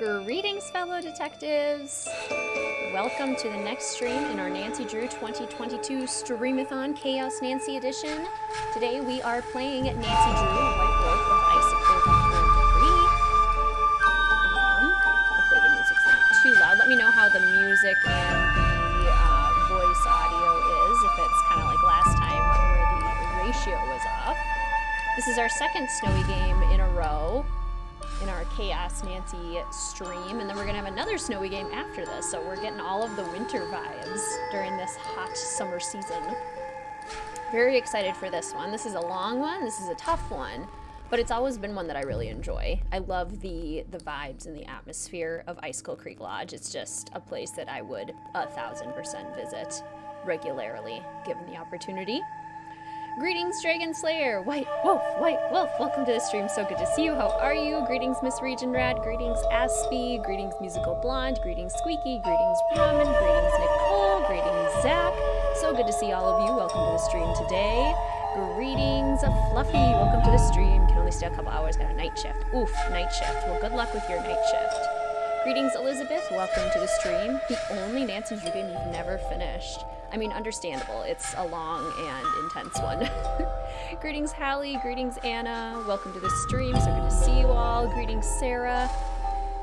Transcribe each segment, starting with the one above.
Greetings, fellow detectives! Welcome to the next stream in our Nancy Drew 2022 Streamathon Chaos Nancy edition. Today we are playing Nancy Drew, White Wolf of Icicle. Hopefully the music's not too loud. Let me know how the music and the voice audio is, if it's kind of like last time where the ratio was off. This is our second snowy game in a row in our Chaos Nancy stream, and then we're gonna have another snowy game after this, so we're getting all of the winter vibes during this hot summer season. Very excited for this one. This is a long one, this is a tough one, but it's always been one that I really enjoy. I love the vibes and the atmosphere of Icicle Creek Lodge. It's just a place that I would 1000% visit regularly, given the opportunity. Greetings, Dragon Slayer! White Wolf! Welcome to the stream, so good to see you. How are you? Greetings, Miss Region Rad. Greetings, Aspie. Greetings, Musical Blonde. Greetings, Squeaky. Greetings, Ramen. Greetings, Nicole. Greetings, Zach. So good to see all of you. Welcome to the stream today. Greetings, Fluffy. Welcome to the stream. Can only stay a couple hours. Got a night shift. Oof, night shift. Well, good luck with your night shift. Greetings, Elizabeth. Welcome to the stream. The only Nancy Drew game you've never finished. I mean, understandable. It's a long and intense one. Greetings, Hallie. Greetings, Anna. Welcome to the stream. So good to see you all. Greetings, Sarah.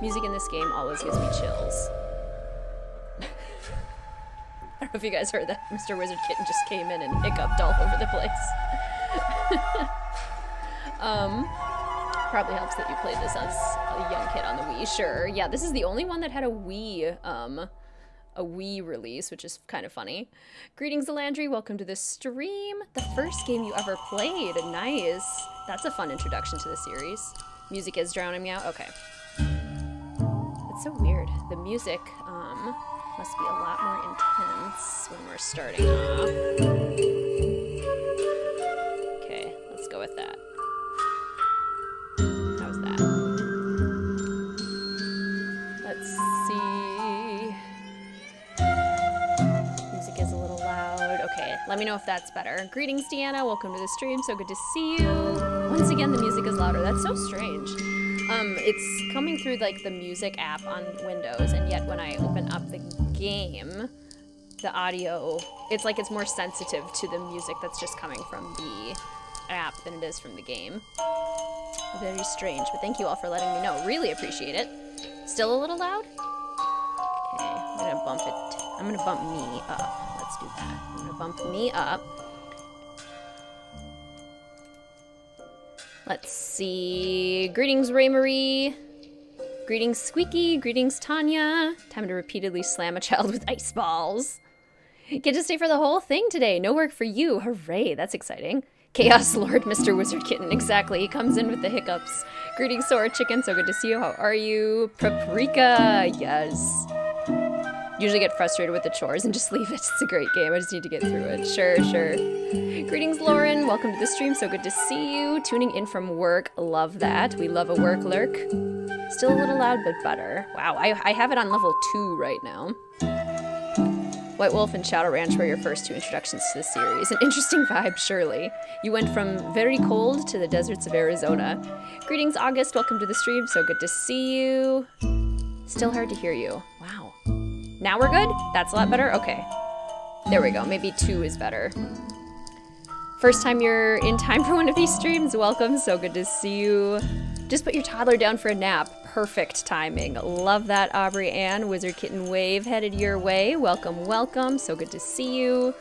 Music in this game always gives me chills. I don't know if you guys heard that. Mr. WizardKitten just came in and hiccuped all over the place. Probably helps that you played this as a young kid on the Wii. Sure. Yeah, this is the only one that had a Wii release, which is kind of funny. Greetings, Alandry. Welcome to the stream. The first game you ever played. Nice. That's a fun introduction to the series. Music is drowning me out. Okay. It's so weird. The music must be a lot more intense when we're starting off. Okay, let's go with that. How's that? Let's see. Music is a little loud. Okay, let me know if that's better. Greetings, Deanna. Welcome to the stream. So good to see you. Once again, the music is louder. That's so strange. It's coming through like the music app on Windows, and yet when I open up the game, the audio, it's like it's more sensitive to the music that's just coming from the app than it is from the game. Very strange, but thank you all for letting me know. Really appreciate it. Still a little loud? Okay, I'm gonna bump it. I'm gonna bump me up. Let's do that. I'm gonna bump me up. Let's see. Greetings, Ray Marie. Greetings, Squeaky. Greetings, Tanya. Time to repeatedly slam a child with ice balls. Get to stay for the whole thing today. No work for you. Hooray, that's exciting. Chaos Lord, Mr. WizardKitten. Exactly. He comes in with the hiccups. Greetings, Sora Chicken. So good to see you. How are you? Paprika. Yes. Usually get frustrated with the chores and just leave it. It's a great game. I just need to get through it. Sure. Greetings, Lauren. Welcome to the stream. So good to see you. Tuning in from work. Love that. We love a work lurk. Still a little loud, but better. Wow, I have it on level 2 right now. White Wolf and Shadow Ranch were your first two introductions to the series. An interesting vibe, surely. You went from very cold to the deserts of Arizona. Greetings, August. Welcome to the stream. So good to see you. Still hard to hear you. Wow. Now we're good? That's a lot better? Okay. There we go. Maybe 2 is better. First time you're in time for one of these streams? Welcome. So good to see you. Just put your toddler down for a nap. Perfect timing. Love that, Aubrey Ann. WizardKitten Wave headed your way. Welcome. So good to see you.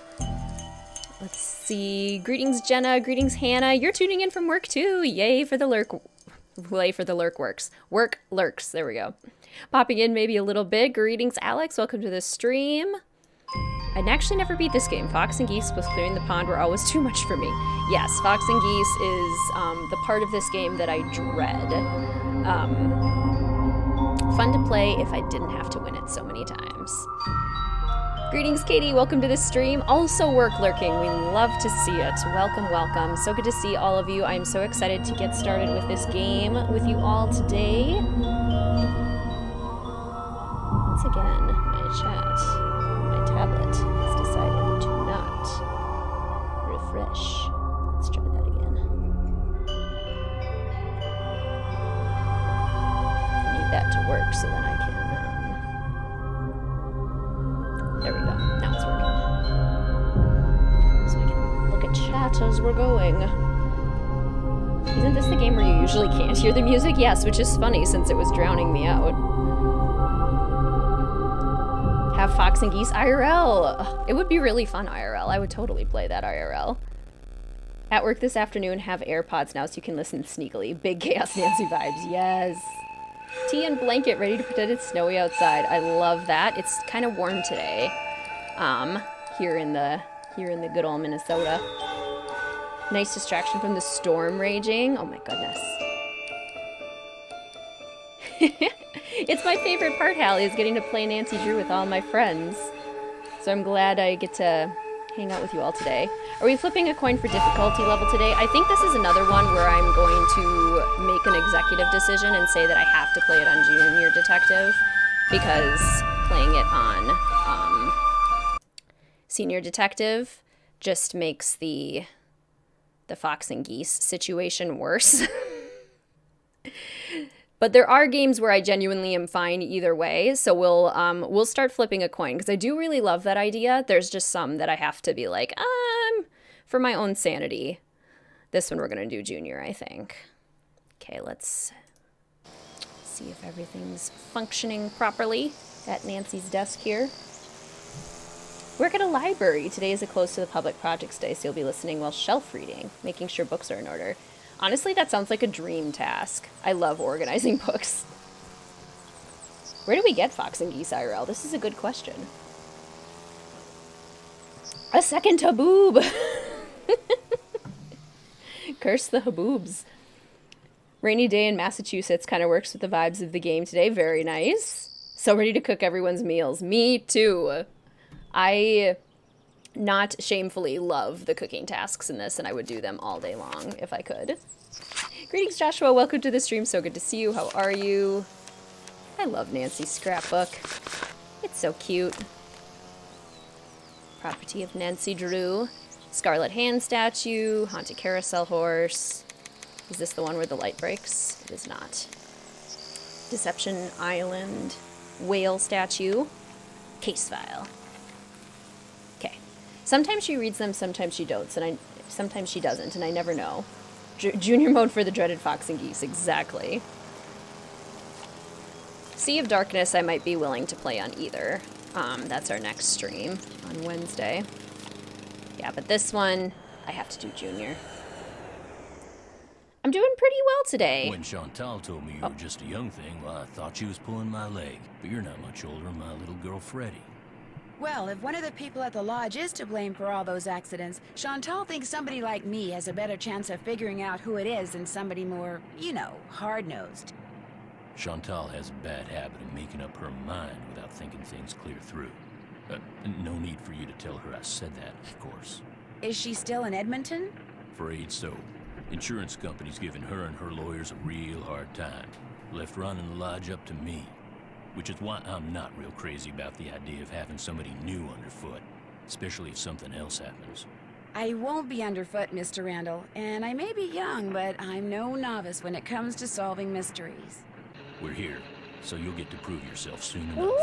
Let's see. Greetings, Jenna. Greetings, Hannah. You're tuning in from work too. Yay for the lurk. Yay for the lurk works. Work lurks. There we go. Popping in maybe a little bit. Greetings, Alex. Welcome to the stream. I'd actually never beat this game. Fox and Geese plus clearing the pond were always too much for me. Yes, Fox and Geese is the part of this game that I dread. Fun to play if I didn't have to win it so many times. Greetings, Katie. Welcome to the stream. Also work lurking. We love to see it. Welcome. So good to see all of you. I'm so excited to get started with this game with you all today. Once again, my chat, my tablet has decided to not refresh. Let's try that again. I need that to work so then I can... there we go. Now it's working. So I can look at chat as we're going. Isn't this the game where you usually can't hear the music? Yes, which is funny since it was drowning me out. Have Fox and Geese IRL. Ugh, it would be really fun IRL. I would totally play that IRL. At work this afternoon, have AirPods now so you can listen sneakily. Big Chaos Nancy vibes, yes. Tea and blanket ready to pretend it's snowy outside. I love that. It's kind of warm today. Here in the good old Minnesota. Nice distraction from the storm raging. Oh my goodness. It's my favorite part, Hallie, is getting to play Nancy Drew with all my friends. So I'm glad I get to hang out with you all today. Are we flipping a coin for difficulty level today? I think this is another one where I'm going to make an executive decision and say that I have to play it on Junior Detective, because playing it on Senior Detective just makes the Fox and Geese situation worse. But there are games where I genuinely am fine either way, so we'll start flipping a coin, because I do really love that idea. There's just some that I have to be like, for my own sanity. This one we're going to do Junior, I think. Okay, let's see if everything's functioning properly at Nancy's desk here. Work at a library. Today is a close to the public projects day, so you'll be listening while shelf reading, making sure books are in order. Honestly, that sounds like a dream task. I love organizing books. Where do we get Fox and Geese IRL? This is a good question. A second haboob! Curse the haboobs. Rainy day in Massachusetts kind of works with the vibes of the game today. Very nice. So ready to cook everyone's meals. Me too. I not shamefully love the cooking tasks in this, and I would do them all day long if I could. Greetings, Joshua. Welcome to the stream. So good to see you. How are you? I love Nancy's scrapbook. It's so cute. Property of Nancy Drew. Scarlet Hand statue. Haunted carousel horse. Is this the one where the light breaks? It is not. Deception Island. Whale statue. Case file. Sometimes she reads them, sometimes she don't, and sometimes she doesn't, and I never know. Junior mode for the dreaded Fox and Geese, exactly. Sea of Darkness I might be willing to play on either. That's our next stream on Wednesday. Yeah, but this one, I have to do Junior. I'm doing pretty well today. When Chantal told me you were just a young thing, well, I thought she was pulling my leg. But you're not much older than my little girl, Freddie. Well, if one of the people at the lodge is to blame for all those accidents, Chantal thinks somebody like me has a better chance of figuring out who it is than somebody more, you know, hard-nosed. Chantal has a bad habit of making up her mind without thinking things clear through. No need for you to tell her I said that, of course. Is she still in Edmonton? Afraid so. Insurance company's giving her and her lawyers a real hard time. Left running the lodge up to me. Which is why I'm not real crazy about the idea of having somebody new underfoot, especially if something else happens. I won't be underfoot, Mr. Randall, and I may be young, but I'm no novice when it comes to solving mysteries. We're here, so you'll get to prove yourself soon enough.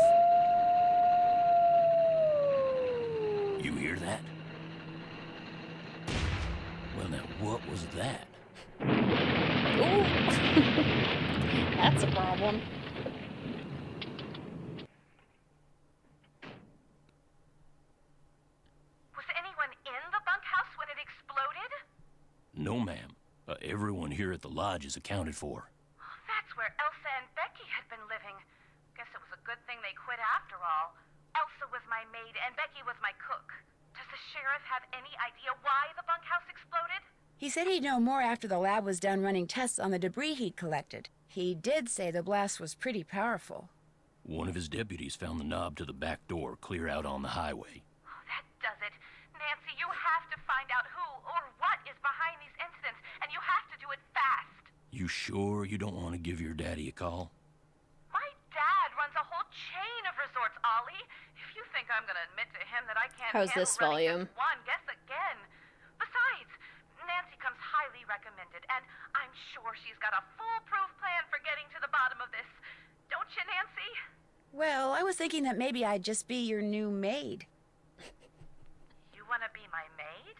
You hear that? Well, now, what was that? Ooh. That's a problem. No, ma'am. Everyone here at the lodge is accounted for. That's where Elsa and Becky had been living. Guess it was a good thing they quit after all. Elsa was my maid and Becky was my cook. Does the sheriff have any idea why the bunkhouse exploded? He said he'd know more after the lab was done running tests on the debris he'd collected. He did say the blast was pretty powerful. One of his deputies found the knob to the back door clear out on the highway. Oh, that does it. Nancy, you have to find out who or what is behind these incidents, and you have to do it fast. You sure you don't want to give your daddy a call? My dad runs a whole chain of resorts, Ollie. If you think I'm going to admit to him that I can't How's handle this running volume? just one, guess again. Besides, Nancy comes highly recommended, and I'm sure she's got a foolproof plan for getting to the bottom of this. Don't you Well, I was thinking that maybe I'd just be your new maid. You want to be my maid?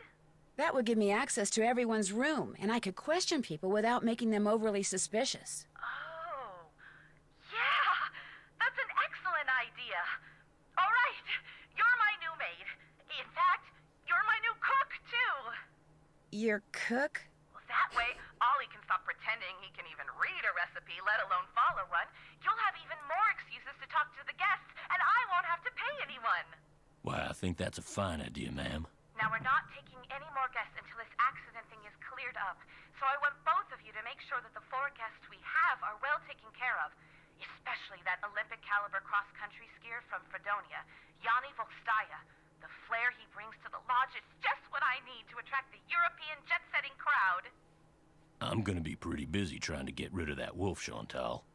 That would give me access to everyone's room, and I could question people without making them overly suspicious. Oh, yeah, that's an excellent idea. All right, you're my new maid. In fact, you're my new cook, too. Your cook? Well, that way, Ollie can stop pretending he can even read a recipe, let alone follow one. You'll have even more excuses to talk to the guests, and I won't have to pay anyone. Why, I think that's a fine idea, ma'am. Now, we're not taking any more guests until this accident thing is cleared up. So I want both of you to make sure that the 4 guests we have are well taken care of. Especially that Olympic-caliber cross-country skier from Fredonia, Yanni Volstaya. The flair he brings to the lodge is just what I need to attract the European jet-setting crowd. I'm gonna be pretty busy trying to get rid of that wolf, Chantal.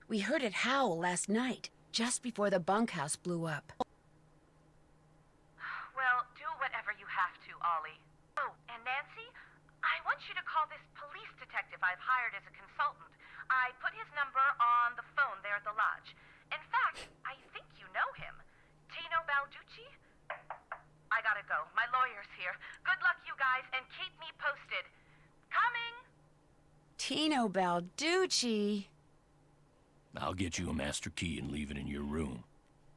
We heard it howl last night, just before the bunkhouse blew up. Well, do whatever you have to, Ollie. Oh, and Nancy, I want you to call this police detective I've hired as a consultant. I put his number on the phone there at the lodge. In fact, I think you know him. Tino Balducci? I gotta go. My lawyer's here. Good luck, you guys, and keep me posted. Coming! Tino Balducci. I'll get you a master key and leave it in your room.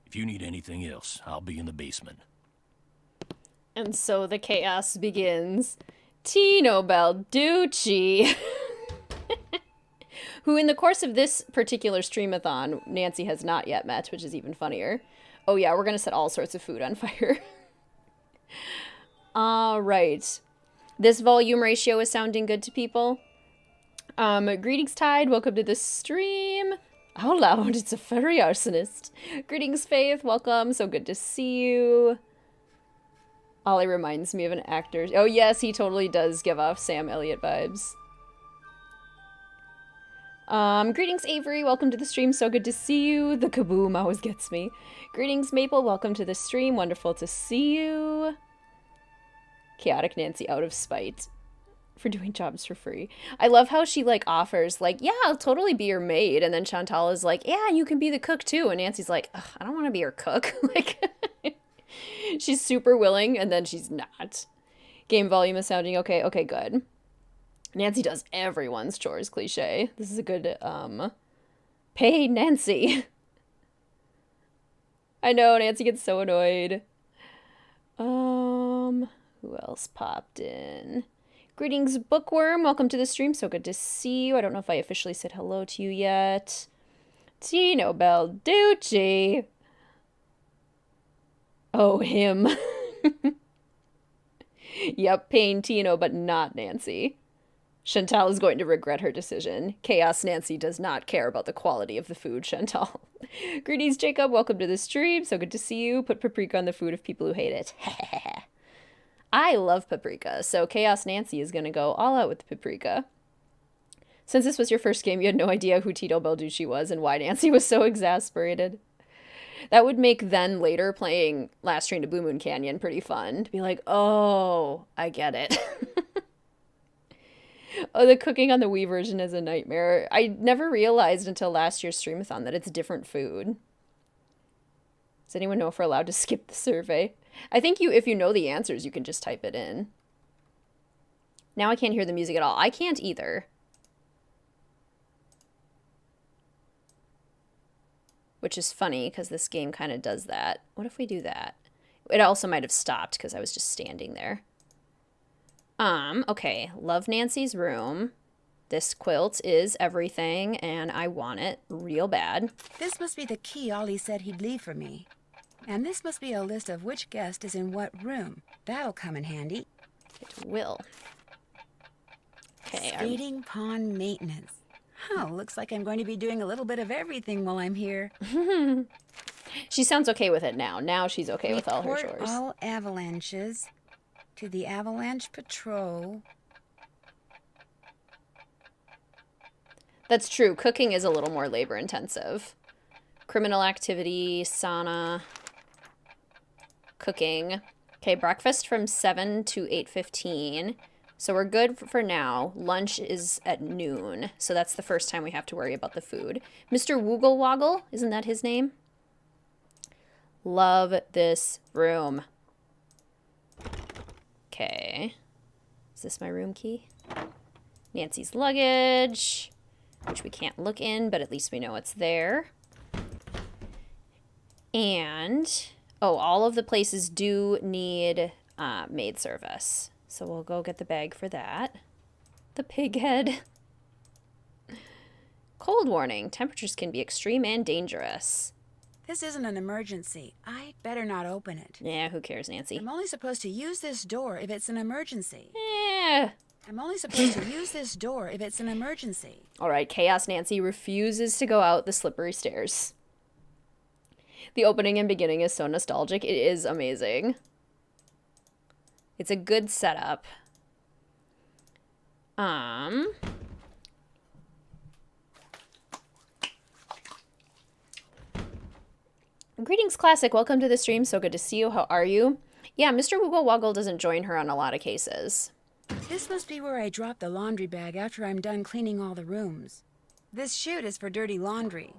If you need anything else, I'll be in the basement. And so the chaos begins. Tino Balducci, who in the course of this particular streamathon, Nancy has not yet met, which is even funnier. Oh yeah, we're gonna set all sorts of food on fire. All right. This volume ratio is sounding good to people. Greetings, Tide. Welcome to the stream. How loud? It's a furry arsonist. Greetings, Faith. Welcome. So good to see you. Ollie reminds me of an actor. Oh, yes, he totally does give off Sam Elliott vibes. Greetings, Avery. Welcome to the stream. So good to see you. The kaboom always gets me. Greetings, Maple. Welcome to the stream. Wonderful to see you. Chaotic Nancy out of spite for doing jobs for free. I love how she, like, offers, like, yeah, I'll totally be your maid. And then Chantal is like, yeah, you can be the cook, too. And Nancy's like, I don't want to be your cook. Like... She's super willing, and then she's not. Game volume is sounding okay. Okay, good. Nancy does everyone's chores cliche. This is a good, pay Nancy. I know, Nancy gets so annoyed. Who else popped in? Greetings, Bookworm. Welcome to the stream. So good to see you. I don't know if I officially said hello to you yet. Tino Balducci. Oh, him. Yep, paying Tino, but not Nancy. Chantal is going to regret her decision. Chaos Nancy does not care about the quality of the food, Chantal. Greetings, Jacob. Welcome to the stream. So good to see you. Put paprika on the food of people who hate it. I love paprika, so Chaos Nancy is going to go all out with the paprika. Since this was your first game, you had no idea who Tito Balducci was and why Nancy was so exasperated. That would make then later playing Last Train to Blue Moon Canyon pretty fun. To be like, oh, I get it. Oh, the cooking on the Wii version is a nightmare. I never realized until last year's Streamathon that it's different food. Does anyone know if we're allowed to skip the survey? I think if you know the answers, you can just type it in. Now I can't hear the music at all. I can't either. Which is funny, because this game kind of does that. What if we do that? It also might have stopped, because I was just standing there. Okay. Love Nancy's room. This quilt is everything, and I want it real bad. This must be the key Ollie said he'd leave for me. And this must be a list of which guest is in what room. That'll come in handy. It will. Okay. Skating pond maintenance. Oh, looks like I'm going to be doing a little bit of everything while I'm here. She sounds okay with it now. Now she's okay with all her Report chores. all avalanches to the Avalanche Patrol. That's true. Cooking is a little more labor intensive. Criminal activity, sauna, cooking. Okay, breakfast from 7 to 8:15. So we're good for now. Lunch is at noon, so that's the first time we have to worry about the food. Mr. Woogle Woggle, isn't that his name? Love this room. Okay. Is this my room key? Nancy's luggage, which we can't look in, but at least we know it's there. And, oh, all of the places do need maid service. So we'll go get the bag for that. The pig head. Cold warning. Temperatures can be extreme and dangerous. This isn't an emergency. I'd better not open it. Yeah, who cares, Nancy? I'm only supposed to use this door if it's an emergency. I'm only supposed to use this door if it's an emergency. All right, Chaos Nancy refuses to go out the slippery stairs. The opening and beginning is so nostalgic. It is amazing. It's a good setup. Greetings, Classic. Welcome to the stream. So good to see you. How are you? Yeah, Mr. Woogle Woggle doesn't join her on a lot of cases. This must be where I drop the laundry bag after I'm done cleaning all the rooms. This chute is for dirty laundry.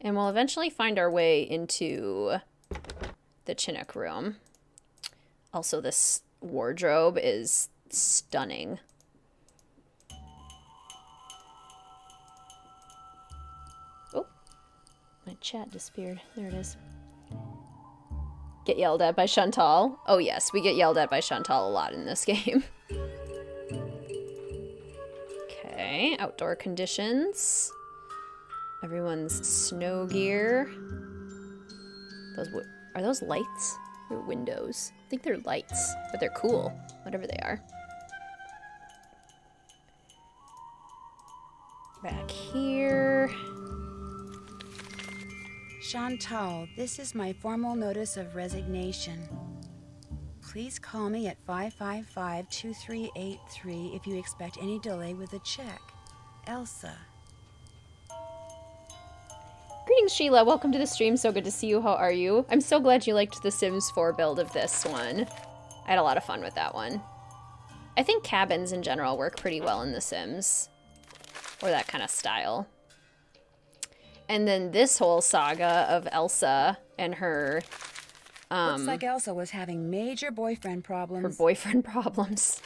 And we'll eventually find our way into the Chinook room. Also, this wardrobe is stunning. Oh, my chat disappeared. There it is. Get yelled at by Chantal. Oh yes, we get yelled at by Chantal a lot in this game. Okay, outdoor conditions. Everyone's snow gear. Are those lights or windows? I think they're lights, but they're cool, whatever they are. Back here. Chantal, this is my formal notice of resignation. Please call me at 555-2383 if you expect any delay with a check. Elsa. Greetings, Sheila. Welcome to the stream. So good to see you. How are you? I'm so glad you liked the Sims 4 build of this one. I had a lot of fun with that one. I think cabins in general work pretty well in The Sims. Or that kind of style. And then this whole saga of Elsa and her... Looks like Elsa was having major boyfriend problems. Her boyfriend problems.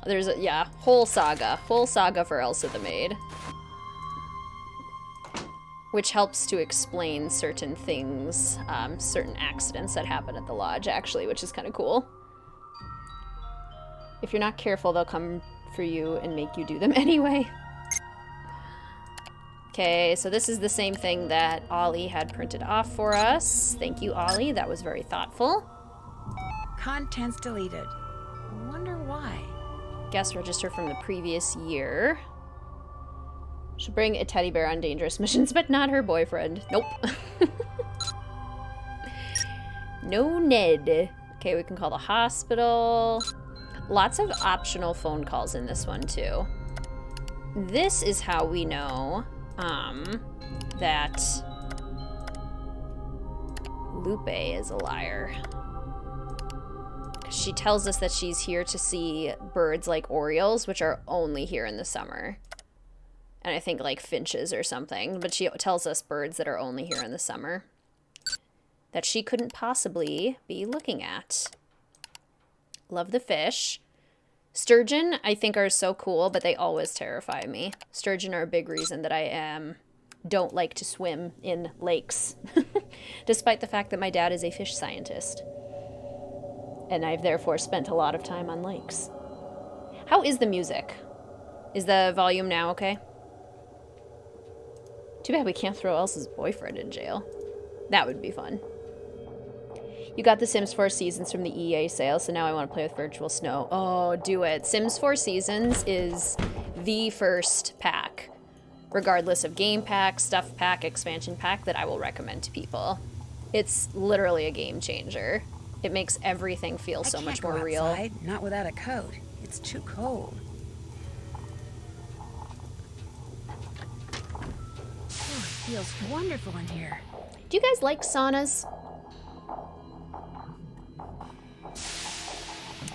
There's a, yeah, whole saga for Elsa the maid. Which helps to explain certain things, certain accidents that happen at the lodge, actually, which is kind of cool. If you're not careful, they'll come for you and make you do them anyway. Okay, so this is the same thing that Ollie had printed off for us. Thank you, Ollie. That was very thoughtful. Contents deleted. Wonder why. Guest register from the previous year. She'll bring a teddy bear on dangerous missions, but not her boyfriend. Nope. No Ned. Okay, we can call the hospital. Lots of optional phone calls in this one, too. This is how we know that Lupe is a liar. She tells us that she's here to see birds like orioles, which are only here in the summer. And I think like finches or something, but she tells us birds that are only here in the summer that she couldn't possibly be looking at. Love the fish. Sturgeon, I think, are so cool, but they always terrify me. Sturgeon are a big reason that I don't like to swim in lakes, despite the fact that my dad is a fish scientist. And I've therefore spent a lot of time on lakes. How is the music? Is the volume now okay? Too bad we can't throw Elsa's boyfriend in jail. That would be fun. You got The Sims 4 Seasons from the EA sale, so now I want to play with Virtual Snow. Oh, do it. Sims 4 Seasons is the first pack, regardless of game pack, stuff pack, expansion pack, that I will recommend to people. It's literally a game changer. It makes everything feel so much more real. Outside, not without a coat. It's too cold. Oh, it feels wonderful in here. Do you guys like saunas?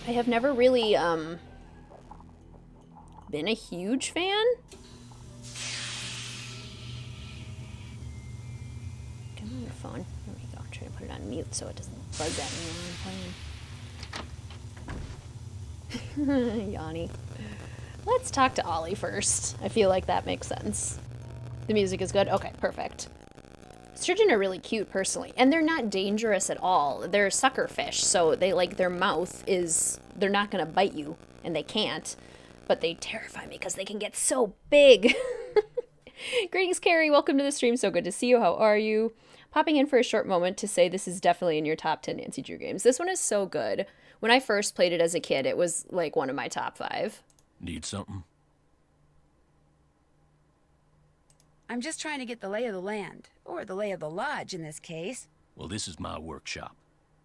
I have never really, been a huge fan. Come on your phone. There we go. I'm trying to put it on mute so it doesn't buzz at me while I'm playing. Yanni. Let's talk to Ollie first. I feel like that makes sense. The music is good? Okay, perfect. Sturgeon are really cute, personally. And they're not dangerous at all. They're sucker fish, so they, like, their mouth is... They're not gonna bite you, and they can't. But they terrify me because they can get so big. Greetings, Carrie. Welcome to the stream. So good to see you. How are you? Popping in for a short moment to say this is definitely in your top 10 Nancy Drew games. This one is so good. When I first played it as a kid, it was, like, one of my top 5. Need something? I'm just trying to get the lay of the land. Or the lay of the lodge, in this case. Well, this is my workshop.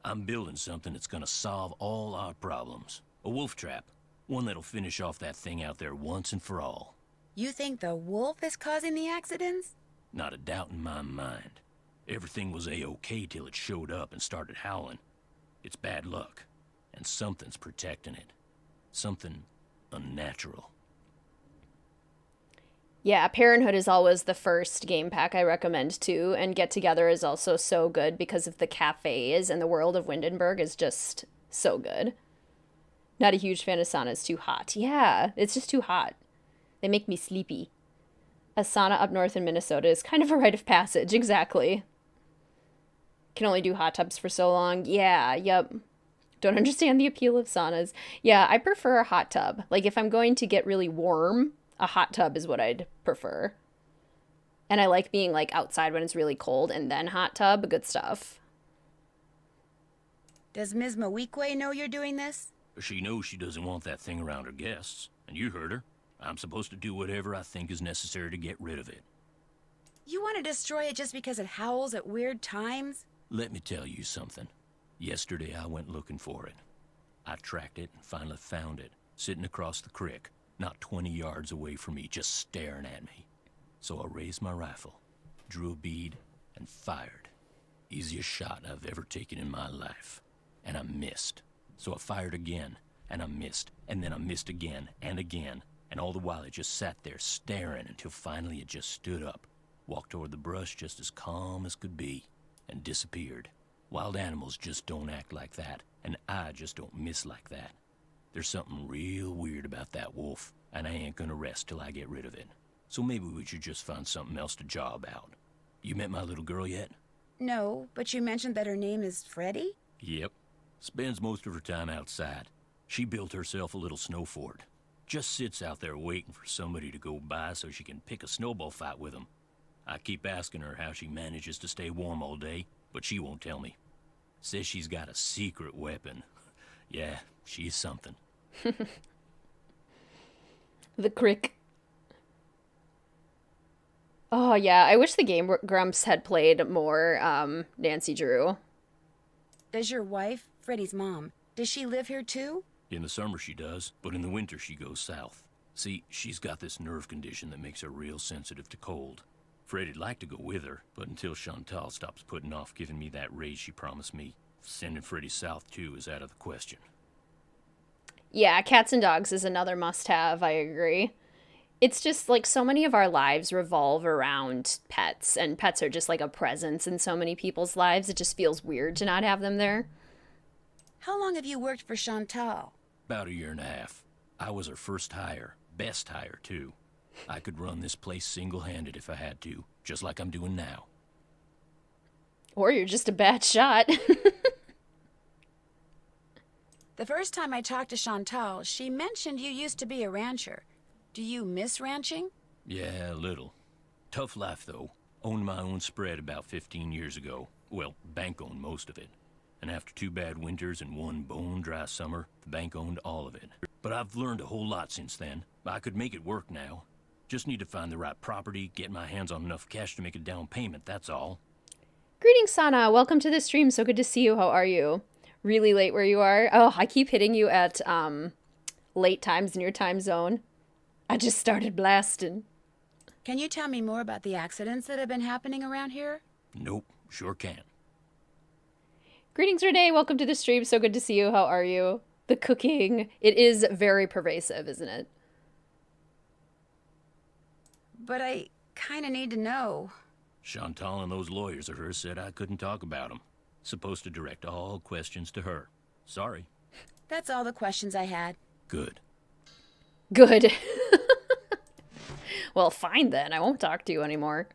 I'm building something that's gonna solve all our problems. A wolf trap. One that'll finish off that thing out there once and for all. You think the wolf is causing the accidents? Not a doubt in my mind. Everything was A-OK till it showed up and started howling. It's bad luck. And something's protecting it. Something unnatural. Yeah, Parenthood is always the first game pack I recommend too, and Get Together is also so good because of the cafes, and the world of Windenburg is just so good. Not a huge fan of sauna, it's too hot. Yeah, it's just too hot. They make me sleepy. A sauna up north in Minnesota is kind of a rite of passage, exactly. Can only do hot tubs for so long. Yeah, yep. Don't understand the appeal of saunas. Yeah, I prefer a hot tub. Like, if I'm going to get really warm, a hot tub is what I'd prefer. And I like being, like, outside when it's really cold and then hot tub. Good stuff. Does Ms. Maweekwe know you're doing this? She knows she doesn't want that thing around her guests. And you heard her. I'm supposed to do whatever I think is necessary to get rid of it. You want to destroy it just because it howls at weird times? Let me tell you something. Yesterday I went looking for it. I tracked it and finally found it, sitting across the creek, not 20 yards away from me, just staring at me. So I raised my rifle, drew a bead, and fired. Easiest shot I've ever taken in my life. And I missed. So I fired again, and I missed, and then I missed again, and again. And all the while it just sat there staring until finally it just stood up, walked toward the brush just as calm as could be, and disappeared. Wild animals just don't act like that, and I just don't miss like that. There's something real weird about that wolf, and I ain't gonna rest till I get rid of it. So maybe we should just find something else to job out. You met my little girl yet? No, but you mentioned that her name is Freddie? Yep. Spends most of her time outside. She built herself a little snow fort. Just sits out there waiting for somebody to go by so she can pick a snowball fight with them. I keep asking her how she manages to stay warm all day, but she won't tell me. Says she's got a secret weapon. Yeah, she's something. The crick. Oh, yeah, I wish the Game Grumps had played more Nancy Drew. Does your wife, Freddie's mom, does she live here too? In the summer she does, but in the winter she goes south. See, she's got this nerve condition that makes her real sensitive to cold. Freddie'd like to go with her, but until Chantal stops putting off giving me that raise she promised me, sending Freddie south too is out of the question. Yeah, cats and dogs is another must-have, I agree. It's just, like, so many of our lives revolve around pets, and pets are just, like, a presence in so many people's lives. It just feels weird to not have them there. How long have you worked for Chantal? About 1.5 years. I was her first hire, best hire, too. I could run this place single-handed if I had to, just like I'm doing now. Or you're just a bad shot. The first time I talked to Chantal, she mentioned you used to be a rancher. Do you miss ranching? Yeah, a little. Tough life, though. Owned my own spread about 15 years ago. Well, bank owned most of it. And after 2 bad winters and 1 bone-dry summer, the bank owned all of it. But I've learned a whole lot since then. I could make it work now. Just need to find the right property, get my hands on enough cash to make a down payment, that's all. Greetings, Sana. Welcome to the stream. So good to see you. How are you? Really late where you are? Oh, I keep hitting you at late times in your time zone. I just started blasting. Can you tell me more about the accidents that have been happening around here? Nope, sure can. Greetings, Renee. Welcome to the stream. So good to see you. How are you? The cooking. It is very pervasive, isn't it? But I kind of need to know. Chantal and those lawyers of hers said I couldn't talk about them. Supposed to direct all questions to her. Sorry. That's all the questions I had. Good. Good. Well, fine then. I won't talk to you anymore.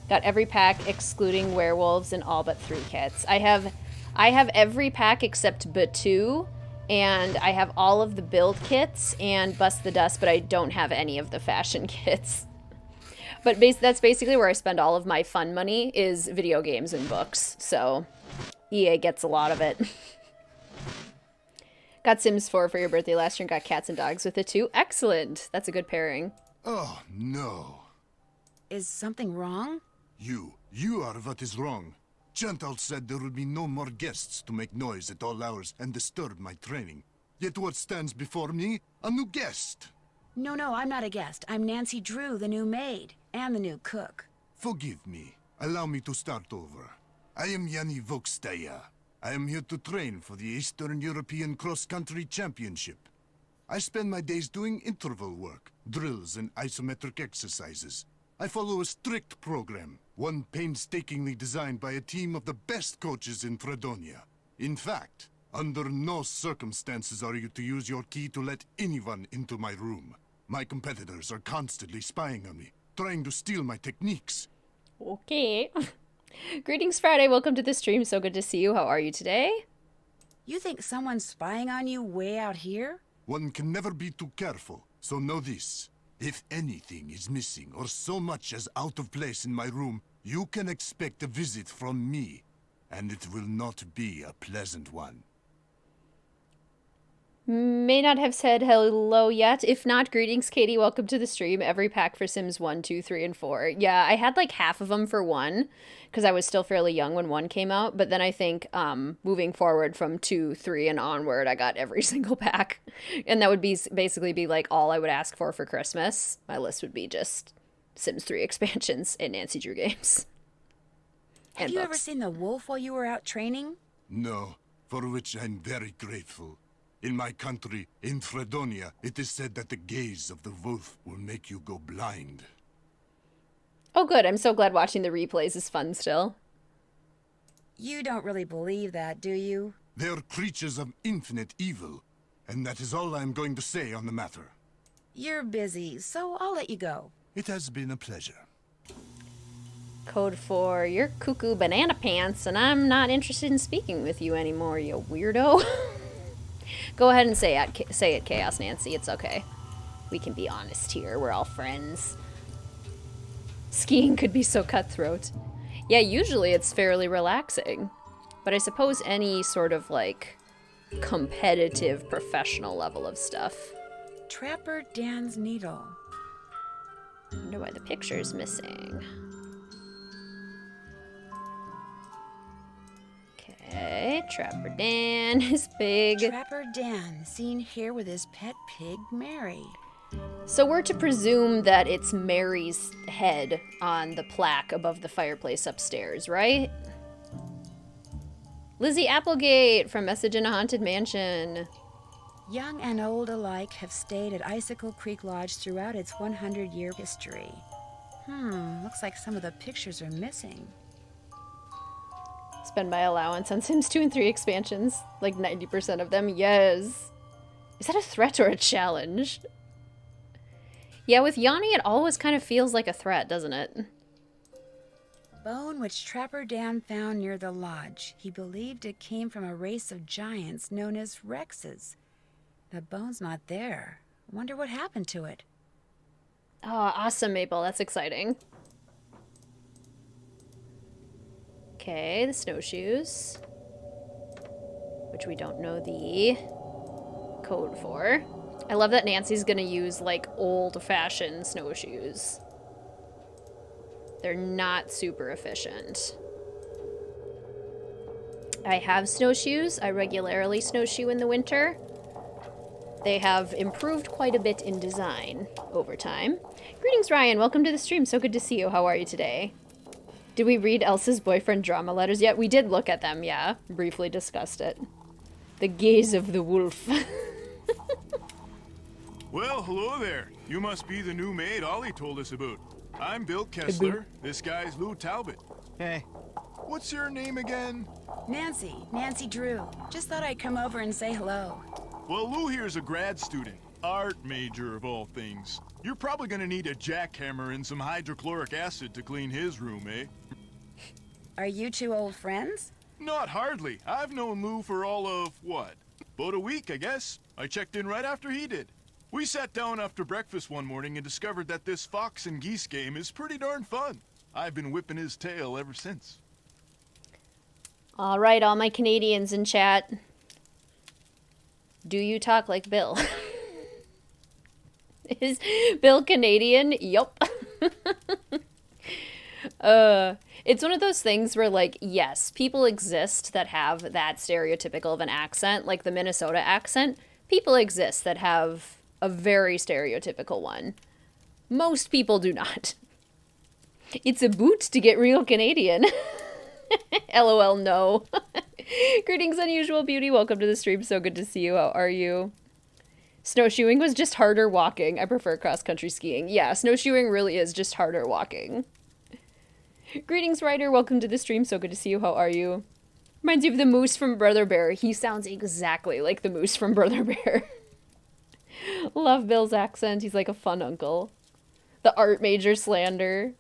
Got every pack excluding werewolves and all but 3 kits. I have every pack except Batu, and I have all of the build kits and Bust the Dust, but I don't have any of the fashion kits. But that's basically where I spend all of my fun money, is video games and books. So EA gets a lot of it. Got Sims 4 for your birthday last year and got cats and dogs with it too. Excellent. That's a good pairing. Oh, no. Is something wrong? You are what is wrong. Chantal said there would be no more guests to make noise at all hours and disturb my training. Yet what stands before me? A new guest. No, I'm not a guest. I'm Nancy Drew, the new maid, and the new cook. Forgive me. Allow me to start over. I am Yanni Vokstaya. I am here to train for the Eastern European Cross-Country Championship. I spend my days doing interval work, drills, and isometric exercises. I follow a strict program, one painstakingly designed by a team of the best coaches in Fredonia. In fact, under no circumstances are you to use your key to let anyone into my room. My competitors are constantly spying on me, trying to steal my techniques. Okay. Greetings, Friday. Welcome to the stream. So good to see you. How are you today? You think someone's spying on you way out here? One can never be too careful, so know this. If anything is missing or so much as out of place in my room, you can expect a visit from me, and it will not be a pleasant one. May not have said hello yet. If not, greetings, Katie. Welcome to the stream. Every pack for Sims 1, 2, 3, and 4. Yeah, I had like half of them for 1 because I was still fairly young when 1 came out. But then I think moving forward from 2, 3, and onward, I got every single pack. And that would be basically be like all I would ask for Christmas. My list would be just Sims 3 expansions and Nancy Drew games. Have you ever seen the wolf while you were out training? No, for which I'm very grateful. In my country, in Fredonia, it is said that the gaze of the wolf will make you go blind. Oh, good. I'm so glad watching the replays is fun still. You don't really believe that, do you? They are creatures of infinite evil, and that is all I am going to say on the matter. You're busy, so I'll let you go. It has been a pleasure. Code for your cuckoo banana pants, and I'm not interested in speaking with you anymore, you weirdo. Go ahead and say it, Chaos Nancy. It's okay. We can be honest here. We're all friends. Skiing could be so cutthroat. Yeah, usually it's fairly relaxing. But I suppose any sort of, like, competitive, professional level of stuff. Trapper Dan's needle. I wonder why the picture's missing. Okay, Trapper Dan is big. Trapper Dan, seen here with his pet pig, Mary. So we're to presume that it's Mary's head on the plaque above the fireplace upstairs, right? Lizzie Applegate from Message in a Haunted Mansion. Young and old alike have stayed at Icicle Creek Lodge throughout its 100-year history. Looks like some of the pictures are missing. Spend my allowance on Sims 2 and 3 expansions. Like 90% of them, yes. Is that a threat or a challenge? Yeah, with Yanni, it always kind of feels like a threat, doesn't it? Bone which Trapper Dan found near the lodge. He believed it came from a race of giants known as Rexes. The bone's not there. Wonder what happened to it. Oh, awesome, Maple. That's exciting. Okay, the snowshoes. Which we don't know the code for. I love that Nancy's gonna use, like, old-fashioned snowshoes. They're not super efficient. I have snowshoes. I regularly snowshoe in the winter. They have improved quite a bit in design over time. Greetings, Ryan. Welcome to the stream. So good to see you. How are you today? Did we read Elsa's boyfriend drama letters yet? We did look at them, yeah. Briefly discussed it. The gaze of the wolf. Well, hello there. You must be the new maid Ollie told us about. I'm Bill Kessler. This guy's Lou Talbot. Hey. What's your name again? Nancy. Nancy Drew. Just thought I'd come over and say hello. Well, Lou here's a grad student. Art major, of all things. You're probably gonna need a jackhammer and some hydrochloric acid to clean his room, eh? Are you two old friends? Not hardly. I've known Lou for all of, what? About a week, I guess. I checked in right after he did. We sat down after breakfast one morning and discovered that this fox and geese game is pretty darn fun. I've been whipping his tail ever since. All right, all my Canadians in chat. Do you talk like Bill? Is Bill Canadian? Yup. It's one of those things where, like, yes, people exist that have that stereotypical of an accent, like the Minnesota accent. People exist that have a very stereotypical one. Most people do not. It's a boot to get real Canadian. LOL, no. Greetings, Unusual Beauty. Welcome to the stream. So good to see you. How are you? Snowshoeing was just harder walking. I prefer cross-country skiing. Yeah, snowshoeing really is just harder walking. Greetings, Ryder. Welcome to the stream. So good to see you. How are you? Reminds you of the moose from Brother Bear. He sounds exactly like the moose from Brother Bear. Love Bill's accent. He's like a fun uncle. The art major slander.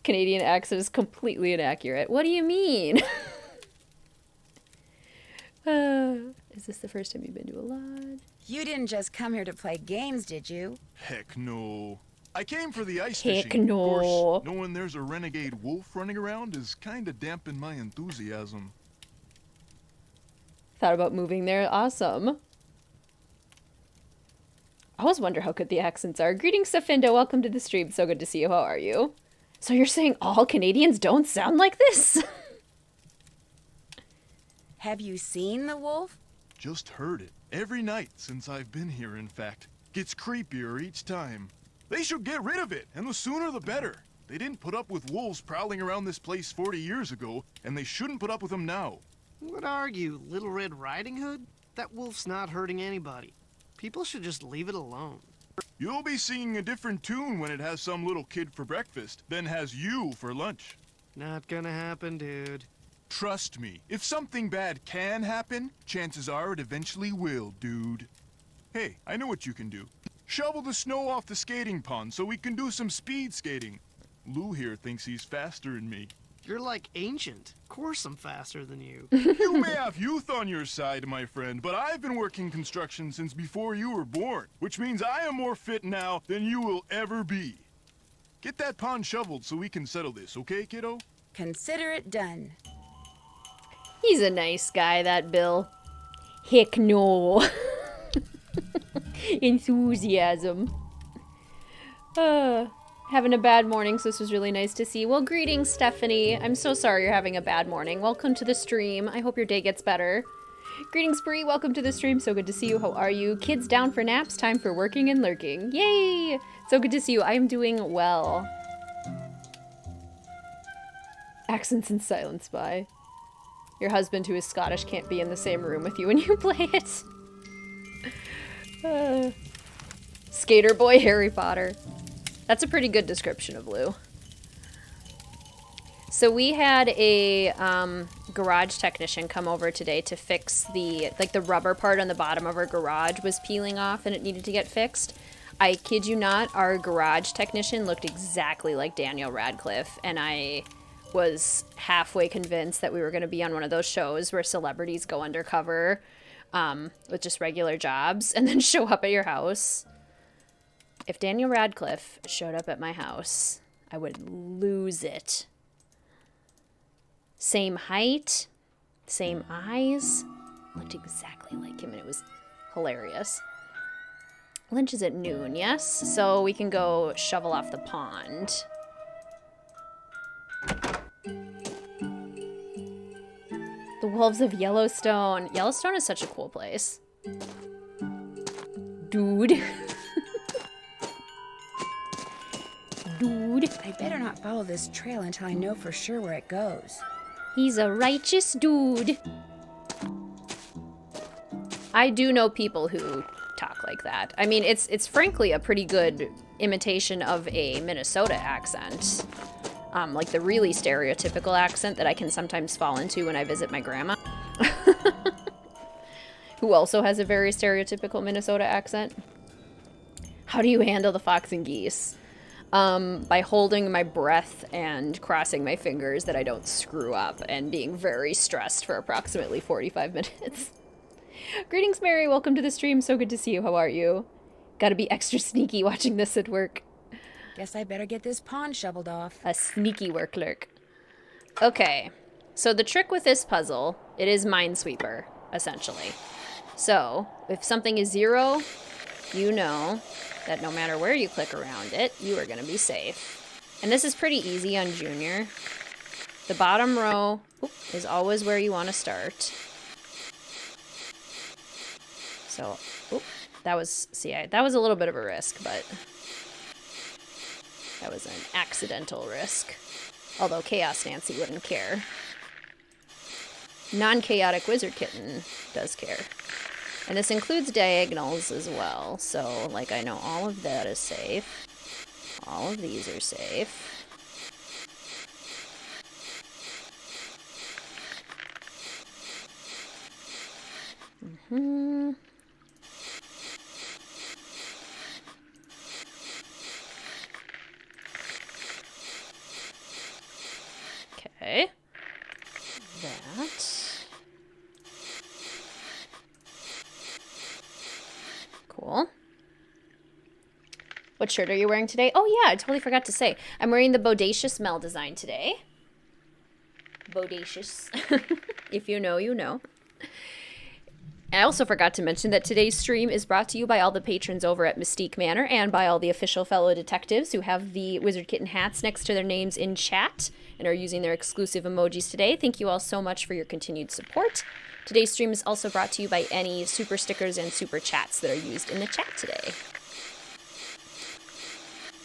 Canadian accent is completely inaccurate. What do you mean? Is this the first time you've been to a lodge? You didn't just come here to play games, did you? Heck no. I came for the ice Heck fishing. no. Of course, knowing there's a renegade wolf running around is kinda dampened my enthusiasm. Thought about moving there. Awesome. I always wonder how good the accents are. Greetings, Safinda. Welcome to the stream. So good to see you. How are you? So you're saying all Canadians don't sound like this? Have you seen the wolf? Just heard it. Every night since I've been here, in fact. Gets creepier each time. They should get rid of it, and the sooner the better. They didn't put up with wolves prowling around this place 40 years ago, and they shouldn't put up with them now. What are you, Little Red Riding Hood? That wolf's not hurting anybody. People should just leave it alone. You'll be singing a different tune when it has some little kid for breakfast, than has you for lunch. Not gonna happen, dude. Trust me, if something bad can happen, chances are it eventually will, dude. Hey, I know what you can do. Shovel the snow off the skating pond so we can do some speed skating. Lou here thinks he's faster than me. You're like ancient. Of course I'm faster than you. You may have youth on your side, my friend, but I've been working construction since before you were born, which means I am more fit now than you will ever be. Get that pond shoveled so we can settle this, okay, kiddo? Consider it done. He's a nice guy, that Bill. Heck no. Enthusiasm. Having a bad morning, so this was really nice to see. Well, greetings, Stephanie. I'm so sorry you're having a bad morning. Welcome to the stream. I hope your day gets better. Greetings, Bree. Welcome to the stream. So good to see you. How are you? Kids down for naps. Time for working and lurking. Yay! So good to see you. I am doing well. Accents and Silent Spy. Your husband, who is Scottish, can't be in the same room with you when you play it. Skater boy Harry Potter. That's a pretty good description of Lou. So we had a garage technician come over today to fix the rubber part on the bottom of our garage was peeling off and it needed to get fixed. I kid you not, our garage technician looked exactly like Daniel Radcliffe, and I was halfway convinced that we were going to be on one of those shows where celebrities go undercover with just regular jobs and then show up at your house. If Daniel Radcliffe showed up at my house, I would lose it. Same height, same eyes, looked exactly like him, and it was hilarious. Lunch is at noon, yes? So we can go shovel off the pond. The Wolves of Yellowstone. Yellowstone is such a cool place. Dude. dude. I better not follow this trail until I know for sure where it goes. He's a righteous dude. I do know people who talk like that. I mean, it's frankly a pretty good imitation of a Minnesota accent. Like the really stereotypical accent that I can sometimes fall into when I visit my grandma. Who also has a very stereotypical Minnesota accent. How do you handle the fox and geese? By holding my breath and crossing my fingers that I don't screw up and being very stressed for approximately 45 minutes. Greetings, Mary. Welcome to the stream. So good to see you. How are you? Gotta be extra sneaky watching this at work. Guess I better get this pond shoveled off. A sneaky work lurk. Okay. So the trick with this puzzle, it is Minesweeper, essentially. So, if something is 0, you know that no matter where you click around it, you are going to be safe. And this is pretty easy on Junior. The bottom row is always where you want to start. So, that was a little bit of a risk, but that was an accidental risk. Although Chaos Nancy wouldn't care. Non-chaotic WizardKitten does care. And this includes diagonals as well, so, like, I know all of that is safe. All of these are safe. Okay. That. Cool. What shirt are you wearing today? Oh yeah, I totally forgot to say. I'm wearing the Bodacious Mel design today. Bodacious. If you know, you know. I also forgot to mention that today's stream is brought to you by all the patrons over at Mystique Manor and by all the official fellow detectives who have the WizardKitten hats next to their names in chat and are using their exclusive emojis today. Thank you all so much for your continued support. Today's stream is also brought to you by any super stickers and super chats that are used in the chat today.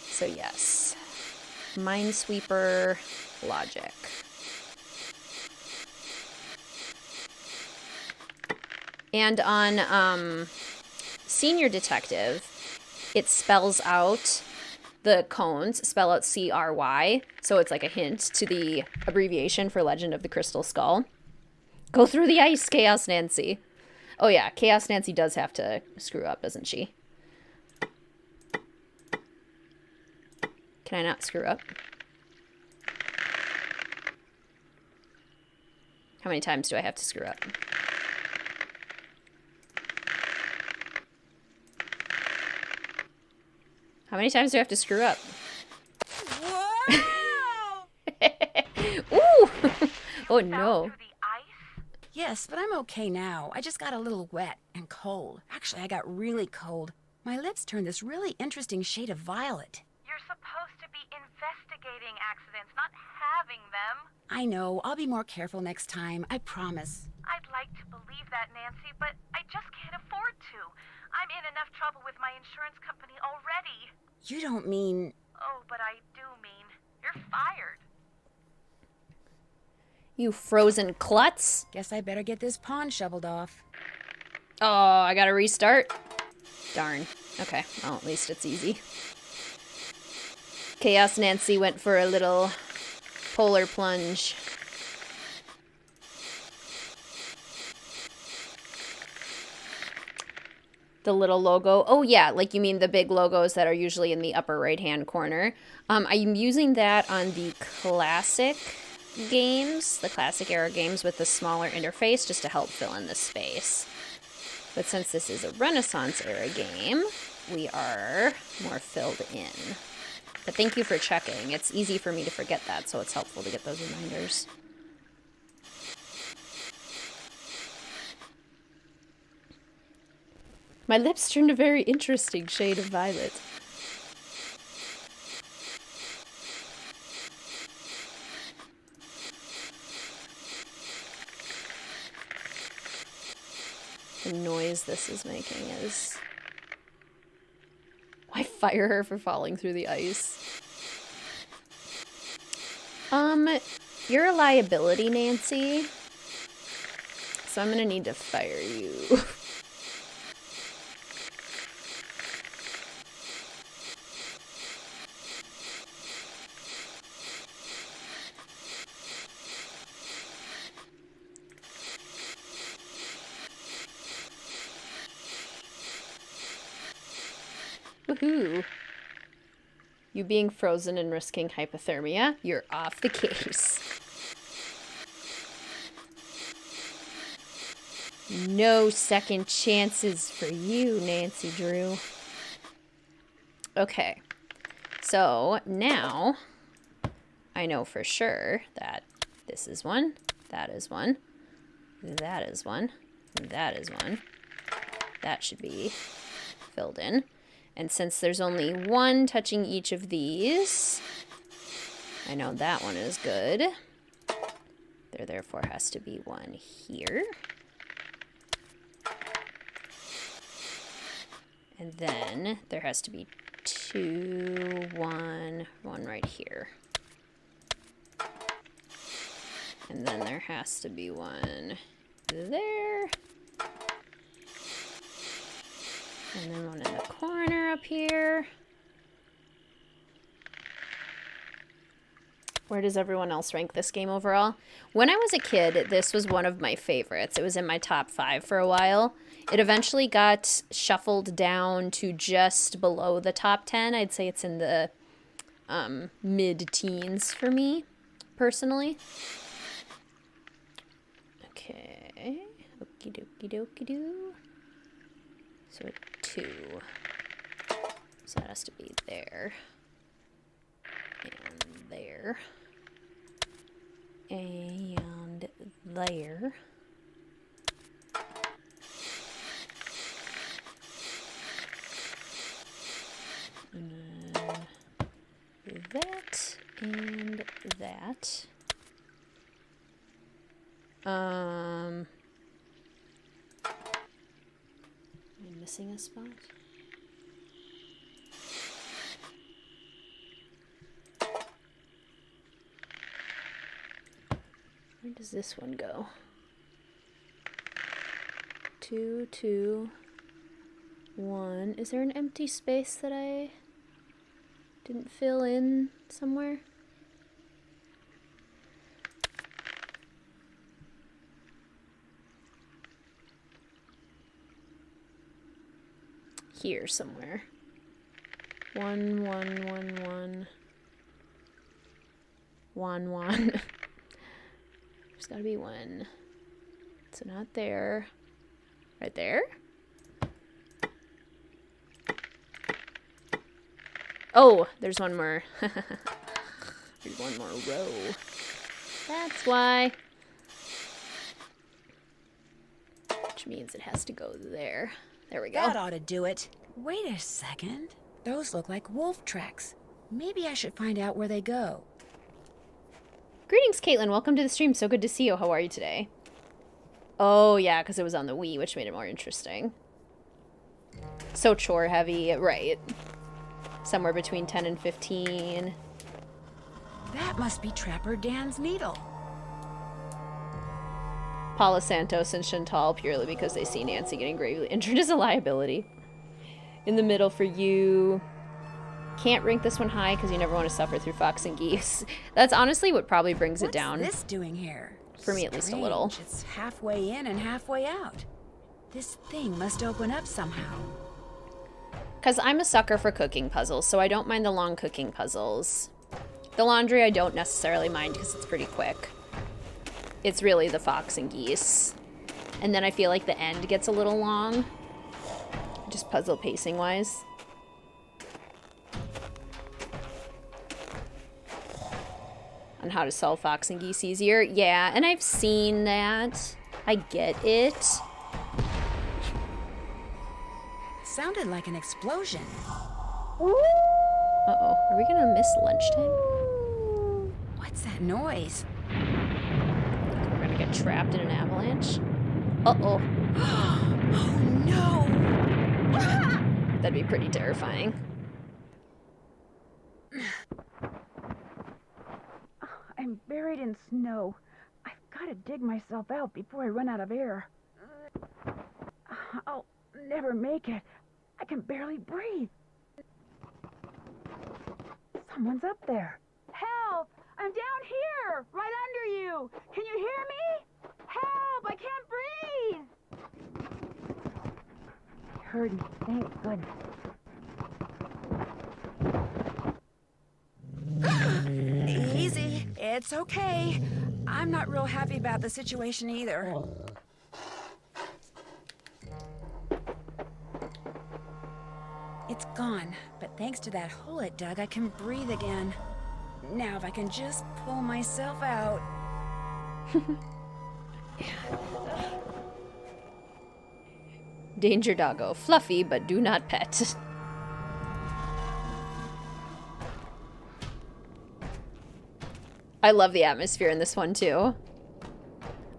So yes, Minesweeper logic. And on Senior Detective, it spells out the cones, spell out CRY, so it's like a hint to the abbreviation for Legend of the Crystal Skull. Go through the ice, Chaos Nancy. Oh yeah, Chaos Nancy does have to screw up, doesn't she? Can I not screw up? How many times do I have to screw up? How many times do I have to screw up? Whoa! Ooh! Oh no. Yes, but I'm okay now. I just got a little wet and cold. Actually, I got really cold. My lips turned this really interesting shade of violet. You're supposed to be investigating accidents, not having them. I know. I'll be more careful next time. I promise. I'd like to believe that, Nancy, but I just can't afford to. I'm in enough trouble with my insurance company already. You don't mean... Oh, but I do mean. You're fired. You frozen klutz. Guess I better get this pond shoveled off. Oh, I gotta restart? Darn. Okay, well, at least it's easy. Chaos Nancy went for a little polar plunge. The little logo. Oh yeah, like you mean the big logos that are usually in the upper right-hand corner. I'm using that on the classic games, the classic era games with the smaller interface, just to help fill in the space. But since this is a Renaissance era game, we are more filled in. But thank you for checking. It's easy for me to forget that, so it's helpful to get those reminders. My lips turned a very interesting shade of violet. The noise this is making is... Why fire her for falling through the ice? You're a liability, Nancy. So I'm gonna need to fire you. Woohoo. You being frozen and risking hypothermia, you're off the case. No second chances for you, Nancy Drew. Okay, so now I know for sure that this is one, that is one, that is one, that is one. That should be filled in. And since there's only one touching each of these, I know that one is good. There therefore has to be one here. And then there has to be one right here. And then there has to be one there. And then one in the corner up here. Where does everyone else rank this game overall? When I was a kid, this was one of my favorites. It was in my top 5 for a while. It eventually got shuffled down to just below the top 10. I'd say it's in the mid-teens for me, personally. Okay. Okie dokie dokie doo. So 2. So that has to be there. And there. And there. And then that and that. Am I missing a spot? Where does this one go? 2, 2, 1. Is there an empty space that I didn't fill in somewhere? Here somewhere. 1, 1, 1, 1. 1, 1. There's gotta be one. So not there. Right there? Oh, there's one more. There's one more row. That's why. Which means it has to go there. There we go. That ought to do it. Wait a second. Those look like wolf tracks. Maybe I should find out where they go. Greetings, Caitlin. Welcome to the stream. So good to see you. How are you today? Oh, yeah, because it was on the Wii, which made it more interesting. So chore heavy, right. Somewhere between 10 and 15. That must be Trapper Dan's needle. Paula Santos and Chantal purely because they see Nancy getting gravely injured as a liability. In the middle for you. Can't rank this one high because you never want to suffer through Fox and Geese. That's honestly what probably brings it down. What's this doing here? For me, at least a little. It's halfway in and halfway out. This thing must open up somehow. Because I'm a sucker for cooking puzzles, so I don't mind the long cooking puzzles. The laundry I don't necessarily mind because it's pretty quick. It's really the Fox and Geese. And then I feel like the end gets a little long. Just puzzle pacing wise. On how to solve Fox and Geese easier. Yeah, and I've seen that. I get it. Sounded like an explosion. Uh-oh. Are we gonna miss lunchtime? What's that noise? We're gonna get trapped in an avalanche? Uh-oh. Oh no! That'd be pretty terrifying. I'm buried in snow. I've got to dig myself out before I run out of air. I'll never make it. I can barely breathe. Someone's up there. Help! I'm down here, right under you. Can you hear me? Help! I can't breathe. You heard me. Thank goodness. Easy. It's okay. I'm not real happy about the situation either. It's gone, but thanks to that hole it dug, I can breathe again. Now if I can just pull myself out. Danger doggo. Fluffy, but do not pet. I love the atmosphere in this one, too.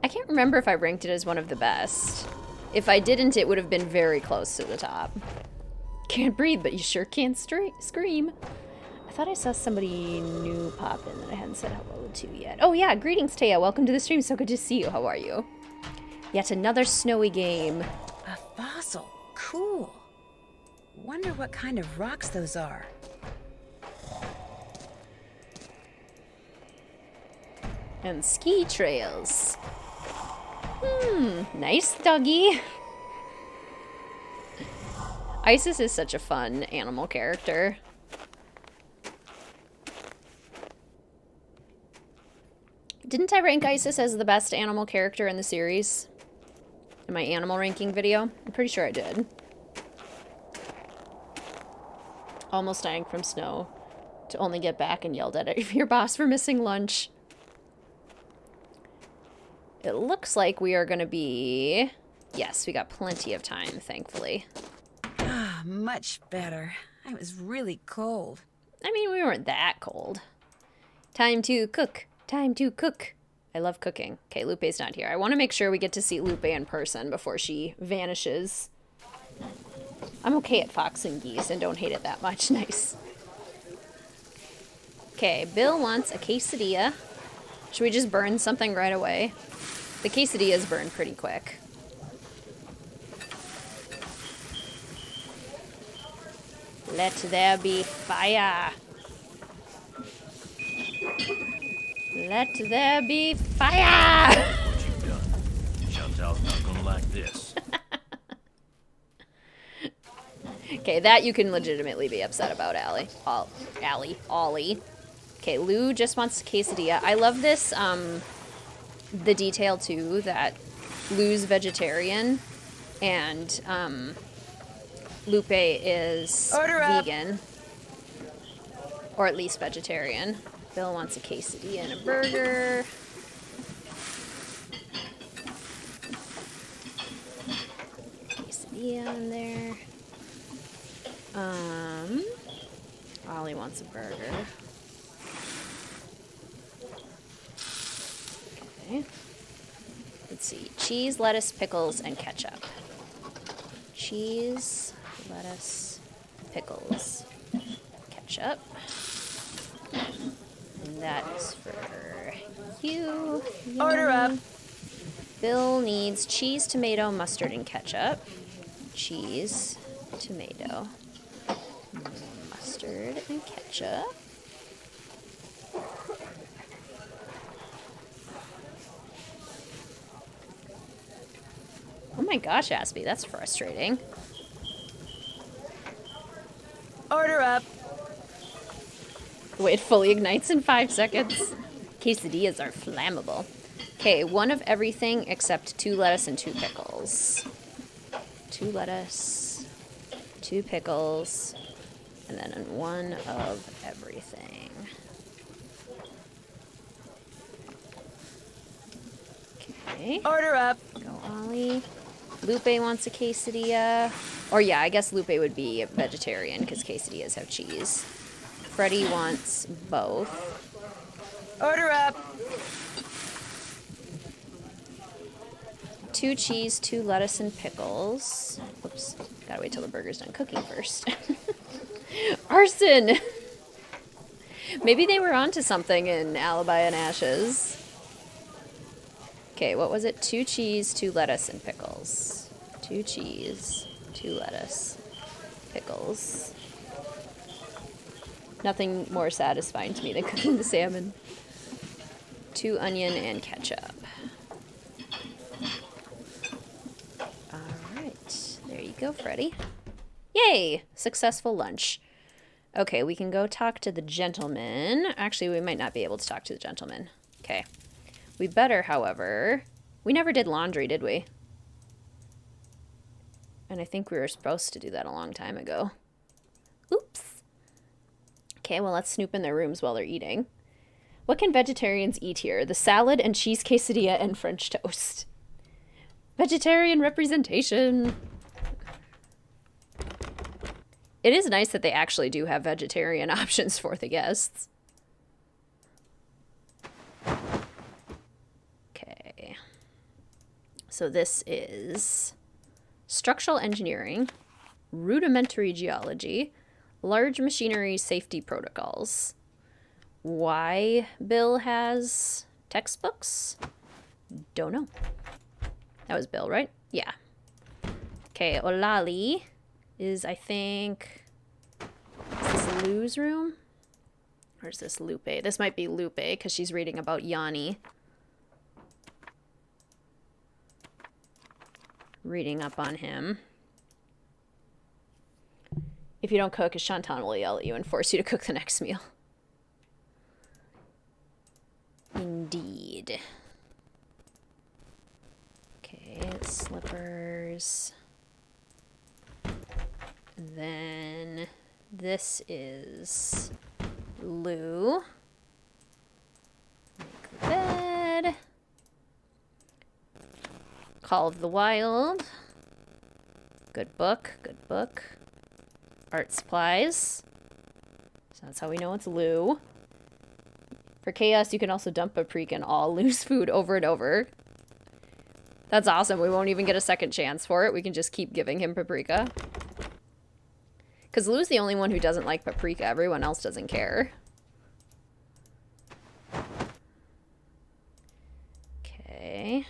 I can't remember if I ranked it as one of the best. If I didn't, it would have been very close to the top. Can't breathe, but you sure can't scream. I thought I saw somebody new pop in that I hadn't said hello to yet. Oh yeah, greetings, Taya. Welcome to the stream. So good to see you. How are you? Yet another snowy game. A fossil. Cool. Wonder what kind of rocks those are. And ski trails. Nice doggy. Isis is such a fun animal character. Didn't I rank Isis as the best animal character in the series? In my animal ranking video? I'm pretty sure I did. Almost dying from snow. To only get back and yelled at your boss for missing lunch. It looks like we are going to be... Yes, we got plenty of time, thankfully. Ah, much better. I was really cold. I mean, we weren't that cold. Time to cook. Time to cook. I love cooking. Okay, Lupe's not here. I want to make sure we get to see Lupe in person before she vanishes. I'm okay at Fox and Geese and don't hate it that much. Nice. Okay, Bill wants a quesadilla. Should we just burn something right away? The quesadillas burn pretty quick. Let there be fire. Let there be fire! What you've done. Chantal's not gonna like this. Okay, that you can legitimately be upset about, Ollie. Okay, Lou just wants a quesadilla. I love this, the detail, too, that Lou's vegetarian and, Lupe is vegan. Or at least vegetarian. Bill wants a quesadilla and a burger. Quesadilla in there. Ollie wants a burger. Okay. Let's see. Cheese, lettuce, pickles, and ketchup. Cheese, lettuce, pickles, ketchup. And that is for you. Order up. Bill needs cheese, tomato, mustard, and ketchup. Cheese, tomato, mustard, and ketchup. Oh my gosh, Aspie, that's frustrating. Order up. Wait, fully ignites in 5 seconds. Quesadillas are flammable. Okay, one of everything except 2 lettuce and 2 pickles. 2 lettuce, 2 pickles, and then 1 of everything. Okay. Order up. Go, Ollie. Lupe wants a quesadilla. Or yeah, I guess Lupe would be a vegetarian because quesadillas have cheese. Freddie wants both. Order up. 2 cheese, 2 lettuce, and pickles. Oops, gotta wait till the burger's done cooking first. Arson! Maybe they were onto something in Alibi and Ashes. Okay, what was it? 2 cheese, 2 lettuce, and pickles. 2 cheese, 2 lettuce, pickles. Nothing more satisfying to me than cooking the salmon. 2 onion and ketchup. Alright, there you go, Freddy. Yay! Successful lunch. Okay, we can go talk to the gentleman. Actually, we might not be able to talk to the gentleman. Okay. We better, however... We never did laundry, did we? And I think we were supposed to do that a long time ago. Oops. Okay, well, let's snoop in their rooms while they're eating. What can vegetarians eat here? The salad and cheese quesadilla and French toast. Vegetarian representation. It is nice that they actually do have vegetarian options for the guests. Okay. So this is structural engineering, rudimentary geology, large machinery safety protocols. Why Bill has textbooks? Don't know. That was Bill, right? Yeah. Okay, Olali is, I think, is this Lou's room? Or is this Lupe? This might be Lupe, because she's reading about Yanni. Reading up on him. If you don't cook, Shantan will yell at you and force you to cook the next meal. Indeed. Okay, slippers. Then this is Lou. Make the bed. Call of the Wild. Good book, good book. Art supplies. So that's how we know it's Lou. For chaos, you can also dump paprika in all Lou's food over and over. That's awesome. We won't even get a second chance for it. We can just keep giving him paprika. Because Lou's the only one who doesn't like paprika. Everyone else doesn't care. Okay.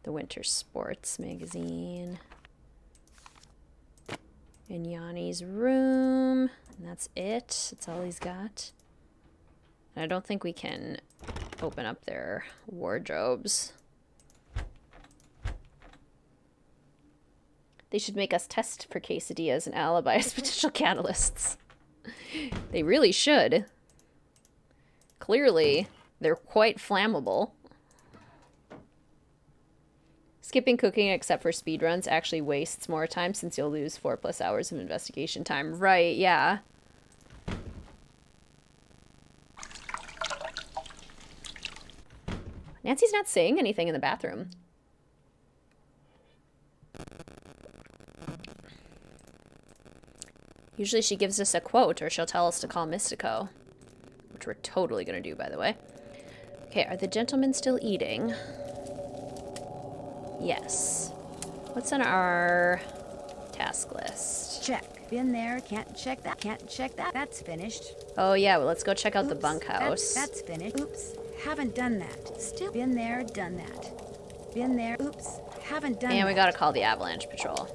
The Winter Sports magazine. In Yanni's room. And that's it. That's all he's got. And I don't think we can open up their wardrobes. They should make us test for quesadillas and alibi as potential catalysts. They really should. Clearly, they're quite flammable. Skipping cooking except for speedruns actually wastes more time since you'll lose 4+ hours of investigation time. Right, yeah. Nancy's not saying anything in the bathroom. Usually she gives us a quote or she'll tell us to call Mystico. Which we're totally going to do, by the way. Okay, are the gentlemen still eating? Yes. What's on our task list? Check. Been there, can't check that, can't check that. That's finished. Oh yeah, well let's go check out the bunkhouse. That's finished. Oops, haven't done that. Still been there, done that. Been there, oops, haven't done that. And we gotta call the Avalanche Patrol.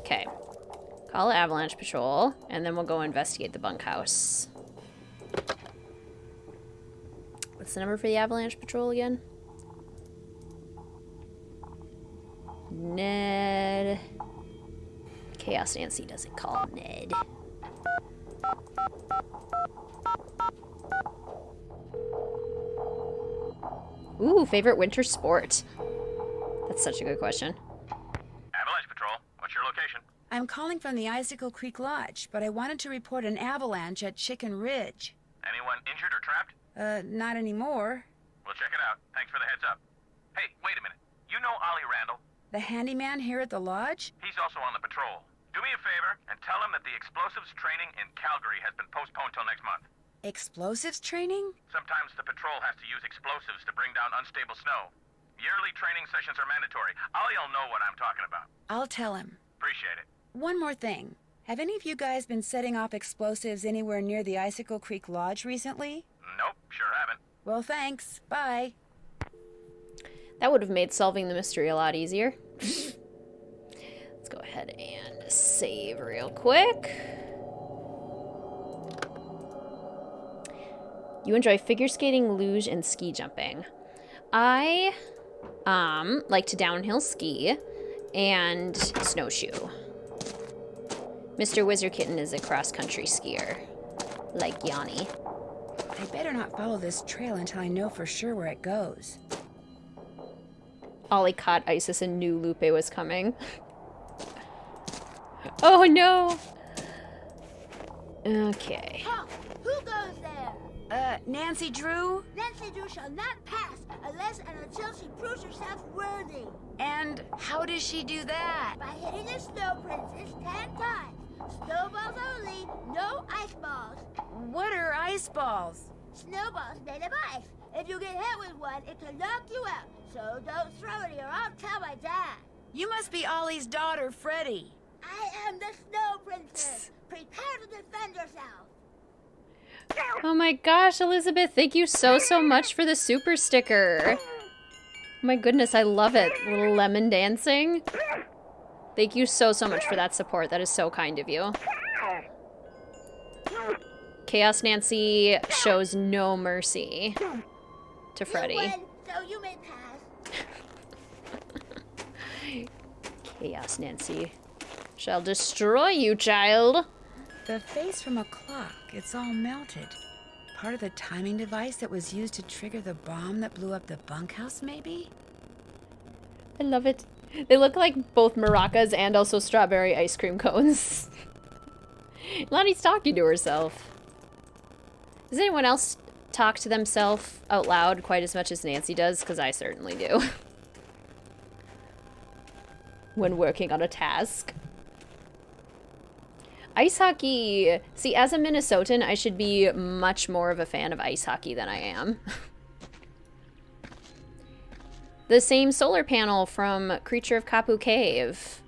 Okay. Call Avalanche Patrol, and then we'll go investigate the bunkhouse. What's the number for the Avalanche Patrol again? Ned. Chaos Nancy doesn't call Ned. Ooh, favorite winter sport. That's such a good question. Avalanche Patrol, what's your location? I'm calling from the Icicle Creek Lodge, but I wanted to report an avalanche at Chicken Ridge. Anyone injured or trapped? Not anymore. We'll check it out. Thanks for the heads up. Hey, wait a minute. You know Ollie Randall? The handyman here at the lodge? He's also on the patrol. Do me a favor and tell him that the explosives training in Calgary has been postponed till next month. Explosives training? Sometimes the patrol has to use explosives to bring down unstable snow. Yearly training sessions are mandatory. Ollie'll know what I'm talking about. I'll tell him. Appreciate it. One more thing. Have any of you guys been setting off explosives anywhere near the Icicle Creek Lodge recently? Nope, sure haven't. Well, thanks. Bye. That would have made solving the mystery a lot easier. Let's go ahead and save real quick. You enjoy figure skating, luge, and ski jumping. I like to downhill ski and snowshoe. Mr. WizardKitten is a cross-country skier, like Yanni. I better not follow this trail until I know for sure where it goes. Ollie caught Isis and knew Lupe was coming. Oh no! Okay. Huh, who goes there? Nancy Drew? Nancy Drew shall not pass unless and until she proves herself worthy. And how does she do that? By hitting the snow princess 10 times. Snowballs only, no ice balls. What are ice balls? Snowballs made of ice. If you get hit with one, it can knock you out. So don't throw any or I'll tell my dad. You must be Ollie's daughter, Freddie. I am the snow princess. Prepare to defend yourself. Oh my gosh, Elizabeth, thank you so much for the super sticker. Oh my goodness, I love it. Little lemon dancing. Thank you so much for that support. That is so kind of you. Chaos Nancy shows no mercy to Freddie. You win, so you may pass. Chaos Nancy shall destroy you, child. The face from a clock, it's all melted. Part of the timing device that was used to trigger the bomb that blew up the bunkhouse, maybe? I love it. They look like both maracas and also strawberry ice cream cones. Lonnie's talking to herself. Does anyone else talk to themselves out loud quite as much as Nancy does? Because I certainly do. When working on a task. Ice hockey. See, as a Minnesotan, I should be much more of a fan of ice hockey than I am. The same solar panel from Creature of Kapu Cave.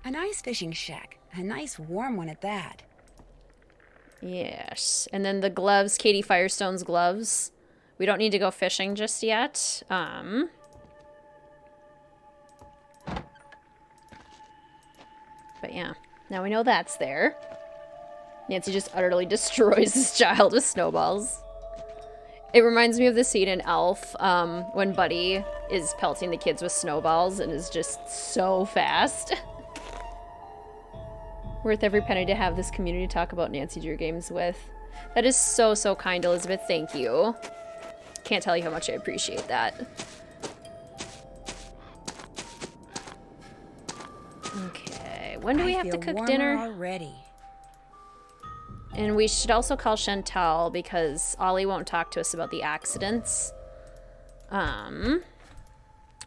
An ice fishing shack. A nice warm one at that. Yes. And then the gloves, Katie Firestone's gloves. We don't need to go fishing just yet. But yeah, now we know that's there. Nancy just utterly destroys this child with snowballs. It reminds me of the scene in Elf when Buddy is pelting the kids with snowballs and is just so fast. Worth every penny to have this community talk about Nancy Drew games with. That is so kind, Elizabeth. Thank you. Can't tell you how much I appreciate that. Okay, when do we have to cook dinner? Already. And we should also call Chantal because Ollie won't talk to us about the accidents.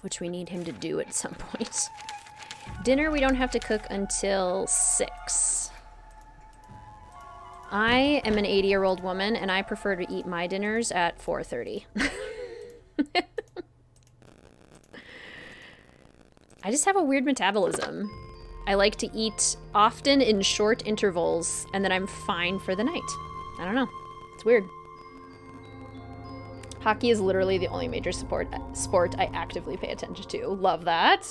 Which we need him to do at some point. Dinner we don't have to cook until 6. I am an 80-year-old woman and I prefer to eat my dinners at 4:30. I just have a weird metabolism. I like to eat often in short intervals, and then I'm fine for the night. I don't know. It's weird. Hockey is literally the only major sport I actively pay attention to. Love that.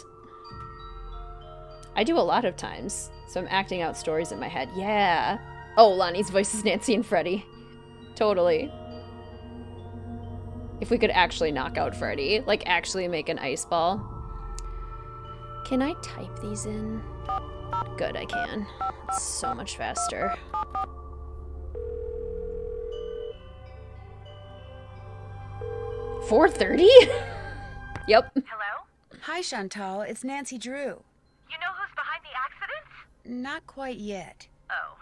I do a lot of times, so I'm acting out stories in my head. Yeah. Oh, Lonnie's voice is Nancy and Freddie. Totally. If we could actually knock out Freddie, like actually make an ice ball. Can I type these in? Good, I can. It's so much faster. $4.30? Yep. Hello? Hi, Chantal. It's Nancy Drew. You know who's behind the accident? Not quite yet. Oh.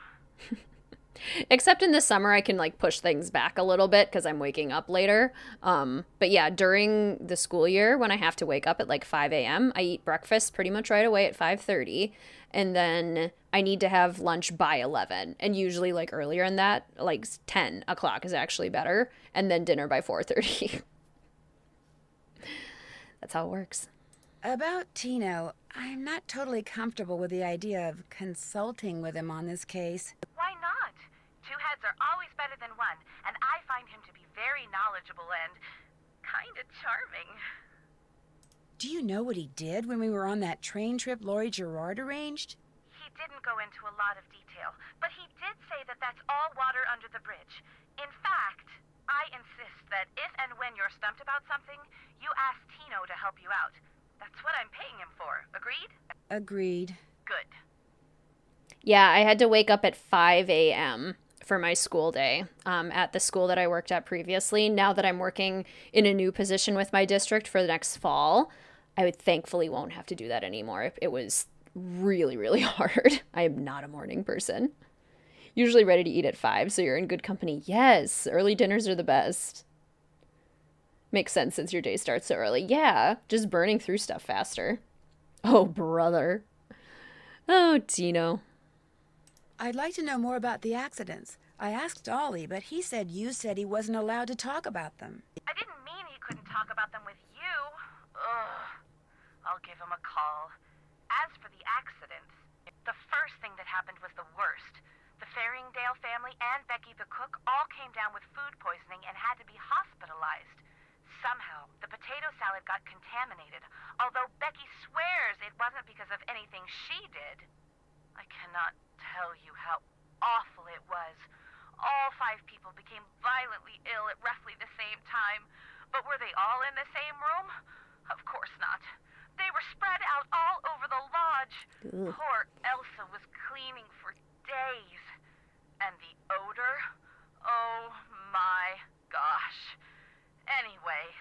Except in the summer, I can like push things back a little bit because I'm waking up later. But yeah, during the school year, when I have to wake up at like 5 a.m., I eat breakfast pretty much right away at 5:30. And then I need to have lunch by 11. And usually like earlier in that, like 10 o'clock is actually better. And then dinner by 4:30. That's how it works. About Tino, I'm not totally comfortable with the idea of consulting with him on this case. Why not? Two heads are always better than one, and I find him to be very knowledgeable and kinda charming. Do you know what he did when we were on that train trip Laurie Gerard arranged? He didn't go into a lot of detail, but he did say that that's all water under the bridge. In fact, I insist that if and when you're stumped about something, you ask Tino to help you out. That's what I'm paying him for. Agreed? Agreed. Good. Yeah, I had to wake up at 5 a.m. for my school day at the school that I worked at previously. Now that I'm working in a new position with my district for the next fall, I would thankfully won't have to do that anymore. It was really, really hard. I am not a morning person. Usually ready to eat at 5, so you're in good company. Yes, early dinners are the best. Makes sense since your day starts so early. Yeah, just burning through stuff faster. Oh, brother. Oh, Tino. I'd like to know more about the accidents. I asked Ollie, but he said you said he wasn't allowed to talk about them. I didn't mean he couldn't talk about them with you. Ugh. I'll give him a call. As for the accidents, the first thing that happened was the worst. The Faringdale family and Becky the cook all came down with food poisoning and had to be hospitalized. Somehow, the potato salad got contaminated, although Becky swears it wasn't because of anything she did. I cannot tell you how awful it was. All 5 people became violently ill at roughly the same time. But were they all in the same room? Of course not. They were spread out all over the lodge. Ugh. Poor Elsa was cleaning for days. And the odor? Oh my gosh. Anyway,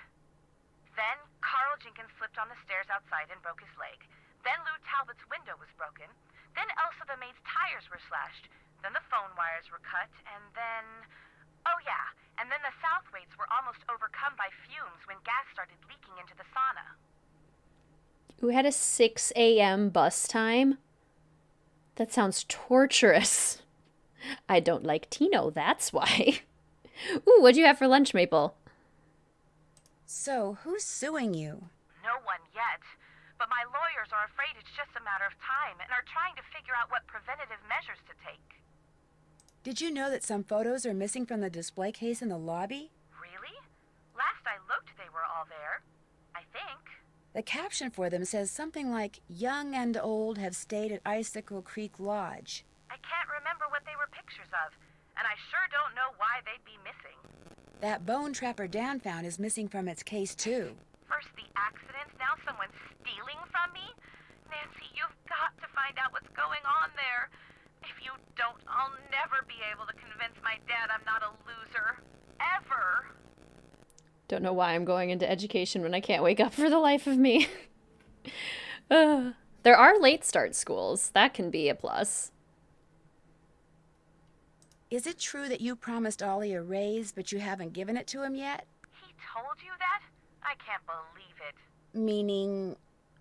then Carl Jenkins slipped on the stairs outside and broke his leg. Then Lou Talbot's window was broken. Then Elsa the maid's tires were slashed. Then the phone wires were cut, and then... Oh yeah, and then the Southwaites were almost overcome by fumes when gas started leaking into the sauna. Who had a 6 a.m. bus time? That sounds torturous. I don't like Tino, that's why. Ooh, what'd you have for lunch, Maple? So, who's suing you? No one yet. But my lawyers are afraid it's just a matter of time and are trying to figure out what preventative measures to take. Did you know that some photos are missing from the display case in the lobby? Really? Last I looked, they were all there. I think. The caption for them says something like, "Young and old have stayed at Icicle Creek Lodge." I can't remember what they were pictures of, and I sure don't know why they'd be missing. That bone Trapper Dan found is missing from its case, too. First the accident, now someone's stealing from me? Nancy, you've got to find out what's going on there. If you don't, I'll never be able to convince my dad I'm not a loser. Ever. Don't know why I'm going into education when I can't wake up for the life of me. There are late start schools. That can be a plus. Is it true that you promised Ollie a raise, but you haven't given it to him yet? He told you that? I can't believe it. Meaning...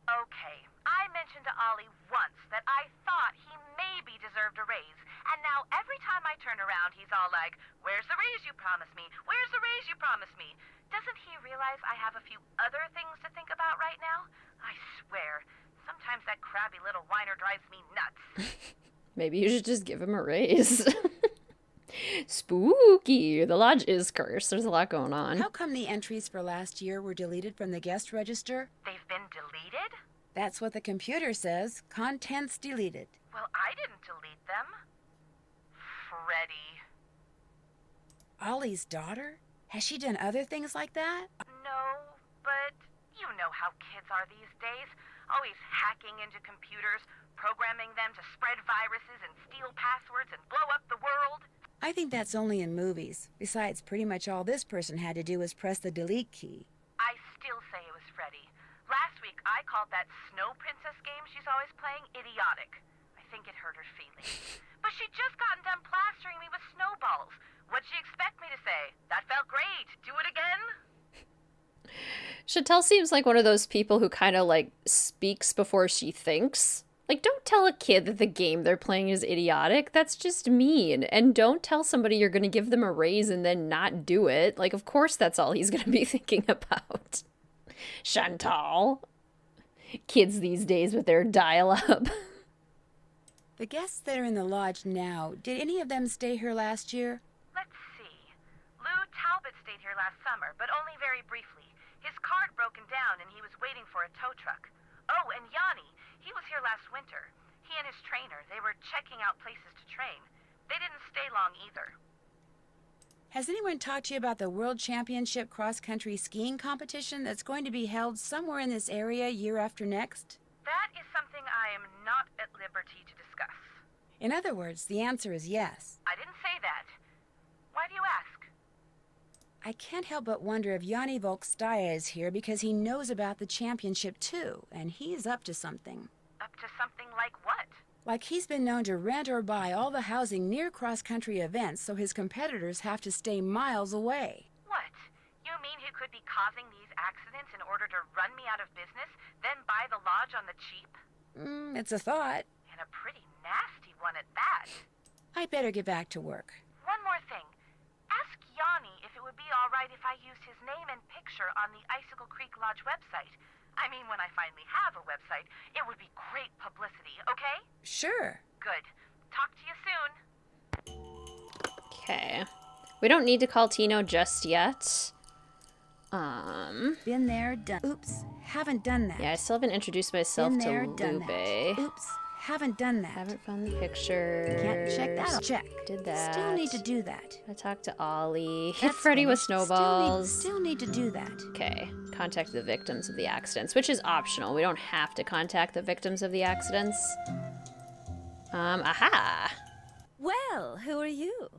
Okay, I mentioned to Ollie once that I thought he maybe deserved a raise, and now every time I turn around, he's all like, "Where's the raise you promised me? Where's the raise you promised me?" Doesn't he realize I have a few other things to think about right now? I swear, sometimes that crabby little whiner drives me nuts. Maybe you should just give him a raise. Spooky. The lodge is cursed. There's a lot going on. How come the entries for last year were deleted from the guest register? They've been deleted? That's what the computer says. Contents deleted. Well, I didn't delete them. Freddie. Ollie's daughter? Has she done other things like that? No, but you know how kids are these days. Always hacking into computers, programming them to spread viruses and steal passwords and blow up the world. I think that's only in movies. Besides, pretty much all this person had to do was press the delete key. I still say it was Freddie. Last week, I called that Snow Princess game she's always playing idiotic. I think it hurt her feelings. But she'd just gotten done plastering me with snowballs. What'd she expect me to say? That felt great. Do it again? Chantel seems like one of those people who kind of like speaks before she thinks. Like, don't tell a kid that the game they're playing is idiotic. That's just mean. And don't tell somebody you're going to give them a raise and then not do it. Like, of course that's all he's going to be thinking about. Chantal. Kids these days with their dial-up. The guests that are in the lodge now, did any of them stay here last year? Let's see. Lou Talbot stayed here last summer, but only very briefly. His cart broken down and he was waiting for a tow truck. Oh, and Yanni, he was here last winter. He and his trainer, they were checking out places to train. They didn't stay long either. Has anyone talked to you about the World Championship cross-country skiing competition that's going to be held somewhere in this area year after next? That is something I am not at liberty to discuss. In other words, the answer is yes. I didn't say that. Why do you ask? I can't help but wonder if Yanni Volkstaya is here because he knows about the championship too, and he's up to something. Up to something like what? Like he's been known to rent or buy all the housing near cross-country events so his competitors have to stay miles away. What? You mean he could be causing these accidents in order to run me out of business, then buy the lodge on the cheap? It's a thought. And a pretty nasty one at that. I'd better get back to work. One more thing. Ask Yanni if it would be all right if I used his name and picture on the Icicle Creek Lodge website. I mean, when I finally have a website, it would be great publicity, okay? Sure. Good. Talk to you soon. Okay. We don't need to call Tino just yet. Been there, done. Oops, haven't done that. Yeah, I still haven't introduced myself Been to there, done Lupe. that. Oops, haven't done that. Haven't found the picture. Can't check that. I'll check. Did that. Still need to do that. I talked to Ollie. Hit That's Freddy with finished. snowballs. Still need to do that. Okay. Contact the victims of the accidents, which is optional. We don't have to contact the victims of the accidents. Aha! Well, who are you?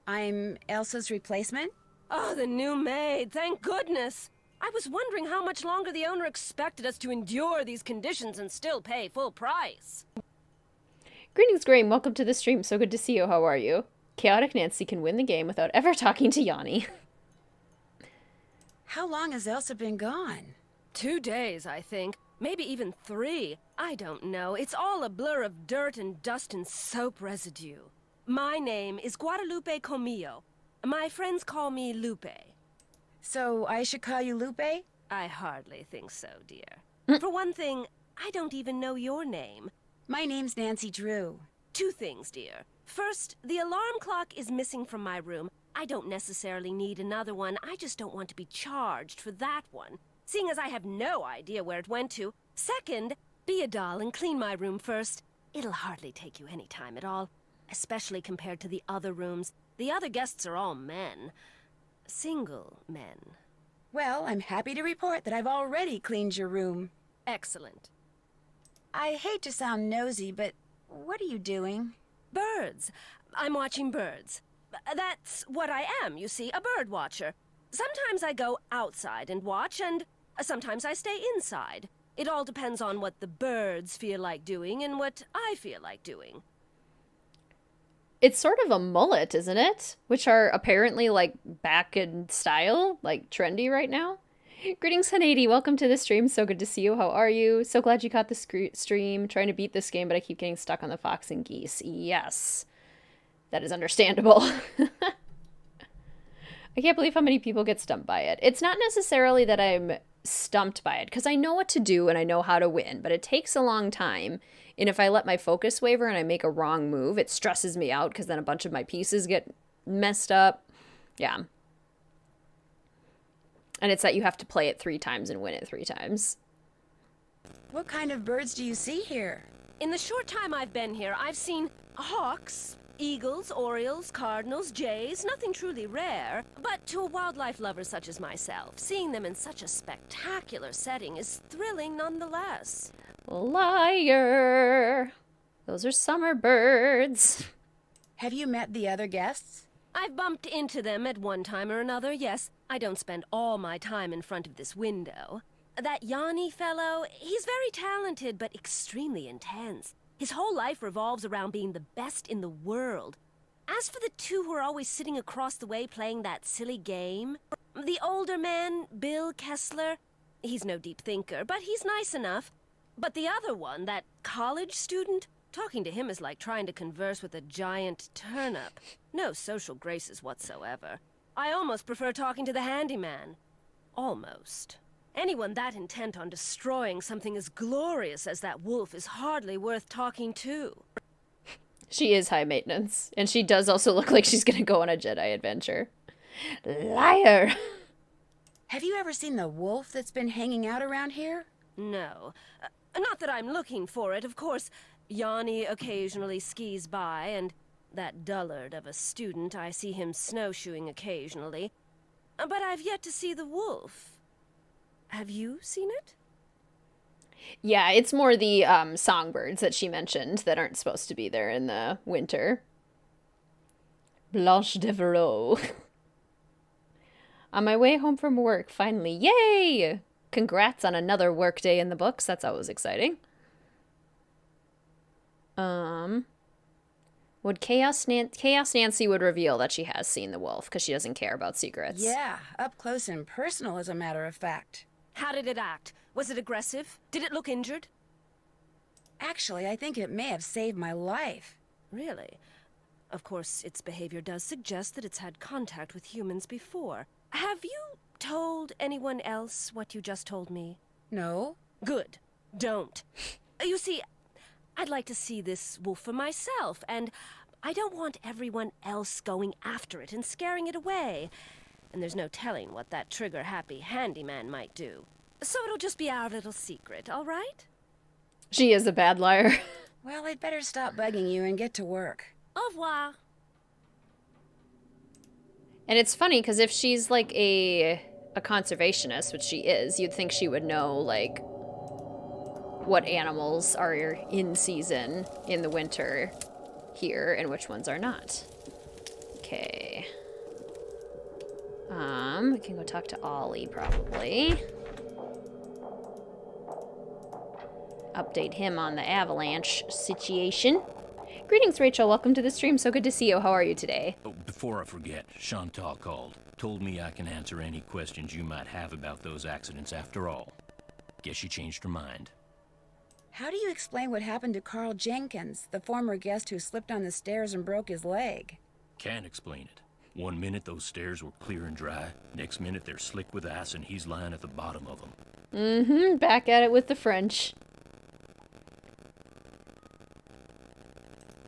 I'm Elsa's replacement. Oh, the new maid. Thank goodness. I was wondering how much longer the owner expected us to endure these conditions and still pay full price. Greetings, Graham. Welcome to the stream. So good to see you. How are you? Chaotic Nancy can win the game without ever talking to Yanni. How long has Elsa been gone? 2 days, I think. Maybe even 3. I don't know. It's all a blur of dirt and dust and soap residue. My name is Guadalupe Comillo. My friends call me Lupe. So I should call you Lupe? I hardly think so, dear. For one thing, I don't even know your name. My name's Nancy Drew. 2 things, dear. First, the alarm clock is missing from my room. I don't necessarily need another one. I just don't want to be charged for that one, seeing as I have no idea where it went to. Second, be a doll and clean my room first. It'll hardly take you any time at all, especially compared to the other rooms. The other guests are all men. Single men. Well, I'm happy to report that I've already cleaned your room. Excellent. I hate to sound nosy, but what are you doing? Birds. I'm watching birds. That's what I am, you see, a bird watcher. Sometimes I go outside and watch, and sometimes I stay inside. It all depends on what the birds feel like doing and what I feel like doing. It's sort of a mullet, isn't it? Which are apparently, like, back in style, like, trendy right now. Greetings, Hanady. Welcome to the stream. So good to see you. How are you? So glad you caught the stream. Trying to beat this game, but I keep getting stuck on the Fox and Geese. Yes. That is understandable. I can't believe how many people get stumped by it. It's not necessarily that I'm stumped by it, because I know what to do and I know how to win, but it takes a long time. And if I let my focus waver and I make a wrong move, it stresses me out because then a bunch of my pieces get messed up. Yeah. And it's that you have to play it 3 times and win it 3 times. What kind of birds do you see here? In the short time I've been here, I've seen hawks, eagles, orioles, cardinals, jays, nothing truly rare. But to a wildlife lover such as myself, seeing them in such a spectacular setting is thrilling nonetheless. Liar. Those are summer birds. Have you met the other guests? I've bumped into them at one time or another, yes. I don't spend all my time in front of this window. That Yanni fellow, he's very talented, but extremely intense. His whole life revolves around being the best in the world. As for the 2 who are always sitting across the way playing that silly game, the older man, Bill Kessler, he's no deep thinker, but he's nice enough. But the other one, that college student, talking to him is like trying to converse with a giant turnip. No social graces whatsoever. I almost prefer talking to the handyman. Almost. Anyone that intent on destroying something as glorious as that wolf is hardly worth talking to. She is high maintenance, and she does also look like she's gonna go on a Jedi adventure. Liar! Have you ever seen the wolf that's been hanging out around here? No. Not that I'm looking for it, of course. Yanni occasionally skis by, and that dullard of a student, I see him snowshoeing occasionally. But I've yet to see the wolf. Have you seen it? Yeah, it's more the songbirds that she mentioned that aren't supposed to be there in the winter. Blanche Devereaux. On my way home from work, finally. Yay! Congrats on another work day in the books. That's always exciting. Would Chaos Nancy would reveal that she has seen the wolf because she doesn't care about secrets. Yeah, up close and personal, as a matter of fact. How did it act? Was it aggressive? Did it look injured? Actually, I think it may have saved my life. Really? Of course, its behavior does suggest that it's had contact with humans before. Have you told anyone else what you just told me? No. Good. Don't. You see, I'd like to see this wolf for myself, and I don't want everyone else going after it and scaring it away. And there's no telling what that trigger-happy handyman might do. So it'll just be our little secret, all right? She is a bad liar. Well, I'd better stop bugging you and get to work. Au revoir. And it's funny because if she's like a conservationist, which she is, you'd think she would know like what animals are in season in the winter here and which ones are not. Okay. We can go talk to Ollie probably. Update him on the Avalanche situation. Greetings, Rachel. Welcome to the stream. So good to see you. How are you today? Oh, before I forget, Chantal called. Told me I can answer any questions you might have about those accidents after all. Guess she changed her mind. How do you explain what happened to Carl Jenkins, the former guest who slipped on the stairs and broke his leg? Can't explain it. One minute those stairs were clear and dry. Next minute they're slick with ice and he's lying at the bottom of them. Mm-hmm. Back at it with the French.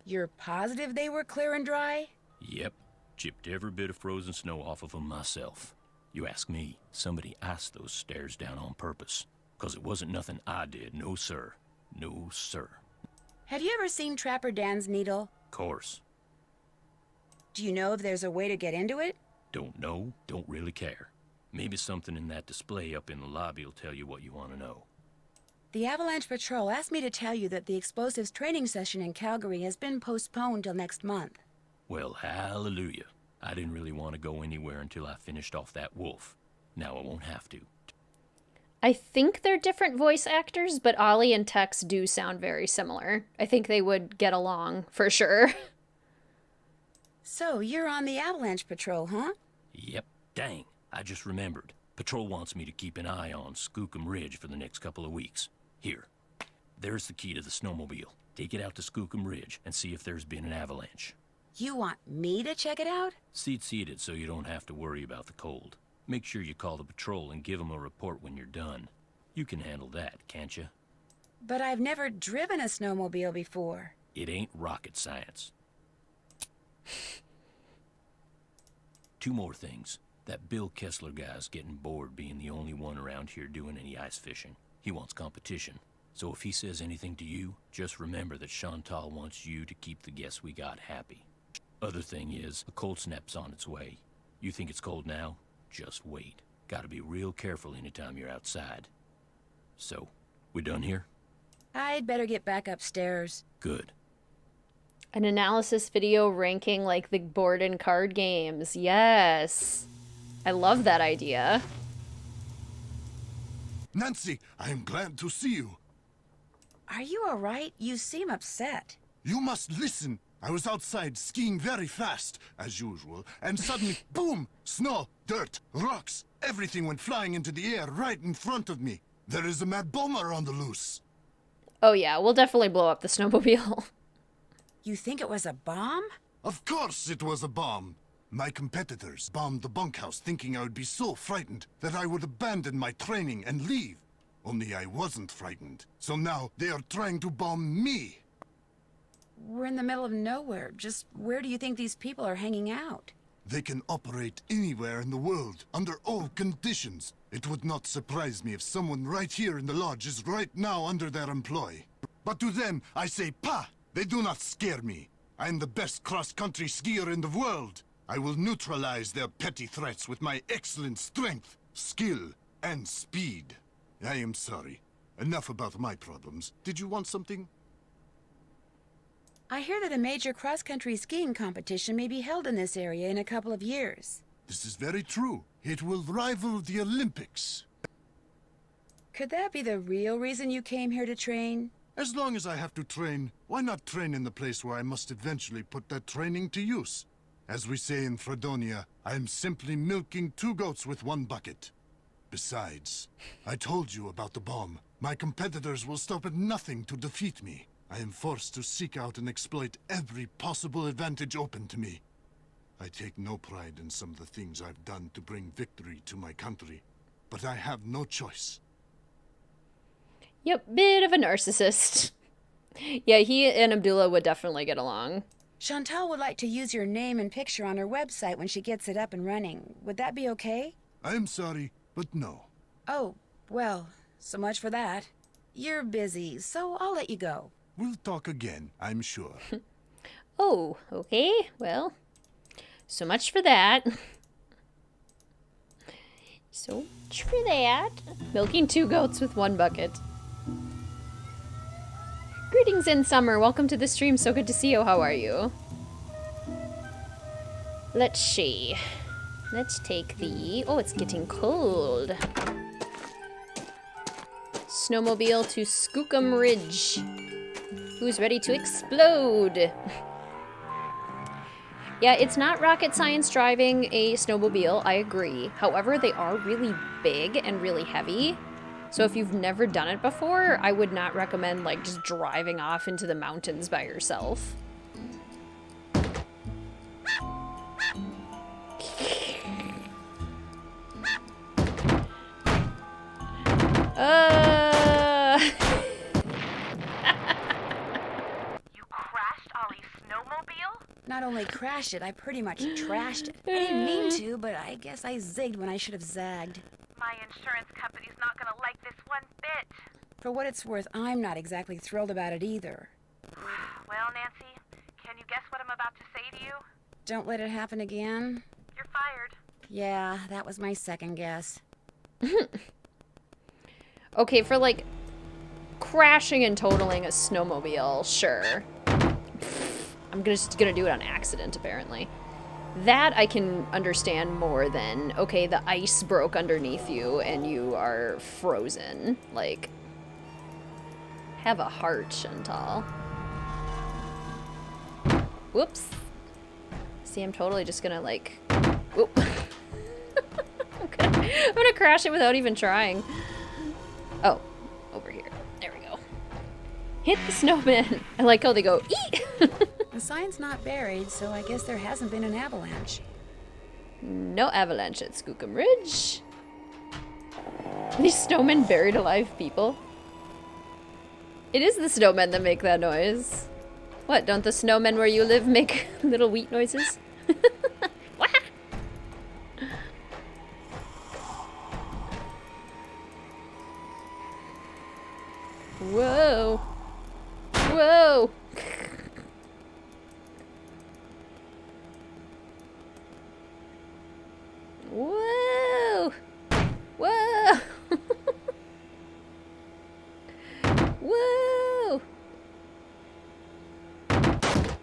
You're positive they were clear and dry? Yep. Chipped every bit of frozen snow off of them myself. You ask me, somebody iced those stairs down on purpose. 'Cause it wasn't nothing I did, no sir. No sir. Have you ever seen Trapper Dan's needle? Course. Do you know if there's a way to get into it? Don't know, don't really care. Maybe something in that display up in the lobby will tell you what you want to know. The Avalanche Patrol asked me to tell you that the explosives training session in Calgary has been postponed till next month. Well, hallelujah. I didn't really want to go anywhere until I finished off that wolf. Now I won't have to. I think they're different voice actors, but Ollie and Tex do sound very similar. I think they would get along, for sure. So, you're on the Avalanche Patrol, huh? Yep, dang. I just remembered. Patrol wants me to keep an eye on Skookum Ridge for the next couple of weeks. Here, there's the key to the snowmobile. Take it out to Skookum Ridge and see if there's been an avalanche. You want me to check it out? Seat it so you don't have to worry about the cold. Make sure you call the patrol and give them a report when you're done. You can handle that, can't you? But I've never driven a snowmobile before. It ain't rocket science. Two more things. That Bill Kessler guy's getting bored being the only one around here doing any ice fishing. He wants competition. So if he says anything to you, just remember that Chantal wants you to keep the guests we got happy. Other thing is, a cold snap's on its way. You think it's cold now? Just wait. Gotta be real careful anytime you're outside. So, we done here? I'd better get back upstairs. Good. An analysis video ranking like the board and card games. Yes. I love that idea. Nancy, I am glad to see you. Are you all right? You seem upset. You must listen. I was outside skiing very fast, as usual, and suddenly, boom! Snow, dirt, rocks, everything went flying into the air right in front of me. There is a mad bomber on the loose. Oh yeah, we'll definitely blow up the snowmobile. You think it was a bomb? Of course it was a bomb. My competitors bombed the bunkhouse thinking I would be so frightened that I would abandon my training and leave. Only I wasn't frightened. So now they are trying to bomb me. We're in the middle of nowhere. Just where do you think these people are hanging out? They can operate anywhere in the world, under all conditions. It would not surprise me if someone right here in the lodge is right now under their employ. But to them, I say, "Pa!" They do not scare me. I am the best cross-country skier in the world. I will neutralize their petty threats with my excellent strength, skill, and speed. I am sorry. Enough about my problems. Did you want something? I hear that a major cross-country skiing competition may be held in this area in a couple of years. This is very true. It will rival the Olympics. Could that be the real reason you came here to train? As long as I have to train, why not train in the place where I must eventually put that training to use? As we say in Fredonia, I am simply milking 2 goats with 1 bucket. Besides, I told you about the bomb. My competitors will stop at nothing to defeat me. I am forced to seek out and exploit every possible advantage open to me. I take no pride in some of the things I've done to bring victory to my country, but I have no choice. Yep, bit of a narcissist. Yeah, he and Abdullah would definitely get along. Chantal would like to use your name and picture on her website when she gets it up and running. Would that be okay? I am sorry, but no. Oh, well, so much for that. You're busy, so I'll let you go. We'll talk again, I'm sure. Oh, okay. Well, so much for that. So much for that. Milking 2 goats with 1 bucket. Greetings in summer. Welcome to the stream. So good to see you. How are you? Let's see. Let's take the... Oh, it's getting cold. Snowmobile to Skookum Ridge. Who's ready to explode? Yeah, it's not rocket science driving a snowmobile, I agree. However, they are really big and really heavy. So if you've never done it before, I would not recommend like just driving off into the mountains by yourself. Not only crashed it, I pretty much trashed it. I didn't mean to, but I guess I zigged when I should have zagged. My insurance company's not gonna like this one bit. For what it's worth, I'm not exactly thrilled about it either. Well, Nancy, can you guess what I'm about to say to you? Don't let it happen again. You're fired. Yeah, that was my second guess. Okay, for like crashing and totaling a snowmobile, sure. I'm just gonna do it on accident, apparently. That I can understand more than, okay, the ice broke underneath you and you are frozen. Like, have a heart, Chantal. Whoops. See, I'm totally just gonna, like, whoop. I'm gonna crash it without even trying. Oh, over here. There we go. Hit the snowman. I like how they go, eee! The sign's not buried, so I guess there hasn't been an avalanche. No avalanche at Skookum Ridge. These snowmen buried alive people. It is the snowmen that make that noise. What, don't the snowmen where you live make little wheat noises? Whoa. Whoa. Whoa! Whoa! Whoa!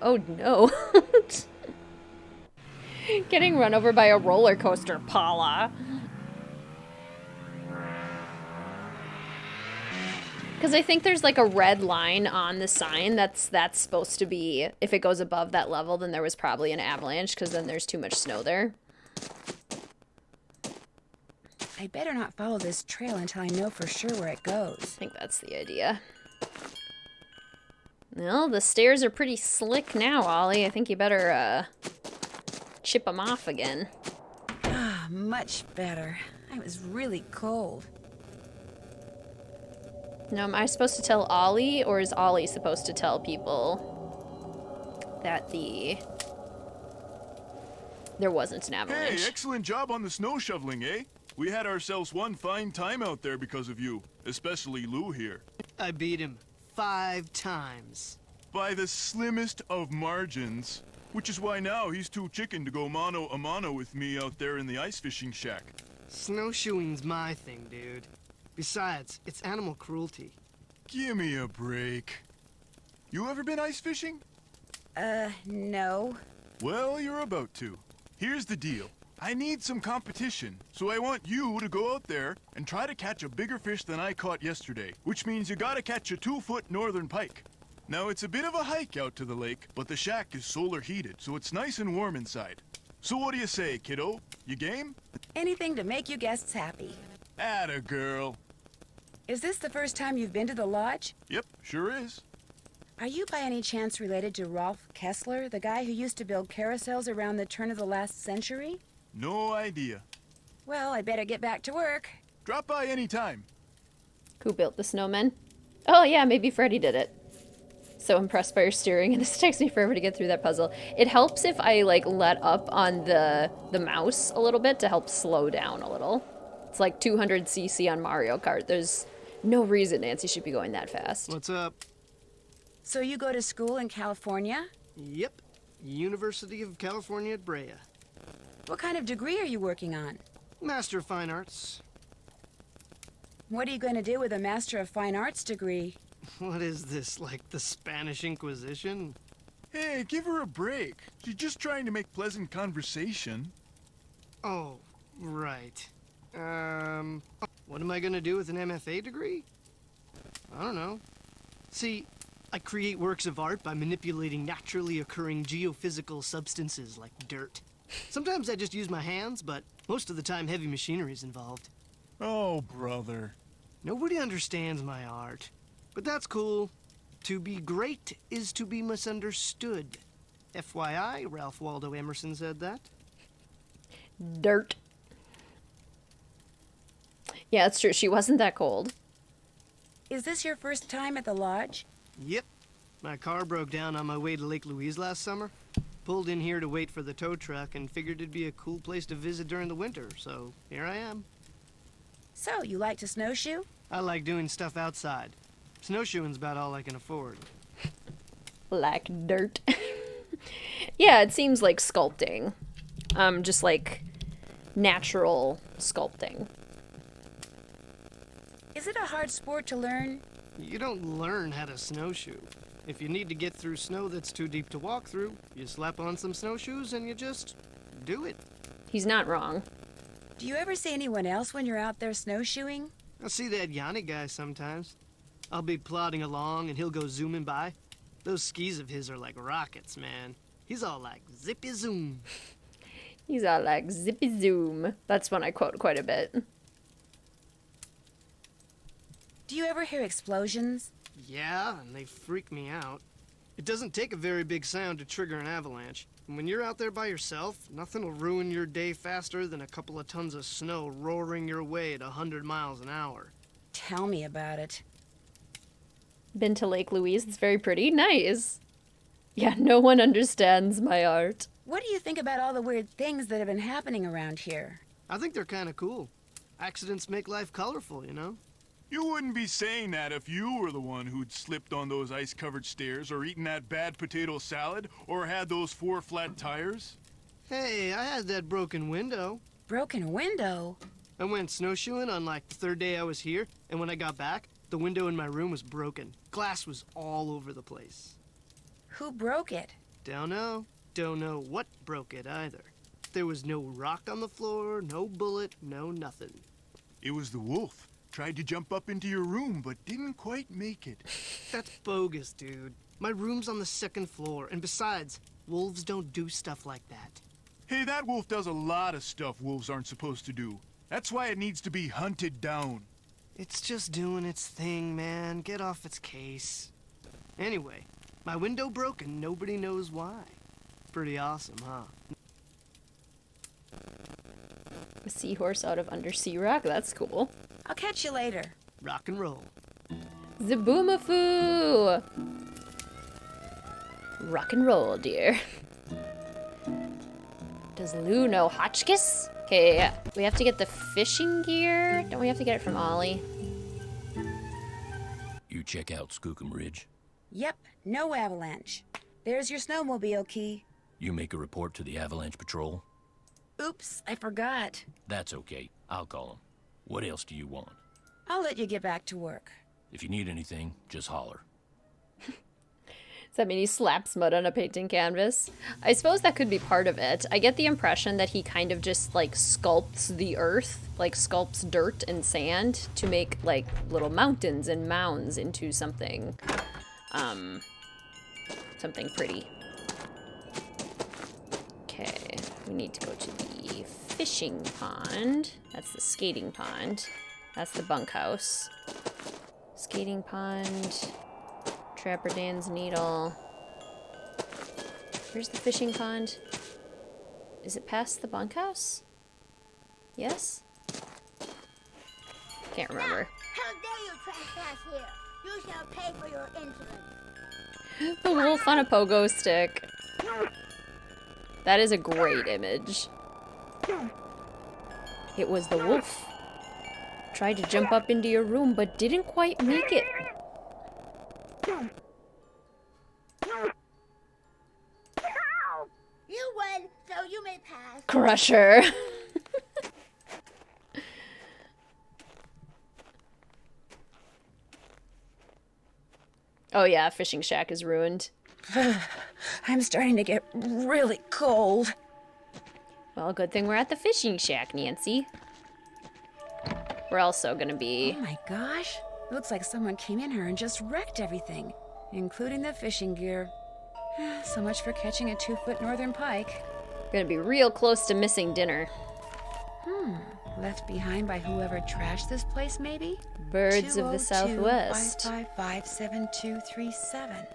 Oh no. Getting run over by a roller coaster, Paula. Because I think there's like a red line on the sign that's supposed to be, if it goes above that level, then there was probably an avalanche, because then there's too much snow there. I better not follow this trail until I know for sure where it goes. I think that's the idea. Well, the stairs are pretty slick now, Ollie. I think you better chip them off again. Ah, much better. I was really cold. Now, am I supposed to tell Ollie, or is Ollie supposed to tell people that there wasn't an avalanche? Hey, excellent job on the snow shoveling, eh? We had ourselves one fine time out there because of you, especially Lou here. I beat him 5 times. By the slimmest of margins. Which is why now he's too chicken to go mano a mano with me out there in the ice fishing shack. Snowshoeing's my thing, dude. Besides, it's animal cruelty. Give me a break. You ever been ice fishing? No. Well, you're about to. Here's the deal. I need some competition, so I want you to go out there and try to catch a bigger fish than I caught yesterday, which means you gotta catch a 2-foot northern pike. Now, it's a bit of a hike out to the lake, but the shack is solar heated, so it's nice and warm inside. So what do you say, kiddo? You game? Anything to make you guests happy. Atta girl. Is this the first time you've been to the lodge? Yep, sure is. Are you by any chance related to Rolf Kessler, the guy who used to build carousels around the turn of the last century? No idea. Well, I better get back to work. Drop by any time. Who built the snowman? Oh yeah, maybe Freddy did it. So impressed by your steering, and this takes me forever to get through that puzzle. It helps if I like let up on the mouse a little bit to help slow down a little. It's like 200cc on Mario Kart. There's no reason Nancy should be going that fast. What's up? So you go to school in California? Yep. University of California at Brea. What kind of degree are you working on? Master of Fine Arts. What are you going to do with a Master of Fine Arts degree? What is this, like the Spanish Inquisition? Hey, give her a break. She's just trying to make pleasant conversation. Oh, right. What am I gonna do with an MFA degree? I don't know. See, I create works of art by manipulating naturally occurring geophysical substances like dirt. Sometimes I just use my hands, but most of the time heavy machinery is involved. Oh, brother. Nobody understands my art. But that's cool. To be great is to be misunderstood. FYI, Ralph Waldo Emerson said that. Dirt. Yeah, it's true. She wasn't that cold. Is this your first time at the lodge? Yep. My car broke down on my way to Lake Louise last summer. Pulled in here to wait for the tow truck and figured it'd be a cool place to visit during the winter, so here I am. So, you like to snowshoe? I like doing stuff outside. Snowshoeing's about all I can afford. Like dirt. Yeah, it seems like sculpting. Just like natural sculpting. Is it a hard sport to learn? You don't learn how to snowshoe. If you need to get through snow that's too deep to walk through, you slap on some snowshoes and you just do it. He's not wrong. Do you ever see anyone else when you're out there snowshoeing? I see that Yanni guy sometimes. I'll be plodding along and he'll go zooming by. Those skis of his are like rockets, man. He's all like zippy zoom. He's all like zippy zoom. That's one I quote quite a bit. Do you ever hear explosions? Yeah, and they freak me out. It doesn't take a very big sound to trigger an avalanche. And when you're out there by yourself, nothing will ruin your day faster than a couple of tons of snow roaring your way at 100 miles an hour. Tell me about it. Been to Lake Louise. It's very pretty. Nice. Yeah, no one understands my art. What do you think about all the weird things that have been happening around here? I think they're kind of cool. Accidents make life colorful, you know? You wouldn't be saying that if you were the one who'd slipped on those ice-covered stairs or eaten that bad potato salad or had those 4 flat tires. Hey, I had that broken window. Broken window? I went snowshoeing on like the 3rd day I was here, and when I got back, the window in my room was broken. Glass was all over the place. Who broke it? Don't know. Don't know what broke it either. There was no rock on the floor, no bullet, no nothing. It was the wolf. Tried to jump up into your room, but didn't quite make it. That's bogus, dude. My room's on the 2nd floor, and besides, wolves don't do stuff like that. Hey, that wolf does a lot of stuff wolves aren't supposed to do. That's why it needs to be hunted down. It's just doing its thing, man. Get off its case. Anyway, my window broke and nobody knows why. Pretty awesome, huh? A seahorse out of undersea rock. That's cool. I'll catch you later. Rock and roll. Zaboomafoo! Rock and roll, dear. Does Lou know Hotchkiss? Okay, we have to get the fishing gear. Don't we have to get it from Ollie? You check out Skookum Ridge. Yep, no Avalanche. There's your snowmobile key. You make a report to the Avalanche Patrol. Oops, I forgot. That's okay. I'll call them. What else do you want? I'll let you get back to work. If you need anything, just holler. Does that mean he slaps mud on a painting canvas? I suppose that could be part of it. I get the impression that he kind of just, like, sculpts the earth, like, sculpts dirt and sand to make, like, little mountains and mounds into something, something pretty. Okay, we need to go to the fishing pond. That's the skating pond. That's the bunkhouse. Skating pond. Trapper Dan's needle. Where's the fishing pond? Is it past the bunkhouse? Yes? Can't remember. How dare you trespass here? You shall pay for your insolence. The wolf on a pogo stick. That is a great image. It was the wolf. Tried to jump up into your room, but didn't quite make it. You win, so you may pass. Crusher. Oh yeah, fishing shack is ruined. I'm starting to get really cold. Well, good thing we're at the fishing shack, Nancy. We're also gonna be... Oh my gosh. It looks like someone came in here and just wrecked everything, including the fishing gear. So much for catching a 2-foot northern pike. Gonna be real close to missing dinner. Left behind by whoever trashed this place, maybe? Birds of the Southwest. 202-555-7237.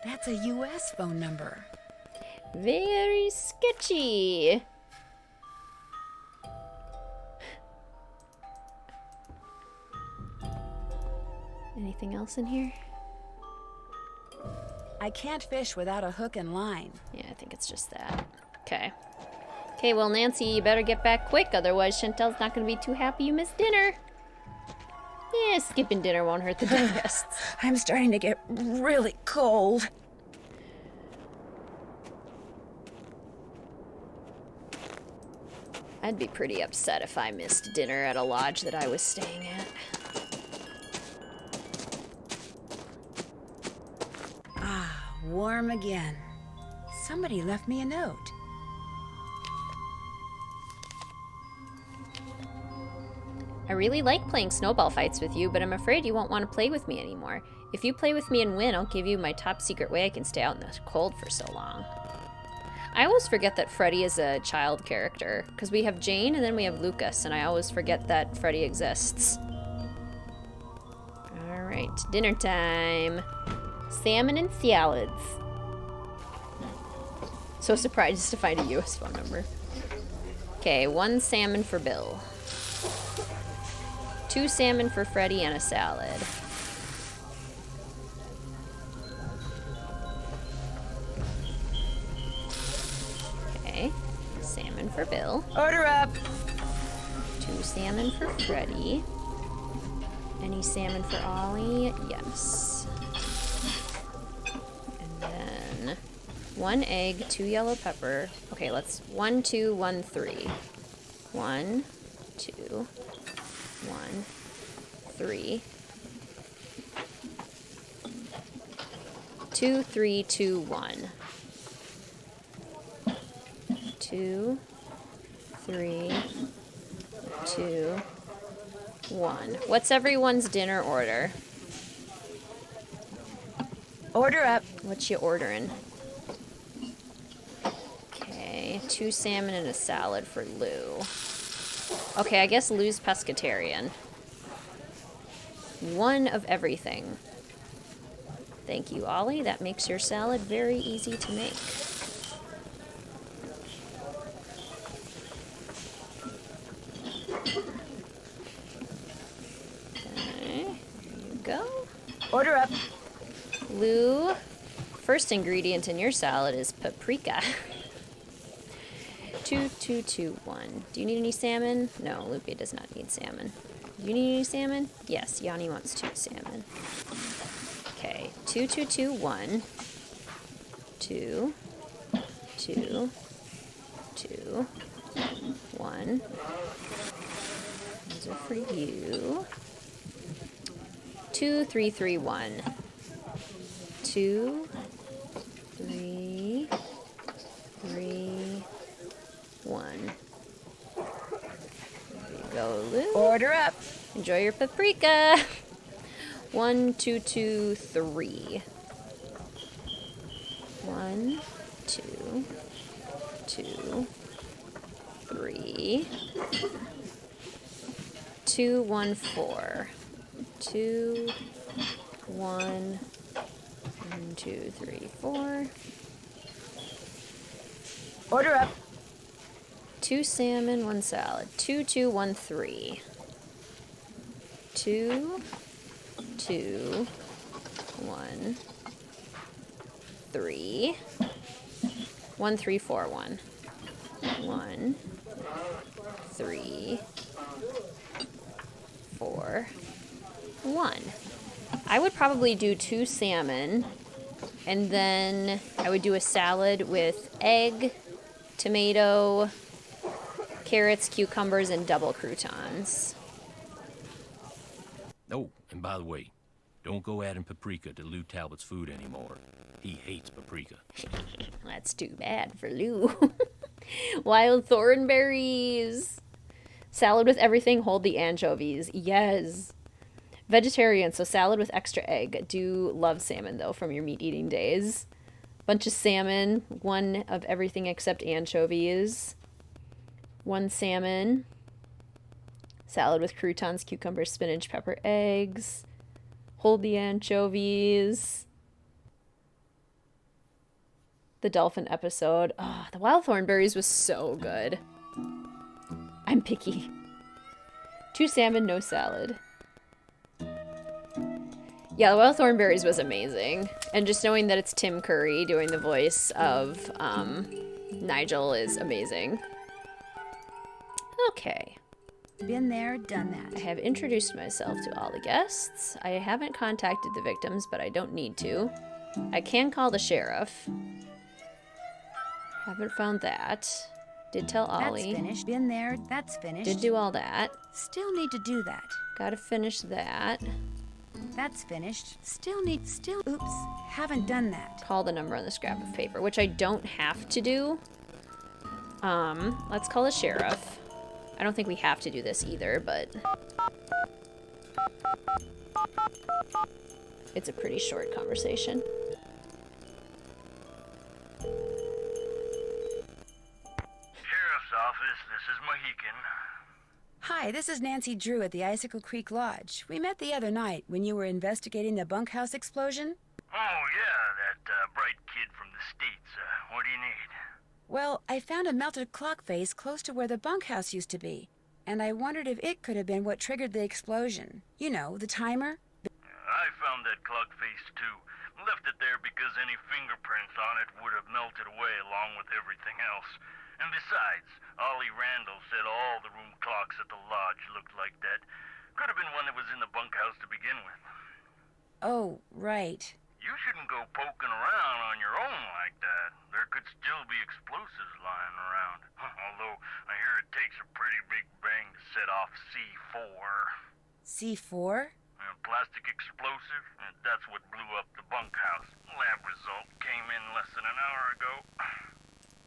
That's a U.S. phone number. Very sketchy. Anything else in here? I can't fish without a hook and line. Yeah, I think it's just that. Okay. Okay, well, Nancy, you better get back quick, otherwise Chantel's not going to be too happy you missed dinner. Yeah, skipping dinner won't hurt the guests. I'm starting to get really cold. I'd be pretty upset if I missed dinner at a lodge that I was staying at. Warm again. Somebody left me a note. I really like playing snowball fights with you, but I'm afraid you won't want to play with me anymore. If you play with me and win, I'll give you my top secret way I can stay out in the cold for so long. I always forget that Freddy is a child character, because we have Jane and then we have Lucas, and I always forget that Freddy exists. Alright, dinner time. Salmon and salads. So surprised to find a US phone number. Okay, 1 salmon for Bill. 2 salmon for Freddy and a salad. Okay, salmon for Bill. Order up! 2 salmon for Freddy. Any salmon for Ollie? Yes. And then 1 egg, 2 yellow pepper. Okay, let's 1, 2, 1, 3. 1, 2, 1, 3. 2, 3, 2, 1. 2, 3, 2, 1. What's everyone's dinner order? Order up. What you ordering? Okay, 2 salmon and a salad for Lou. Okay, I guess Lou's pescatarian. 1 of everything. Thank you, Ollie. That makes your salad very easy to make. Order up. Lou, first ingredient in your salad is paprika. 2221. Do you need any salmon? No, Lupe does not need salmon. Do you need any salmon? Yes, Yanni wants 2 salmon. Okay, 2221. 2, 2, 2, 1. Those are for you. 2331. 2, 3, 3, 1. There you go, Lou. Order up. Enjoy your paprika. 1, 2, 2, 3. 1, 2, 2, 3. 2, 1, 4. 2, 1, 2, 3, 4. Order up. 2 salmon, 1 salad. 2, 2, 1, 3. 2, 2, 1, 3. 1, 3, 4, 1. 1, 3, 4, 1. I would probably do 2 salmon, and then I would do a salad with egg, tomato, carrots, cucumbers, and double croutons. Oh, and by the way, don't go adding paprika to Lou Talbot's food anymore. He hates paprika. That's too bad for Lou. Wild thornberries. Salad with everything, hold the anchovies. Yes. Vegetarian, so salad with extra egg. Do love salmon, though, from your meat-eating days. Bunch of salmon. 1 of everything except anchovies. 1 salmon. Salad with croutons, cucumbers, spinach, pepper, eggs. Hold the anchovies. The dolphin episode. Oh, the wild thornberries was so good. I'm picky. 2 salmon, no salad. Yeah, the wild thornberries was amazing. And just knowing that it's Tim Curry doing the voice of Nigel is amazing. Okay. Been there, done that. I have introduced myself to all the guests. I haven't contacted the victims, but I don't need to. I can call the sheriff. Haven't found that. Did tell Ollie. That's finished. Been there, that's finished. Did do all that. Still need to do that. Gotta finish that. That's finished. Oops, haven't done that. Call the number on the scrap of paper, which I don't have to do. Let's call the sheriff. I don't think we have to do this either, but it's a pretty short conversation. Sheriff's office, this is Mohican. Hi, this is Nancy Drew at the Icicle Creek Lodge. We met the other night when you were investigating the bunkhouse explosion. Oh, yeah, that bright kid from the States. What do you need? Well, I found a melted clock face close to where the bunkhouse used to be, and I wondered if it could have been what triggered the explosion. You know, the timer. I found that clock face, too. Left it there because any fingerprints on it would have melted away along with everything else. And besides, Ollie Randall said all the room clocks at the lodge looked like that. Could have been one that was in the bunkhouse to begin with. Oh, right. You shouldn't go poking around on your own like that. There could still be explosives lying around. Although, I hear it takes a pretty big bang to set off C4. C4? A plastic explosive? That's what blew up the bunkhouse. Lab result came in less than an hour ago.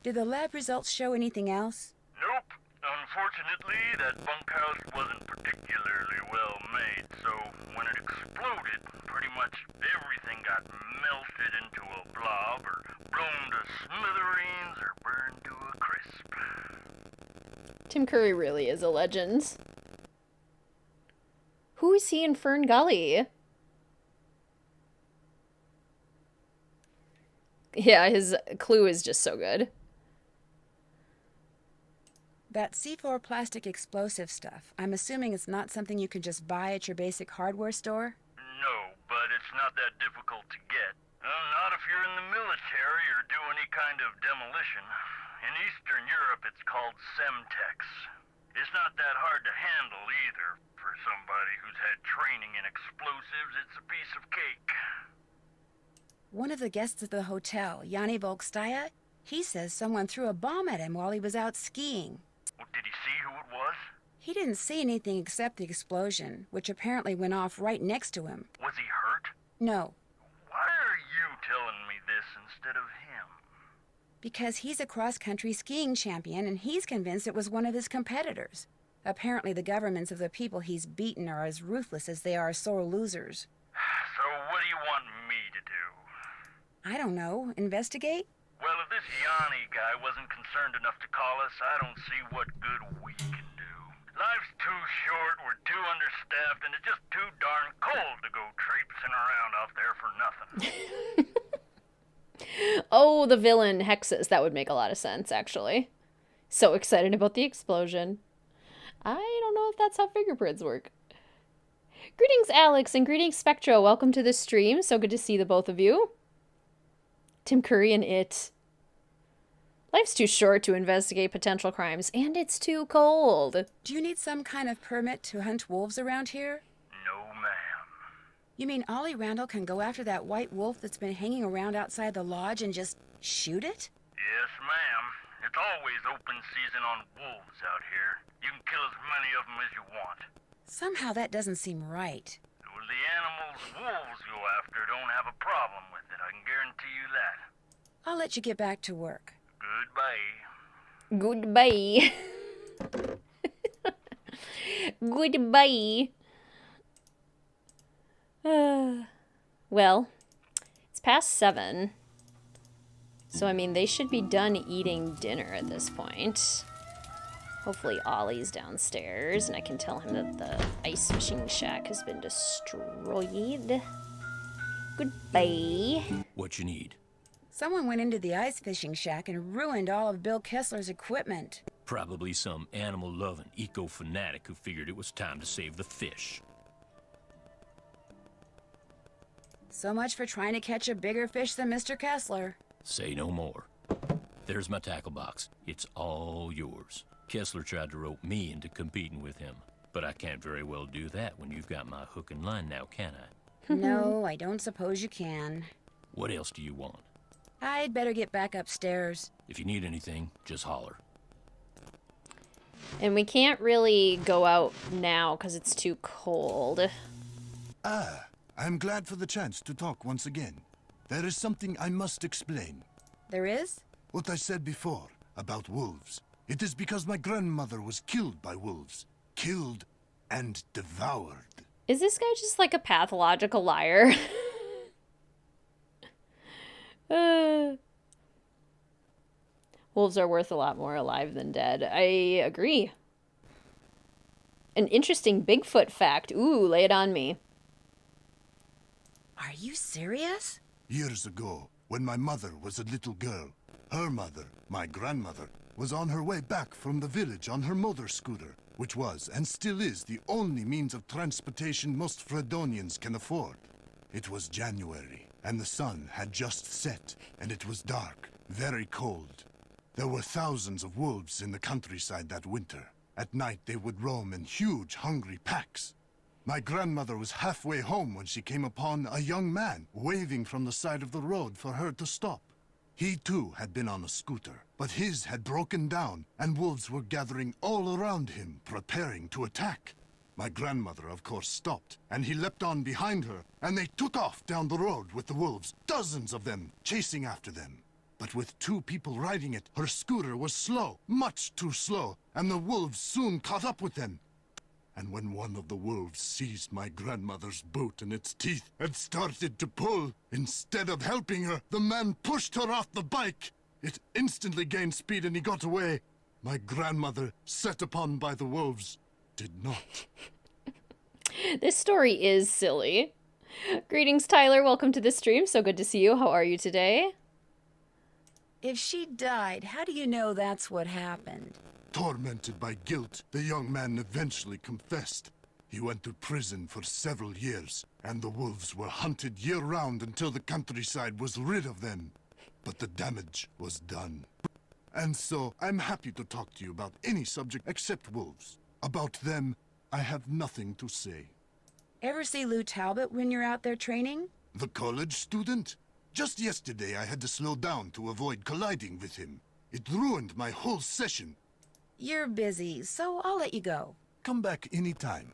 Did the lab results show anything else? Nope. Unfortunately, that bunkhouse wasn't particularly well made, so when it exploded, pretty much everything got melted into a blob, or blown to smithereens, or burned to a crisp. Tim Curry really is a legend. Who is he in Fern Gully? Yeah, his clue is just so good. That C4 plastic explosive stuff, I'm assuming it's not something you can just buy at your basic hardware store? No, but it's it's not that difficult to get. Not if you're in the military or do any kind of demolition. In Eastern Europe, it's called Semtex. It's not that hard to handle either. For somebody who's had training in explosives, it's a piece of cake. One of the guests at the hotel, Yanni Volkstaya, he says someone threw a bomb at him while he was out skiing. Well, did he see who it was? He didn't see anything except the explosion, which apparently went off right next to him. Was he hurt? No, Why are you telling me this instead of him? because he's a cross-country skiing champion and he's convinced it was one of his competitors. Apparently the governments of the people he's beaten are as ruthless as they are sore losers. So what do you want me to do? I don't know. Investigate? Well, if this Yanni guy wasn't concerned enough to call us, I don't see what good we can do. Life's too short, we're too understaffed, and it's just too darn cold to go traipsing around out there for nothing. Oh, the villain hexes. That would make a lot of sense, actually. So excited about the explosion. I don't know if that's how fingerprints work. Greetings, Alex, and greetings, Spectro. Welcome to the stream. So good to see the both of you. Tim Curry and It. Life's too short to investigate potential crimes, and it's too cold. Do you need some kind of permit to hunt wolves around here? No, ma'am. You mean Ollie Randall can go after that white wolf that's been hanging around outside the lodge and just shoot it? Yes, ma'am. It's always open season on wolves out here. You can kill as many of them as you want. Somehow that doesn't seem right. Well, the animals wolves go after don't have a problem with it, I can guarantee you that. I'll let you get back to work. Goodbye. Goodbye. Goodbye. Well, it's past 7. So, I mean, they should be done eating dinner at this point. Hopefully Ollie's downstairs, and I can tell him that the ice fishing shack has been destroyed. Goodbye. What you need? Someone went into the ice fishing shack and ruined all of Bill Kessler's equipment. Probably some animal-loving eco-fanatic who figured it was time to save the fish. So much for trying to catch a bigger fish than Mr. Kessler. Say no more. There's my tackle box. It's all yours. Kessler tried to rope me into competing with him, but I can't very well do that when you've got my hook and line now, can I? No, I don't suppose you can. What else do you want? I'd better get back upstairs. If you need anything, just holler. And we can't really go out now because it's too cold. Ah, I'm glad for the chance to talk once again. There is something I must explain. There is? What I said before about wolves. It is because my grandmother was killed by wolves. Killed and devoured. Is this guy just like a pathological liar? Wolves are worth a lot more alive than dead. I agree. An interesting Bigfoot fact. Ooh, lay it on me. Are you serious? Years ago, when my mother was a little girl, her mother, my grandmother, was on her way back from the village on her motor scooter, which was and still is the only means of transportation most Fredonians can afford. It was January, and the sun had just set, and it was dark, very cold. There were thousands of wolves in the countryside that winter. At night they would roam in huge, hungry packs. My grandmother was halfway home when she came upon a young man waving from the side of the road for her to stop. He too had been on a scooter, but his had broken down, and wolves were gathering all around him, preparing to attack. My grandmother, of course, stopped, and he leapt on behind her, and they took off down the road with the wolves, dozens of them, chasing after them. But with 2 people riding it, her scooter was slow, much too slow, and the wolves soon caught up with them. And when one of the wolves seized my grandmother's boot in its teeth and started to pull, instead of helping her, the man pushed her off the bike. It instantly gained speed and he got away. My grandmother, set upon by the wolves, did not. This story is silly. Greetings, Tyler. Welcome to the stream. So good to see you. How are you today? If she died, how do you know that's what happened? Tormented by guilt, the young man eventually confessed. He went to prison for several years, and the wolves were hunted year-round until the countryside was rid of them. But the damage was done. And so, I'm happy to talk to you about any subject except wolves. About them, I have nothing to say. Ever see Lou Talbot when you're out there training? The college student? Just yesterday I had to slow down to avoid colliding with him. It ruined my whole session. You're busy, so I'll let you go. Come back anytime.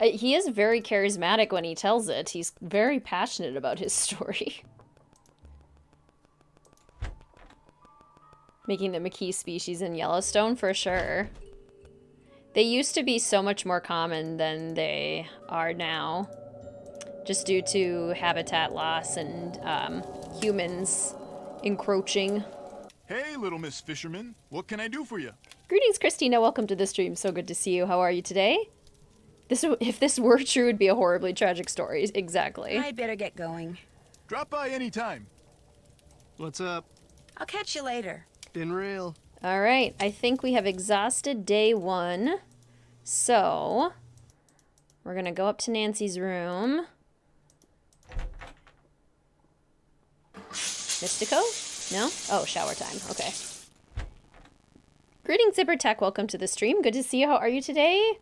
He is very charismatic when he tells it. He's very passionate about his story. Making them a key species in Yellowstone, for sure. They used to be so much more common than they are now. Just due to habitat loss and humans encroaching. Hey, little Miss Fisherman. What can I do for you? Greetings, Christina. Welcome to the stream. So good to see you. How are you today? If this were true, it'd be a horribly tragic story. Exactly. I'd better get going. Drop by anytime. What's up? I'll catch you later. Been real. All right. I think we have exhausted day 1. So, we're going to go up to Nancy's room. Mystico? No? Oh, shower time. Okay. Greetings, Zippertech. Welcome to the stream. Good to see you. How are you today?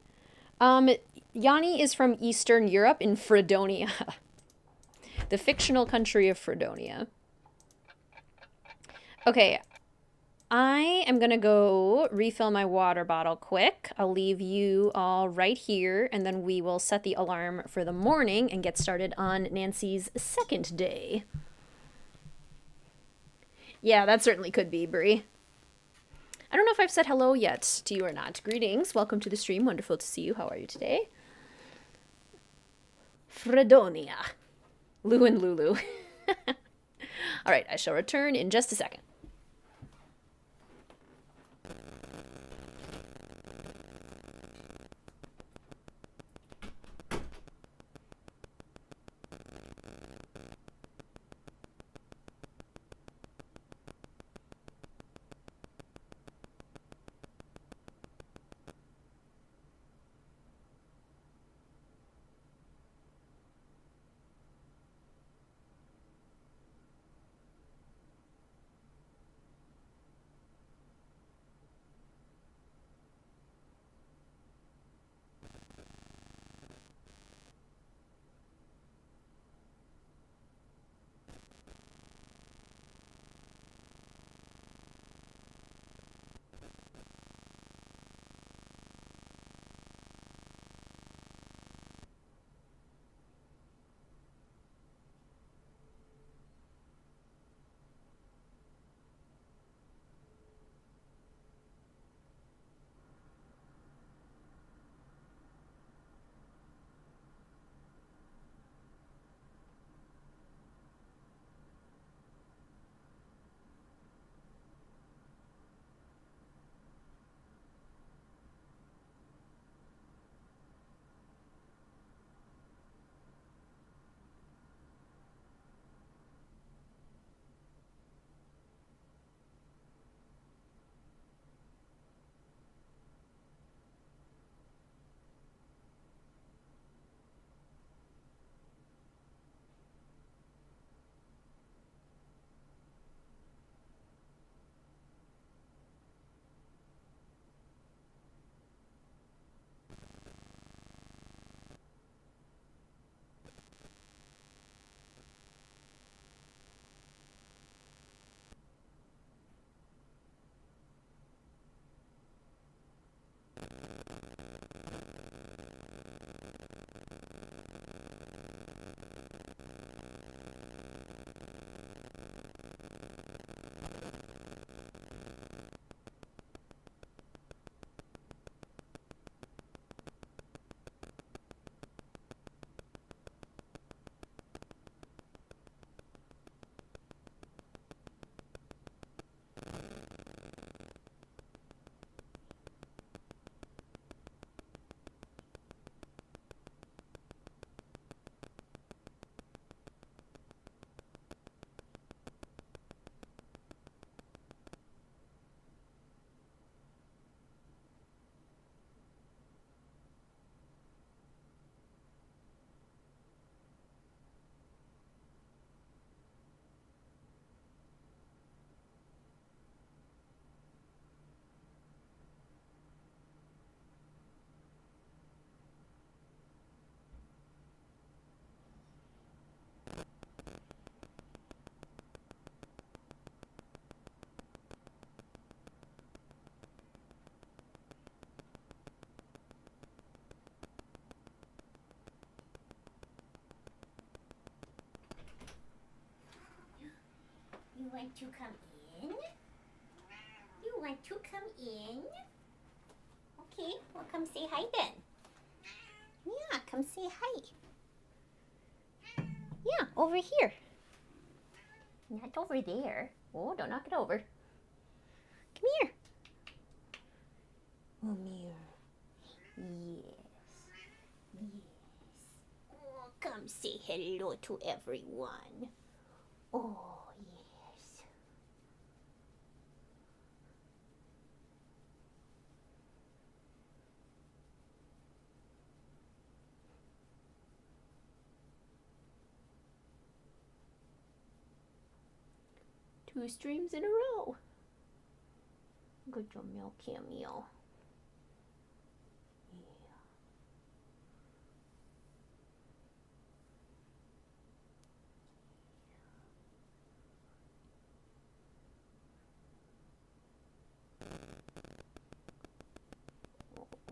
Yanni is from Eastern Europe in Fredonia. The fictional country of Fredonia. Okay. I am going to go refill my water bottle quick. I'll leave you all right here, and then we will set the alarm for the morning and get started on Nancy's second day. Yeah, that certainly could be, Brie. I don't know if I've said hello yet to you or not. Greetings. Welcome to the stream. Wonderful to see you. How are you today? Fredonia. Lou and Lulu. All right, I shall return in just a second. want to come in? You want to come in? Okay, well come say hi then. Yeah, come say hi. Yeah, over here. Not over there. Oh, don't knock it over. Come here. Come here. Yes. Yes. Oh, come say hello to everyone. Oh, yes. Two streams in a row. Good job, meow, cameo.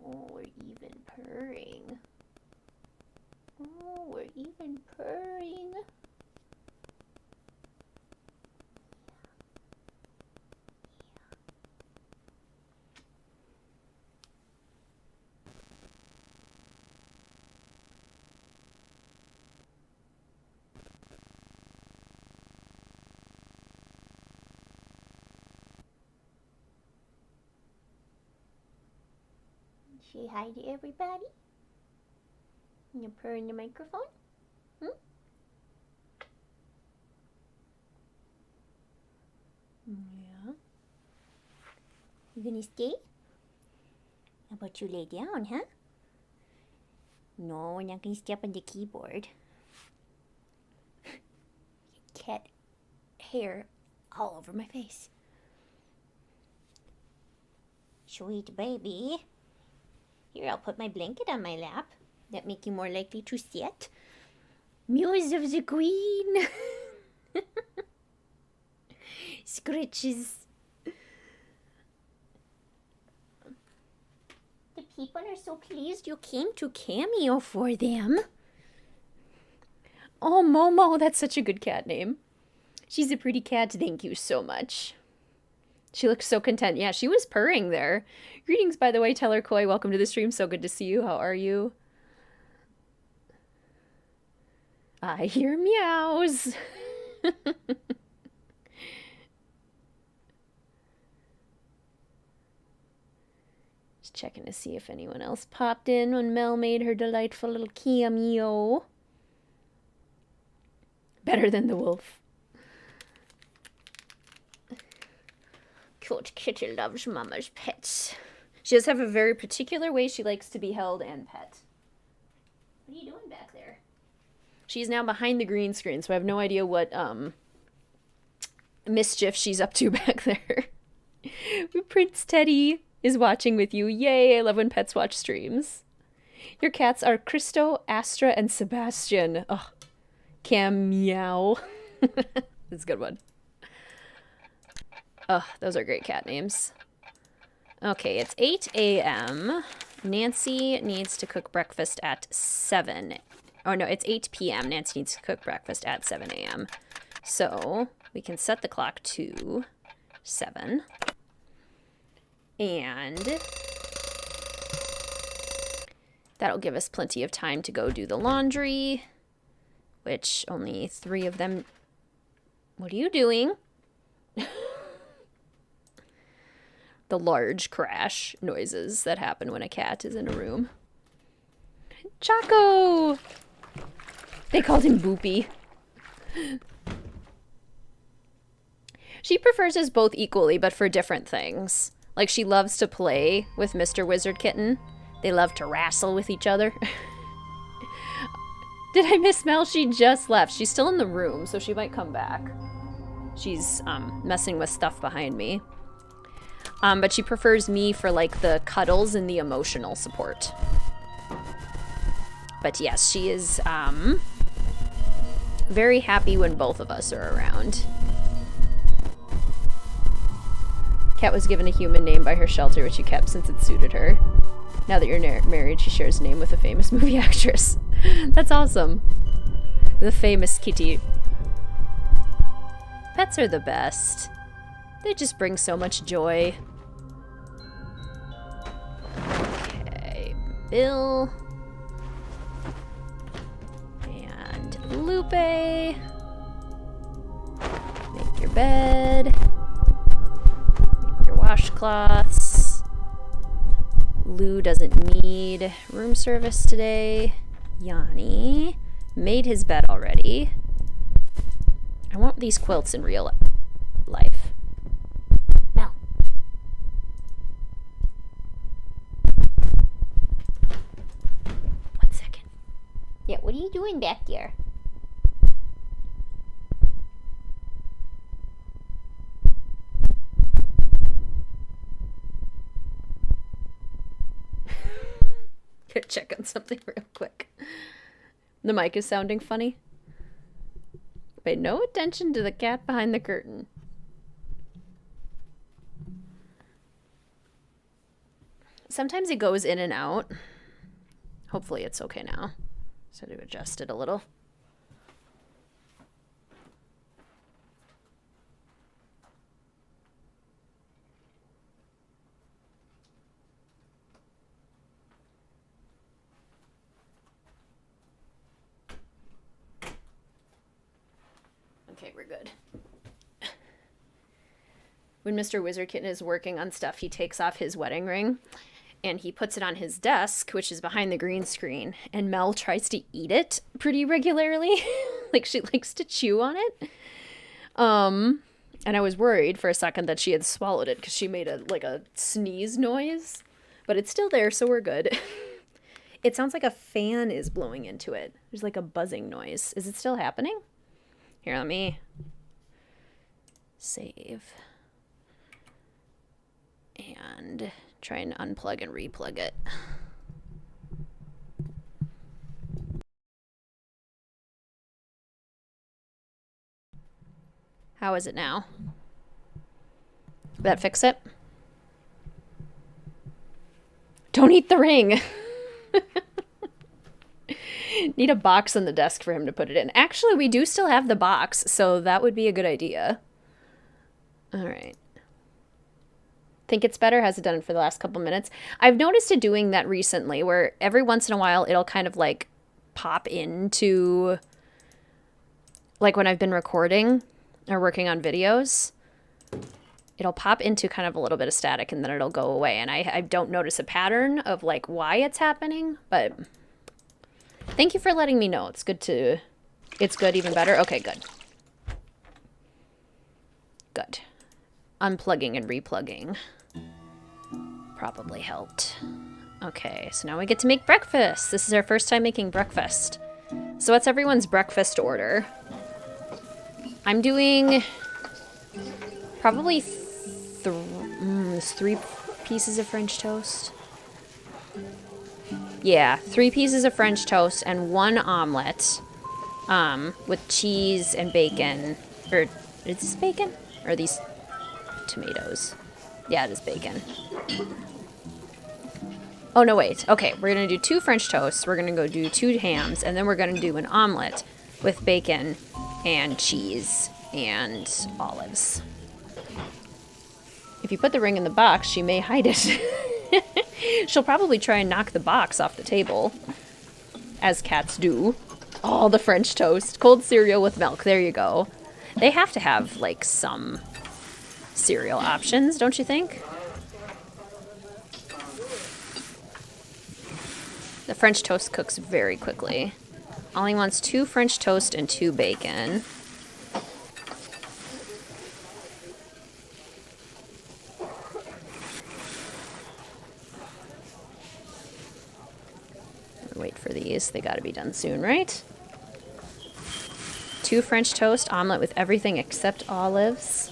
Oh, we're even purring. Oh, we're even purring. Say hi to everybody. You purr in the microphone? Hmm? Yeah. You gonna stay? How about you lay down, huh? No, we're not gonna step on the keyboard. Cat hair all over my face. Sweet baby. Here, I'll put my blanket on my lap. That make you more likely to sit. Muse of the Queen. Scritches. The people are so pleased you came to cameo for them. Oh, Momo, that's such a good cat name. She's a pretty cat, thank you so much. She looks so content. Yeah, she was purring there. Greetings, by the way, Teller Koi. Welcome to the stream. So good to see you. How are you? I hear meows. Just checking to see if anyone else popped in when Mel made her delightful little cameo. Better than the wolf. Cute kitty loves mama's pets. She does have a very particular way she likes to be held and pet. What are you doing back there? She's now behind the green screen, so I have no idea what mischief she's up to back there. Prince Teddy is watching with you. Yay, I love when pets watch streams. Your cats are Christo, Astra, and Sebastian. Oh, Cam Meow. That's a good one. Oh, those are great cat names. Okay, it's 8 a.m. Nancy needs to cook breakfast at 7. Oh, no, it's 8 p.m. Nancy needs to cook breakfast at 7 a.m. So we can set the clock to 7. And that'll give us plenty of time to go do the laundry, which only 3 of them... What are you doing? The large crash noises that happen when a cat is in a room. Chaco! They called him Boopy. She prefers us both equally, but for different things. Like, she loves to play with Mr. WizardKitten. They love to wrestle with each other. Did I miss Mel? She just left. She's still in the room, so she might come back. She's messing with stuff behind me. But she prefers me for, like, the cuddles and the emotional support. But yes, she is very happy when both of us are around. Cat was given a human name by her shelter, which she kept since it suited her. Now that you're married, she shares a name with a famous movie actress. That's awesome. The famous kitty. Pets are the best. They just bring so much joy. Okay, Bill. And Lupe. Make your bed. Make your washcloths. Lou doesn't need room service today. Yanni made his bed already. I want these quilts in real life. Mel. One second. Yeah, what are you doing back there? Gotta check on something real quick. The mic is sounding funny. Pay no attention to the cat behind the curtain. Sometimes it goes in and out. Hopefully it's okay now. So to adjust it a little. Okay, we're good. When Mr. WizardKitten is working on stuff, he takes off his wedding ring and he puts it on his desk, which is behind the green screen, and Mel tries to eat it pretty regularly. Like, she likes to chew on it. And I was worried for a second that she had swallowed it because she made a sneeze noise, but it's still there, so we're good. It sounds like a fan is blowing into it. There's like a buzzing noise. Is it still happening? Here, let me save and try and unplug and replug it. How is it now? Did that fix it? Don't eat the ring! Need a box on the desk for him to put it in. Actually, we do still have the box, so that would be a good idea. Alright. Think it's better? Has it done it for the last couple minutes? I've noticed it doing that recently, where every once in a while it'll kind of like pop into, like when I've been recording or working on videos, it'll pop into kind of a little bit of static and then it'll go away. And I don't notice a pattern of like why it's happening, but thank you for letting me know. It's good, even better. Okay, good. Good. Unplugging and replugging probably helped. Okay, so now we get to make breakfast. This is our first time making breakfast. So what's everyone's breakfast order? I'm doing probably 3 pieces of French toast. Yeah, 3 pieces of French toast and 1 omelet with cheese and bacon. Or is this bacon? Or are these tomatoes? Yeah, it is bacon. Oh, no, wait. Okay, we're going to do 2 French toasts. We're going to go do 2 hams. And then we're going to do an omelet with bacon and cheese and olives. If you put the ring in the box, she may hide it. She'll probably try and knock the box off the table, as cats do. Oh, the French toast. Cold cereal with milk. There you go. They have to have, like, some cereal options, don't you think? The French toast cooks very quickly. Ollie wants 2 French toast and 2 bacon. Wait for these. They gotta be done soon, right? 2 French toast, omelet with everything except olives.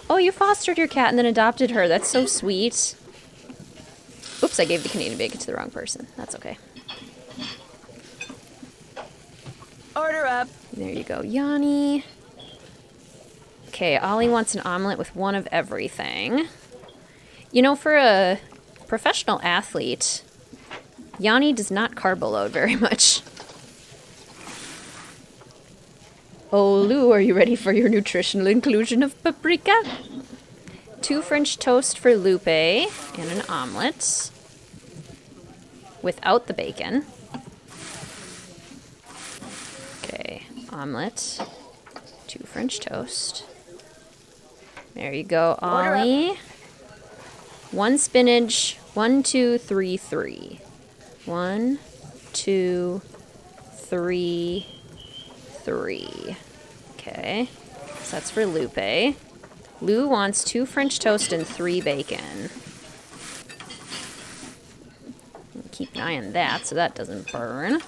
Oh, you fostered your cat and then adopted her. That's so sweet. Oops, I gave the Canadian bacon to the wrong person. That's okay. Order up. There you go, Yanni. Okay, Ollie wants an omelet with 1 of everything. You know, for a professional athlete, Yanni does not carbo load very much. Oh, Lou, are you ready for your nutritional inclusion of paprika? 2 French toast for Lupe and an omelet without the bacon. Okay, omelet, 2 French toast. There you go, Ollie. 1 spinach, 1, 2, 3, 3. 1, 2, 3, 3. Okay, so that's for Lupe. Lou wants 2 French toast and 3 bacon. Keep an eye on that so that doesn't burn.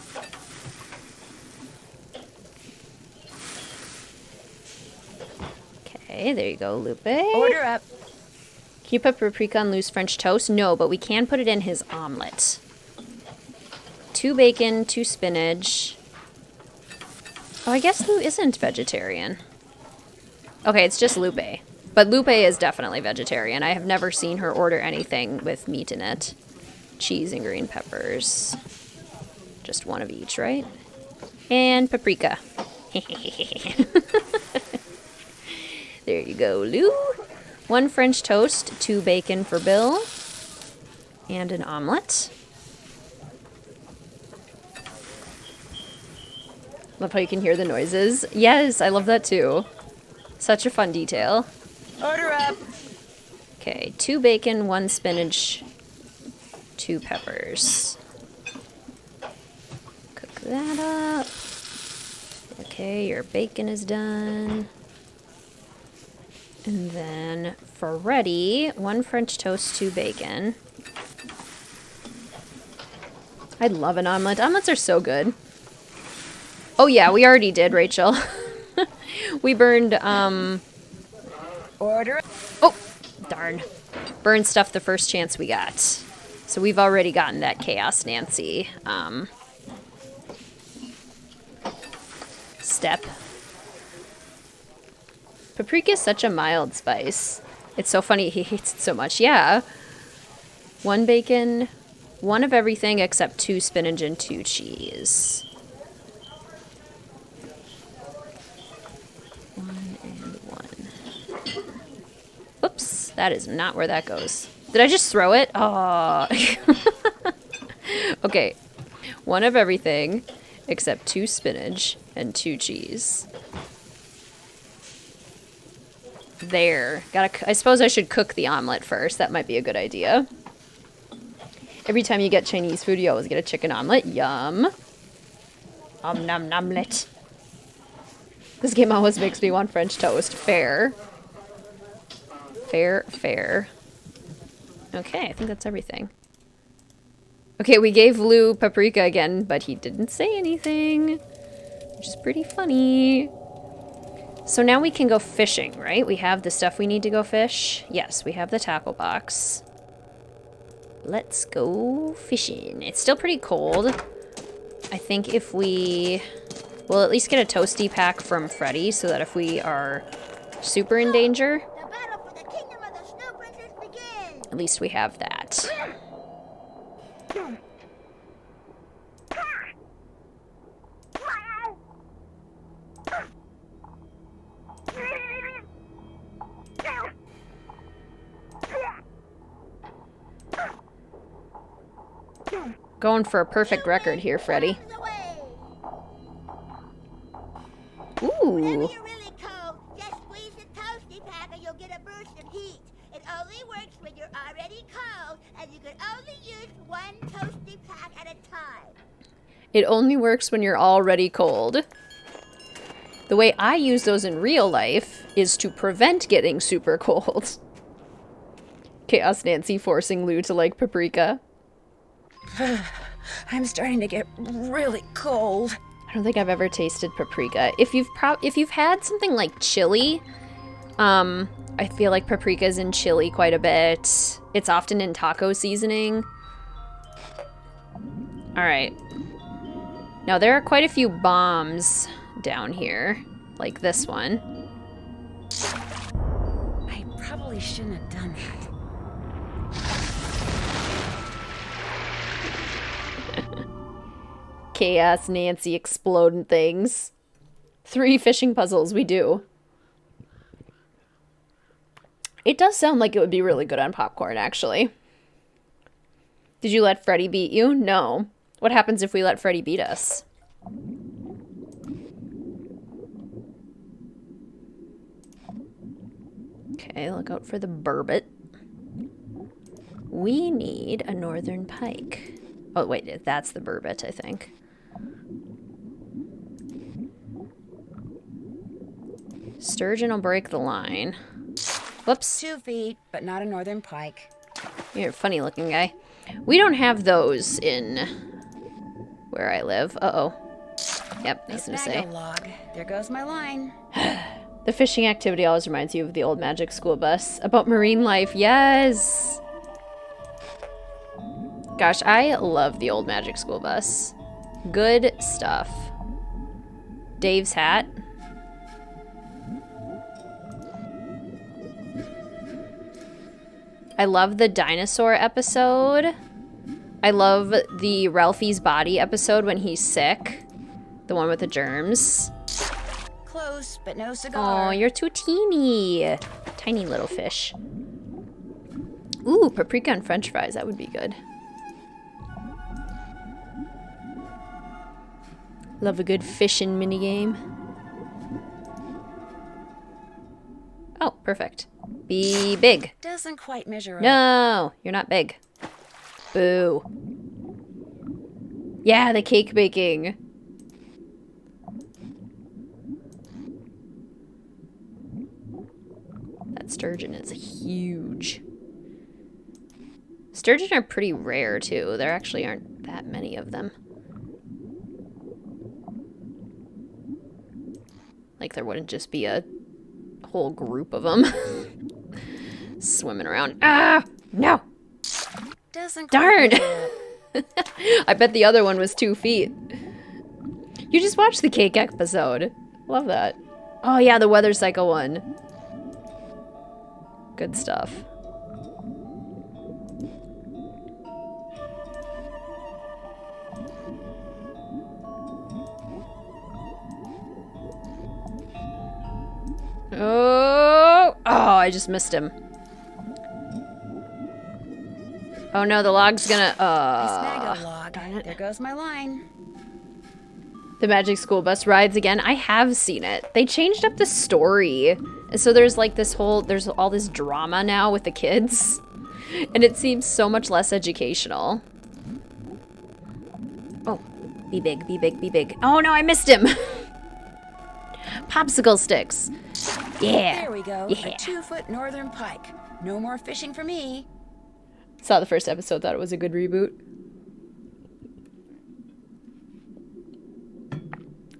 Okay, there you go, Lupe. Order up. Can you put paprika on Lou's French toast? No, but we can put it in his omelet. 2 bacon, 2 spinach. Oh, I guess Lou isn't vegetarian. Okay, it's just Lupe. But Lupe is definitely vegetarian. I have never seen her order anything with meat in it. Cheese and green peppers. Just 1 of each, right? And paprika. There you go, Lou. 1 French toast, 2 bacon for Bill. And an omelet. Love how you can hear the noises. Yes, I love that too. Such a fun detail. Order up. Okay, 2 bacon, 1 spinach, 2 peppers. Cook that up. Okay, your bacon is done. And then for ready, 1 French toast, 2 bacon. I love an omelet. Omelets are so good. Oh yeah, we already did, Rachel. We burned, Order. Oh, darn. Burned stuff the first chance we got. So we've already gotten that Chaos Nancy, step. Paprika is such a mild spice. It's so funny he hates it so much. Yeah. 1 bacon, 1 of everything except 2 spinach and 2 cheese. 1 and 1. Whoops, that is not where that goes. Did I just throw it? Oh. Okay. 1 of everything except 2 spinach and 2 cheese. There. I suppose I should cook the omelet first. That might be a good idea. Every time you get Chinese food, you always get a chicken omelet. Yum. Nom nomlet. This game always makes me want French toast. Fair. Fair, fair. Okay, I think that's everything. Okay, we gave Lou paprika again, but he didn't say anything, which is pretty funny. So now we can go fishing, right? We have the stuff we need to go fish. Yes, we have the tackle box. Let's go fishing. It's still pretty cold. I think if we... We'll at least get a toasty pack from Freddy so that if we are super in danger, The battle for the kingdom of the Snow Princess begins! at least we have that. Going for a perfect record here, Freddy. Whenever Ooh. you're really cold, just squeeze the toasty pack and you'll get a burst of heat. It only works when you're already cold, and you can only use 1 toasty pack at a time. It only works when you're already cold. The way I use those in real life is to prevent getting super cold. Chaos Nancy forcing Lou to like paprika. I'm starting to get really cold. I don't think I've ever tasted paprika. If you've had something like chili, I feel like paprika's in chili quite a bit. It's often in taco seasoning. All right. Now there are quite a few bombs down here, like this one. I probably shouldn't have done that. Chaos Nancy exploding things. 3 fishing puzzles, we do. It does sound like it would be really good on popcorn, actually. Did you let Freddy beat you? No. What happens if we let Freddy beat us? Okay, look out for the burbot. We need a northern pike. Oh, wait, that's the burbot, I think. Sturgeon will break the line. Whoops. 2 feet, but not a northern pike. You're a funny looking guy. We don't have those in where I live. Uh-oh. Yep, nothing to say. Log. There goes my line. The fishing activity always reminds you of the old magic school bus. About marine life, yes! Gosh, I love the old magic school bus. Good stuff. Dave's hat. I love the dinosaur episode. I love the Ralphie's body episode when he's sick. The one with the germs. Close, but no cigar. Oh, you're too teeny. Tiny little fish. Ooh, paprika and french fries. That would be good. Love a good fishing minigame. Oh, perfect. Be big. Doesn't quite measure up. No, you're not big. Boo. Yeah, the cake baking. That sturgeon is huge. Sturgeon are pretty rare, too. There actually aren't that many of them. Like, there wouldn't just be a whole group of them swimming around. Ah! No! Doesn't Darn! I bet the other one was 2 feet. You just watched the cake episode. Love that. Oh, yeah, the weather cycle one. Good stuff. Oh, I just missed him. Oh no, the log's gonna, Snag a log. darn it. There goes my line. The Magic School Bus rides again. I have seen it. They changed up the story. And so there's like this whole, there's all this drama now with the kids. And it seems so much less educational. Oh, be big, be big, be big. Oh no, I missed him. Popsicle sticks. Yeah. There we go. Yeah. A 2-foot northern pike. No more fishing for me. Saw the first episode, thought it was a good reboot.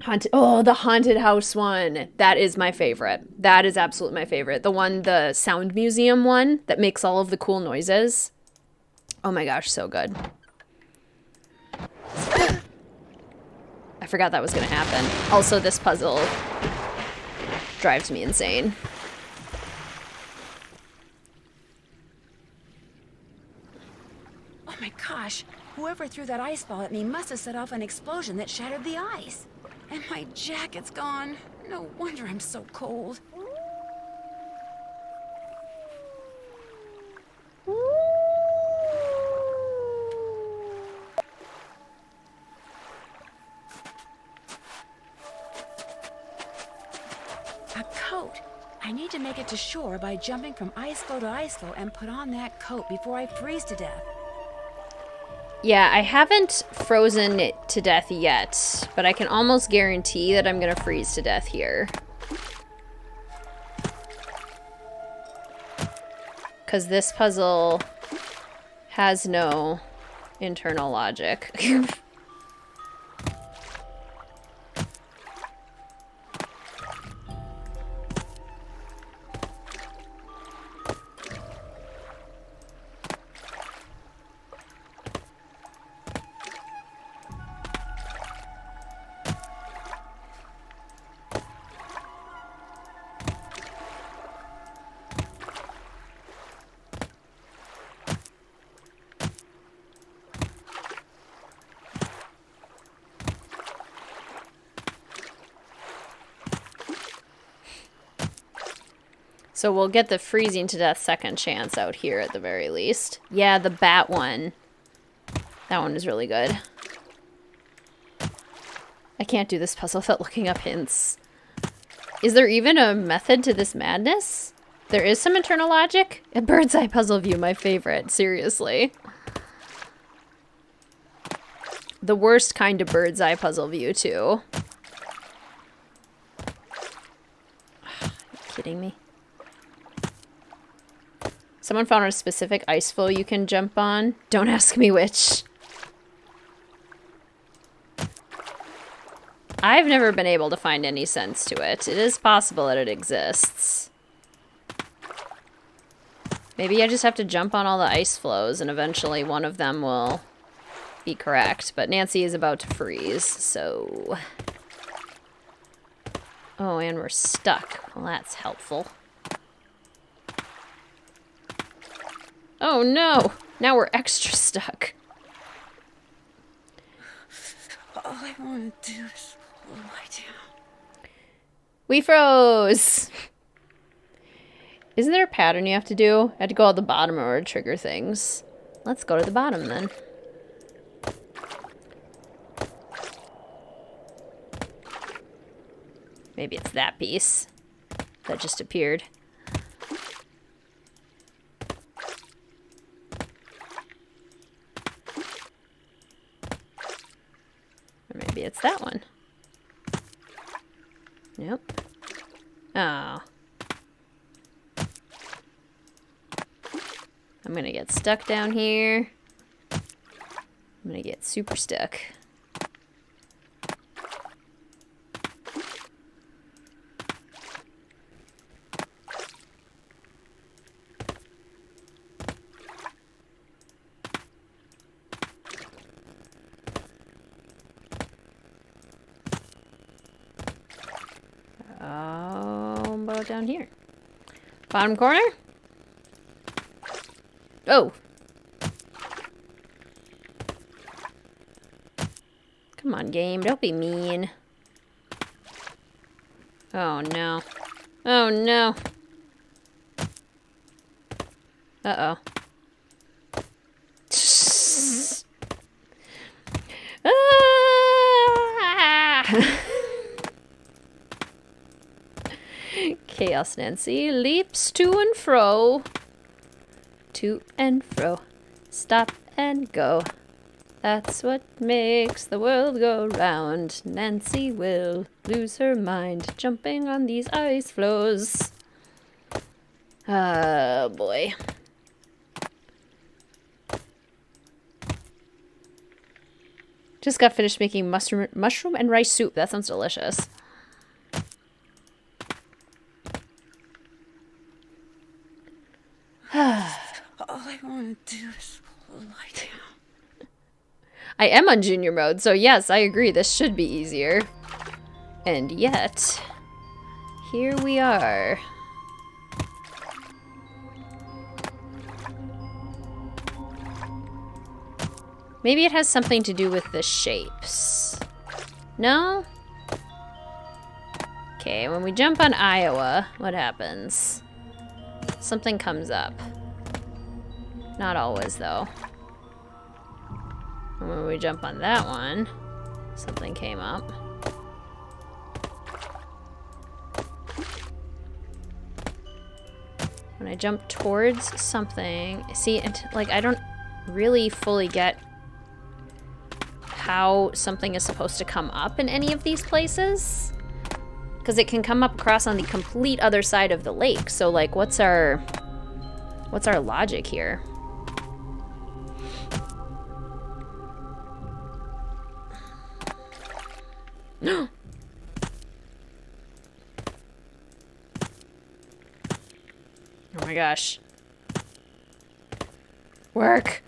The haunted house one. That is my favorite. That is absolutely my favorite. The one, the sound museum one that makes all of the cool noises. Oh my gosh, so good. I forgot that was gonna happen. Also, this puzzle drives me insane. Oh my gosh. Whoever threw that ice ball at me must have set off an explosion that shattered the ice. And my jacket's gone. No wonder I'm so cold. A coat. I need to make it to shore by jumping from ice floe to ice floe and put on that coat before I freeze to death. Yeah, I haven't frozen it to death yet, but I can almost guarantee that I'm gonna freeze to death here. Because this puzzle has no internal logic. So we'll get the freezing to death second chance out here at the very least. Yeah, the bat one. That one is really good. I can't do this puzzle without looking up hints. Is there even a method to this madness? There is some internal logic? A bird's eye puzzle view, my favorite. Seriously. The worst kind of bird's eye puzzle view, too. Are you kidding me? Someone found a specific ice floe you can jump on. Don't ask me which. I've never been able to find any sense to it. It is possible that it exists. Maybe I just have to jump on all the ice floes and eventually one of them will be correct. But Nancy is about to freeze, so... Oh, and we're stuck. Well, that's helpful. Oh no! Now we're extra stuck. All I want to do is lie down. We froze! Isn't there a pattern you have to do? I had to go at the bottom in order to trigger things. Let's go to the bottom then. Maybe it's that piece that just appeared. Or maybe it's that one. Nope. Oh. I'm gonna get stuck down here. I'm gonna get super stuck. Oh, about down here. Bottom corner? Oh. Come on, game. Don't be mean. Oh, no. Oh, no. Uh-oh. Chaos Nancy leaps to and fro. To and fro. Stop and go. That's what makes the world go round. Nancy will lose her mind jumping on these ice floes. Oh boy. Just got finished making mushroom and rice soup. That sounds delicious. All I want to do is lie down. I am on junior mode, so yes, I agree. This should be easier. And yet, here we are. Maybe it has something to do with the shapes. No? Okay, when we jump on Iowa, what happens? Something comes up. Not always, though. And when we jump on that one, something came up. When I jump towards something... See, like, I don't really fully get how something is supposed to come up in any of these places. Because it can come up across on the complete other side of the lake. So, like, what's our logic here? No. Oh my gosh. Work.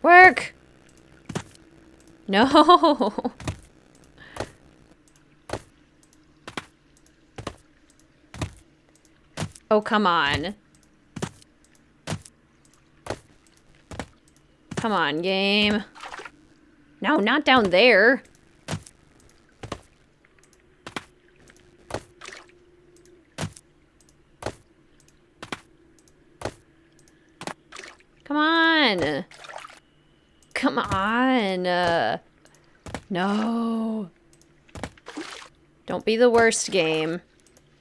Work. No. Oh, come on. Come on, game. No, not down there. Come on. No. Don't be the worst game.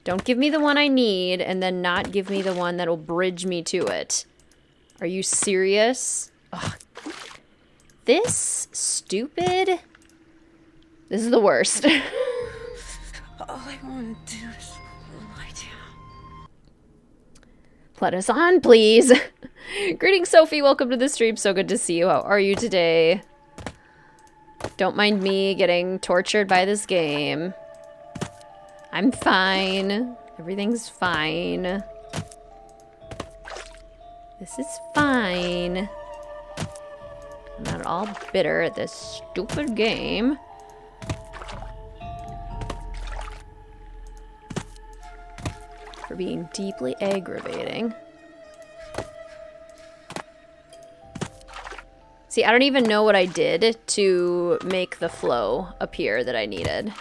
Don't give me the one I need and then not give me the one that'll bridge me to it. Are you serious? Ugh. This stupid... This is the worst. All I want to do is lie down. Let us on, please. Greetings, Sophie. Welcome to the stream. So good to see you. How are you today? Don't mind me getting tortured by this game. I'm fine. Everything's fine. This is fine. I'm not at all bitter at this stupid game. For being deeply aggravating. See, I don't even know what I did to make the flow appear that I needed.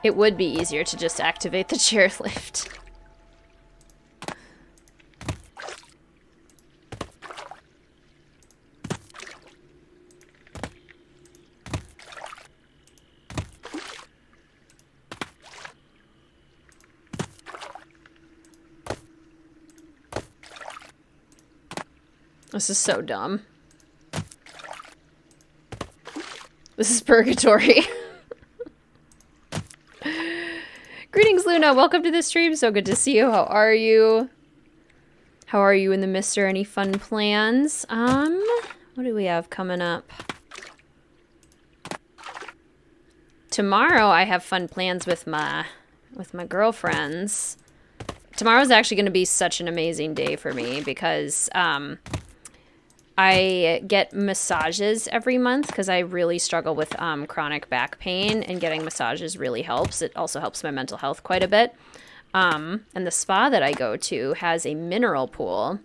It would be easier to just activate the chairlift. This is so dumb. This is purgatory. Greetings, Luna. Welcome to the stream. So good to see you. How are you? How are you in the mister? Any fun plans? What do we have coming up? Tomorrow I have fun plans with my girlfriends. Tomorrow's actually going to be such an amazing day for me because I get massages every month because I really struggle with chronic back pain, and getting massages really helps. It also helps my mental health quite a bit. And the spa that I go to has a mineral pool.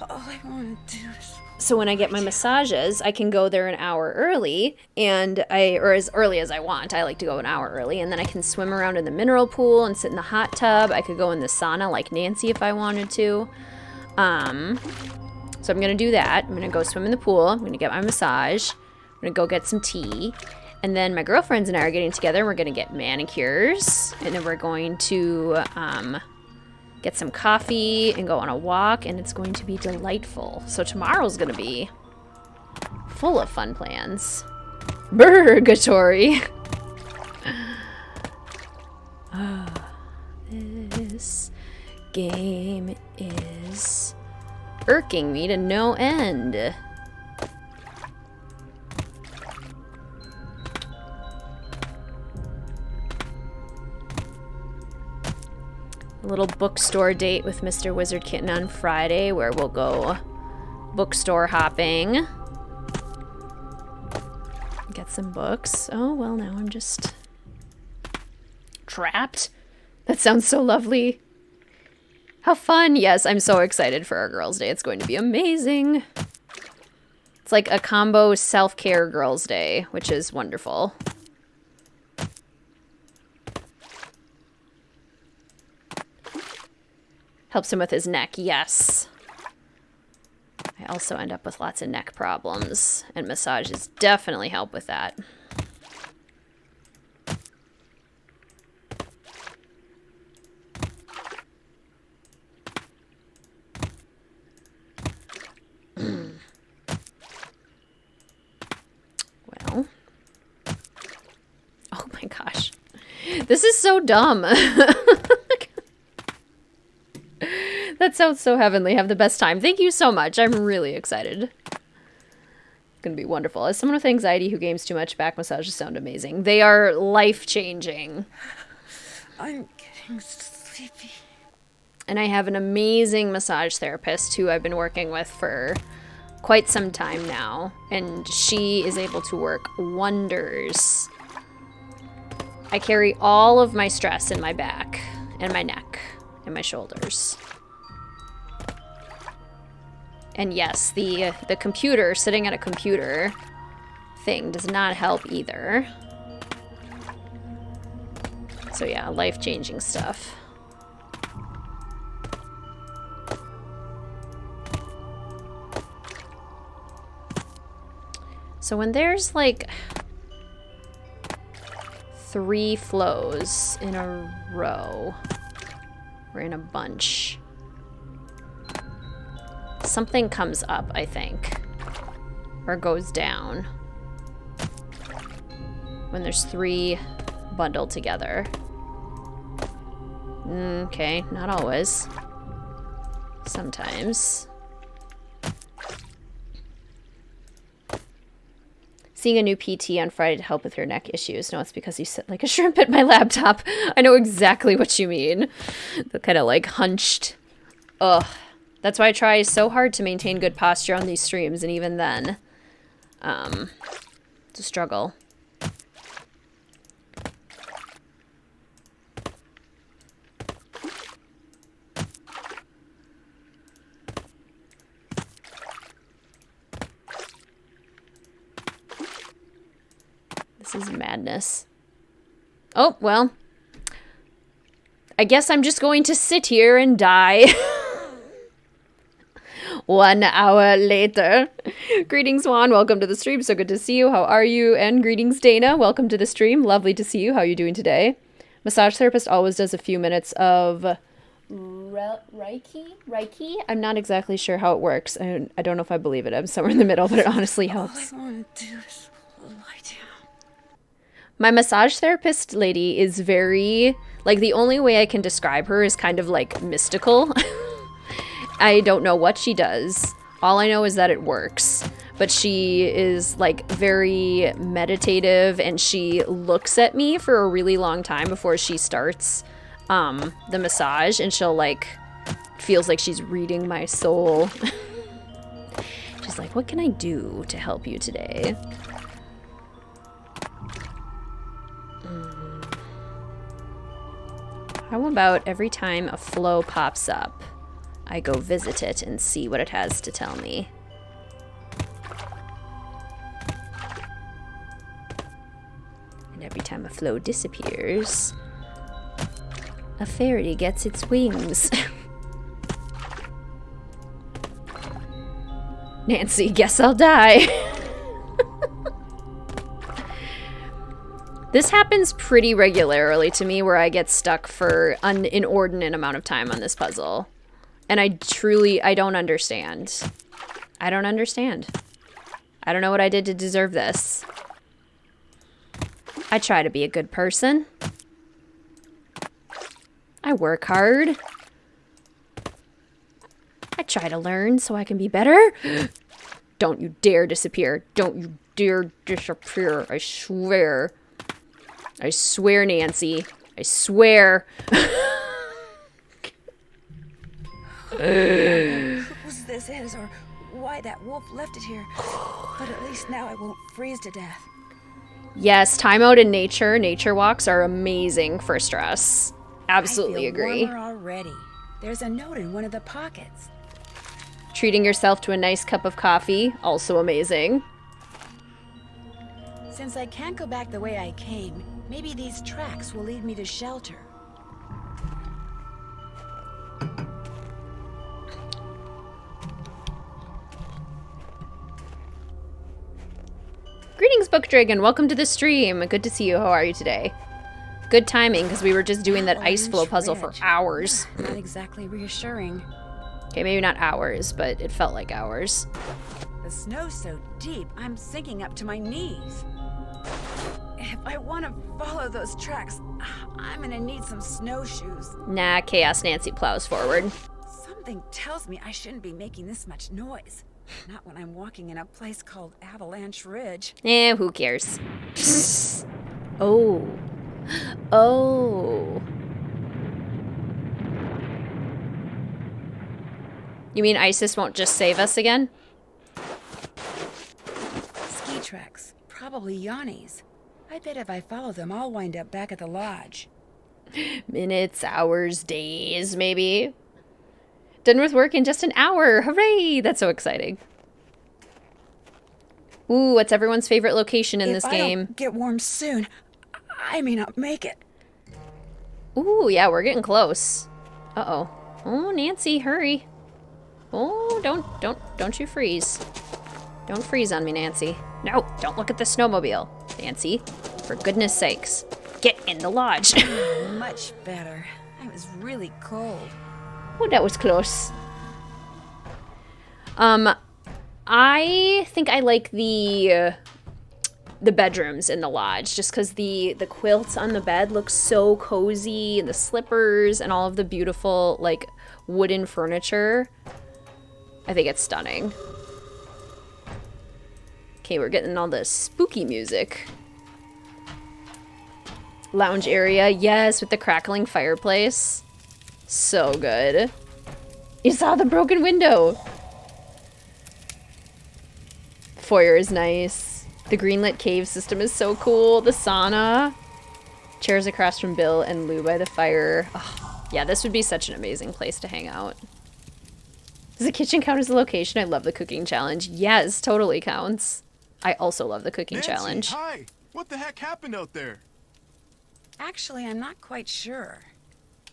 All I want to do is... So when I get my massages, I can go there an hour early, or as early as I want. I like to go an hour early, and then I can swim around in the mineral pool and sit in the hot tub. I could go in the sauna like Nancy if I wanted to. So I'm going to do that. I'm going to go swim in the pool. I'm going to get my massage. I'm going to go get some tea. And then my girlfriends and I are getting together. And we're going to get manicures. And then we're going to get some coffee and go on a walk. And it's going to be delightful. So tomorrow's going to be full of fun plans. Purgatory. This game is irking me to no end. A little bookstore date with Mr. WizardKitten on Friday where we'll go bookstore hopping. Get some books. Oh, well, now I'm just trapped. That sounds so lovely. How fun. Yes, I'm so excited for our girls' day. It's going to be amazing. It's like a combo self-care girls' day, which is wonderful. Helps him with his neck, yes. I also end up with lots of neck problems, and massages definitely help with that. Well. Oh my gosh. This is so dumb. That sounds so heavenly. Have the best time. Thank you so much. I'm really excited. It's going to be wonderful. As someone with anxiety who games too much, back massages sound amazing. They are life-changing. I'm getting sleepy. And I have an amazing massage therapist who I've been working with for quite some time now. And she is able to work wonders. I carry all of my stress in my back and my neck and my shoulders. And yes, the computer, sitting at a computer thing does not help either. So yeah, life-changing stuff. So when there's like 3 flows in a row, or in a bunch, something comes up, I think, or goes down when there's 3 bundled together. Okay, not always. Sometimes. Seeing a new PT on Friday to help with your neck issues. No, it's because you sit like a shrimp at my laptop. I know exactly what you mean. The kind of like hunched. Ugh. That's why I try so hard to maintain good posture on these streams, and even then, it's a struggle. This is madness. Oh, well. I guess I'm just going to sit here and die. 1 hour later. Greetings, Juan. Welcome to the stream. So good to see you. How are you? And greetings, Dana. Welcome to the stream. Lovely to see you. How are you doing today? Massage therapist always does a few minutes of Reiki? I'm not exactly sure how it works. I don't know if I believe it. I'm somewhere in the middle, but it honestly helps. All I want to do is lie down. My massage therapist lady is very, like, the only way I can describe her is kind of like mystical. I don't know what she does. All I know is that it works. But she is like very meditative, and she looks at me for a really long time before she starts the massage, and she'll like, feels like she's reading my soul. She's like, what can I do to help you today? How about every time a flow pops up, I go visit it and see what it has to tell me? And every time a flow disappears, a fairy gets its wings. Nancy, guess I'll die. This happens pretty regularly to me, where I get stuck for an inordinate amount of time on this puzzle. And I don't understand. I don't understand. I don't know what I did to deserve this. I try to be a good person. I work hard. I try to learn so I can be better. Don't you dare disappear. Don't you dare disappear. I swear. I swear, Nancy. I swear. Whose this is, or why that wolf left it here. But at least now I won't freeze to death. Yes, time out in nature. Nature walks are amazing for stress. Absolutely agree. I feel warmer already. There's a note in one of the pockets. Treating yourself to a nice cup of coffee, also amazing. Since I can't go back the way I came, maybe these tracks will lead me to shelter. Greetings, Book Dragon. Welcome to the stream. Good to see you. How are you today? Good timing, because we were just doing that ice flow puzzle for hours. Not exactly reassuring. Okay, maybe not hours, but it felt like hours. The snow's so deep, I'm sinking up to my knees. If I want to follow those tracks, I'm gonna need some snowshoes. Nah, Chaos Nancy plows forward. Something tells me I shouldn't be making this much noise. Not when I'm walking in a place called Avalanche Ridge. Who cares? Oh. Oh. You mean Isis won't just save us again? Ski tracks. Probably Yanni's. I bet if I follow them, I'll wind up back at the lodge. Minutes, hours, days, maybe. Done with work in just an hour. Hooray! That's so exciting. Ooh, what's everyone's favorite location in this game? If I don't get warm soon, I may not make it. Ooh, yeah, we're getting close. Uh-oh. Oh, Nancy, hurry. Oh, don't you freeze. Don't freeze on me, Nancy. No, don't look at the snowmobile. Nancy, for goodness sakes, get in the lodge. Much better. I was really cold. Oh, that was close. I think I like the bedrooms in the lodge, just because the quilts on the bed look so cozy, and the slippers and all of the beautiful, like, wooden furniture. I think it's stunning. Okay, we're getting all the spooky music. Lounge area, yes, with the crackling fireplace. So good. You saw the broken window. Foyer is nice. The greenlit cave system is so cool. The sauna. Chairs across from Bill and Lou by the fire. Oh, yeah, this would be such an amazing place to hang out. Does the kitchen count as a location? I love the cooking challenge. Yes, totally counts. I also love the cooking Nancy, challenge. Hi! What the heck happened out there? Actually, I'm not quite sure.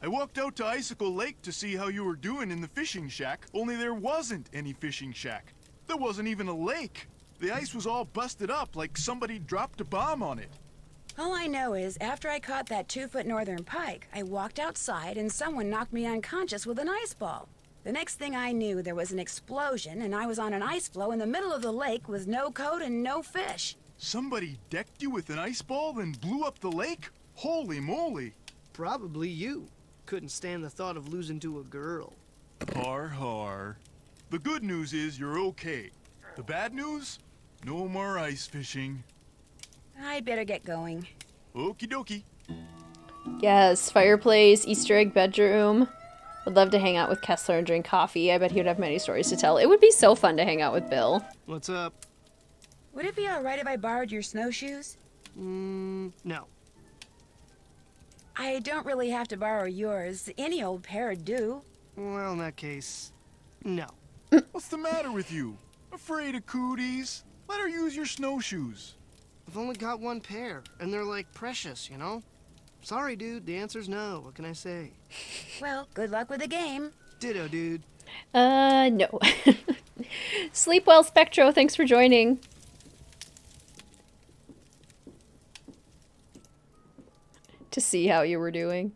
I walked out to Icicle Lake to see how you were doing in the fishing shack, only there wasn't any fishing shack. There wasn't even a lake. The ice was all busted up like somebody dropped a bomb on it. All I know is, after I caught that 2-foot northern pike, I walked outside and someone knocked me unconscious with an ice ball. The next thing I knew, there was an explosion and I was on an ice floe in the middle of the lake with no coat and no fish. Somebody decked you with an ice ball, then blew up the lake? Holy moly! Probably you. Couldn't stand the thought of losing to a girl. Har har. The good news is you're okay. The bad news? No more ice fishing. I'd better get going. Okie dokie. Yes, fireplace, Easter egg bedroom. Would love to hang out with Kessler and drink coffee. I bet he would have many stories to tell. It would be so fun to hang out with Bill. What's up? Would it be alright if I borrowed your snowshoes? No. I don't really have to borrow yours. Any old pair would do. Well, in that case, no. What's the matter with you? Afraid of cooties? Let her use your snowshoes. I've only got one pair, and they're like precious, you know? Sorry, dude, the answer's no. What can I say? Well, good luck with the game. Ditto, dude. No. Sleep well, Spectro. Thanks for joining. To see how you were doing.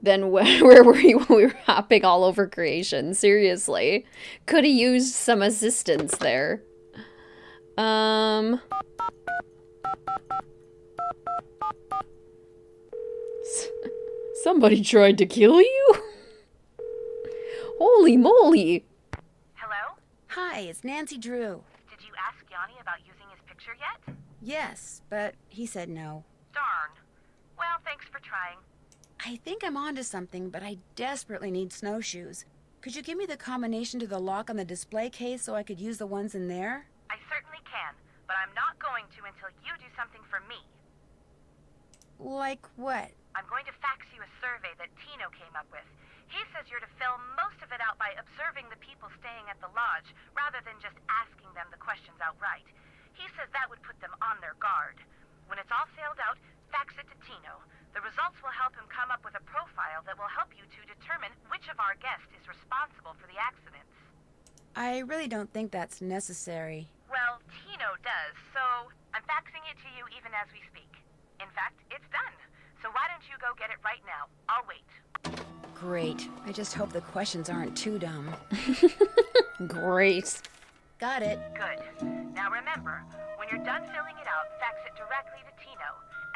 Then where were you when we were hopping all over creation? Seriously. Could have used some assistance there. Somebody tried to kill you? Holy moly. Hello? Hi, it's Nancy Drew. Did you ask Yanni about using his picture yet? Yes, but he said no. Darn. Well, thanks for trying. I think I'm onto something, but I desperately need snowshoes. Could you give me the combination to the lock on the display case so I could use the ones in there? I certainly can, but I'm not going to until you do something for me. Like what? I'm going to fax you a survey that Tino came up with. He says you're to fill most of it out by observing the people staying at the lodge, rather than just asking them the questions outright. He says that would put them on their guard. When it's all filled out, fax it to Tino. The results will help him come up with a profile that will help you to determine which of our guests is responsible for the accidents. I really don't think that's necessary. Well, Tino does, so I'm faxing it to you even as we speak. In fact, it's done. So why don't you go get it right now? I'll wait. Great. I just hope the questions aren't too dumb. Great. Got it. Good. Now remember, when you're done filling it out, fax it directly to Tino.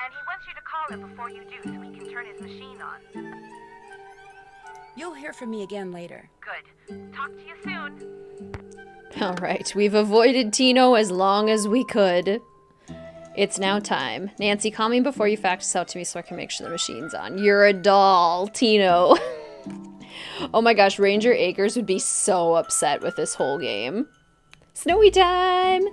And he wants you to call him before you do so he can turn his machine on. You'll hear from me again later. Good. Talk to you soon. All right, we've avoided Tino as long as we could. It's now time. Nancy, call me before you fax this out to me so I can make sure the machine's on. You're a doll, Tino. Oh my gosh, Ranger Acres would be so upset with this whole game. Snowy time!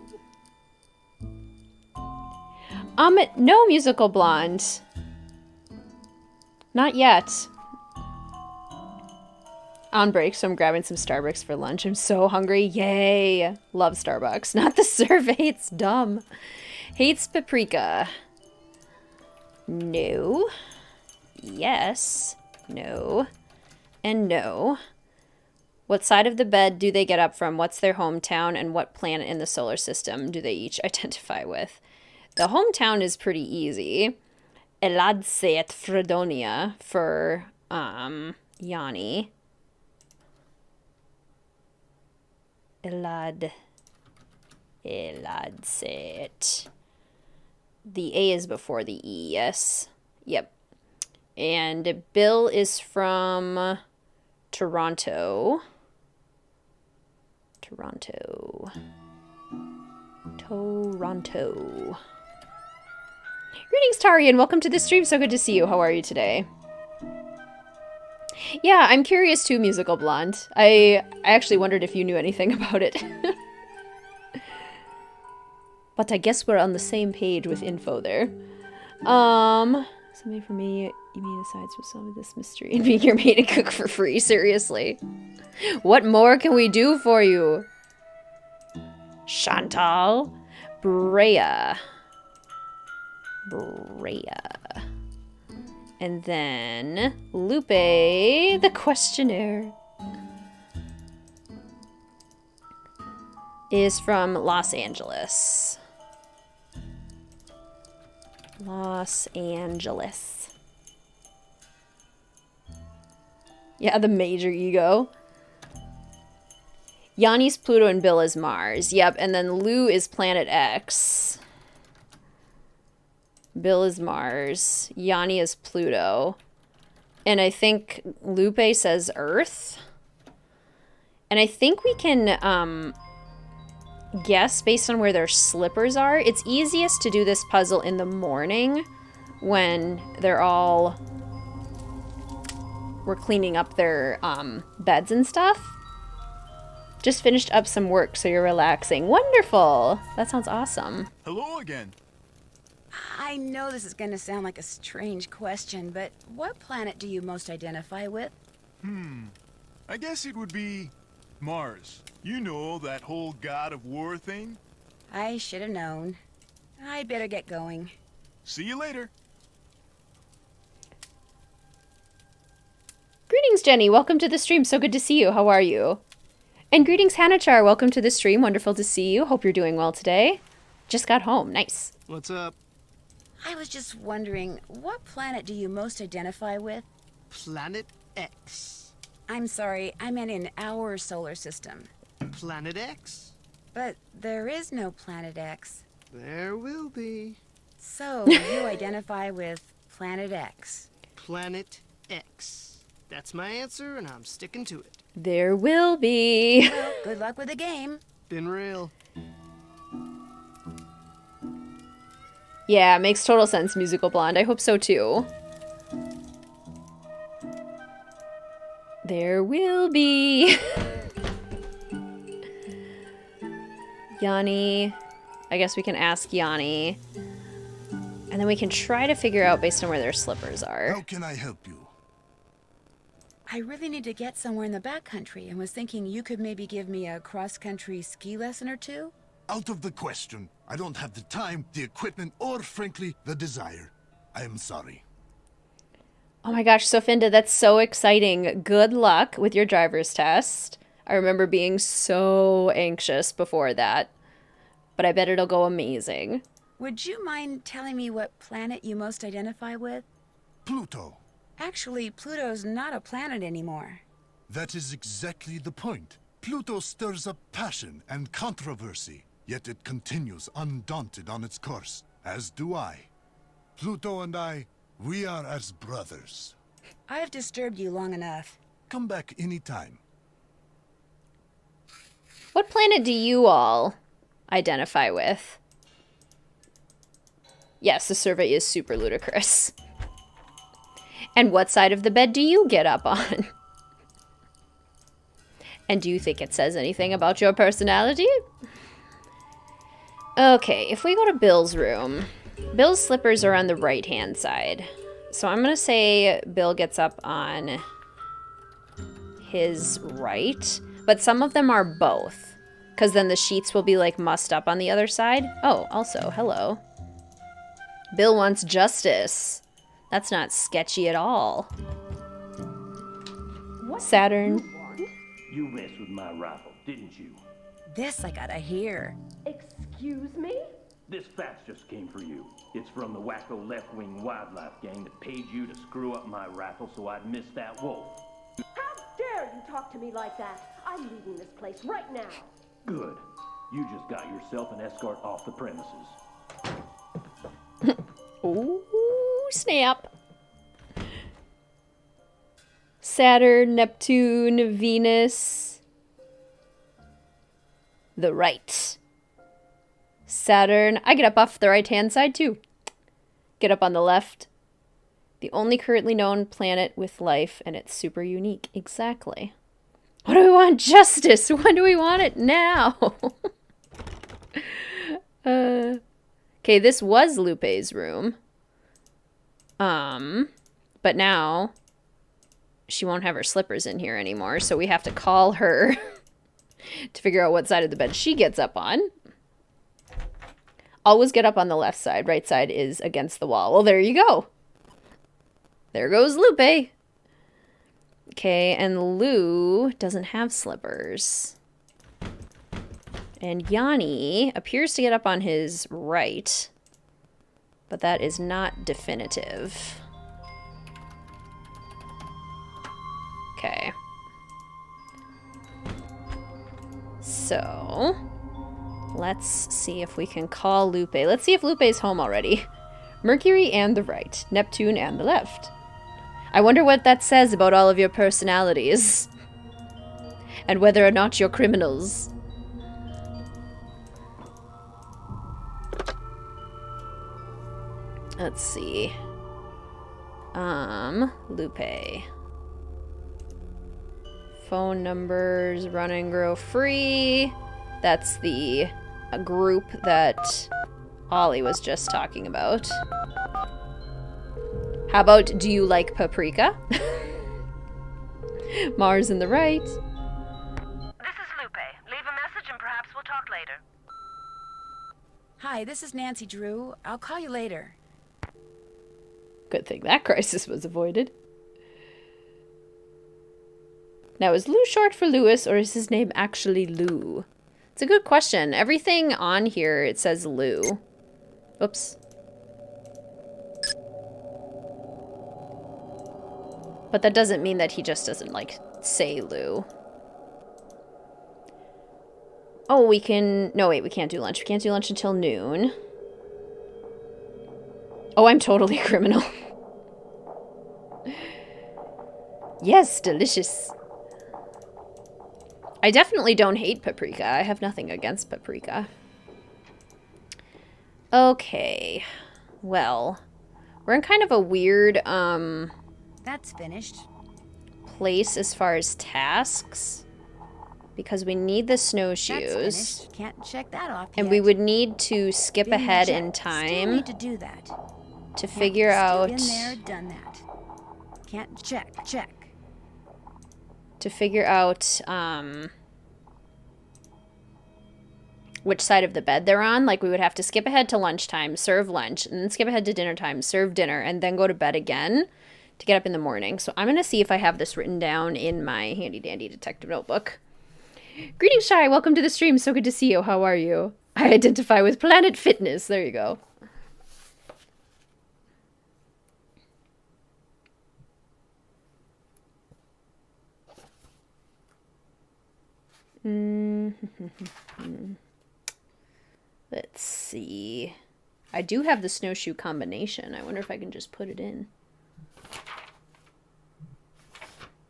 No musical blonde. Not yet. On break, so I'm grabbing some Starbucks for lunch. I'm so hungry. Yay. Love Starbucks. Not the survey. It's dumb. Hates paprika. No. Yes. No. And no. What side of the bed do they get up from? What's their hometown? And what planet in the solar system do they each identify with? The hometown is pretty easy. Eladset Fredonia for Yanni. Eladset. The A is before the E, yes. Yep. And Bill is from Toronto. Toronto. Greetings, Tari, and welcome to the stream. So good to see you. How are you today? Yeah, I'm curious too, Musical Blonde. I actually wondered if you knew anything about it. But I guess we're on the same page with info there. Something for me, you mean aside to solve this mystery and being your maid and cook for free, seriously. What more can we do for you? Chantal. Brea. And then Lupe, the questionnaire, is from Los Angeles. Yeah, the major ego. Yanni's Pluto and Bill is Mars. Yep, and then Lou is Planet X. Bill is Mars. Yanni is Pluto. And I think Lupe says Earth. And I think we can guess based on where their slippers are. It's easiest to do this puzzle in the morning when they're all... We're cleaning up their beds and stuff. Just finished up some work, so you're relaxing. Wonderful! That sounds awesome. Hello again. I know this is going to sound like a strange question, but what planet do you most identify with? I guess it would be Mars. You know, that whole god of war thing? I should have known. I'd better get going. See you later. Greetings, Jenny. Welcome to the stream. So good to see you. How are you? And greetings, Hanachar. Welcome to the stream. Wonderful to see you. Hope you're doing well today. Just got home. Nice. What's up? I was just wondering, what planet do you most identify with? Planet X. I'm sorry, I meant in our solar system. Planet X? But there is no Planet X. There will be. So, you identify with Planet X. Planet X. That's my answer, and I'm sticking to it. There will be. Well, good luck with the game. Been real. Yeah, makes total sense, Musical Blonde. I hope so too. There will be. Yanni. I guess we can ask Yanni. And then we can try to figure out based on where their slippers are. How can I help you? I really need to get somewhere in the backcountry and was thinking you could maybe give me a cross-country ski lesson or two? Out of the question. I don't have the time, the equipment, or frankly, the desire. I am sorry. Oh my gosh, Sofinda, that's so exciting. Good luck with your driver's test. I remember being so anxious before that. But I bet it'll go amazing. Would you mind telling me what planet you most identify with? Pluto. Actually, Pluto's not a planet anymore. That is exactly the point. Pluto stirs up passion and controversy, yet it continues undaunted on its course, as do I. Pluto and I, we are as brothers. I've disturbed you long enough. Come back anytime. What planet do you all identify with? Yes, the survey is super ludicrous. And what side of the bed do you get up on? And do you think it says anything about your personality? Okay, if we go to Bill's room, Bill's slippers are on the right-hand side. So I'm going to say Bill gets up on his right, but some of them are both, because then the sheets will be like mussed up on the other side. Oh, also, hello. Bill wants justice. That's not sketchy at all. What Saturn. You messed with my rifle, didn't you? This I gotta hear. Excuse me? This fax just came for you. It's from the wacko left-wing wildlife gang that paid you to screw up my rifle so I'd miss that wolf. How dare you talk to me like that? I'm leaving this place right now. Good. You just got yourself an escort off the premises. Ooh, snap. Saturn, Neptune, Venus. The right. Saturn. I get up off the right-hand side, too. Get up on the left. The only currently known planet with life, and it's super unique. Exactly. What do we want? Justice! When do we want it? Now! Okay, this was Lupe's room. But now she won't have her slippers in here anymore, so we have to call her to figure out what side of the bed she gets up on. Always get up on the left side. Right side is against the wall. Well, there you go. There goes Lupe. Okay, and Lou doesn't have slippers. And Yanni appears to get up on his right, but that is not definitive. Okay. So, let's see if we can call Lupe. Let's see if Lupe's home already. Mercury and the right, Neptune and the left. I wonder what that says about all of your personalities. And whether or not you're criminals. Let's see. Lupe. Phone numbers, run and grow free. That's the group that Ollie was just talking about. How about, do you like paprika? Mars in the right. This is Lupe. Leave a message and perhaps we'll talk later. Hi, this is Nancy Drew. I'll call you later. Good thing that crisis was avoided. Now, is Lou short for Louis, or is his name actually Lou? It's a good question. Everything on here, it says Lou. Oops. But that doesn't mean that he just doesn't, like, say Lou. Oh, we can... No, wait, we can't do lunch. We can't do lunch until noon. Oh, I'm totally a criminal. Yes, delicious. I definitely don't hate paprika. I have nothing against paprika. Okay. Well, we're in kind of a weird, That's finished. place as far as tasks. Because we need the That's snowshoes. finished. Can't check that off And yet. we would need to skip Didn't ahead check. in Still time need to do that. to Yep, figure still out... Been there, done that. Can't check. To figure out, which side of the bed they're on. Like, we would have to skip ahead to lunchtime, serve lunch, and then skip ahead to dinner time, serve dinner, and then go to bed again to get up in the morning. So I'm going to see if I have this written down in my handy-dandy detective notebook. Greetings, Shy. Welcome to the stream. So good to see you. How are you? I identify with Planet Fitness. There you go. Let's see. I do have the snowshoe combination. I wonder if I can just put it in.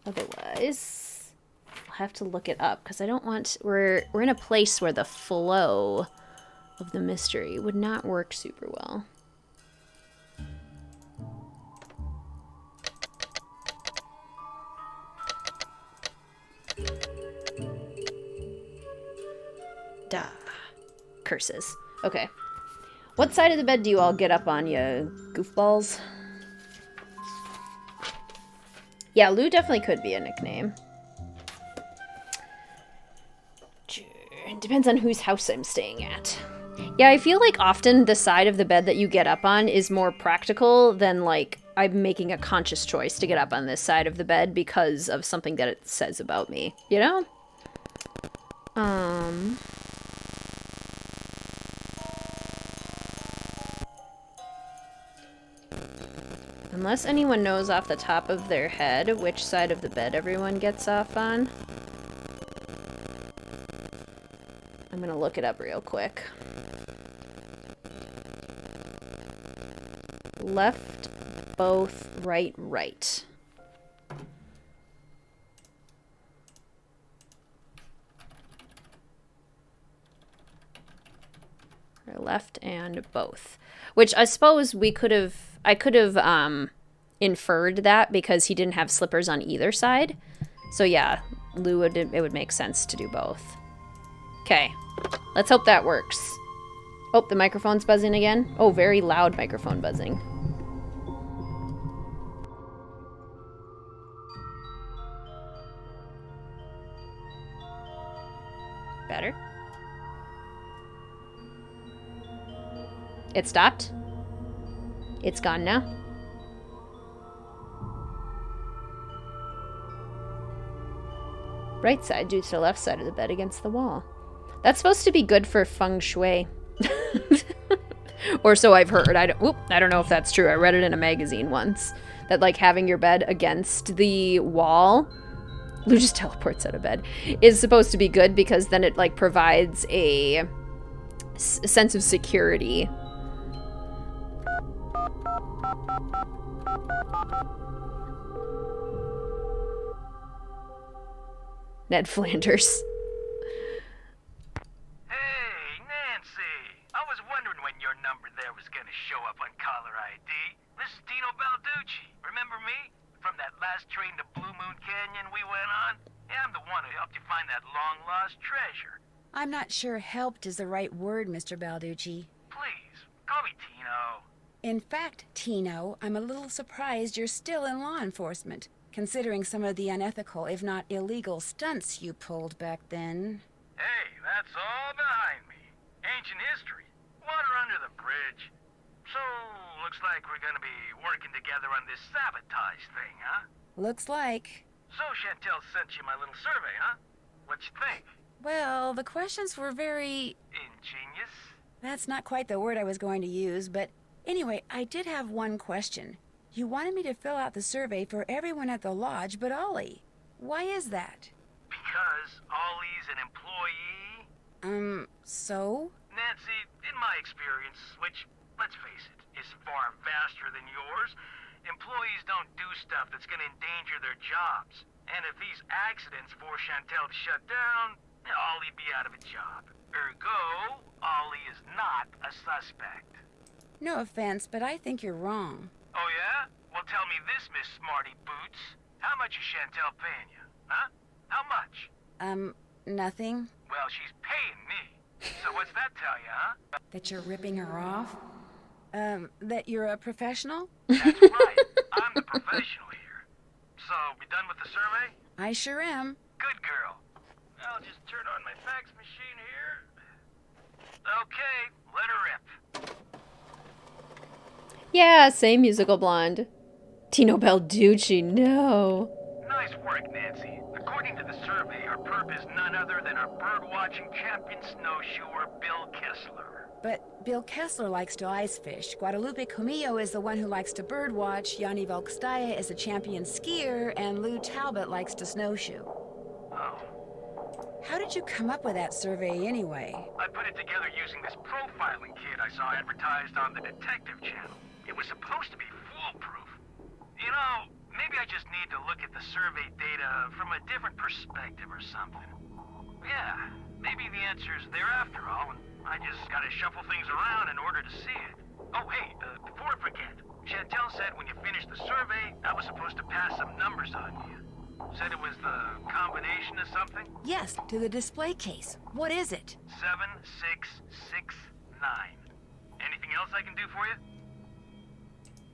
Otherwise, I'll have to look it up because I don't want... We're in a place where the flow of the mystery would not work super well. Duh. Curses. Okay. What side of the bed do you all get up on, you goofballs? Yeah, Lou definitely could be a nickname. It depends on whose house I'm staying at. Yeah, I feel like often the side of the bed that you get up on is more practical than, like, I'm making a conscious choice to get up on this side of the bed because of something that it says about me, you know? Unless anyone knows off the top of their head which side of the bed everyone gets off on. I'm gonna look it up real quick. Left, both, right, right. Left and both. Which I suppose I could have inferred that because he didn't have slippers on either side. So yeah, it would make sense to do both. Okay, let's hope that works. Oh, the microphone's buzzing again. Oh, very loud microphone buzzing. Better? It stopped? It's gone now? Right side due to the left side of the bed against the wall. That's supposed to be good for feng shui. Or so I've heard. I don't know if that's true. I read it in a magazine once. That, like, having your bed against the wall, Lou just teleports out of bed, is supposed to be good because then it, like, provides a sense of security. Ned Flanders. Hey, Nancy. I was wondering when your number there was gonna show up on caller ID. This is Dino Balducci. Remember me? From that last train to Blue Moon Canyon we went on? Yeah, I'm the one who helped you find that long-lost treasure. I'm not sure helped is the right word, Mr. Balducci. Please, call me Tino. In fact, Tino, I'm a little surprised you're still in law enforcement, considering some of the unethical, if not illegal, stunts you pulled back then. Hey, that's all behind me. Ancient history. Water under the bridge. So, looks like we're gonna be working together on this sabotage thing, huh? Looks like. So Chantel sent you my little survey, huh? What you think? Well, the questions were very... ingenious? That's not quite the word I was going to use, but anyway, I did have one question. You wanted me to fill out the survey for everyone at the lodge but Ollie. Why is that? Because Ollie's an employee? So? Nancy, in my experience, which, let's face it, is far vaster than yours, employees don't do stuff that's gonna endanger their jobs. And if these accidents force Chantel to shut down, Ollie'd be out of a job. Ergo, Ollie is not a suspect. No offense, but I think you're wrong. Oh yeah? Well, tell me this, Miss Smarty Boots. How much is Chantel paying you? Huh? How much? Nothing. Well, she's paying me. So what's that tell you, huh? That you're ripping her off? That you're a professional? That's right. I'm the professional here. So, we done with the survey? I sure am. Good girl. I'll just turn on my fax machine here. Okay, let her rip. Yeah, same musical blonde. Tino Balducci, no. Nice work, Nancy. According to the survey, our perp is none other than our bird-watching champion snowshoer, Bill Kessler. But Bill Kessler likes to ice fish. Guadalupe Comillo is the one who likes to birdwatch. Yanni Volkstaya is a champion skier, and Lou Talbot likes to snowshoe. Oh. How did you come up with that survey anyway? I put it together using this profiling kit I saw advertised on the Detective Channel. It was supposed to be foolproof. You know, maybe I just need to look at the survey data from a different perspective or something. Yeah, maybe the answer's there after all, and I just gotta shuffle things around in order to see it. Oh, hey, before I forget, Chantel said when you finished the survey, I was supposed to pass some numbers on to you. Said it was the combination of something? Yes, to the display case. What is it? 7669. Anything else I can do for you?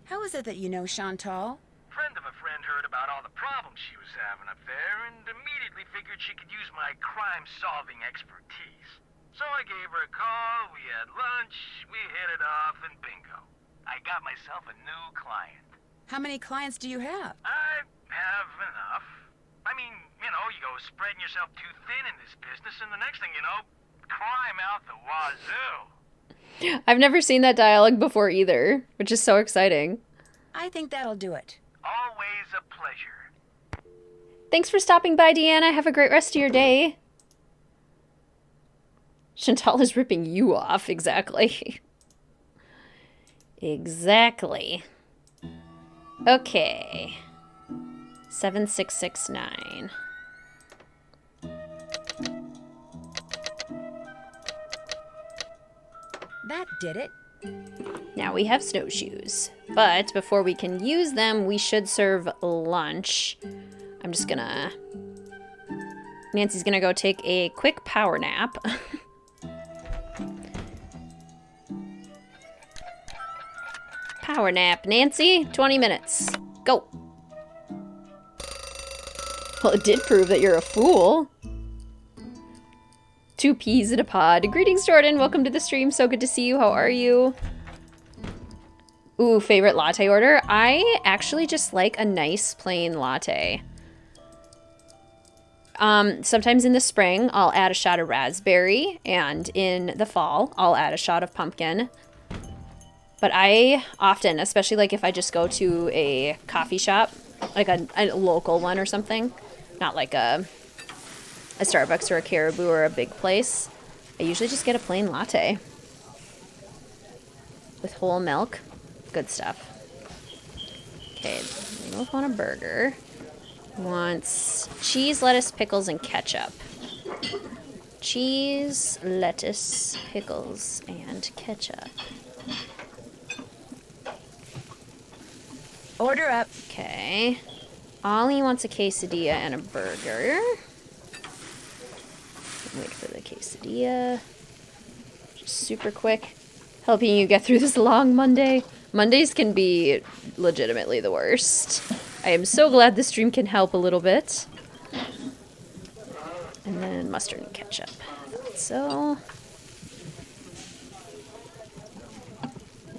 How is it that you know Chantal? Friend of a friend heard about all the problems she was having up there and immediately figured she could use my crime-solving expertise. So I gave her a call, we had lunch, we hit it off, and bingo. I got myself a new client. How many clients do you have? I have enough. I mean, you know, you go spreading yourself too thin in this business, and the next thing you know, crime out the wazoo. I've never seen that dialogue before either, which is so exciting. I think that'll do it. Always a pleasure. Thanks for stopping by, Deanna. Have a great rest of your day. Chantal is ripping you off, exactly. Exactly. Okay. 7669. That did it. Now we have snowshoes. But before we can use them, we should serve lunch. I'm just gonna... Nancy's gonna go take a quick power nap. Power nap, Nancy. 20 minutes. Go. Well, it did prove that you're a fool. 2 peas in a pod. Greetings, Jordan. Welcome to the stream. So good to see you. How are you? Ooh, favorite latte order? I actually just like a nice plain latte. Sometimes in the spring, I'll add a shot of raspberry, and in the fall, I'll add a shot of pumpkin. But I often, especially like if I just go to a coffee shop, like a local one or something, not like a Starbucks or a Caribou or a big place, I usually just get a plain latte with whole milk. Good stuff. Okay, we both want a burger. Wants cheese, lettuce, pickles, and ketchup. Cheese, lettuce, pickles, and ketchup. Order up. Okay. Ollie wants a quesadilla and a burger. Wait for the quesadilla. Just super quick. Helping you get through this long Monday. Mondays can be legitimately the worst. I am so glad the stream can help a little bit. And then mustard and ketchup. So.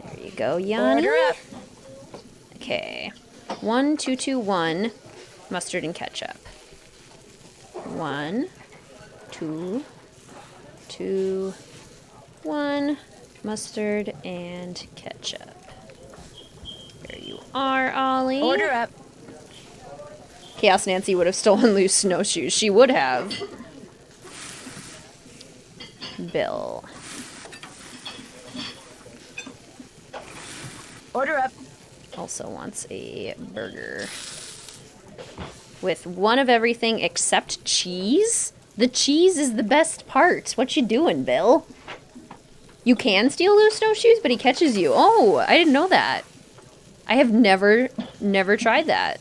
There you go, Yanni. Order up. Okay. 1, 2, 2, 1. Mustard and ketchup. 1, 2, 2, 1. Mustard and ketchup. There you are, Ollie. Order up. Chaos Nancy would have stolen loose snowshoes. She would have. Bill. Order up. Also wants a burger. With one of everything except cheese? The cheese is the best part. What you doing, Bill? You can steal loose snowshoes, but he catches you. Oh, I didn't know that. I have never tried that.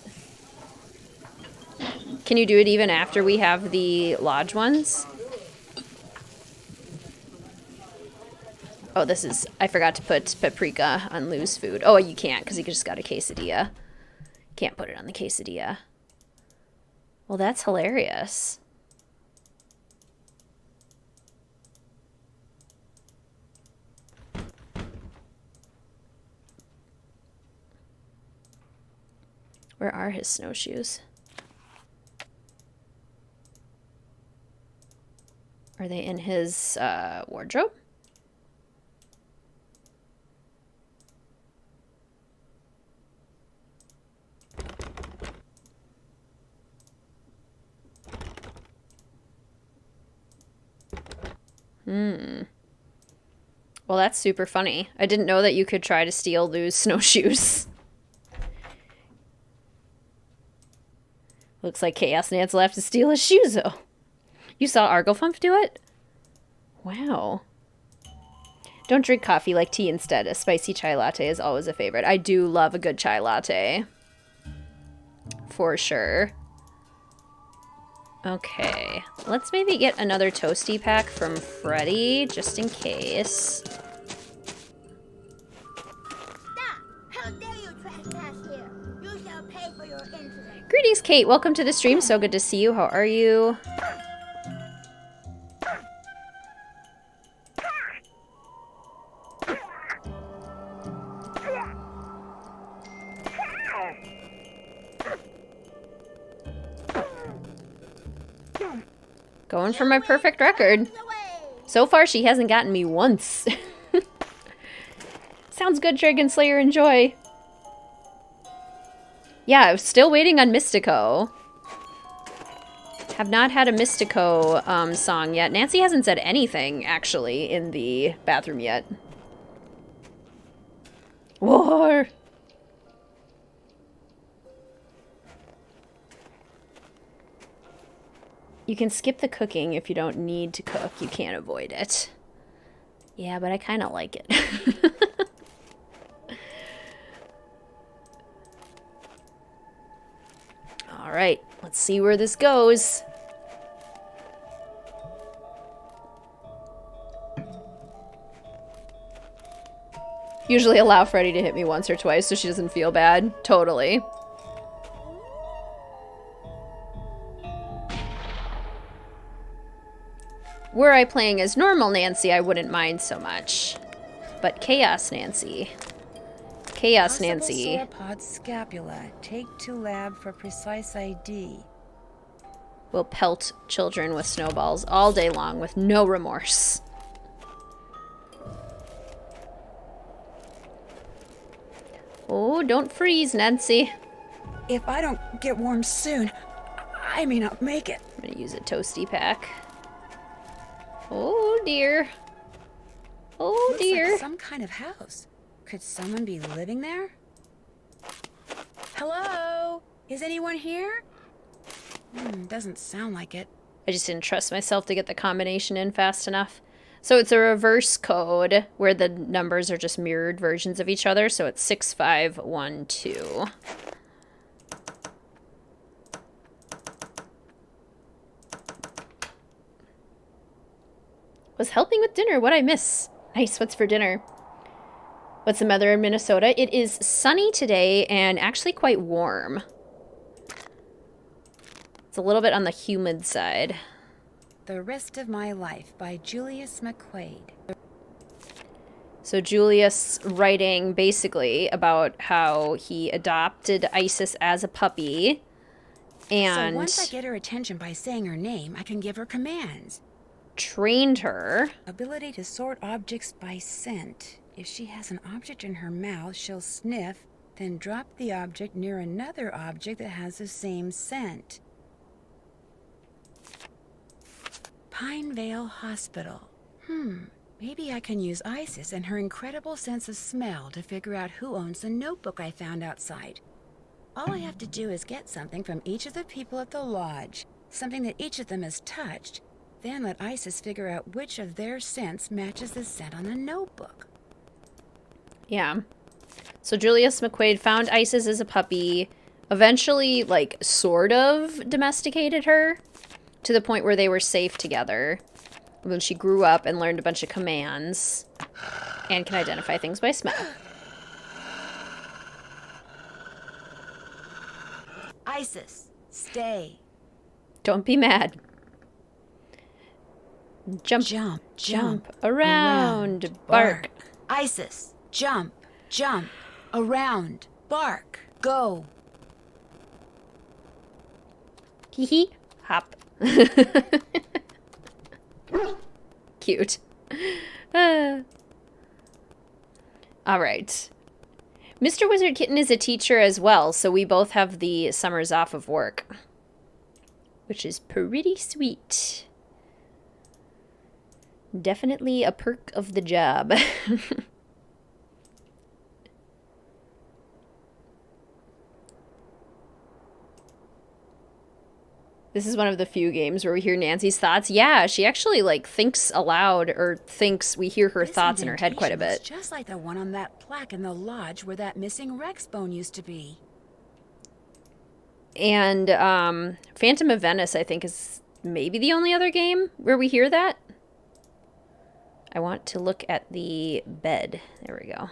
Can you do it even after we have the lodge ones? Oh, this is... I forgot to put paprika on Lou's food. Oh, you can't, because he just got a quesadilla. Can't put it on the quesadilla. Well, that's hilarious. Where are his snowshoes? Are they in his wardrobe? Well, that's super funny. I didn't know that you could try to steal Lou's snowshoes. Looks like Chaos Nance will have to steal his shoes, though. You saw Argofump do it? Wow. Don't drink coffee, like tea instead. A spicy chai latte is always a favorite. I do love a good chai latte. For sure. Okay. Let's maybe get another toasty pack from Freddy, just in case. Stop! How dare you trespass here? You shall pay for your Greetings, Kate. Welcome to the stream. So good to see you. How are you? Going for my perfect record. So far, she hasn't gotten me once. Sounds good, Dragon Slayer. Enjoy. Yeah, I'm still waiting on Mystico. Have not had a Mystico song yet. Nancy hasn't said anything, actually, in the bathroom yet. War! You can skip the cooking if you don't need to cook. You can't avoid it. Yeah, but I kind of like it. All right, let's see where this goes. Usually allow Freddy to hit me once or twice so she doesn't feel bad. Totally. Were I playing as normal Nancy, I wouldn't mind so much. But Chaos Nancy. Chaos Nancy. Sauropod scapula. Take to lab for precise ID. Will pelt children with snowballs all day long with no remorse. Oh, don't freeze, Nancy. If I don't get warm soon, I may not make it. I'm gonna use a toasty pack. Oh dear. Oh Looks dear. like some kind of house. Could someone be living there? Hello? Is anyone here? Doesn't sound like it. I just didn't trust myself to get the combination in fast enough. So it's a reverse code where the numbers are just mirrored versions of each other. So it's 6512. Was helping with dinner. What'd I miss? Nice. What's for dinner? What's the weather in Minnesota? It is sunny today and actually quite warm. It's a little bit on the humid side. The Rest of My Life by Julius McQuaid. So Julius writing basically about how he adopted Isis as a puppy. And so once I get her attention by saying her name, I can give her commands. Trained her. Ability to sort objects by scent. If she has an object in her mouth, she'll sniff, then drop the object near another object that has the same scent. Pinevale Hospital. Maybe I can use Isis and her incredible sense of smell to figure out who owns the notebook I found outside. All I have to do is get something from each of the people at the lodge, something that each of them has touched, then let Isis figure out which of their scents matches the scent on the notebook. Yeah. So Julius McQuaid found Isis as a puppy, eventually, like, sort of domesticated her to the point where they were safe together. When she grew up and learned a bunch of commands and can identify things by smell. Isis, stay. Don't be mad. Jump, jump, around, bark. Isis, jump, around, bark, go. Hee hee, hop. Cute. All right. Mr. WizardKitten is a teacher as well, so we both have the summers off of work, which is pretty sweet. Definitely a perk of the job. This is one of the few games where we hear Nancy's thoughts. Yeah, she actually, like, thinks aloud, or thinks we hear her thoughts in her head quite a bit. It's just like the one on that plaque in the lodge where that missing Rex bone used to be. And Phantom of Venice, I think, is maybe the only other game where we hear that. I want to look at the bed. There we go.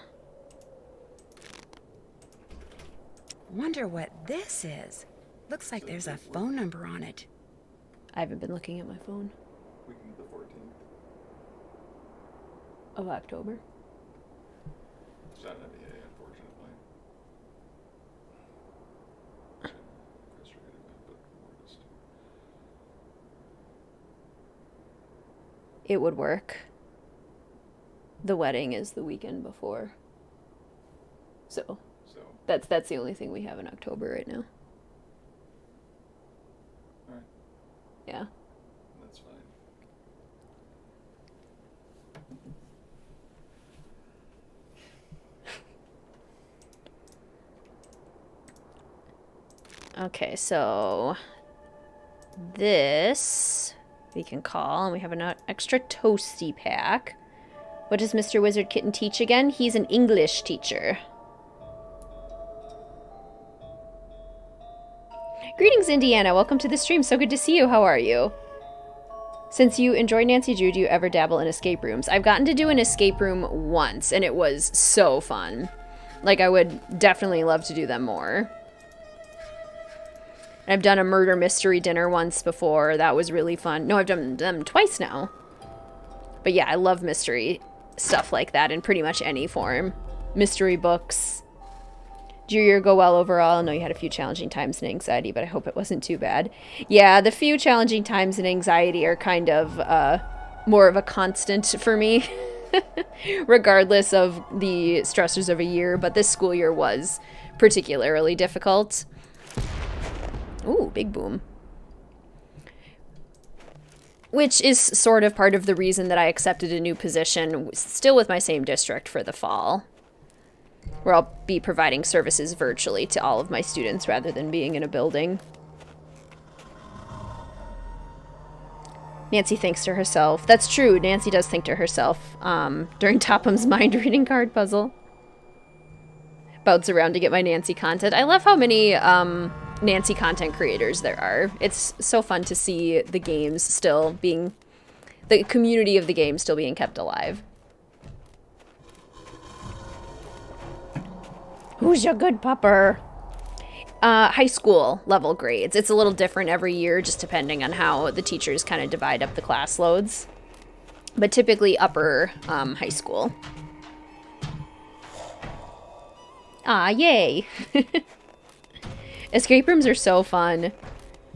Wonder what this is. Looks like there's a phone number on it. I haven't been looking at my phone. We can do the 14th. Of October. It's not an NDA, unfortunately. Frustrated about, but we're just... It would work. The wedding is the weekend before. So that's the only thing we have in October right now. All right. Yeah. That's fine. Okay, so this we can call, and we have an extra toasty pack. What does Mr. WizardKitten teach again? He's an English teacher. Greetings, Indiana. Welcome to the stream. So good to see you. How are you? Since you enjoy Nancy Drew, do you ever dabble in escape rooms? I've gotten to do an escape room once, and it was so fun. Like, I would definitely love to do them more. I've done a murder mystery dinner once before. That was really fun. No, I've done them twice now. But yeah, I love mystery stuff like that in pretty much any form. Mystery books. Did your year go well overall? I know you had a few challenging times and anxiety, but I hope it wasn't too bad. Yeah, the few challenging times and anxiety are kind of more of a constant for me, regardless of the stressors of a year. But this school year was particularly difficult. Ooh, big boom. Which is sort of part of the reason that I accepted a new position, still with my same district, for the fall, where I'll be providing services virtually to all of my students rather than being in a building. Nancy thinks to herself. That's true, Nancy does think to herself during Topham's mind-reading card puzzle. Bounce around to get my Nancy content. I love how many Nancy content creators there are. It's so fun to see the games still being, the community of the game still being kept alive. Who's your good pupper? High school level grades. It's a little different every year, just depending on how the teachers kind of divide up the class loads. But typically upper high school. Ah, yay! Escape rooms are so fun.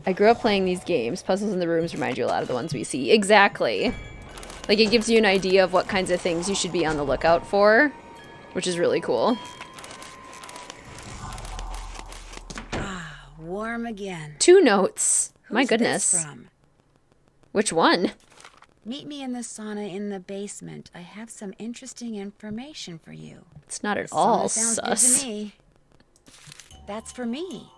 I grew up playing these games. Puzzles in the rooms remind you a lot of the ones we see. Exactly. Like, it gives you an idea of what kinds of things you should be on the lookout for, which is really cool. Warm again. 2 notes. My Who's goodness. this from? Which one? Meet me in the sauna in the basement. I have some interesting information for you. It's not at all Sauna sounds sus. good to me. That's for me.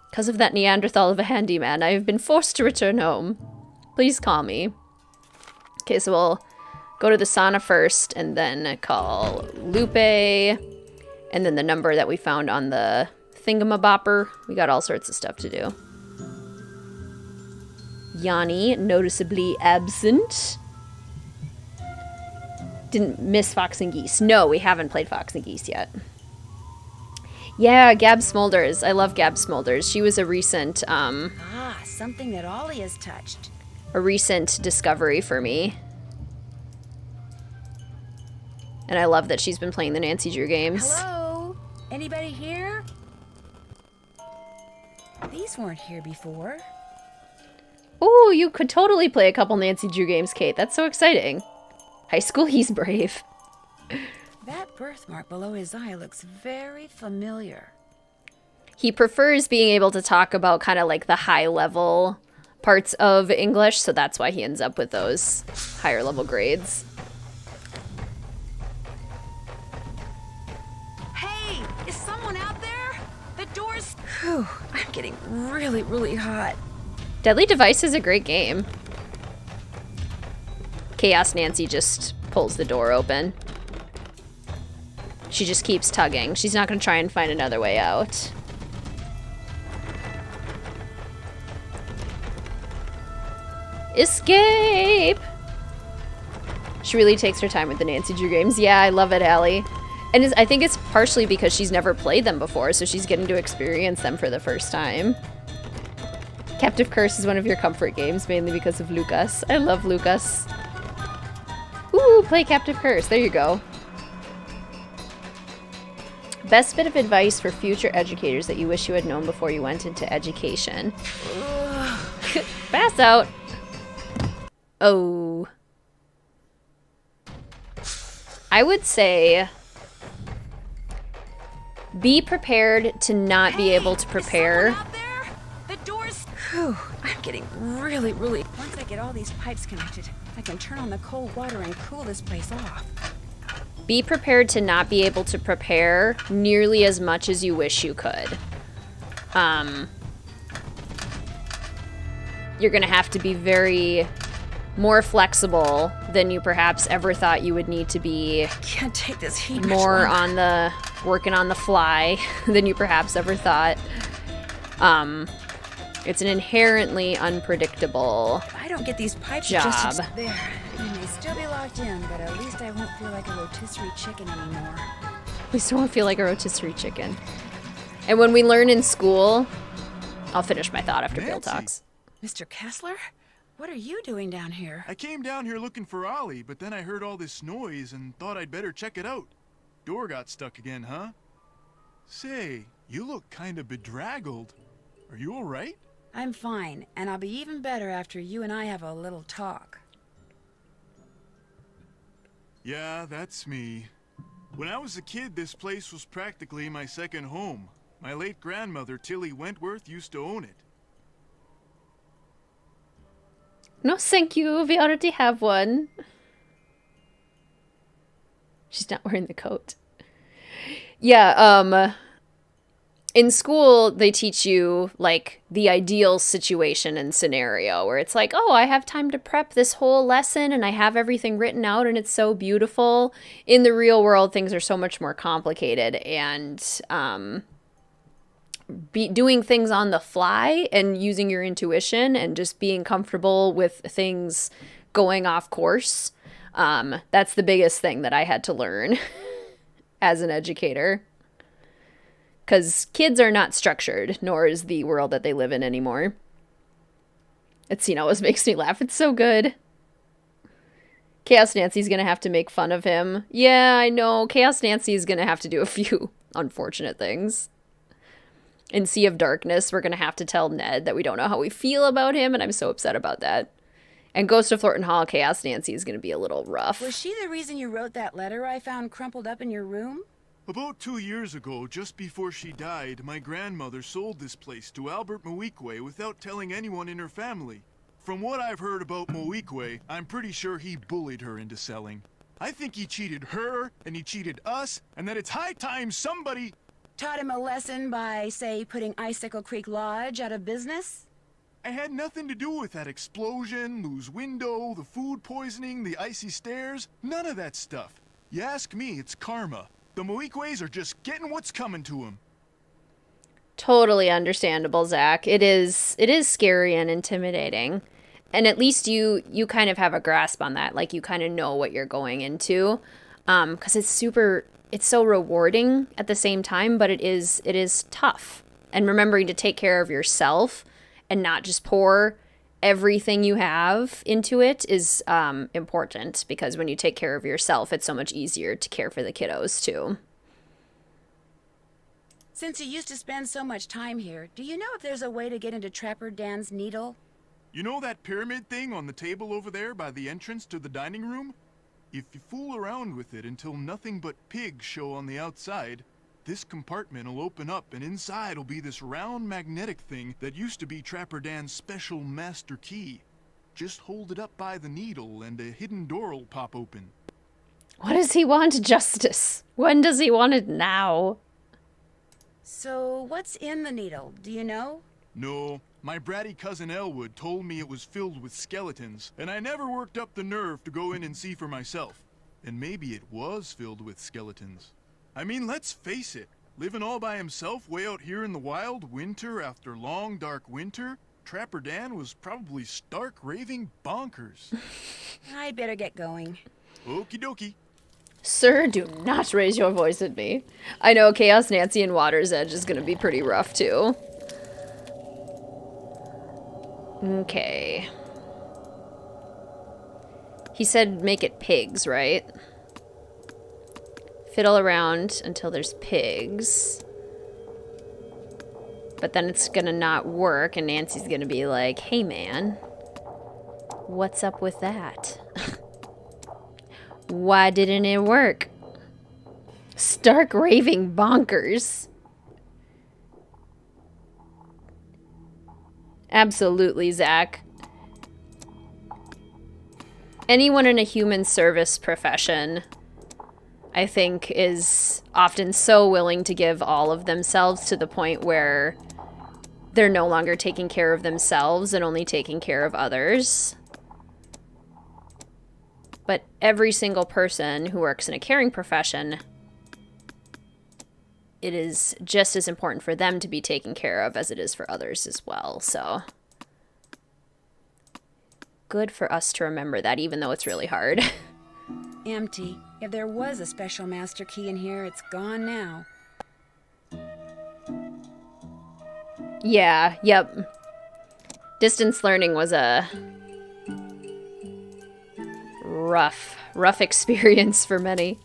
Because of that Neanderthal of a handyman, I have been forced to return home. Please call me. Okay, so we'll go to the sauna first and then call Lupe. And then the number that we found on the thingamabopper. We got all sorts of stuff to do. Yanni, noticeably absent. Didn't miss Fox and Geese. No, we haven't played Fox and Geese yet. Yeah, Gab Smolders. I love Gab Smolders. She was a recent, something that Ollie has touched. A recent discovery for me. And I love that she's been playing the Nancy Drew games. Hello? Anybody here? These weren't here before. Ooh, you could totally play a couple Nancy Drew games, Kate. That's so exciting. High school, he's brave. That birthmark below his eye looks very familiar. He prefers being able to talk about kind of like the high level parts of English, so that's why he ends up with those higher level grades. Hey, is someone out there? The door's... Whew, I'm getting really, really hot. Deadly Device is a great game. Chaos Nancy just pulls the door open. She just keeps tugging. She's not going to try and find another way out. Escape! She really takes her time with the Nancy Drew games. Yeah, I love it, Allie. And I think it's partially because she's never played them before, so she's getting to experience them for the first time. Captive Curse is one of your comfort games, mainly because of Lucas. I love Lucas. Ooh, play Captive Curse. There you go. Best bit of advice for future educators that you wish you had known before you went into education. Pass out. Oh. I would say be prepared to not be able to prepare. The door's... Whew, I'm getting really... Once I get all these pipes connected, I can turn on the cold water and cool this place off. Be prepared to not be able to prepare nearly as much as you wish you could. You're gonna have to be more flexible than you perhaps ever thought you would need to be. Can't take this heat more on the working on the fly than you perhaps ever thought. It's an inherently unpredictable if I don't get these pipes job. Just there. You may still be locked in, but at least I won't feel like a rotisserie chicken anymore. We still won't feel like a rotisserie chicken. And when we learn in school, I'll finish my thought after Bill talks. Mr. Kessler? What are you doing down here? I came down here looking for Ollie, but then I heard all this noise and thought I'd better check it out. Door got stuck again, huh? Say, you look kind of bedraggled. Are you all right? I'm fine, and I'll be even better after you and I have a little talk. Yeah, that's me. When I was a kid, this place was practically my second home. My late grandmother, Tilly Wentworth, used to own it. No, thank you. We already have one. She's not wearing the coat. Yeah, in school, they teach you, like, the ideal situation and scenario where it's like, oh, I have time to prep this whole lesson and I have everything written out and it's so beautiful. In the real world, things are so much more complicated, and doing things on the fly and using your intuition and just being comfortable with things going off course, that's the biggest thing that I had to learn as an educator. Because kids are not structured, nor is the world that they live in anymore. It's, always makes me laugh. It's so good. Chaos Nancy's going to have to make fun of him. Yeah, I know. Chaos Nancy's going to have to do a few unfortunate things. In Sea of Darkness, we're going to have to tell Ned that we don't know how we feel about him, and I'm so upset about that. And Ghost of Thornton Hall, Chaos Nancy is going to be a little rough. Was she the reason you wrote that letter I found crumpled up in your room? About 2 years ago, just before she died, my grandmother sold this place to Albert Moequay without telling anyone in her family. From what I've heard about Moequay, I'm pretty sure he bullied her into selling. I think he cheated her, and he cheated us, and that it's high time somebody... Taught him a lesson by, say, putting Icicle Creek Lodge out of business? I had nothing to do with that explosion, Lou's window, the food poisoning, the icy stairs, none of that stuff. You ask me, it's karma. The Moequays are just getting what's coming to them. Totally understandable, Zach. It is scary and intimidating. And at least you kind of have a grasp on that. Like, you kind of know what you're going into. Because it's so rewarding at the same time, but it is tough. And remembering to take care of yourself and not just pour everything you have into it is important, because when you take care of yourself, it's so much easier to care for the kiddos too. Since you used to spend so much time here, do you know if there's a way to get into Trapper Dan's needle? You know that pyramid thing on the table over there by the entrance to the dining room? If you fool around with it until nothing but pigs show on the outside, this compartment will open up, and inside will be this round magnetic thing that used to be Trapper Dan's special master key. Just hold it up by the needle and a hidden door will pop open. What does he want? Justice. When does he want it now? So what's in the needle? Do you know? No. My bratty cousin Elwood told me it was filled with skeletons, and I never worked up the nerve to go in and see for myself. And maybe it was filled with skeletons. I mean, let's face it, living all by himself way out here in the wild, winter after long dark winter, Trapper Dan was probably stark raving bonkers. I better get going. Okie dokie. Sir, do not raise your voice at me. I know Chaos Nancy and Water's Edge is gonna be pretty rough, too. Okay. He said make it pigs, right? Fiddle around until there's pigs. But then it's gonna not work, and Nancy's gonna be like, hey man, what's up with that? Why didn't it work? Stark raving bonkers. Absolutely, Zach. Anyone in a human service profession, I think, is often so willing to give all of themselves to the point where they're no longer taking care of themselves and only taking care of others. But every single person who works in a caring profession, it is just as important for them to be taken care of as it is for others as well. So good for us to remember that, even though it's really hard. Empty. If there was a special master key in here, it's gone now. Yeah, yep. Distance learning was a rough experience for many.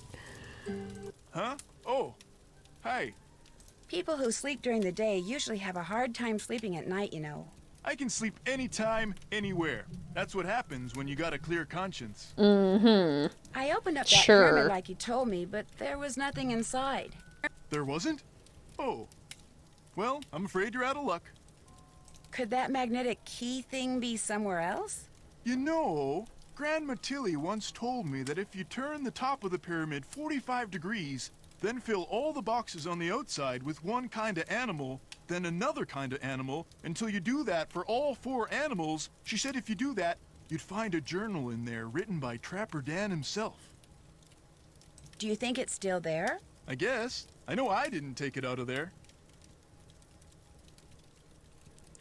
Huh? Oh, hi. People who sleep during the day usually have a hard time sleeping at night, you know. I can sleep anytime, anywhere. That's what happens when you got a clear conscience. Mm-hmm. I opened up that pyramid like you told me, but there was nothing inside. There wasn't? Oh. Well, I'm afraid you're out of luck. Could that magnetic key thing be somewhere else? You know, Grandma Tilly once told me that if you turn the top of the pyramid 45 degrees, then fill all the boxes on the outside with one kind of animal, then another kind of animal, until you do that for all 4 animals, she said if you do that, you'd find a journal in there written by Trapper Dan himself. Do you think it's still there? I guess. I know I didn't take it out of there.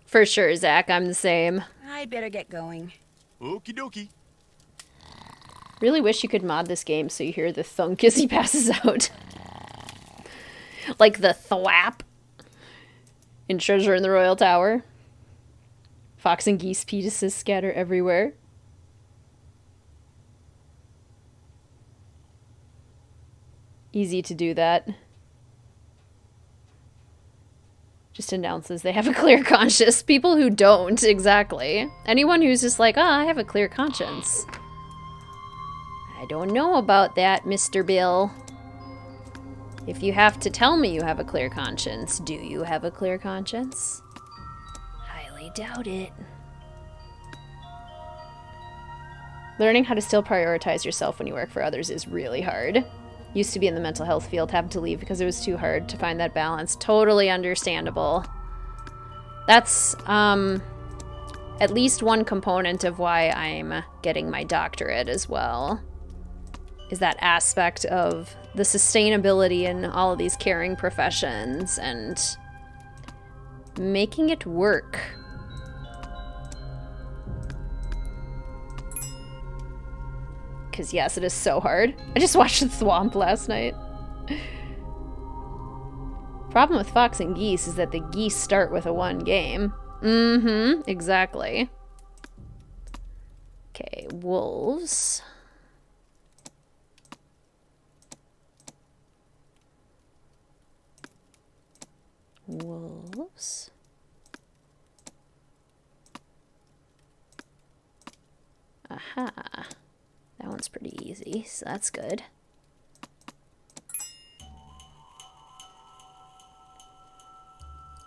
For sure, Zach. I'm the same. I'd better get going. Okie dokie. Really wish you could mod this game so you hear the thunk as he passes out. Like the thwap in Treasure in the Royal Tower. Fox and geese fetuses scatter everywhere. Easy to do that. Just announces they have a clear conscience. People who don't, exactly. Anyone who's just like, I have a clear conscience. I don't know about that, Mr. Bill. If you have to tell me you have a clear conscience, do you have a clear conscience? Highly doubt it. Learning how to still prioritize yourself when you work for others is really hard. Used to be in the mental health field, happened to leave because it was too hard to find that balance. Totally understandable. That's at least one component of why I'm getting my doctorate as well. Is that aspect of the sustainability in all of these caring professions and making it work. Because yes, it is so hard. I just watched The Swamp last night. Problem with Fox and Geese is that the geese start with a 1 game. Mm-hmm, exactly. Okay, wolves. Wolves. Aha. That one's pretty easy, so that's good.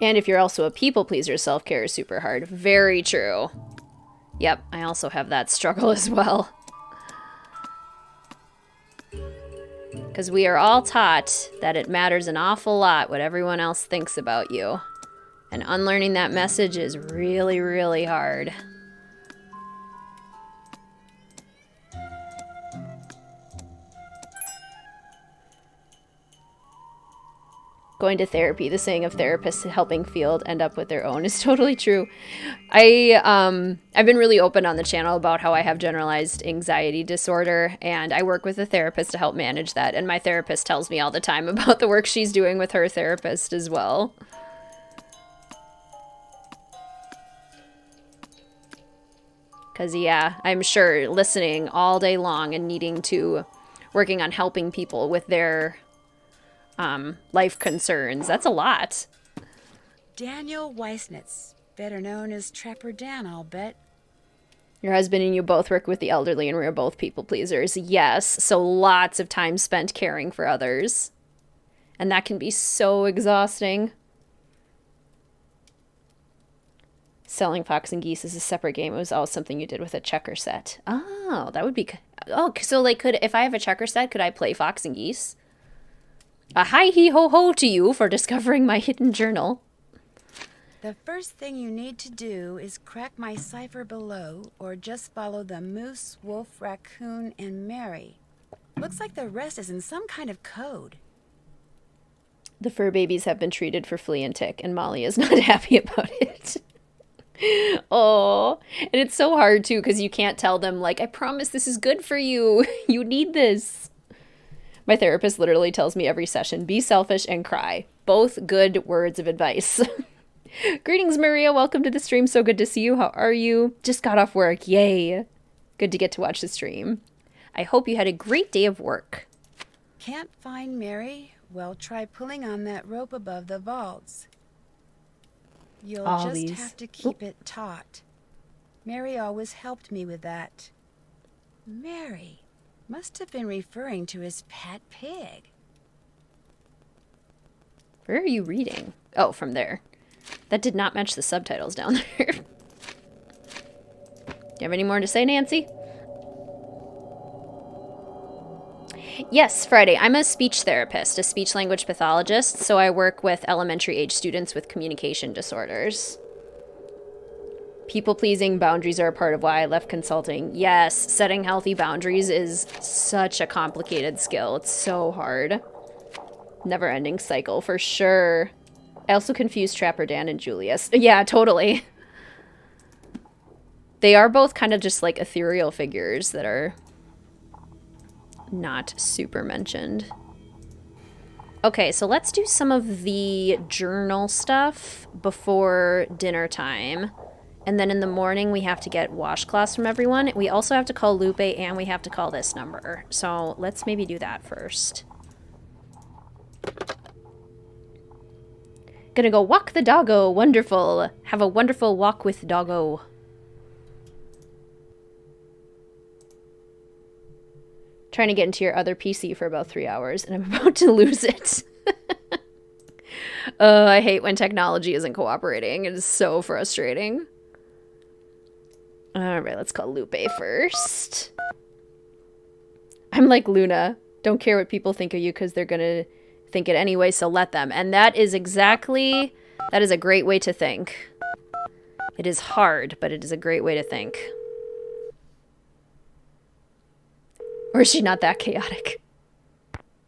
And if you're also a people pleaser, self-care is super hard. Very true. Yep, I also have that struggle as well. Because we are all taught that it matters an awful lot what everyone else thinks about you. And unlearning that message is really, really hard. Going to therapy, the saying of therapists helping field end up with their own, is totally true. I've been really open on the channel about how I have generalized anxiety disorder, and I work with a therapist to help manage that, and my therapist tells me all the time about the work she's doing with her therapist as well. Because, yeah, I'm sure listening all day long and working on helping people with their life concerns, that's a lot. Daniel Weissnitz, better known as Trapper Dan, I'll bet. Your husband and you both work with the elderly and we're both people pleasers. Yes, so lots of time spent caring for others. And that can be so exhausting. Selling Fox and Geese is a separate game. It was always something you did with a checker set. Oh, that would be... Oh, so like, if I have a checker set, could I play Fox and Geese? A hi-he-ho-ho to you for discovering my hidden journal. The first thing you need to do is crack my cipher below, or just follow the moose, wolf, raccoon, and Mary. Looks like the rest is in some kind of code. The fur babies have been treated for flea and tick, and Molly is not happy about it. Oh, and it's so hard, too, because you can't tell them, like, I promise this is good for you. You need this. My therapist literally tells me every session, be selfish and cry. Both good words of advice. Greetings, Maria. Welcome to the stream. So good to see you. How are you? Just got off work. Yay. Good to get to watch the stream. I hope you had a great day of work. Can't find Mary? Well, try pulling on that rope above the vaults. You'll have to keep it taut. Mary always helped me with that. Mary must have been referring to his pet pig. Where are you reading? Oh, from there. That did not match the subtitles down there. Do you have any more to say, Nancy? Yes, Friday. I'm a speech therapist, a speech language pathologist, so I work with elementary age students with communication disorders. People-pleasing boundaries are a part of why I left consulting. Yes, setting healthy boundaries is such a complicated skill. It's so hard. Never-ending cycle, for sure. I also confuse Trapper Dan and Julius. Yeah, totally. They are both kind of just like ethereal figures that are not super mentioned. Okay, so let's do some of the journal stuff before dinner time. And then in the morning, we have to get washcloths from everyone. We also have to call Lupe, and we have to call this number. So let's maybe do that first. Gonna go walk the doggo. Wonderful. Have a wonderful walk with doggo. Trying to get into your other PC for about 3 hours, and I'm about to lose it. I hate when technology isn't cooperating. It is so frustrating. Alright, let's call Lupe first. I'm like Luna. Don't care what people think of you because they're gonna think it anyway, so let them. And that is a great way to think. It is hard, but it is a great way to think. Or is she not that chaotic?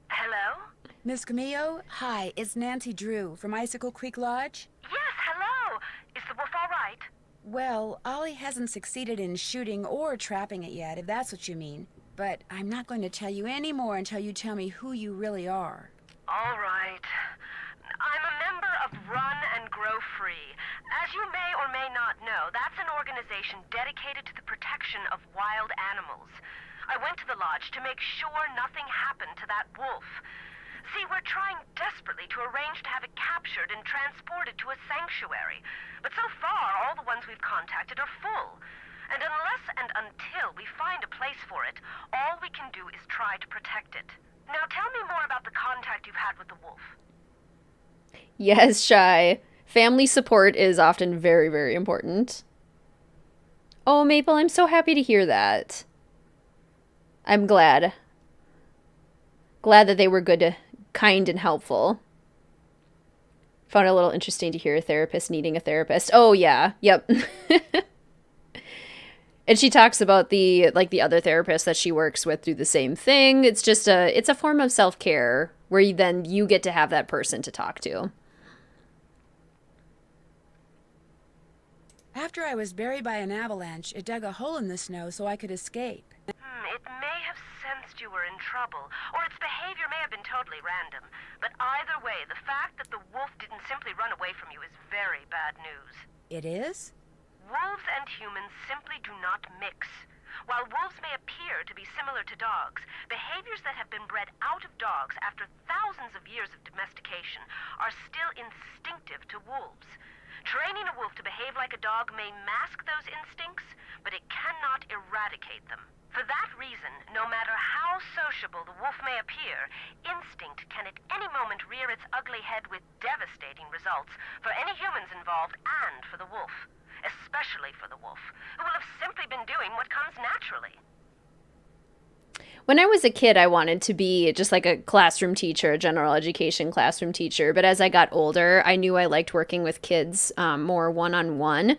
Hello? Miss Camillo? Hi, it's Nancy Drew from Icicle Creek Lodge. Yes, hello. Is the wolf all right? Well, Ollie hasn't succeeded in shooting or trapping it yet, if that's what you mean. But I'm not going to tell you any more until you tell me who you really are. All right. I'm a member of Run and Grow Free. As you may or may not know, that's an organization dedicated to the protection of wild animals. I went to the lodge to make sure nothing happened to that wolf. See, we're trying desperately to arrange to have it captured and transported to a sanctuary. But so far, all the ones we've contacted are full. And unless and until we find a place for it, all we can do is try to protect it. Now tell me more about the contact you've had with the wolf. Yes, Shy. Family support is often very, very important. Oh, Maple, I'm so happy to hear that. I'm glad. Glad that they were good, kind, and helpful. Found it a little interesting to hear a therapist needing a therapist. Oh, yeah. Yep. And she talks about the other therapists that she works with do the same thing. It's just it's a form of self-care where you get to have that person to talk to. After I was buried by an avalanche, it dug a hole in the snow so I could escape. It may have sensed you were in trouble, or its behavior may have been totally random. But either way, the fact that the wolf didn't simply run away from you is very bad news. It is? Wolves and humans simply do not mix. While wolves may appear to be similar to dogs, behaviors that have been bred out of dogs after thousands of years of domestication are still instinctive to wolves. Training a wolf to behave like a dog may mask those instincts, but it cannot eradicate them. For that reason, no matter how sociable the wolf may appear, instinct can at any moment rear its ugly head with devastating results for any humans involved and for the wolf. Especially for the wolf, who will have simply been doing what comes naturally. When I was a kid, I wanted to be just like a classroom teacher, a general education classroom teacher. But as I got older, I knew I liked working with kids more one-on-one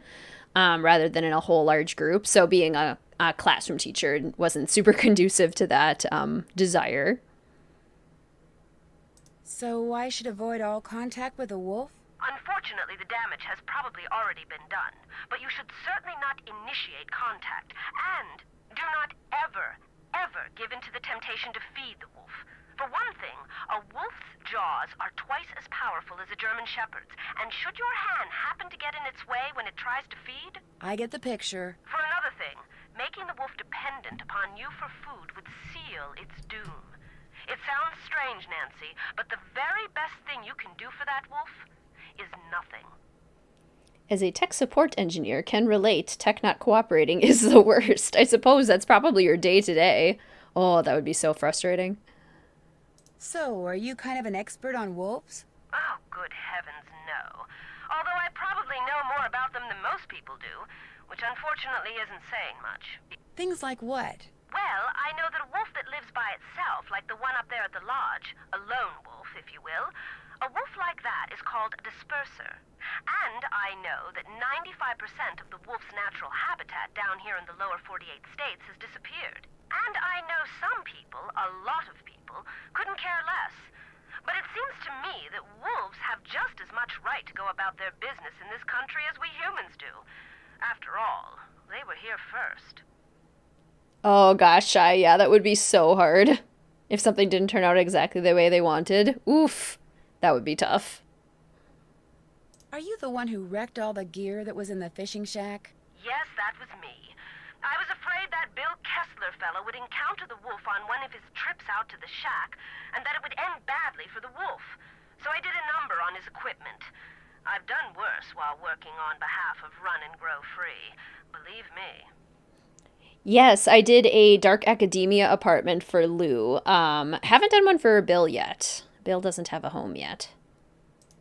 rather than in a whole large group. So being a classroom teacher wasn't super conducive to that desire. So I should avoid all contact with a wolf? Unfortunately, the damage has probably already been done. But you should certainly not initiate contact. And do not ever give in to the temptation to feed the wolf. For one thing, a wolf's jaws are twice as powerful as a German shepherd's, and should your hand happen to get in its way when it tries to feed... I get the picture. For another thing, making the wolf dependent upon you for food would seal its doom. It sounds strange, Nancy, but the very best thing you can do for that wolf is nothing. As a tech support engineer can relate, tech not cooperating is the worst. I suppose that's probably your day-to-day. Oh, that would be so frustrating. So, are you kind of an expert on wolves? Oh, good heavens, no. Although I probably know more about them than most people do, which unfortunately isn't saying much. Things like what? Well, I know that a wolf that lives by itself, like the one up there at the lodge, a lone wolf, if you will, a wolf like that is called a disperser. And I know that 95% of the wolf's natural habitat down here in the lower 48 states has disappeared. And I know some people, a lot of people, couldn't care less. But it seems to me that wolves have just as much right to go about their business in this country as we humans do. After all, they were here first. Oh gosh, yeah, that would be so hard. If something didn't turn out exactly the way they wanted. Oof, that would be tough. Are you the one who wrecked all the gear that was in the fishing shack? Yes, that was me. I was afraid that Bill Kessler fellow would encounter the wolf on one of his trips out to the shack, and that it would end badly for the wolf. So I did a number on his equipment. I've done worse while working on behalf of Run and Grow Free. Believe me. Yes, I did a Dark Academia apartment for Lou. Haven't done one for Bill yet. Bill doesn't have a home yet.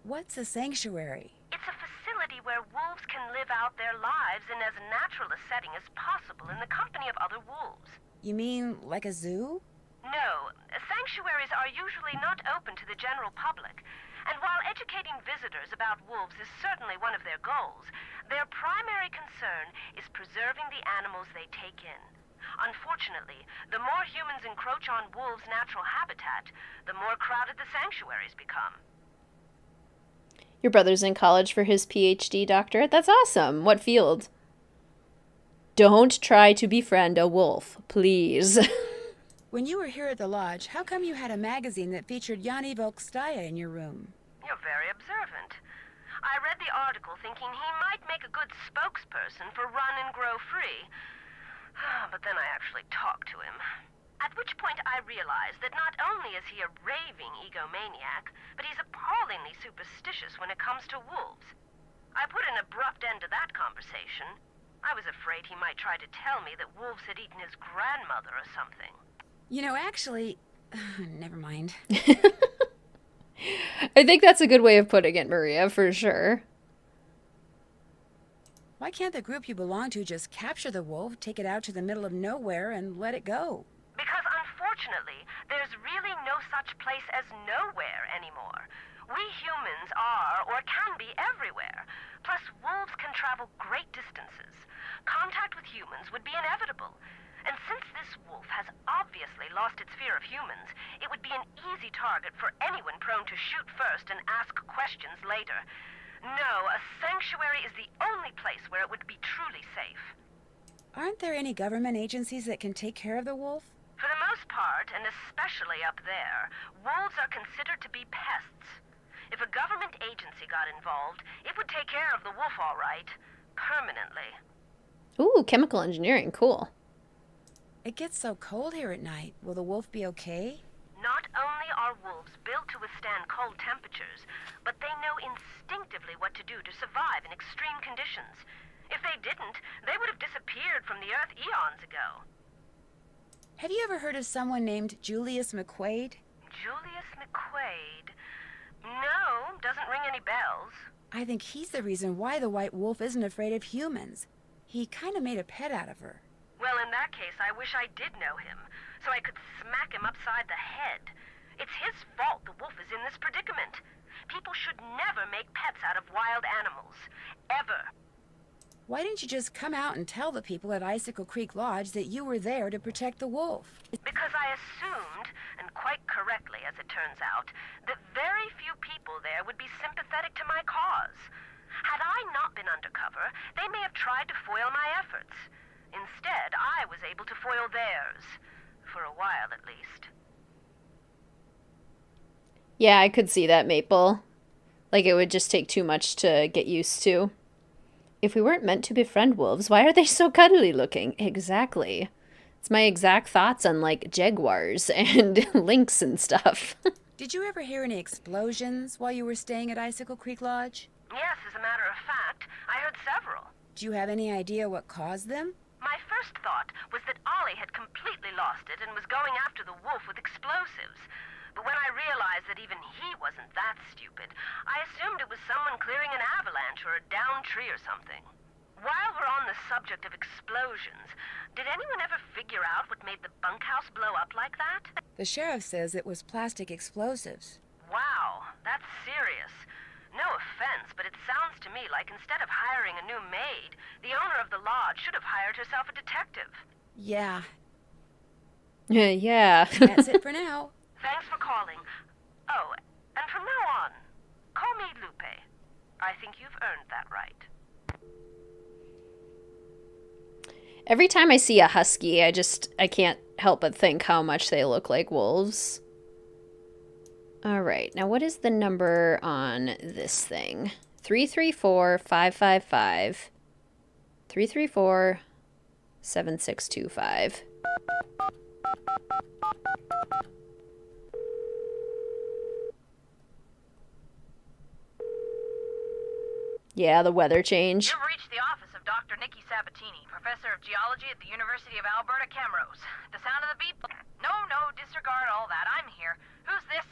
What's a sanctuary? It's a facility where wolves can live out their lives in as natural a setting as possible in the company of other wolves. You mean like a zoo? No, sanctuaries are usually not open to the general public. And while educating visitors about wolves is certainly one of their goals, their primary concern is preserving the animals they take in. Unfortunately, the more humans encroach on wolves' natural habitat, the more crowded the sanctuaries become. Your brother's in college for his PhD doctorate? That's awesome. What field? Don't try to befriend a wolf, please. When you were here at the lodge, how come you had a magazine that featured Yanni Volkstaya in your room? You're very observant. I read the article thinking he might make a good spokesperson for Run and Grow Free. But then I actually talked to him. At which point I realized that not only is he a raving egomaniac, but he's appallingly superstitious when it comes to wolves. I put an abrupt end to that conversation. I was afraid he might try to tell me that wolves had eaten his grandmother or something. You know, actually, never mind. I think that's a good way of putting it, Maria, for sure. Why can't the group you belong to just capture the wolf, take it out to the middle of nowhere, and let it go? Because unfortunately, there's really no such place as nowhere anymore. We humans are, or can be, everywhere. Plus, wolves can travel great distances. Contact with humans would be inevitable. And since this wolf has obviously lost its fear of humans, it would be an easy target for anyone prone to shoot first and ask questions later. No, a sanctuary is the only place where it would be truly safe. Aren't there any government agencies that can take care of the wolf? For the most part, and especially up there, wolves are considered to be pests. If a government agency got involved, it would take care of the wolf all right. Permanently. Ooh, chemical engineering. Cool. It gets so cold here at night. Will the wolf be okay? Not only are wolves built to withstand cold temperatures, but they know instinctively what to do to survive in extreme conditions. If they didn't, they would have disappeared from the Earth eons ago. Have you ever heard of someone named Julius McQuaid? Julius McQuaid? No, doesn't ring any bells. I think he's the reason why the white wolf isn't afraid of humans. He kind of made a pet out of her. Well, in that case, I wish I did know him, so I could smack him upside the head. It's his fault the wolf is in this predicament. People should never make pets out of wild animals. Ever. Why didn't you just come out and tell the people at Icicle Creek Lodge that you were there to protect the wolf? Because I assumed, and quite correctly as it turns out, that very few people there would be sympathetic to my cause. Had I not been undercover, they may have tried to foil my efforts. Instead, I was able to foil theirs. For a while, at least. Yeah, I could see that, Maple. Like, it would just take too much to get used to. If we weren't meant to befriend wolves, why are they so cuddly looking? Exactly. It's my exact thoughts on, like, jaguars and lynx and stuff. Did you ever hear any explosions while you were staying at Icicle Creek Lodge? Yes, as a matter of fact, I heard several. Do you have any idea what caused them? My first thought was that Ollie had completely lost it and was going after the wolf with explosives. But when I realized that even he wasn't that stupid, I assumed it was someone clearing an avalanche or a downed tree or something. While we're on the subject of explosions, did anyone ever figure out what made the bunkhouse blow up like that? The sheriff says it was plastic explosives. Wow, that's serious. No offense, but it sounds to me like instead of hiring a new maid, the owner of the lodge should have hired herself a detective. Yeah. Yeah. That's it for now. Thanks for calling. Oh, and from now on, call me Lupe. I think you've earned that right. Every time I see a husky, I can't help but think how much they look like wolves. All right, now what is the number on this thing? 334-555. 334-7625. Yeah, the weather change. You've reached the office of Dr. Nikki Sabatini, professor of geology at the University of Alberta, Camrose. The sound of the beep? No, disregard all that. I'm here. Who's this?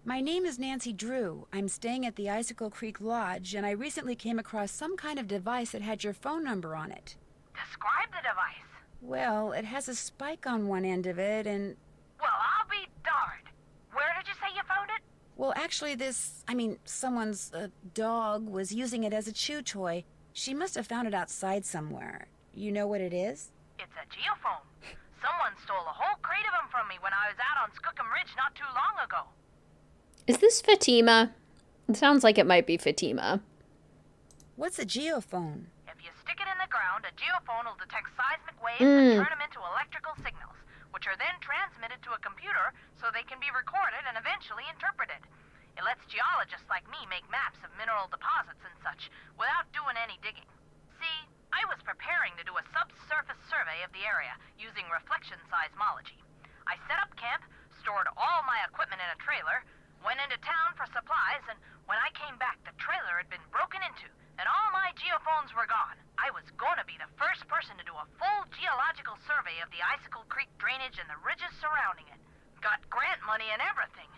My name is Nancy Drew. I'm staying at the Icicle Creek Lodge, and I recently came across some kind of device that had your phone number on it. Describe the device. Well, it has a spike on one end of it, and... Well, I'll be darned. Where did you say you found it? Well, actually, someone's dog was using it as a chew toy. She must have found it outside somewhere. You know what it is? It's a geophone. Someone stole a whole crate of them from me when I was out on Skookum Ridge not too long ago. Is this Fatima? It sounds like it might be Fatima. What's a geophone? If you stick it in the ground, a geophone will detect seismic waves and turn them into electrical signals, which are then transmitted to a computer so they can be recorded and eventually interpreted. It lets geologists like me make maps of mineral deposits and such without doing any digging. See, I was preparing to do a subsurface survey of the area using reflection seismology. I set up camp, stored all my equipment in a trailer, went into town for supplies, and when I came back, the trailer had been broken into, and all my geophones were gone. I was going to be the first person to do a full geological survey of the Icicle Creek drainage and the ridges surrounding it. Got grant money and everything.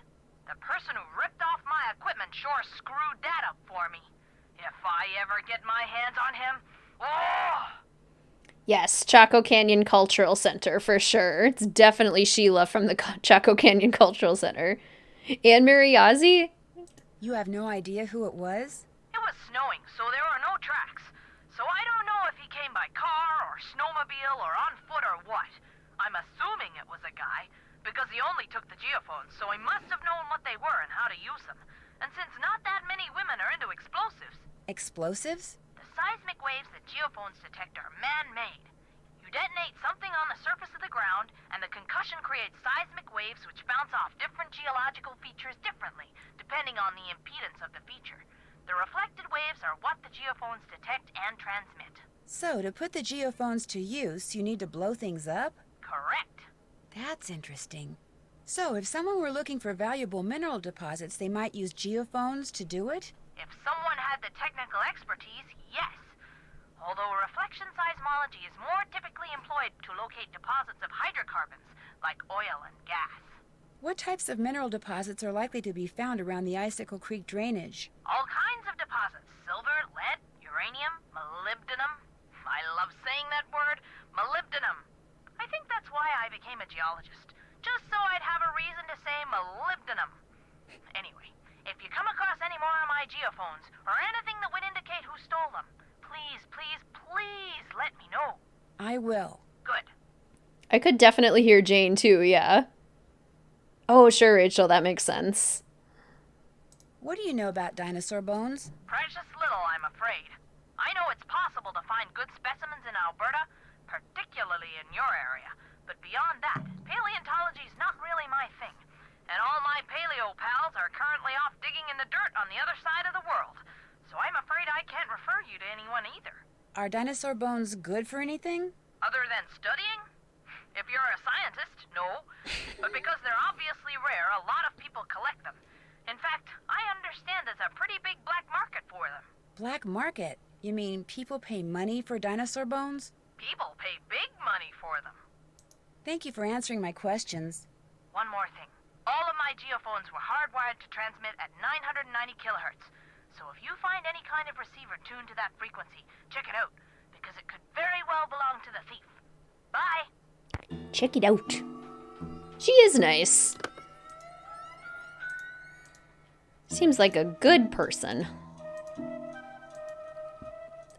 The person who ripped off my equipment sure screwed that up for me. If I ever get my hands on him, oh! Yes, Chaco Canyon Cultural Center, for sure. It's definitely Sheila from the Chaco Canyon Cultural Center. Anne Mariazzi? You have no idea who it was? It was snowing, so there were no tracks. So I don't know if he came by car or snowmobile or on foot or what. I'm assuming it was a guy, because he only took the geophones, so he must have known what they were and how to use them. And since not that many women are into explosives... Explosives? The seismic waves that geophones detect are man-made. You detonate something on the surface of the ground, and the concussion creates seismic waves which bounce off different geological features differently, depending on the impedance of the feature. The reflected waves are what the geophones detect and transmit. So, to put the geophones to use, you need to blow things up? Correct. That's interesting. So, if someone were looking for valuable mineral deposits, they might use geophones to do it? If someone had the technical expertise, yes. Although reflection seismology is more typically employed to locate deposits of hydrocarbons, like oil and gas. What types of mineral deposits are likely to be found around the Icicle Creek drainage? All kinds of deposits. Silver, lead, uranium, molybdenum. I love saying that word, molybdenum. I think that's why I became a geologist. Just so I'd have a reason to say molybdenum. Anyway, if you come across any more of my geophones, or anything that would indicate who stole them, please, please, please let me know. I will. Good. I could definitely hear Jane too, yeah. Oh, sure, Rachel, that makes sense. What do you know about dinosaur bones? Precious little, I'm afraid. I know it's possible to find good specimens in Alberta, particularly in your area. But beyond that, paleontology's not really my thing. And all my paleo pals are currently off digging in the dirt on the other side of the world. So I'm afraid I can't refer you to anyone either. Are dinosaur bones good for anything? Other than studying? If you're a scientist, no. But because they're obviously rare, a lot of people collect them. In fact, I understand there's a pretty big black market for them. Black market? You mean people pay money for dinosaur bones? People pay big money for them. Thank you for answering my questions. One more thing. All of my geophones were hardwired to transmit at 990 kilohertz. So if you find any kind of receiver tuned to that frequency, check it out, because it could very well belong to the thief. Bye! Check it out. She is nice. Seems like a good person.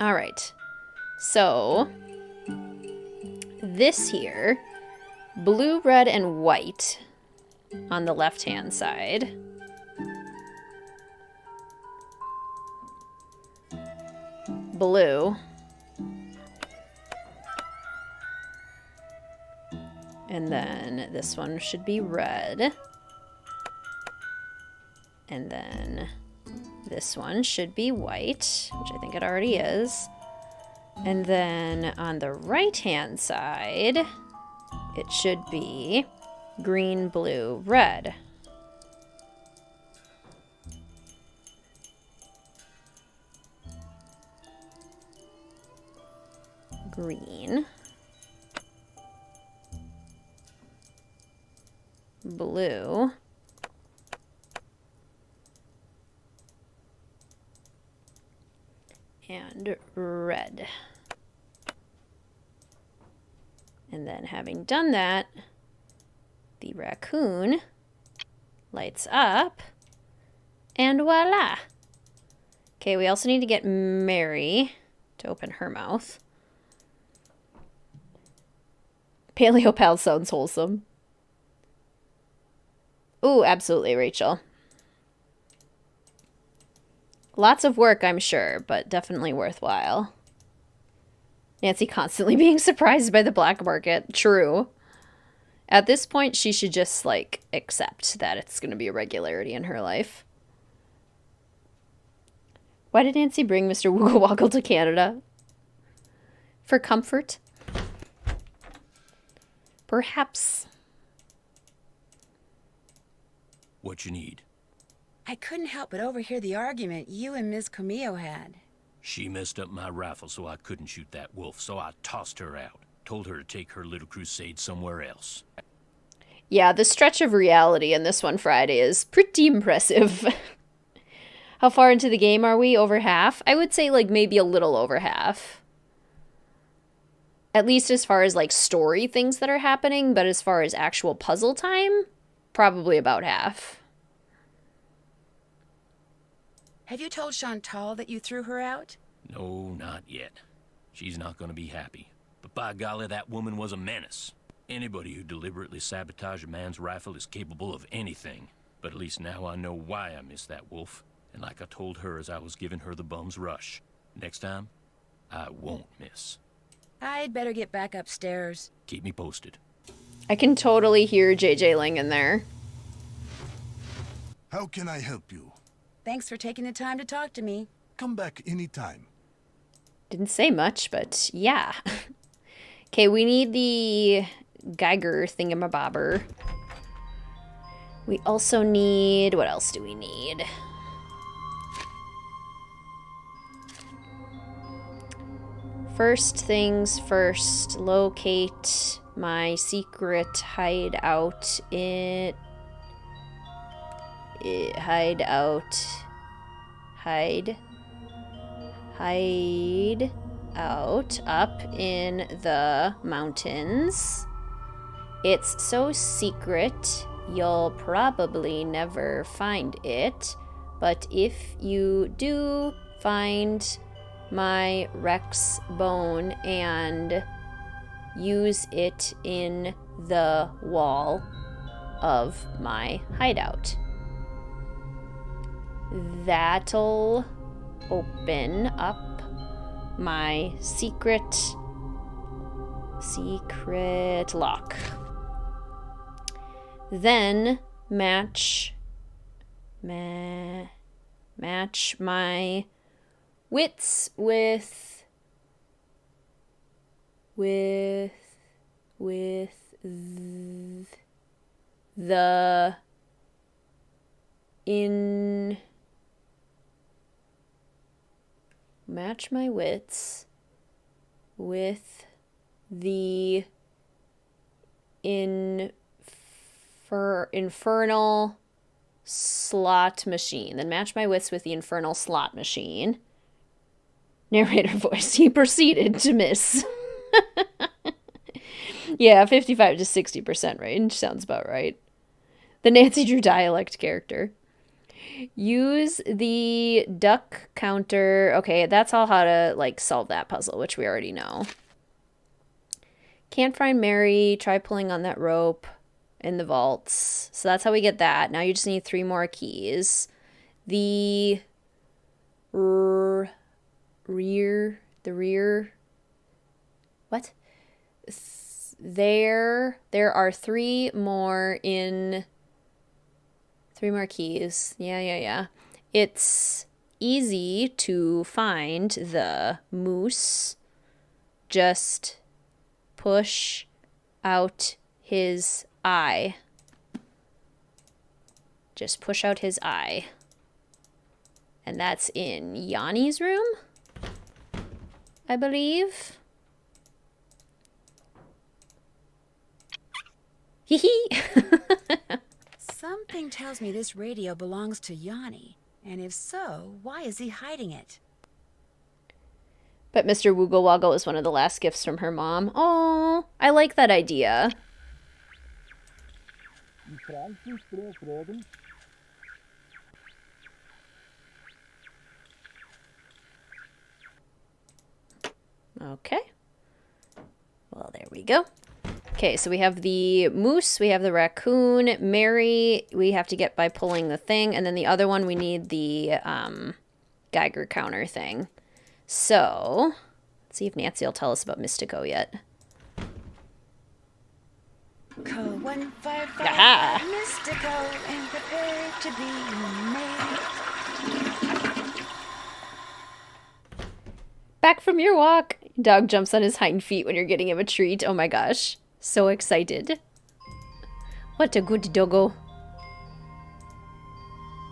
Alright. So, this here, blue, red, and white on the left-hand side. Blue. And then this one should be red. And then this one should be white, which I think it already is. And then on the right-hand side, it should be green, blue, red. Green. Blue. And red. And then having done that, the raccoon lights up, and voila! Okay, we also need to get Mary to open her mouth. Paleo Pal sounds wholesome. Ooh, absolutely, Rachel. Lots of work, I'm sure, but definitely worthwhile. Nancy constantly being surprised by the black market. True. At this point, she should just, like, accept that it's going to be a regularity in her life. Why did Nancy bring Mr. Woogle Woggle to Canada? For comfort? Perhaps. What you need? I couldn't help but overhear the argument you and Ms. Camillo had. She messed up my rifle so I couldn't shoot that wolf, so I tossed her out. Told her to take her little crusade somewhere else. Yeah, the stretch of reality in this one Friday is pretty impressive. How far into the game are we? Over half? I would say, like, maybe a little over half. At least as far as, like, story things that are happening, but as far as actual puzzle time, probably about half. Have you told Chantal that you threw her out? No, not yet. She's not going to be happy. But by golly, that woman was a menace. Anybody who deliberately sabotages a man's rifle is capable of anything. But at least now I know why I missed that wolf. And like I told her as I was giving her the bum's rush, next time, I won't miss. I'd better get back upstairs. Keep me posted. I can totally hear JJ Ling in there. How can I help you? Thanks for taking the time to talk to me. Come back anytime. Didn't say much, but yeah. Okay, we need the Geiger thingamabobber. We also need... What else do we need? First things first, locate my secret hideout. Hide out up in the mountains. It's so secret, you'll probably never find it. But if you do find my Rex bone and use it in the wall of my hideout, that'll open up my secret lock. Then match my wits with the match my wits with the infernal slot machine. Then match my wits with the infernal slot machine. Narrator voice. He proceeded to miss. Yeah, 55 to 60% range. Sounds about right. The Nancy Drew dialect character. Use the duck counter. Okay, that's all how to, like, solve that puzzle, which we already know. Can't find Mary. Try pulling on that rope in the vaults. So that's how we get that. Now you just need 3 more keys. The rear. What? There are 3 more keys. Yeah. It's easy to find the moose. Just push out his eye. Just push out his eye. And that's in Yanni's room, I believe. Hee hee. Something tells me this radio belongs to Yanni. And if so, why is he hiding it? But Mr. Woogle Woggle is one of the last gifts from her mom. Oh, I like that idea. Okay. Well, there we go. Okay, so we have the moose, we have the raccoon, Mary, we have to get by pulling the thing, and then the other one we need the Geiger counter thing. So, let's see if Nancy will tell us about Mystico yet. Call 155 Aha! Mystico and prepare to be made. Back from your walk. Dog jumps on his hind feet when you're getting him a treat. Oh my gosh. So excited. What a good doggo.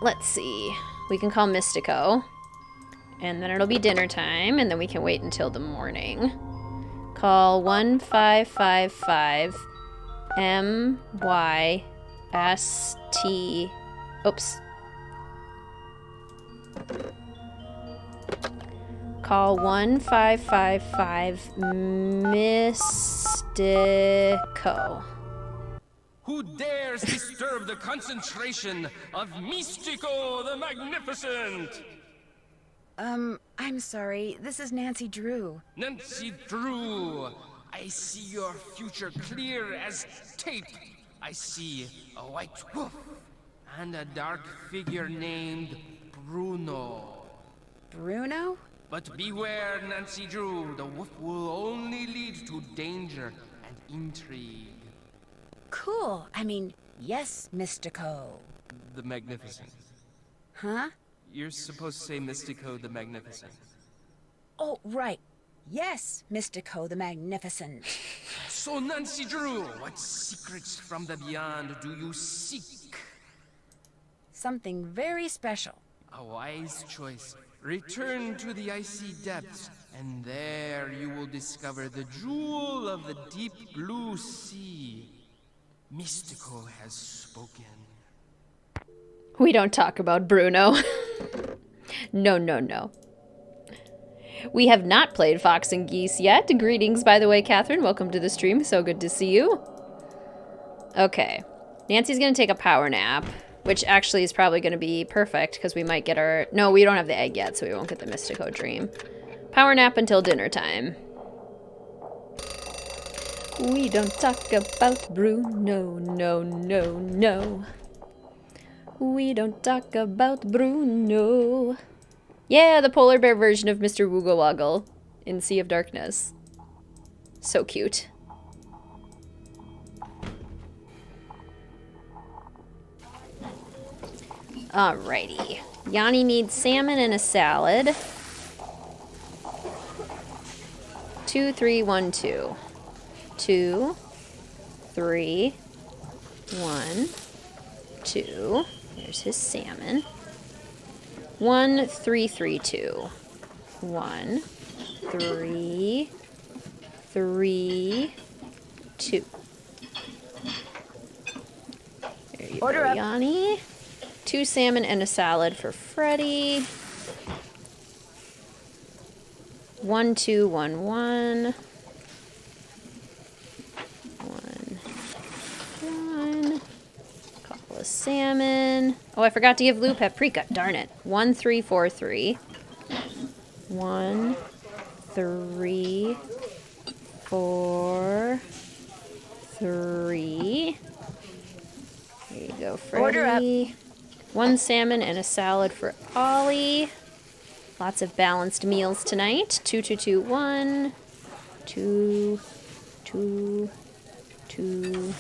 Let's see. We can call Mystico. And then it'll be dinner time. And then we can wait until the morning. Call 1555 MYST. Oops. Call 1555 Mystico. Who dares disturb the concentration of Mystico the Magnificent? I'm sorry. This is Nancy Drew. Nancy Drew, I see your future clear as tape. I see a white wolf and a dark figure named Bruno. Bruno? But beware, Nancy Drew. The wolf will only lead to danger and intrigue. Cool. I mean, yes, Mystico. The Magnificent. Huh? You're supposed to say Mystico the Magnificent. Oh, right. Yes, Mystico the Magnificent. So, Nancy Drew, what secrets from the beyond do you seek? Something very special. A wise choice. Return to the icy depths, and there you will discover the jewel of the deep blue sea. Mystico has spoken. We don't talk about Bruno. No, no, no. We have not played Fox and Geese yet. Greetings, by the way, Catherine. Welcome to the stream. So good to see you. Okay. Nancy's going to take a power nap, which actually is probably going to be perfect because we might get our... No, we don't have the egg yet, so we won't get the Mystico dream. Power nap until dinner time. We don't talk about Bruno. No, no, no. We don't talk about Bruno. Yeah, the polar bear version of Mr. Woogle Woggle in Sea of Darkness. So cute. Alrighty. Yanni needs salmon and a salad. 2, 3, 1, 2. 2, 3, 1, 2. There's his salmon. 1, 3, 3, 2. 1, 3, 3, 2. There you Order go, up. Yanni. 2 salmon and a salad for Freddy. 1, 2, 1, 1. 1. Couple of salmon. Oh, I forgot to give Lou paprika. Darn it. 1, 3, 4, 3. 1, 3, 4, 3. There you go, Freddy. Order up. 1 salmon and a salad for Ollie. Lots of balanced meals tonight. 2, 2, 2, 1. 2, 2, 2,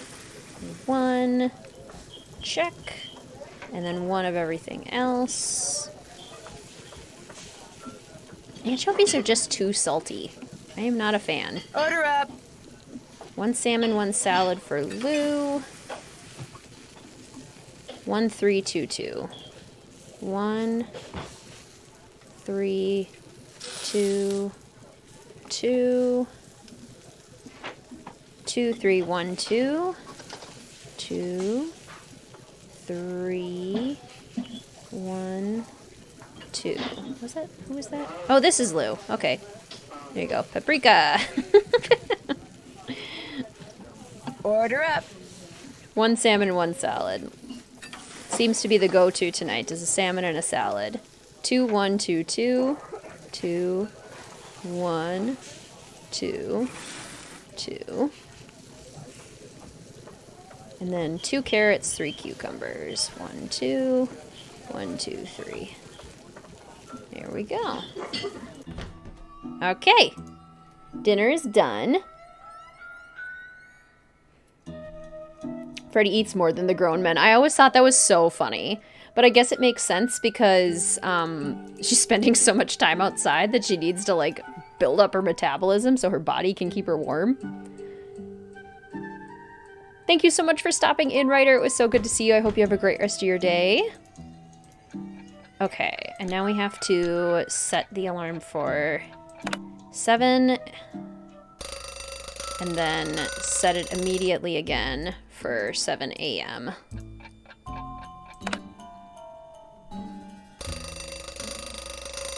1. Check. And then 1 of everything else. Anchovies are just too salty. I am not a fan. Order up. 1 salmon, 1 salad for Lou. 1, 3, 2, 2. 1, 3, 2, 2. 2, 3, 1, 2. 2, 3, 1, 2. Was that? Who was that? Oh, this is Lou. Okay. There you go. Paprika. Order up. 1 salmon and 1 salad. Seems to be the go-to tonight, is a salmon and a salad. 2, 1, 2, 2. 2, 1, 2, 2. And then 2 carrots, 3 cucumbers. 1, 2, 1, 2, 3. There we go. Okay. Dinner is done. Freddy eats more than the grown men. I always thought that was so funny. But I guess it makes sense because she's spending so much time outside that she needs to, like, build up her metabolism so her body can keep her warm. Thank you so much for stopping in, Ryder. It was so good to see you. I hope you have a great rest of your day. Okay, and now we have to set the alarm for 7. And then set it immediately again for 7 a.m.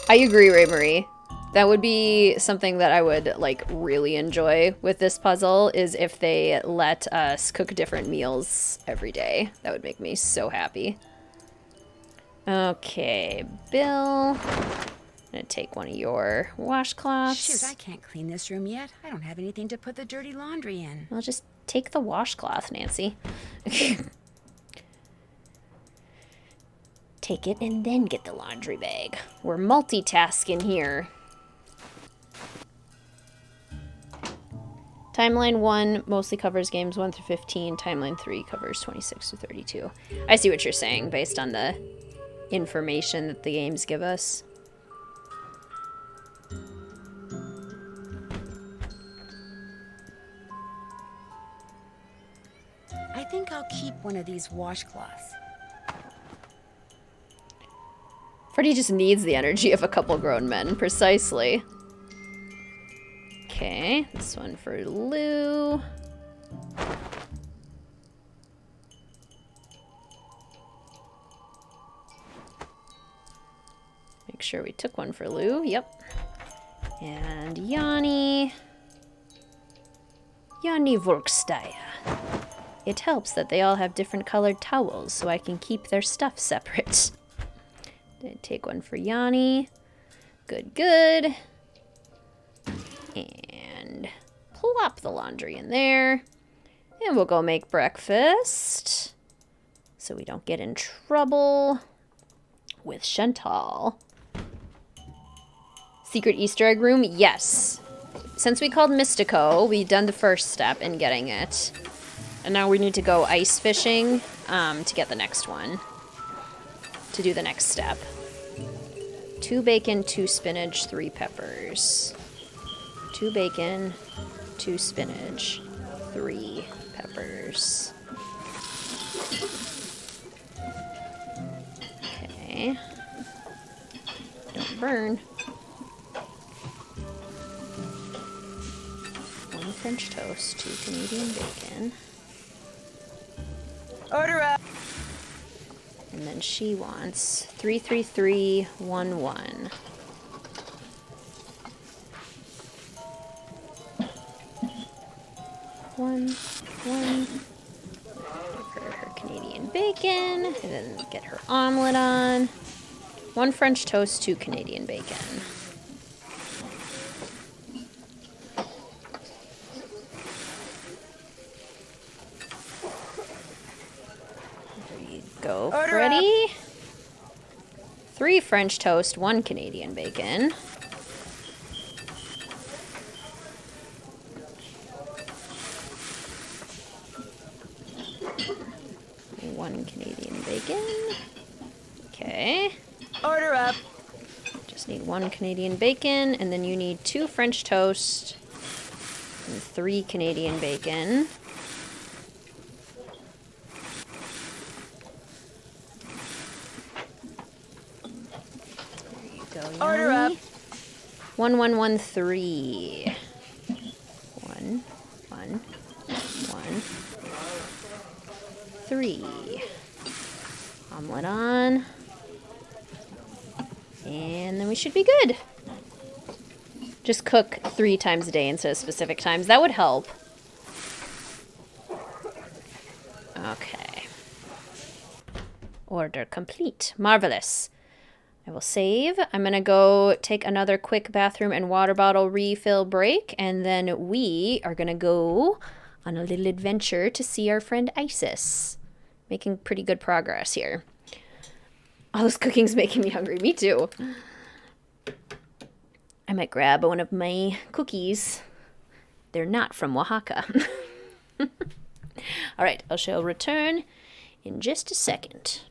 I agree, Ray Marie. That would be something that I would, like, really enjoy with this puzzle, is if they let us cook different meals every day. That would make me so happy. Okay, Bill. I'm gonna take one of your washcloths. Shoot, I can't clean this room yet. I don't have anything to put the dirty laundry in. Well, just take the washcloth, Nancy. Take it and then get the laundry bag. We're multitasking here. Timeline 1 mostly covers games 1 through 15. Timeline 3 covers 26 through 32. I see what you're saying based on the information that the games give us. I think I'll keep one of these washcloths. Freddy just needs the energy of a couple grown men, precisely. Okay, this one for Lou. Make sure we took one for Lou, yep. And Yanni. Yanni Vorkstaya. It helps that they all have different colored towels, so I can keep their stuff separate. Did take one for Yanni. Good, good. And plop the laundry in there. And we'll go make breakfast so we don't get in trouble with Chantal. Secret Easter egg room? Yes. Since we called Mystico, we've done the first step in getting it. And now we need to go ice fishing to get the next one. To do the next step. 2 bacon, 2 spinach, 3 peppers. 2 bacon, 2 spinach, 3 peppers. Okay. Don't burn. 1 French toast, 2 Canadian bacon. Order up! And then she wants 33311. One. Give her Canadian bacon, and then get her omelet on. 1 French toast, 2 Canadian bacon. Go, Freddy. 3 French toast, 1 Canadian bacon. One Canadian bacon. Okay. Order up. Just need 1 Canadian bacon, and then you need 2 French toast and 3 Canadian bacon. Order up. 1113. 1, 3. Omelet on. And then we should be good. Just cook 3 times a day instead of specific times. That would help. Okay. Order complete. Marvelous. I will save. I'm going to go take another quick bathroom and water bottle refill break, and then we are going to go on a little adventure to see our friend Isis. Making pretty good progress here. All this cooking's making me hungry. Me too. I might grab one of my cookies. They're not from Oaxaca. All right, I shall return in just a second.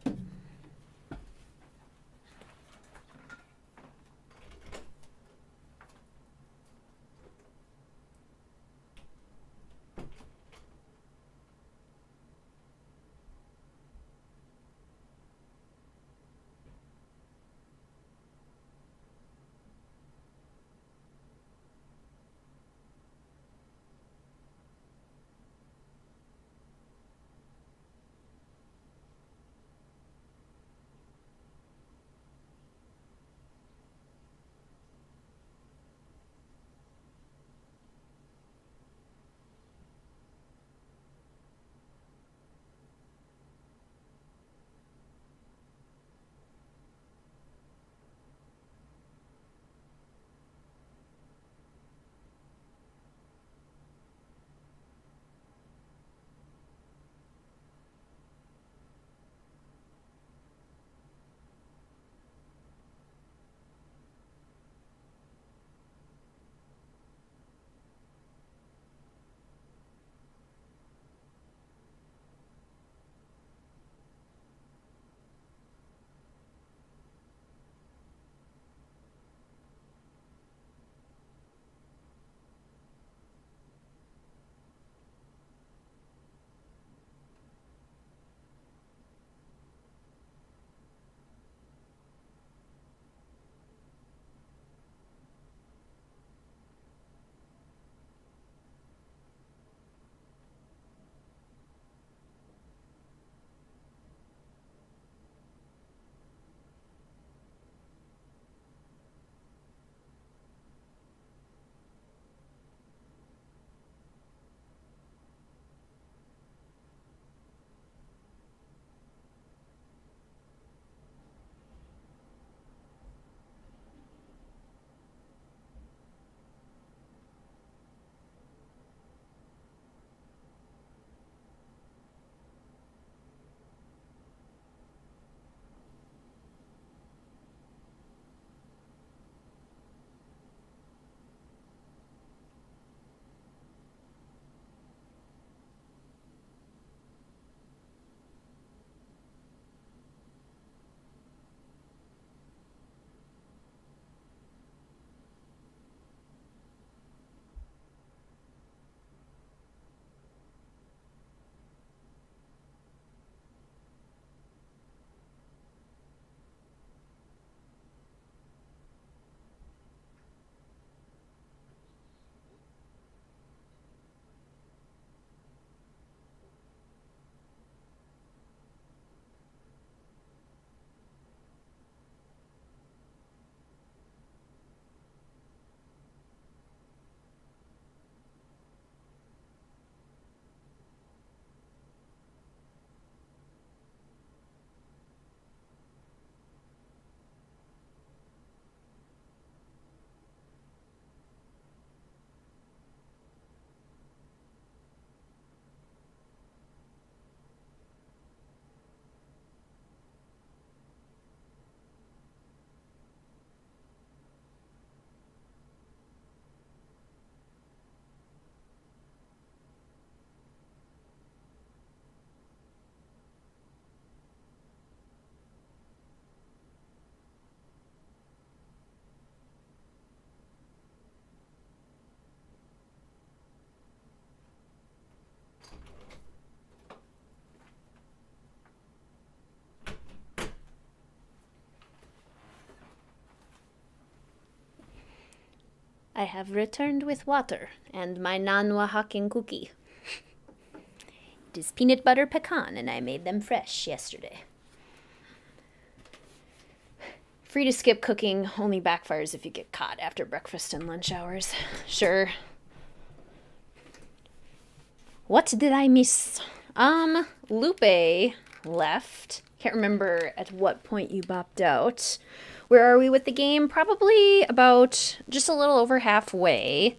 I have returned with water and my non-Oaxacan cookie. It is peanut butter pecan, and I made them fresh yesterday. Free to skip cooking, only backfires if you get caught after breakfast and lunch hours. Sure. What did I miss? Lupe left. Can't remember at what point you bopped out. Where are we with the game? Probably about just a little over halfway.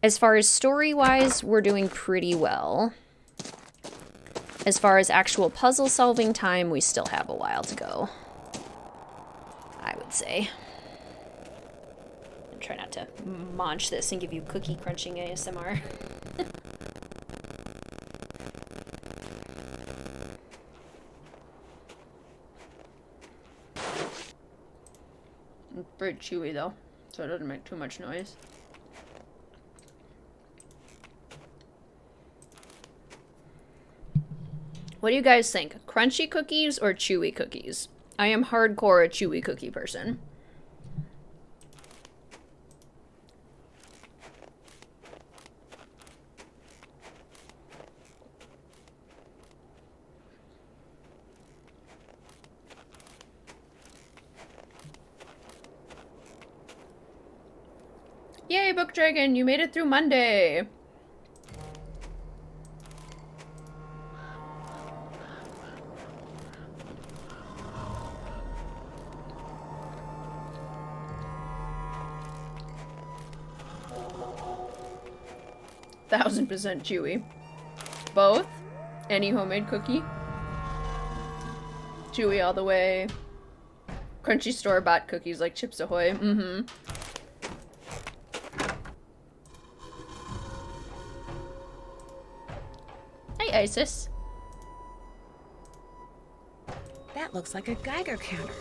As far as story-wise, we're doing pretty well. As far as actual puzzle solving time, we still have a while to go, I would say. And try not to munch this and give you cookie crunching ASMR. It's very chewy though, so it doesn't make too much noise. What do you guys think? Crunchy cookies or chewy cookies? I am hardcore a chewy cookie person. Yay, Book Dragon, you made it through Monday. %1,000% chewy. Both? Any homemade cookie? Chewy all the way. Crunchy store-bought cookies like Chips Ahoy. Mm-hmm. Hi, Isis. That looks like a Geiger counter.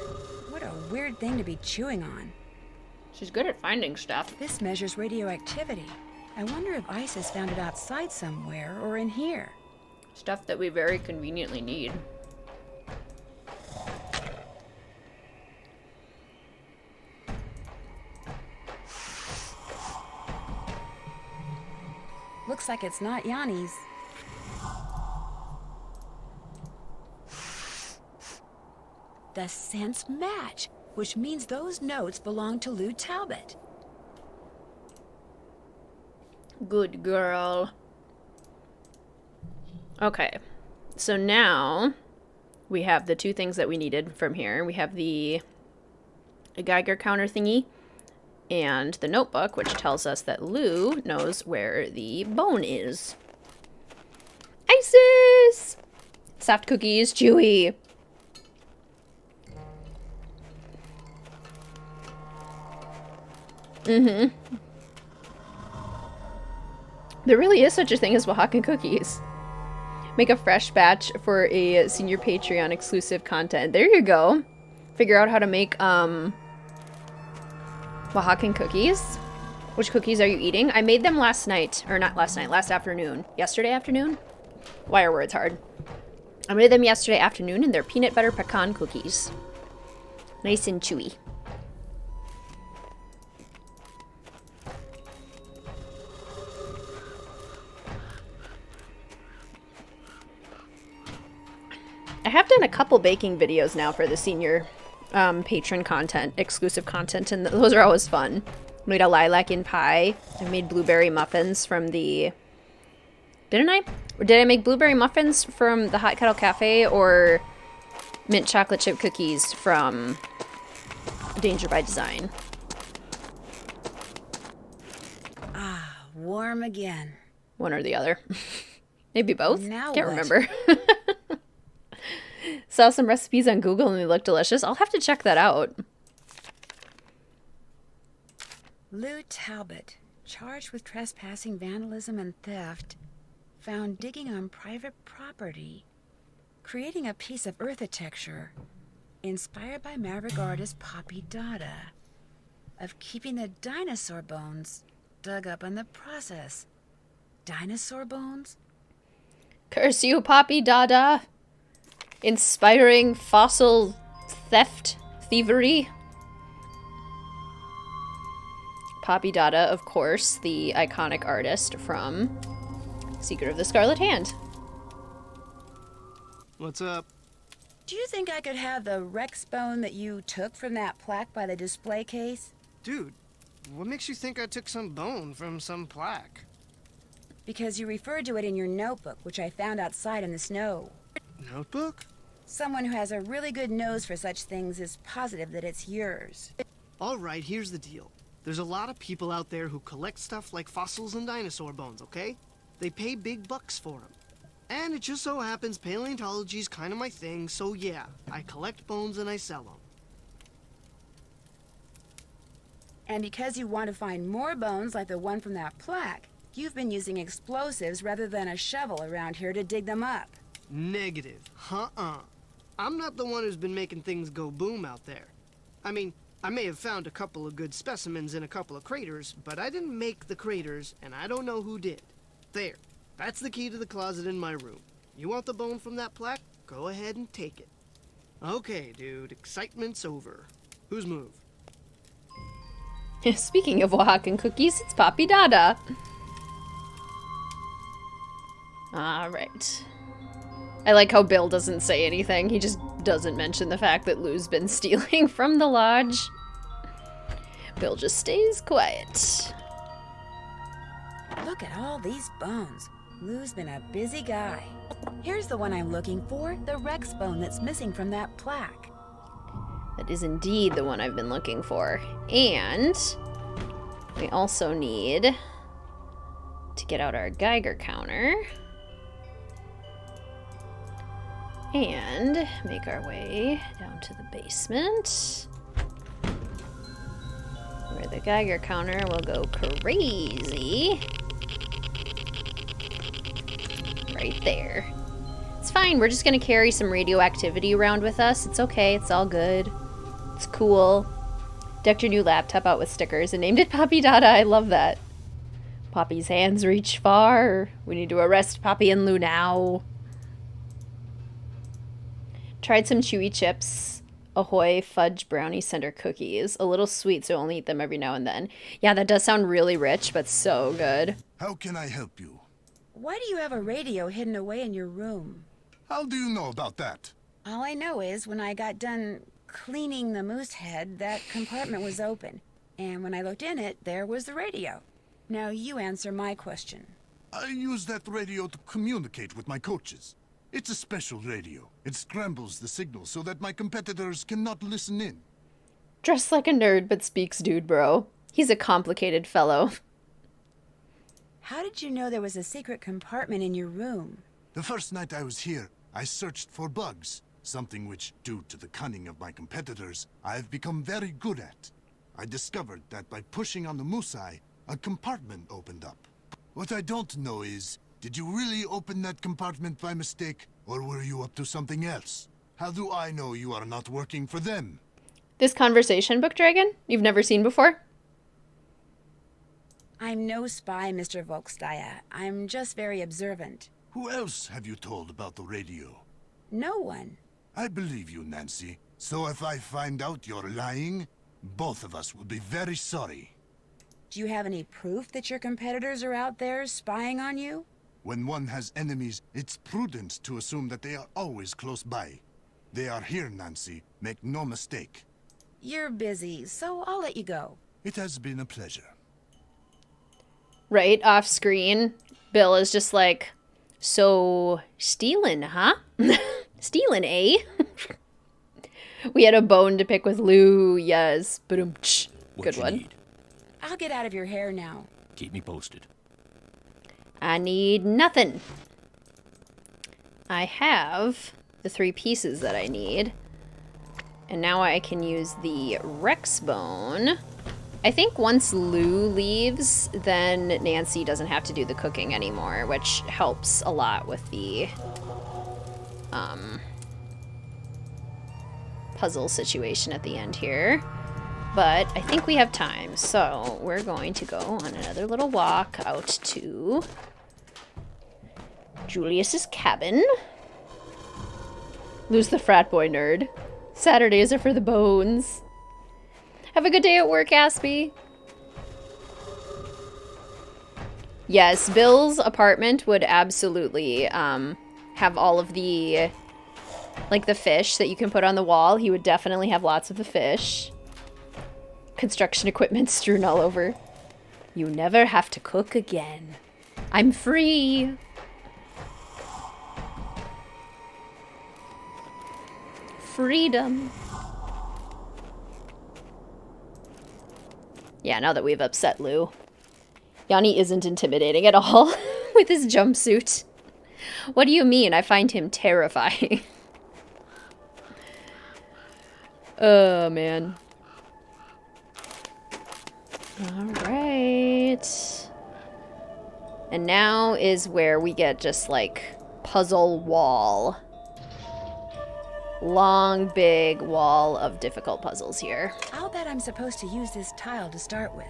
What a weird thing to be chewing on. She's good at finding stuff. This measures radioactivity. I wonder if Isis found it outside somewhere or in here. Stuff that we very conveniently need. Looks like it's not Yanni's. The scents match, which means those notes belong to Lou Talbot. Good girl. Okay, so now we have the two things that we needed from here. We have the Geiger counter thingy and the notebook, which tells us that Lou knows where the bone is. Isis! Soft cookies, chewy. Mm-hmm. There really is such a thing as Oaxacan cookies. Make a fresh batch for a senior Patreon exclusive content. There you go. Figure out how to make Oaxacan cookies. Which cookies are you eating? I made them last night. Or not last night, last afternoon. Yesterday afternoon? Why are words hard? I made them yesterday afternoon and they're peanut butter pecan cookies. Nice and chewy. I have done a couple baking videos now for the senior patron content, exclusive content, and those are always fun. I made a lilac in pie. I made blueberry muffins from the... Didn't I? Or did I make blueberry muffins from the Hot Kettle Cafe or mint chocolate chip cookies from Danger by Design? Ah, warm again. One or the other. Maybe both? Now Can't what? remember. Saw some recipes on Google and they look delicious. I'll have to check that out. Lou Talbot, charged with trespassing, vandalism, and theft, found digging on private property, creating a piece of earthitecture inspired by maverick artist Poppy Dada, of keeping the dinosaur bones dug up in the process. Dinosaur bones? Curse you, Poppy Dada. Inspiring fossil theft, thievery. Poppy Dada, of course, the iconic artist from Secret of the Scarlet Hand. What's up? Do you think I could have the Rex bone that you took from that plaque by the display case? Dude, what makes you think I took some bone from some plaque? Because you referred to it in your notebook, which I found outside in the snow. Notebook? Someone who has a really good nose for such things is positive that it's yours. All right, here's the deal. There's a lot of people out there who collect stuff like fossils and dinosaur bones, okay? They pay big bucks for them. And it just so happens paleontology's kind of my thing, so yeah, I collect bones and I sell them. And because you want to find more bones like the one from that plaque, you've been using explosives rather than a shovel around here to dig them up. Negative. I'm not the one who's been making things go boom out there. I mean, I may have found a couple of good specimens in a couple of craters, but I didn't make the craters, and I don't know who did. There. That's the key to the closet in my room. You want the bone from that plaque? Go ahead and take it. Okay, dude, excitement's over. Whose move? Speaking of Oaxacan cookies, it's Poppy Dada. Alright. I like how Bill doesn't say anything. He just doesn't mention the fact that Lou's been stealing from the lodge. Bill just stays quiet. Look at all these bones. Lou's been a busy guy. Here's the one I'm looking for, the Rex bone that's missing from that plaque. That is indeed the one I've been looking for. And we also need to get out our Geiger counter and make our way down to the basement, where the Geiger counter will go crazy. Right there. It's fine, we're just gonna carry some radioactivity around with us. It's okay, it's all good. It's cool. Decked your new laptop out with stickers and named it Poppy Dada. I love that. Poppy's hands reach far. We need to arrest Poppy and Lou now. Tried some chewy chips. Ahoy fudge brownie center cookies. A little sweet, so only eat them every now and then. Yeah, that does sound really rich, but so good. How can I help you? Why do you have a radio hidden away in your room? How do you know about that? All I know is when I got done cleaning the moose head, that compartment was open. And when I looked in it, there was the radio. Now you answer my question. I use that radio to communicate with my coaches. It's a special radio. It scrambles the signal so that my competitors cannot listen in. Dressed like a nerd but speaks dude, bro. He's a complicated fellow. How did you know there was a secret compartment in your room? The first night I was here, I searched for bugs. Something which, due to the cunning of my competitors, I have become very good at. I discovered that by pushing on the moose eye, a compartment opened up. What I don't know is, did you really open that compartment by mistake, or were you up to something else? How do I know you are not working for them? This conversation book dragon you've never seen before? I'm no spy, Mr. Volkstaya. I'm just very observant. Who else have you told about the radio? No one. I believe you, Nancy. So if I find out you're lying, both of us will be very sorry. Do you have any proof that your competitors are out there spying on you? When one has enemies, it's prudent to assume that they are always close by. They are here, Nancy. Make no mistake. You're busy, so I'll let you go. It has been a pleasure. Right, off screen, Bill is just like, so, stealing, huh? Stealing, eh? We had a bone to pick with Lou, yes. Good one. Need? I'll get out of your hair now. Keep me posted. I need nothing. I have the 3 pieces that I need. And now I can use the Rex bone. I think once Lou leaves, then Nancy doesn't have to do the cooking anymore, which helps a lot with the puzzle situation at the end here. But I think we have time, so we're going to go on another little walk out to Julius's cabin. Lou's the frat boy nerd. Saturdays are for the bones. Have a good day at work, Aspie. Yes, Bill's apartment would absolutely have all of the, like, the fish that you can put on the wall. He would definitely have lots of the fish. Construction equipment strewn all over. You never have to cook again. I'm free. Freedom. Yeah, now that we've upset Lou. Yanni isn't intimidating at all with his jumpsuit. What do you mean? I find him terrifying. Oh, man. Alright. And now is where we get just, like, puzzle wall. Long, big wall of difficult puzzles here. I'll bet I'm supposed to use this tile to start with.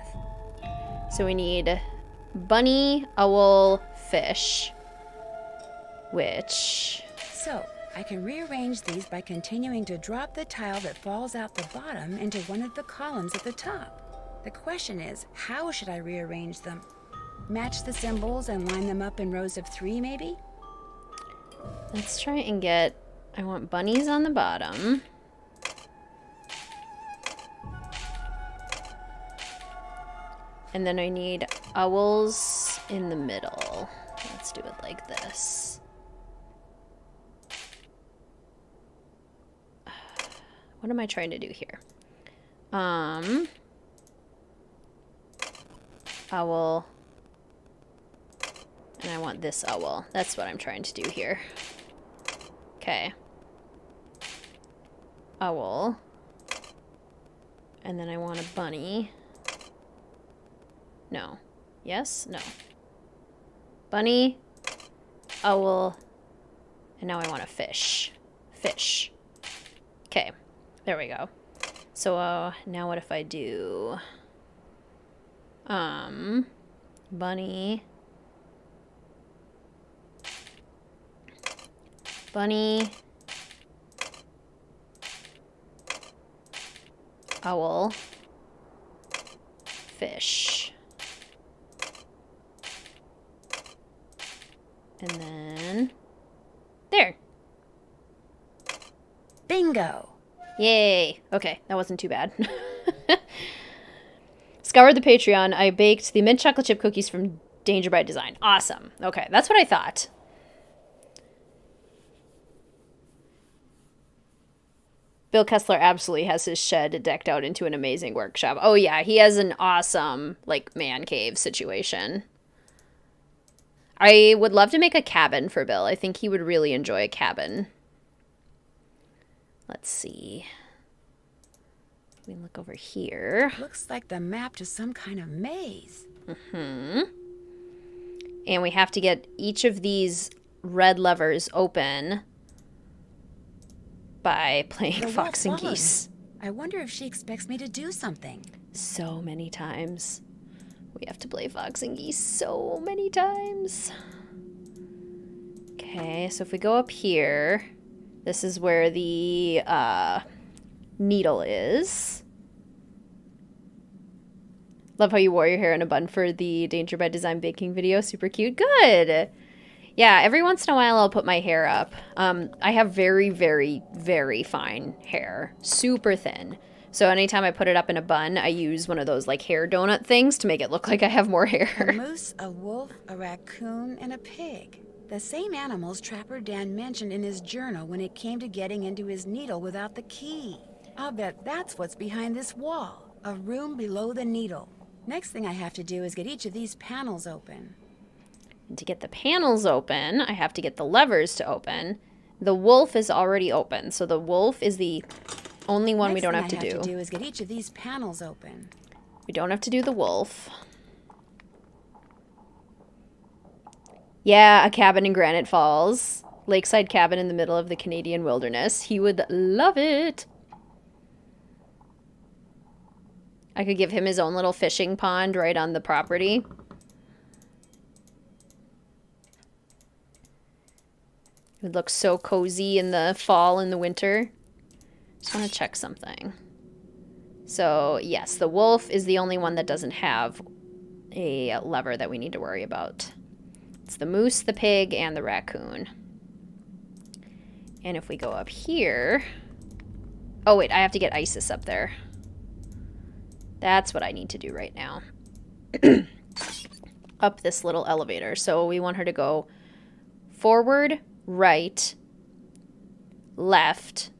So we need bunny, owl, fish. Which... So, I can rearrange these by continuing to drop the tile that falls out the bottom into one of the columns at the top. The question is, how should I rearrange them? Match the symbols and line them up in rows of 3, maybe? Let's try and get... I want bunnies on the bottom. And then I need owls in the middle. Let's do it like this. What am I trying to do here? Owl. And I want this owl. That's what I'm trying to do here. Okay. Owl. And then I want a bunny. No. Yes? No. Bunny. Owl. And now I want a fish. Fish. Okay. There we go. So, now what if I do... bunny... Bunny... Owl... Fish... And then... There! Bingo! Yay! Okay, that wasn't too bad. Scoured the Patreon. I baked the mint chocolate chip cookies from Danger by Design. Awesome. Okay, that's what I thought. Bill Kessler absolutely has his shed decked out into an amazing workshop. Oh yeah, he has an awesome, like, man cave situation. I would love to make a cabin for Bill. I think he would really enjoy a cabin. Let's see. We look over here. Looks like the map to some kind of maze. Mm-hmm. And we have to get each of these red levers open by playing Fox and Geese. I wonder if she expects me to do something. So many times. We have to play Fox and Geese so many times. Okay, so if we go up here, this is where the needle is. Love how you wore your hair in a bun for the Danger by Design baking video. Super cute. Good. Yeah, every once in a while I'll put my hair up. I have very, very, very fine hair. Super thin. So anytime I put it up in a bun, I use one of those like hair donut things to make it look like I have more hair. A moose, a wolf, a raccoon, and a pig. The same animals Trapper Dan mentioned in his journal when it came to getting into his needle without the key. I'll bet that's what's behind this wall. A room below the needle. Next thing I have to do is get each of these panels open. And to get the panels open, I have to get the levers to open. The wolf is already open, so the wolf is the only one we don't have to do. Next thing I have to do is get each of these panels open. We don't have to do the wolf. Yeah, a cabin in Granite Falls. Lakeside cabin in the middle of the Canadian wilderness. He would love it. I could give him his own little fishing pond right on the property. It would look so cozy in the fall and the winter. Just want to check something. So, yes, the wolf is the only one that doesn't have a lever that we need to worry about. It's the moose, the pig, and the raccoon. And if we go up here... Oh, wait, I have to get Isis up there. That's what I need to do right now. Up this little elevator. So we want her to go forward, right, left,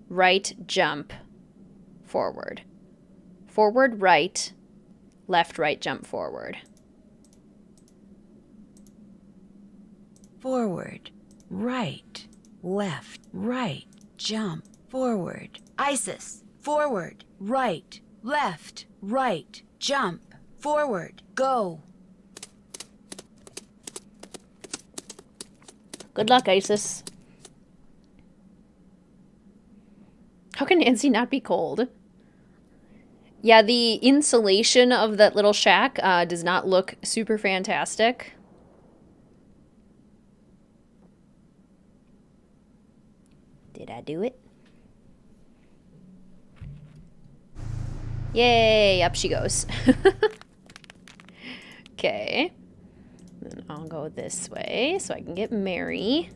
right, jump, forward. Forward, right, left, right, jump, forward. Forward, right, left, right, jump, forward. Isis, forward, right, left, right, jump, forward, go. Good luck, Isis. How can Nancy not be cold? Yeah, the insulation of that little shack does not look super fantastic. Did I do it? Yay, up she goes. Okay. Then I'll go this way so I can get Mary.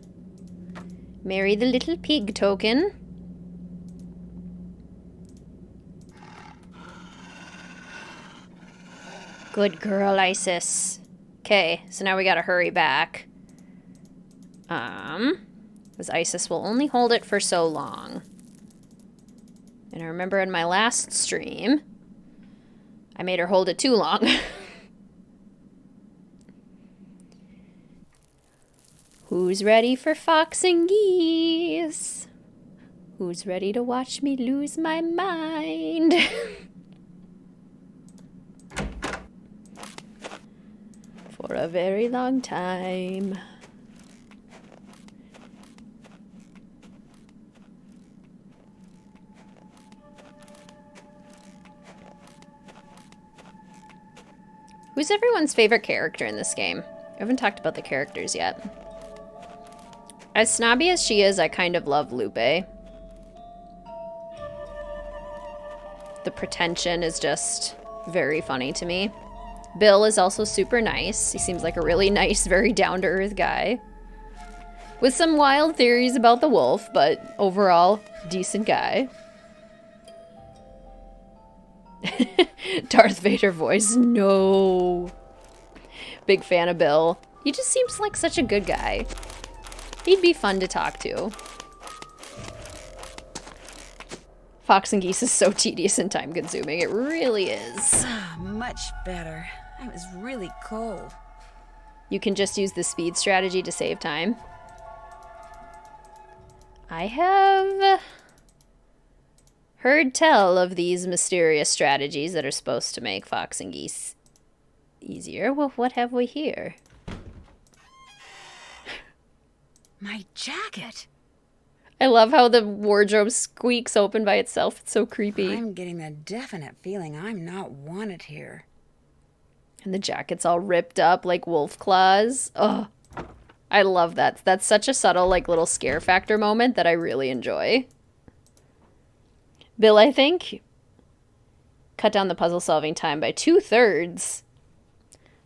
Mary the little pig token. Good girl, Isis. Okay, so now we gotta hurry back. Because Isis will only hold it for so long. And I remember in my last stream, I made her hold it too long. Who's ready for Fox and Geese? Who's ready to watch me lose my mind? For a very long time. Who's everyone's favorite character in this game? I haven't talked about the characters yet. As snobby as she is, I kind of love Lupe. The pretension is just very funny to me. Bill is also super nice. He seems like a really nice, very down-to-earth guy. With some wild theories about the wolf, but overall, decent guy. Darth Vader voice, no. Big fan of Bill. He just seems like such a good guy. He'd be fun to talk to. Fox and Geese is so tedious and time-consuming. It really is. Much better. I was really cold. You can just use the speed strategy to save time. I have heard tell of these mysterious strategies that are supposed to make Fox and Geese easier. Well, what have we here? My jacket. I love how the wardrobe squeaks open by itself. It's so creepy. I'm getting the definite feeling I'm not wanted here. And the jacket's all ripped up like wolf claws. Ugh. I love that. That's such a subtle, like, little scare factor moment that I really enjoy. Bill, I think, cut down the puzzle-solving time by 2/3.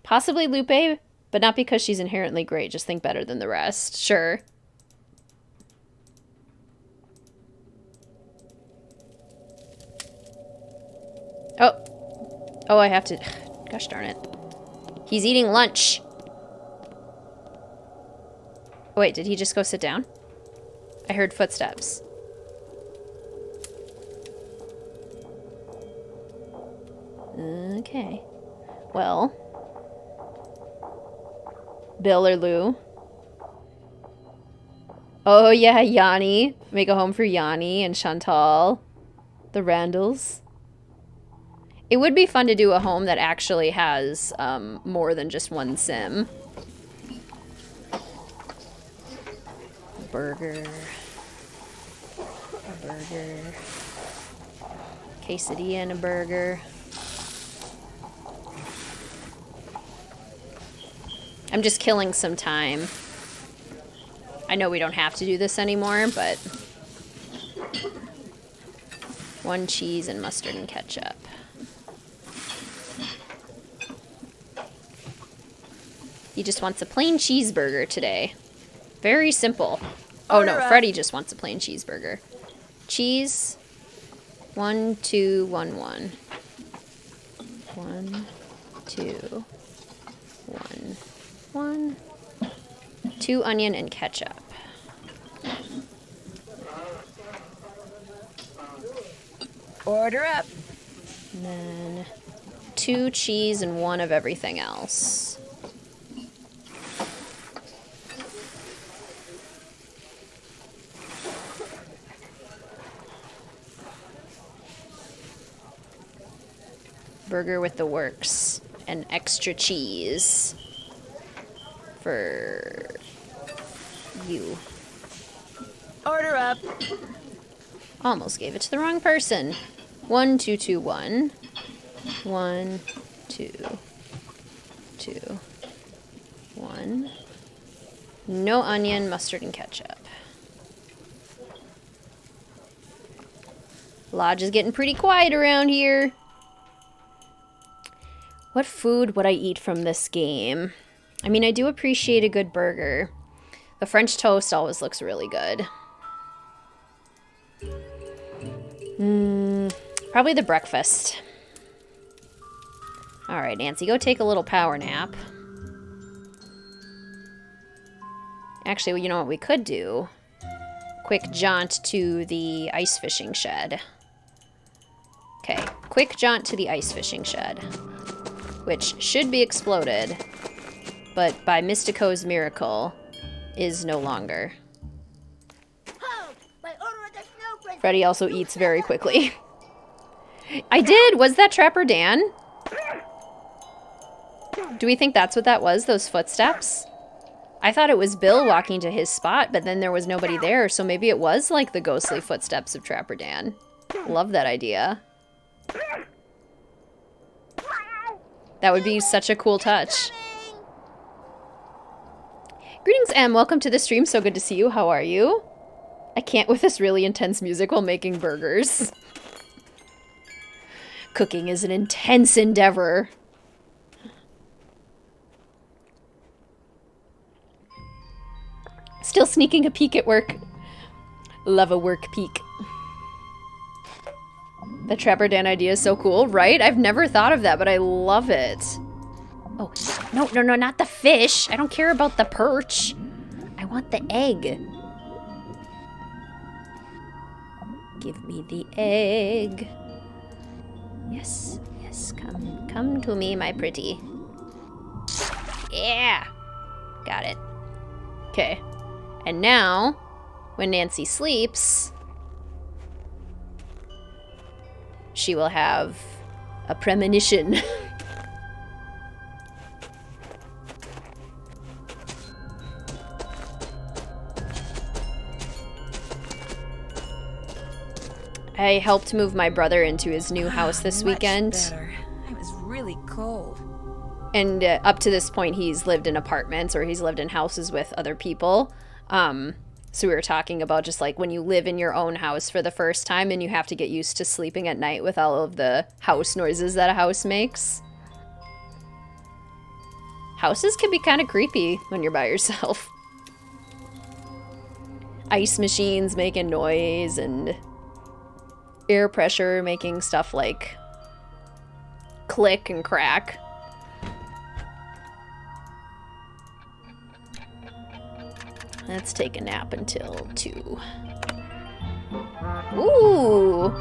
Possibly Lupe, but not because she's inherently great. Just think better than the rest. Sure. Oh. Oh, I have to... Gosh darn it. He's eating lunch. Wait, did he just go sit down? I heard footsteps. Okay. Well. Bill or Lou? Oh yeah, Yanni. Make a home for Yanni and Chantal. The Randalls. It would be fun to do a home that actually has more than just one sim. Burger. A burger. Quesadilla and a burger. I'm just killing some time. I know we don't have to do this anymore, but 1 cheese and mustard and ketchup. He just wants a plain cheeseburger today. Very simple. Oh no, Freddy just wants a plain cheeseburger. Cheese. 1, 2, 1, 1. 1, 2, 1, 1. 2 onion and ketchup. Order up. And then 2 cheese and 1 of everything else. Burger with the works. And extra cheese. For you. Order up. Almost gave it to the wrong person. 1, 2, 2, 1. 1, 2, 2, 1. No onion, mustard, and ketchup. Lodge is getting pretty quiet around here. What food would I eat from this game? I mean, I do appreciate a good burger. The French toast always looks really good. Probably the breakfast. Alright, Nancy, go take a little power nap. Actually, you know what we could do? Quick jaunt to the ice fishing shed. Okay, quick jaunt to the ice fishing shed. Which should be exploded, but by Mystico's miracle, is no longer. Freddy also eats very quickly. I did! Was that Trapper Dan? Do we think that's what that was, those footsteps? I thought it was Bill walking to his spot, but then there was nobody there, so maybe it was like the ghostly footsteps of Trapper Dan. Love that idea. That would be such a cool touch. Greetings, Em. Welcome to the stream. So good to see you. How are you? I can't with this really intense music while making burgers. Cooking is an intense endeavor. Still sneaking a peek at work. Love a work peek. The Trapper Dan idea is so cool, right? I've never thought of that, but I love it. Oh, no, no, no, not the fish. I don't care about the perch. I want the egg. Give me the egg. Yes, yes, come to me, my pretty. Yeah, got it. Okay, and now, when Nancy sleeps, she will have a premonition. I helped move my brother into his new house this weekend. Better. It was really cold. And up to this point, he's lived in apartments or he's lived in houses with other people. So we were talking about just like when you live in your own house for the first time and you have to get used to sleeping at night with all of the house noises that a house makes. Houses can be kind of creepy when you're by yourself. Ice machines making noise and air pressure making stuff like click and crack. Let's take a nap until 2. Ooh!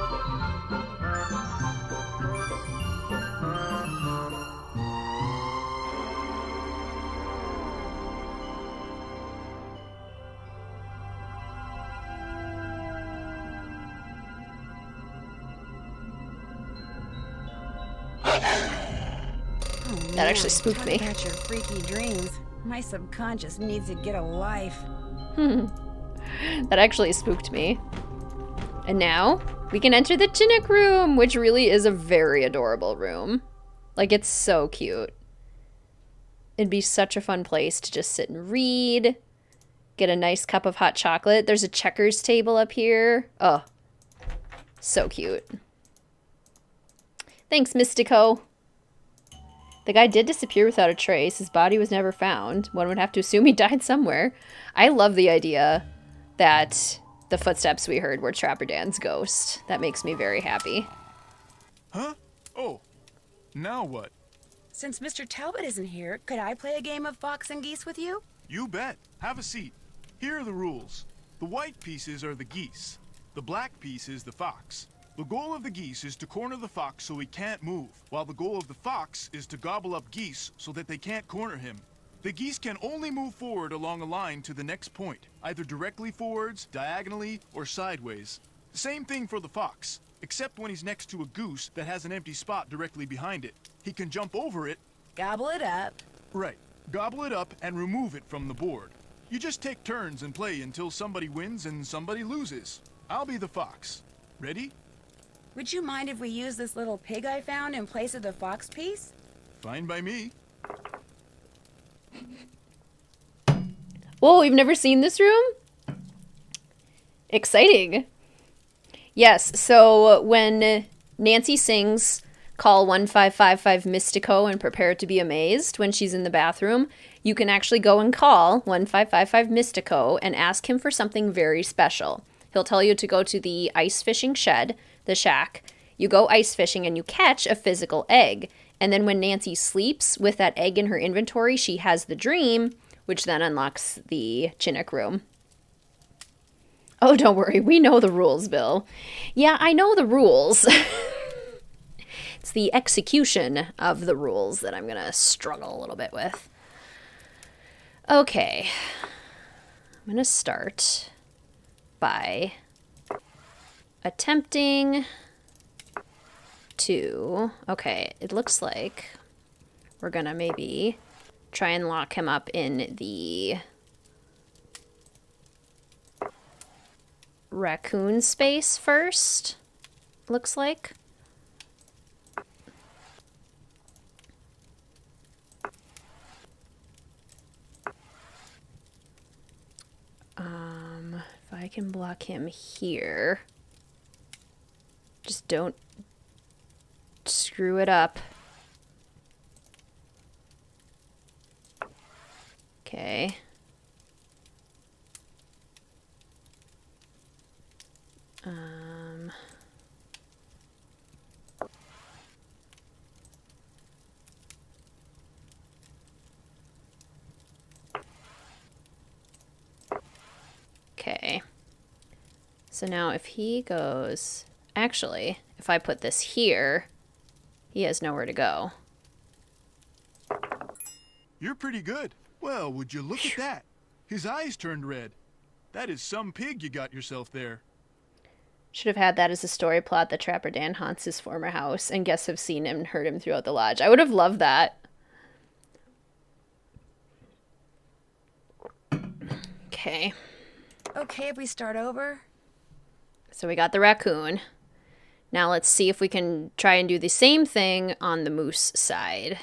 That actually spooked me. About your freaky dreams. My subconscious needs to get a life. That actually spooked me. And now, we can enter the Chinook room, which really is a very adorable room. Like, it's so cute. It'd be such a fun place to just sit and read. Get a nice cup of hot chocolate. There's a checkers table up here. Oh, so cute. Thanks, Mystico. The guy did disappear without a trace. His body was never found. One would have to assume he died somewhere. I love the idea that the footsteps we heard were Trapper Dan's ghost. That makes me very happy. Huh? Oh, now what? Since Mr. Talbot isn't here, could I play a game of fox and geese with you? You bet. Have a seat. Here are the rules. The white pieces are the geese. The black piece is the fox. The goal of the geese is to corner the fox so he can't move, while the goal of the fox is to gobble up geese so that they can't corner him. The geese can only move forward along a line to the next point, either directly forwards, diagonally, or sideways. Same thing for the fox, except when he's next to a goose that has an empty spot directly behind it. He can jump over it. Gobble it up. Right. Gobble it up and remove it from the board. You just take turns and play until somebody wins and somebody loses. I'll be the fox. Ready? Would you mind if we use this little pig I found in place of the fox piece? Fine by me. Whoa, we've never seen this room? Exciting. Yes, so when Nancy sings Call 1555 Mystico and prepare to be amazed when she's in the bathroom, you can actually go and call 1555 Mystico and ask him for something very special. He'll tell you to go to the ice fishing shed, the shack. You go ice fishing and you catch a physical egg. And then when Nancy sleeps with that egg in her inventory, she has the dream, which then unlocks the Chinook room. Oh, don't worry. We know the rules, Bill. Yeah, I know the rules. It's the execution of the rules that I'm going to struggle a little bit with. Okay. I'm going to start by attempting to... Okay, it looks like we're going to maybe try and lock him up in the raccoon space first, looks like. If I can block him here, just don't screw it up. Okay. Okay. So now if he goes... Actually, if I put this here, he has nowhere to go. You're pretty good. Well, would you look at that? His eyes turned red. That is some pig you got yourself there. Should have had that as a story plot that Trapper Dan haunts his former house and guests have seen him and heard him throughout the lodge. I would have loved that. Okay. Okay, if we start over? So we got the raccoon. Now let's see if we can try and do the same thing on the moose side.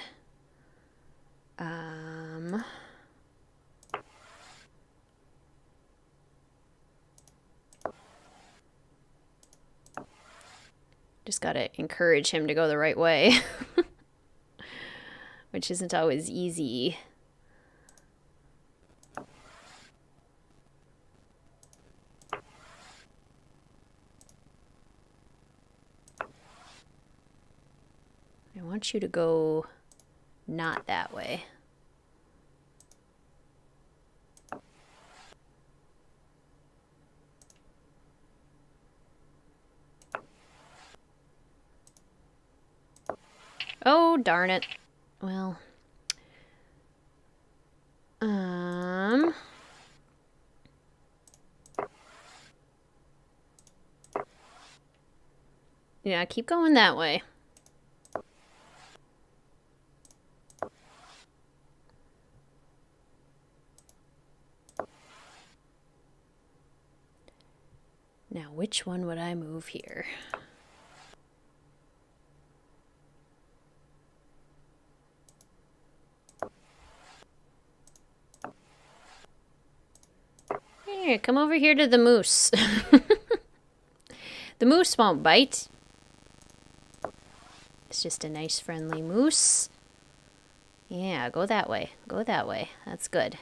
Just gotta encourage him to go the right way. Which isn't always easy. I want you to go not that way. Oh, darn it. Well. Yeah, keep going that way. Now, which one would I move here? Here, come over here to the moose. The moose won't bite. It's just a nice, friendly moose. Yeah, go that way. Go that way. That's good.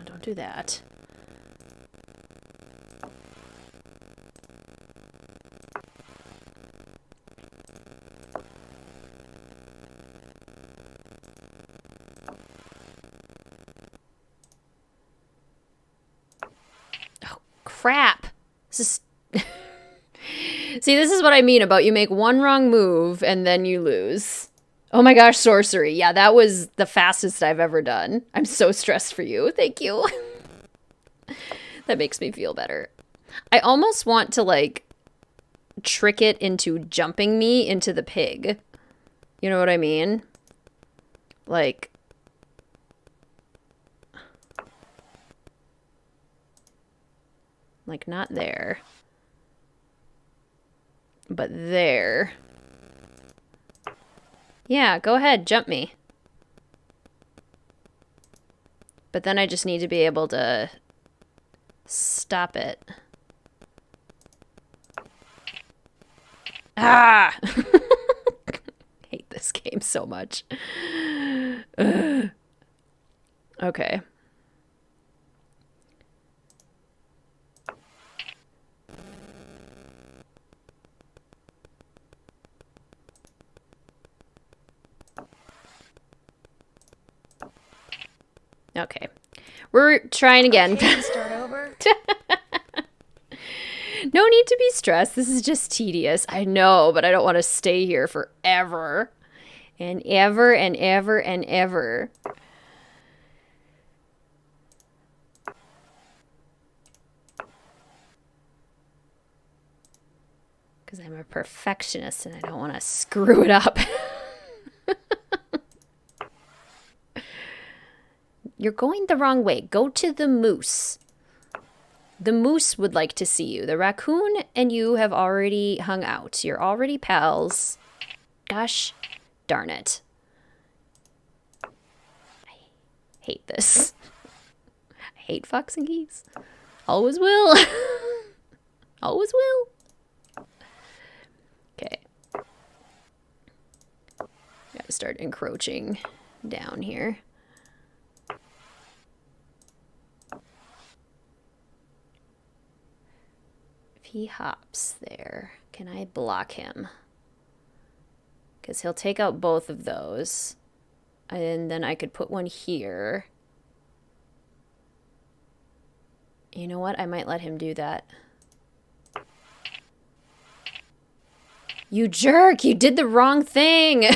Don't do that. Crap. This is See, this is what I mean about you make one wrong move and then you lose. Oh my gosh, sorcery. Yeah, that was the fastest I've ever done. I'm so stressed for you. Thank you. That makes me feel better. I almost want to, like, trick it into jumping me into the pig. You know what I mean? Like... Like, not there. But there. Yeah, go ahead, jump me. But then I just need to be able to stop it. Ah! Hate this game so much. Ugh. Okay. Okay. We're trying again. Okay, start over. No need to be stressed. This is just tedious. I know, but I don't want to stay here forever. And ever and ever and ever. Because I'm a perfectionist and I don't want to screw it up. You're going the wrong way. Go to the moose. The moose would like to see you. The raccoon and you have already hung out. You're already pals. Gosh darn it. I hate this. I hate Fox and Geese. Always will. Always will. Okay. Gotta start encroaching down here. He hops there. Can I block him? Because he'll take out both of those. And then I could put one here. You know what? I might let him do that. You jerk! You did the wrong thing!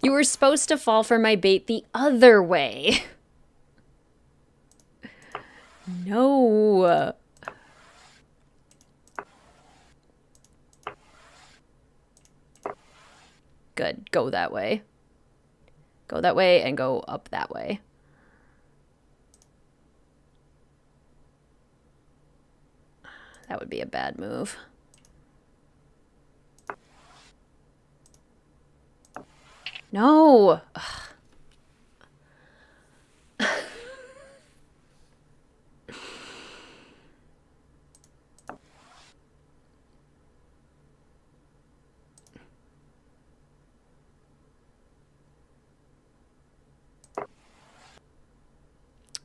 You were supposed to fall for my bait the other way. No. Good. Go that way. Go that way and go up that way. That would be a bad move. No!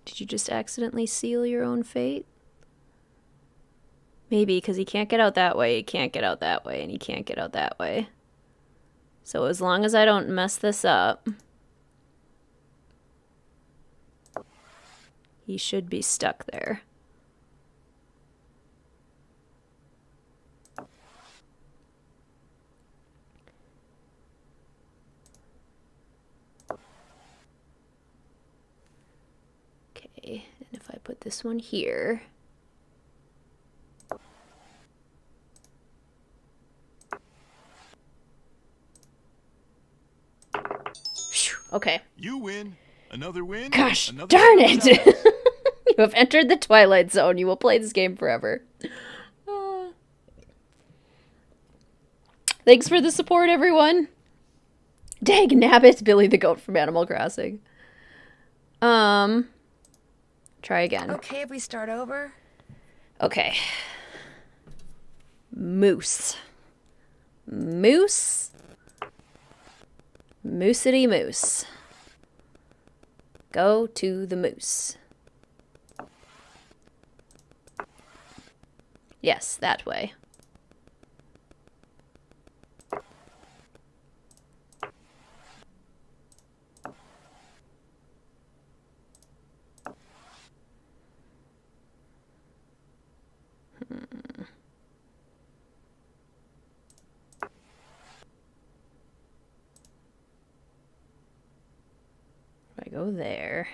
Did you just accidentally seal your own fate? Maybe, because he can't get out that way, he can't get out that way, and he can't get out that way. So as long as I don't mess this up, he should be stuck there. Okay, and if I put this one here... Okay. You win. Another win. Gosh, another darn it! You have entered the Twilight Zone. You will play this game forever. Thanks for the support, everyone. Dag nabbit, Billy the Goat from Animal Crossing. Try again. Okay, if we start over? Okay. Moose. Moose. Moosity moose. Go to the moose. Yes, that way. I go there.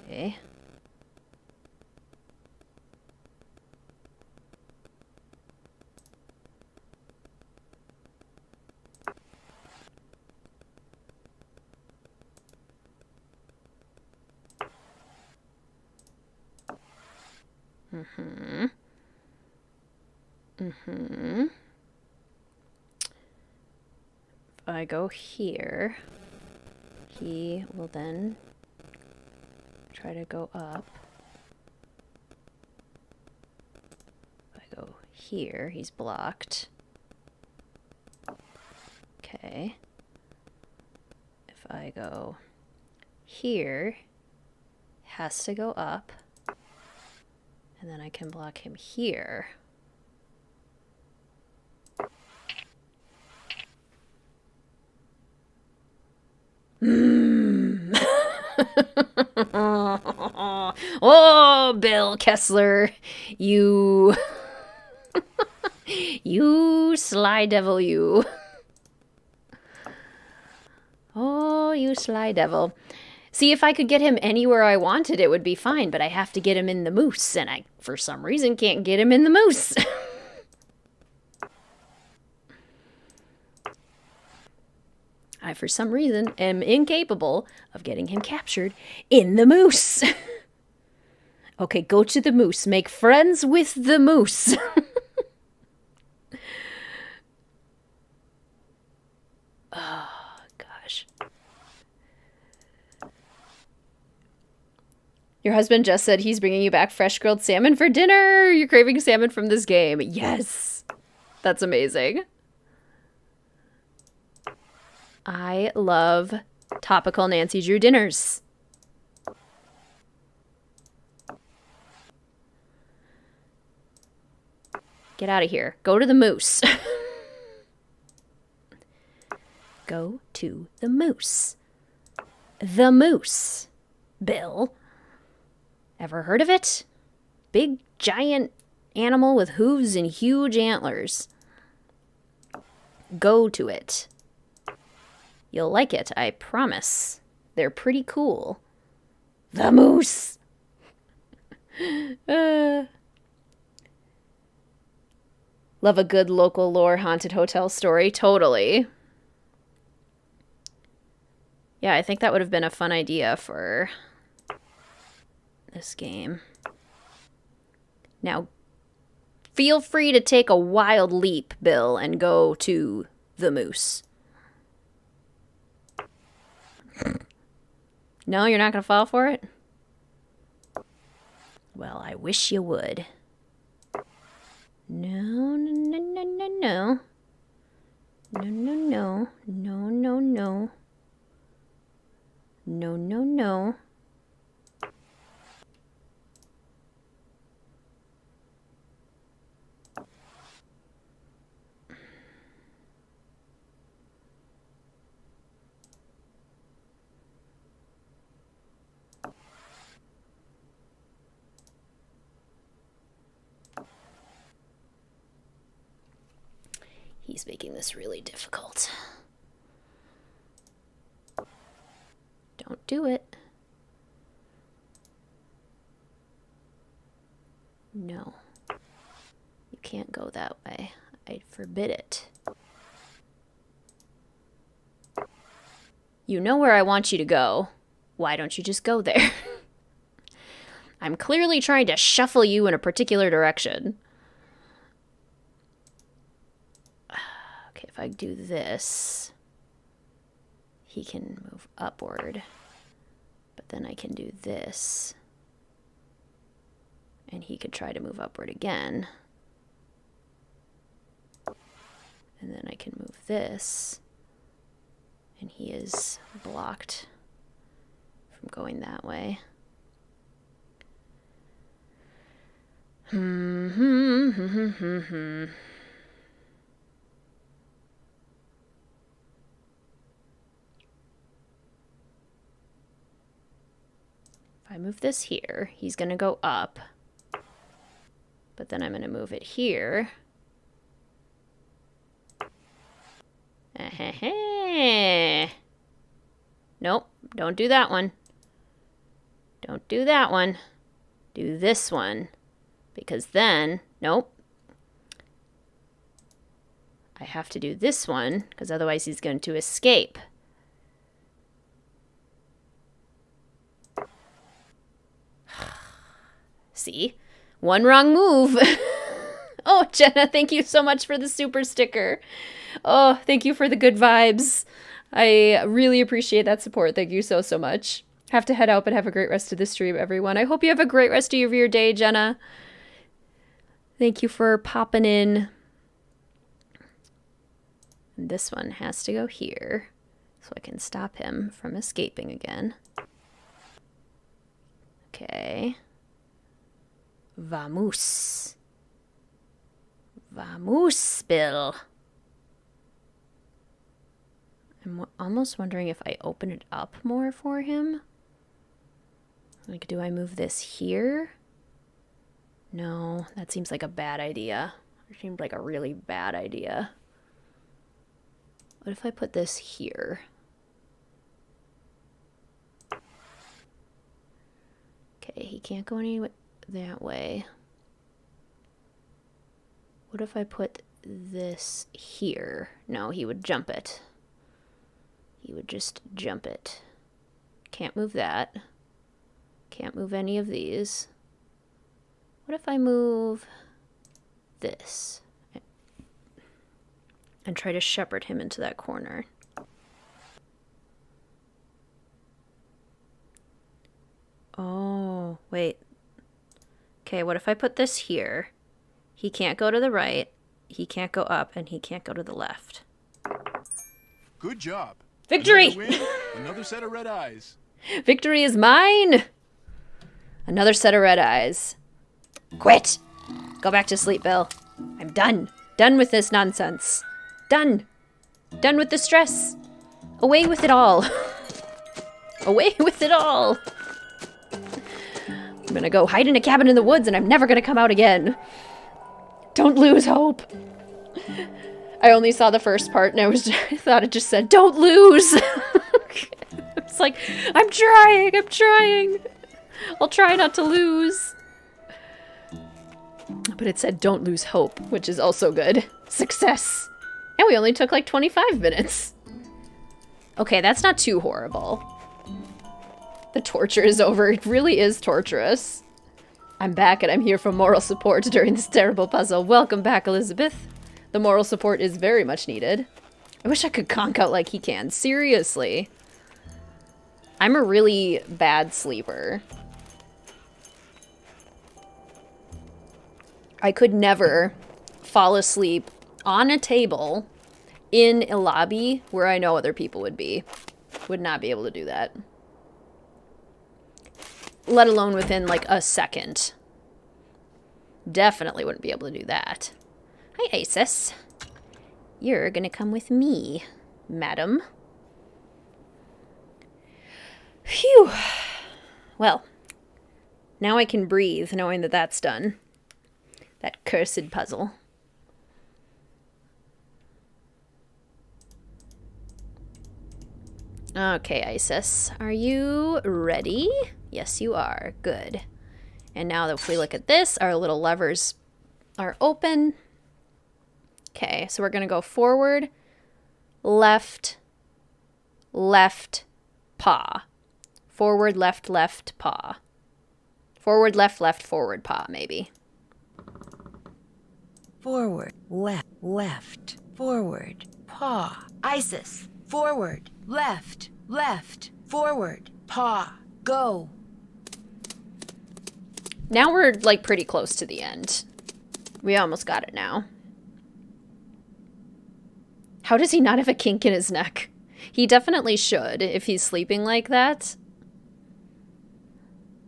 Okay. Mm-hmm. Mm-hmm. If I go here, he will then try to go up. If I go here, he's blocked. Okay. If I go here, has to go up. And then I can block him here. Oh, Bill Kessler, you... you sly devil, you. Oh, you sly devil. See, if I could get him anywhere I wanted, it would be fine, but I have to get him in the moose, and I, for some reason, can't get him in the moose. I, for some reason, am incapable of getting him captured in the moose. Okay, go to the moose. Make friends with the moose. Oh, gosh. Your husband just said he's bringing you back fresh grilled salmon for dinner. You're craving salmon from this game. Yes. That's amazing. I love topical Nancy Drew dinners. Get out of here. Go to the moose. Go to the moose. The moose. Bill. Ever heard of it? Big, giant animal with hooves and huge antlers. Go to it. You'll like it, I promise. They're pretty cool. The moose! Love a good local lore haunted hotel story. Totally. Yeah, I think that would have been a fun idea for this game. Now, feel free to take a wild leap, Bill, and go to the moose. No, you're not going to fall for it? Well, I wish you would. No, no, no, no, no. No, no, no. No, no, no. No, no, no. He's making this really difficult. Don't do it. No. You can't go that way. I forbid it. You know where I want you to go. Why don't you just go there? I'm clearly trying to shuffle you in a particular direction. I do this, he can move upward. But then I can do this. And he could try to move upward again. And then I can move this. And he is blocked from going that way. If I move this here, he's going to go up. But then I'm going to move it here. Nope, don't do that one. Don't do that one. Do this one. Because then, nope. I have to do this one, because otherwise he's going to escape. See? One wrong move. Oh, Jenna, thank you so much for the super sticker. Oh, thank you for the good vibes. I really appreciate that support. Thank you so, so much. Have to head out, but have a great rest of the stream, everyone. I hope you have a great rest of your day, Jenna. Thank you for popping in. And this one has to go here, so I can stop him from escaping again. Okay. Vamos. Vamos, Bill. I'm almost wondering if I open it up more for him. Like, do I move this here? No, that seems like a bad idea. It seemed like a really bad idea. What if I put this here? Okay, he can't go any that way. What if I put this here? No, he would jump it. He would just jump it. Can't move that. Can't move any of these. What if I move this? And try to shepherd him into that corner. Oh, wait. Okay, what if I put this here? He can't go to the right, he can't go up, and he can't go to the left. Good job. Victory! Another win, another set of red eyes. Victory is mine! Another set of red eyes. Quit! Go back to sleep, Bill. I'm done. Done with this nonsense. Done. Done with the stress. Away with it all. Away with it all. I'm gonna go hide in a cabin in the woods and I'm never gonna come out again. Don't lose hope. I only saw the first part and I thought it just said, don't lose. It's like, I'm trying. I'll try not to lose. But it said, don't lose hope, which is also good. Success. And we only took like 25 minutes. Okay, that's not too horrible. The torture is over. It really is torturous. I'm back and I'm here for moral support during this terrible puzzle. Welcome back, Elizabeth. The moral support is very much needed. I wish I could conk out like he can. Seriously. I'm a really bad sleeper. I could never fall asleep on a table in a lobby where I know other people would be. Would not be able to do that. Let alone within like a second. Definitely wouldn't be able to do that. Hi, Isis. You're gonna come with me, madam. Phew. Well, now I can breathe knowing that that's done. That cursed puzzle. Okay, Isis. Are you ready? Yes, you are. Good. And now that if we look at this, our little levers are open. Okay, so we're going to go forward, left, left, paw. Forward, left, paw. Forward, left, forward, paw, maybe. Forward, left, Forward. Paw. Isis. Forward. Left. Left. Forward. Paw. Go. Now we're, like, pretty close to the end. We almost got it now. How does he not have a kink in his neck? He definitely should, if he's sleeping like that.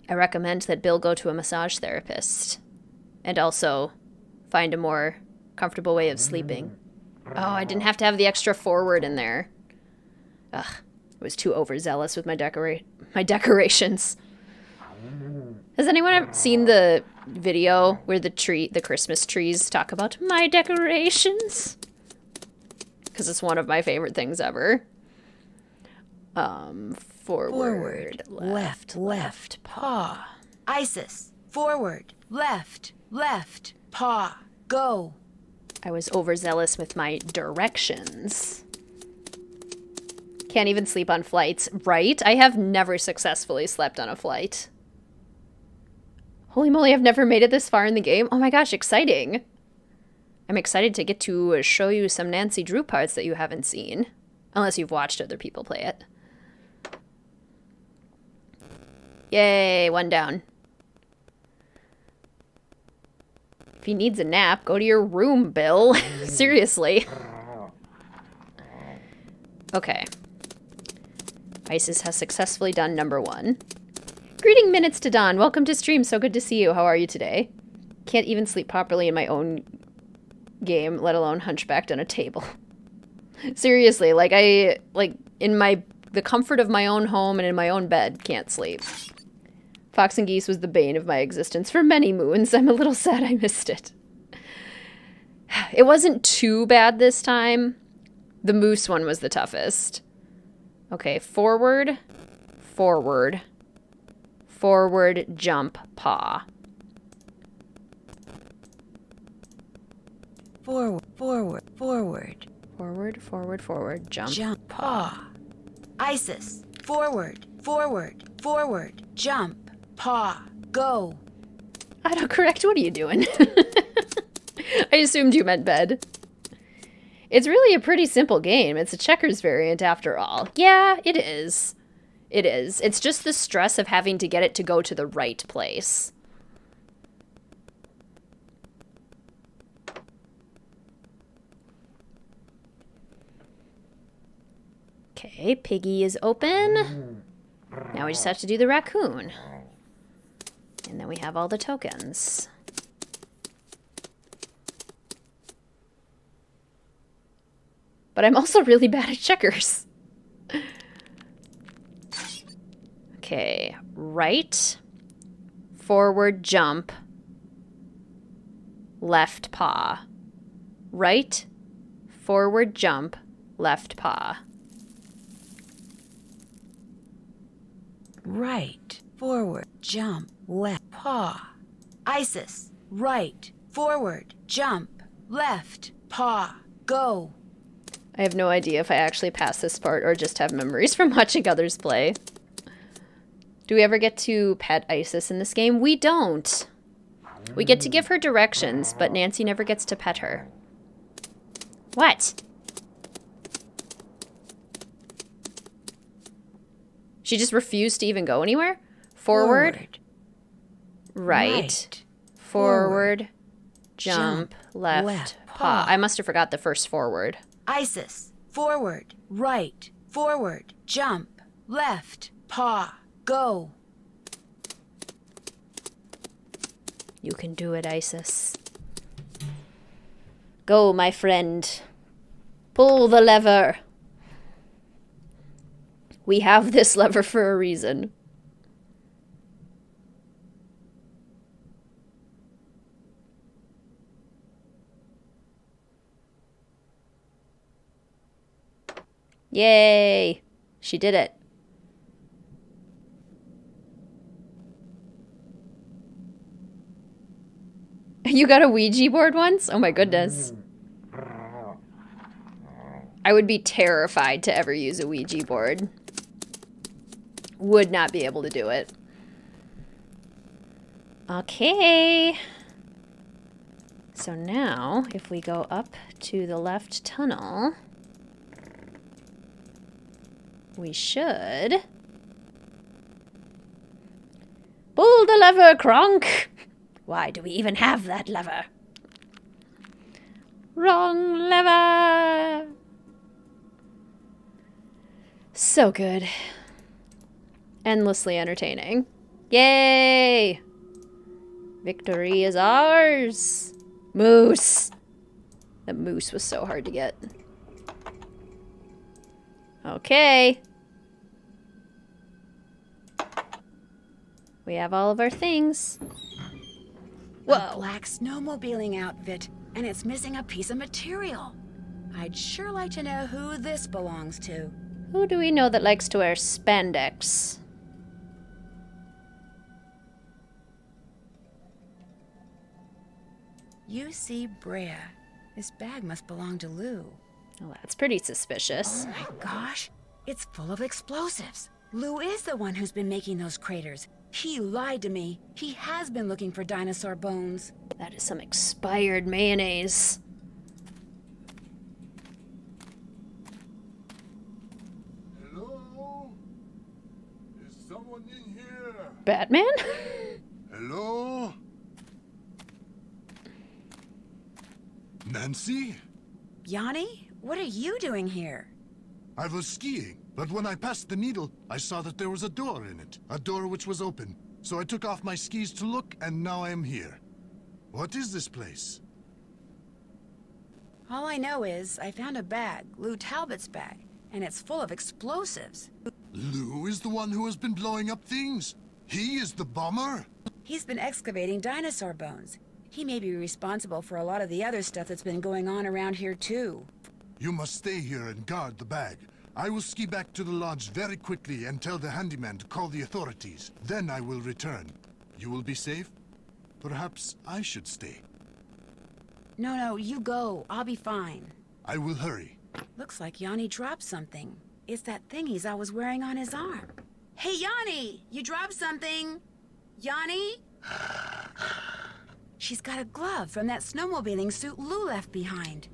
I recommend that Bill go to a massage therapist. And also find a more comfortable way of sleeping. Oh, I didn't have to have the extra forward in there. Ugh, I was too overzealous with my decorations. Has anyone ever seen the video where the Christmas trees talk about my decorations? Because it's one of my favorite things ever. Forward, left, paw. Isis, forward, left, paw, go. I was overzealous with my directions. Can't even sleep on flights, right? I have never successfully slept on a flight. Holy moly, I've never made it this far in the game. Oh my gosh, exciting. I'm excited to get to show you some Nancy Drew parts that you haven't seen. Unless you've watched other people play it. Yay, one down. If he needs a nap, go to your room, Bill. Seriously. Okay. Isis has successfully done number 1. Greeting minutes to Dawn. Welcome to stream. So good to see you. How are you today? Can't even sleep properly in my own game, let alone hunchbacked on a table. Seriously, in the comfort of my own home and in my own bed, can't sleep. Fox and Geese was the bane of my existence for many moons. I'm a little sad I missed it. It wasn't too bad this time. The moose one was the toughest. Okay, forward, jump, paw. Forward, jump, paw. Isis, forward, jump, paw, go. Autocorrect, what are you doing? I assumed you meant bed. It's really a pretty simple game. It's a checkers variant after all. Yeah, it is. It is. It's just the stress of having to get it to go to the right place. Okay, Piggy is open. Now we just have to do the raccoon. And then we have all the tokens. But I'm also really bad at checkers. Okay, right, forward, jump, left paw. Right, forward, jump, left paw. Right, forward, jump, left paw. Isis, right, forward, jump, left paw, go. I have no idea if I actually pass this part or just have memories from watching others play. Do we ever get to pet Isis in this game? We don't. We get to give her directions, but Nancy never gets to pet her. What? She just refused to even go anywhere? Forward. Right. Forward. Jump. Left. Paw. I must have forgot the first forward. Isis, forward, right, forward, jump, left, paw, go. You can do it, Isis. Go, my friend. Pull the lever. We have this lever for a reason. Yay! She did it. You got a Ouija board once? Oh my goodness. I would be terrified to ever use a Ouija board. Would not be able to do it. Okay. So now, if we go up to the left tunnel, we should... Pull the lever, Kronk! Why do we even have that lever? Wrong lever! So good. Endlessly entertaining. Yay! Victory is ours! Moose! The moose was so hard to get. Okay. We have all of our things. Whoa. A black snowmobiling outfit, and it's missing a piece of material. I'd sure like to know who this belongs to. Who do we know that likes to wear spandex? UC Brea. This bag must belong to Lou. Well, that's pretty suspicious. Oh my gosh, it's full of explosives. Lou is the one who's been making those craters. He lied to me. He has been looking for dinosaur bones. That is some expired mayonnaise. Hello? Is someone in here? Batman? Hello? Nancy? Yanni, what are you doing here? I was skiing, but when I passed the needle, I saw that there was a door in it. A door which was open. So I took off my skis to look, and now I am here. What is this place? All I know is I found a bag, Lou Talbot's bag, and it's full of explosives. Lou is the one who has been blowing up things. He is the bomber. He's been excavating dinosaur bones. He may be responsible for a lot of the other stuff that's been going on around here, too. You must stay here and guard the bag. I will ski back to the lodge very quickly and tell the handyman to call the authorities. Then I will return. You will be safe? Perhaps I should stay. No, you go. I'll be fine. I will hurry. Looks like Yanni dropped something. It's that thing he's always wearing on his arm. Hey, Yanni! You dropped something! Yanni? She's got a glove from that snowmobiling suit Lou left behind.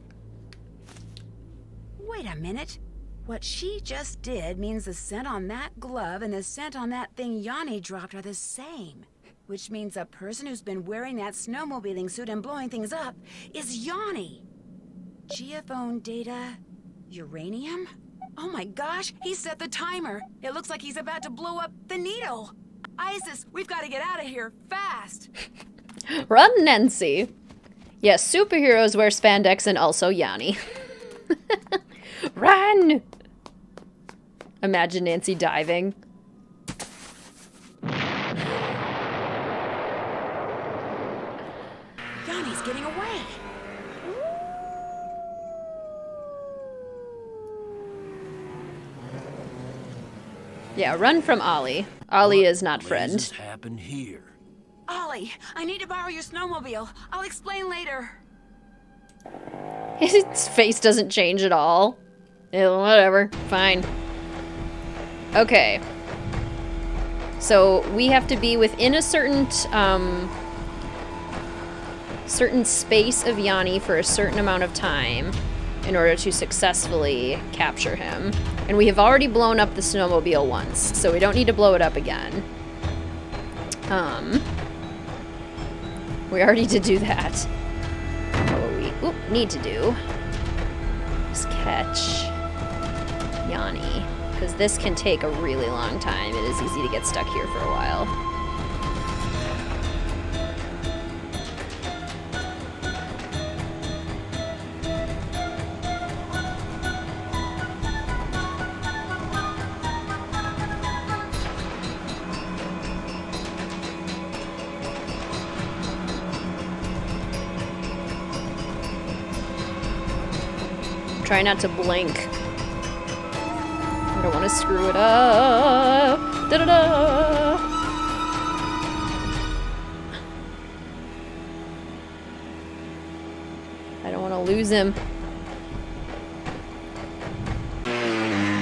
Wait a minute. What she just did means the scent on that glove and the scent on that thing Yanni dropped are the same. Which means a person who's been wearing that snowmobiling suit and blowing things up is Yanni. Geophone data... uranium? Oh my gosh, he set the timer. It looks like he's about to blow up the needle. Isis, we've got to get out of here, fast. Run, Nancy. Yes, superheroes wear spandex and also Yanni. Run! Imagine Nancy diving. Yanni's getting away. Yeah, run from Ollie. Ollie is not friend. What happened here? Ollie, I need to borrow your snowmobile. I'll explain later. His face doesn't change at all. Whatever, fine. Okay. So we have to be within a certain space of Yanni for a certain amount of time in order to successfully capture him. And we have already blown up the snowmobile once, so we don't need to blow it up again. We already did do that. What we need to do is catch Yanni, because this can take a really long time. It is easy to get stuck here for a while. Try not to blink. I don't want to screw it up. Da-da-da! I don't want to lose him.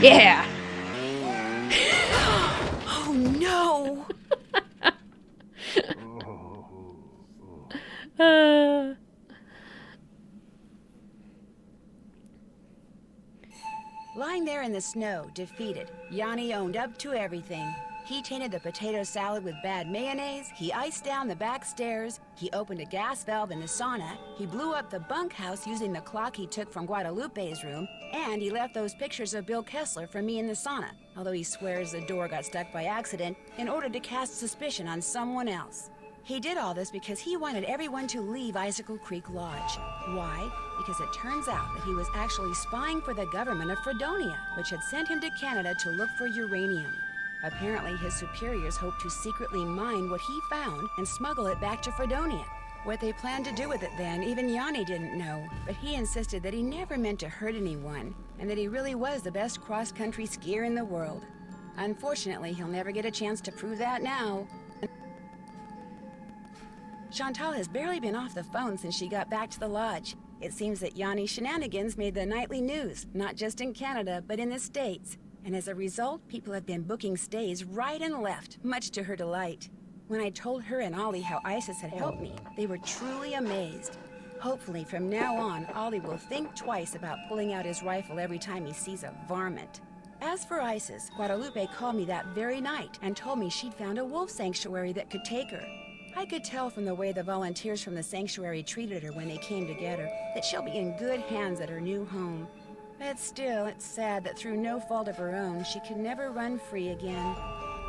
Yeah! Oh no! in the snow, defeated. Yanni owned up to everything. He tainted the potato salad with bad mayonnaise, he iced down the back stairs, he opened a gas valve in the sauna, he blew up the bunkhouse using the clock he took from Guadalupe's room, and he left those pictures of Bill Kessler from me in the sauna, although he swears the door got stuck by accident in order to cast suspicion on someone else. He did all this because he wanted everyone to leave Icicle Creek Lodge. Why? Because it turns out that he was actually spying for the government of Fredonia, which had sent him to Canada to look for uranium. Apparently, his superiors hoped to secretly mine what he found and smuggle it back to Fredonia. What they planned to do with it then, even Yanni didn't know, but he insisted that he never meant to hurt anyone, and that he really was the best cross-country skier in the world. Unfortunately, he'll never get a chance to prove that now. Chantal has barely been off the phone since she got back to the lodge. It seems that Yanni's shenanigans made the nightly news, not just in Canada, but in the States. And as a result, people have been booking stays right and left, much to her delight. When I told her and Ollie how Isis had helped me, they were truly amazed. Hopefully, from now on, Ollie will think twice about pulling out his rifle every time he sees a varmint. As for Isis, Guadalupe called me that very night and told me she'd found a wolf sanctuary that could take her. I could tell from the way the volunteers from the sanctuary treated her when they came to get her that she'll be in good hands at her new home. But still, it's sad that through no fault of her own, she can never run free again.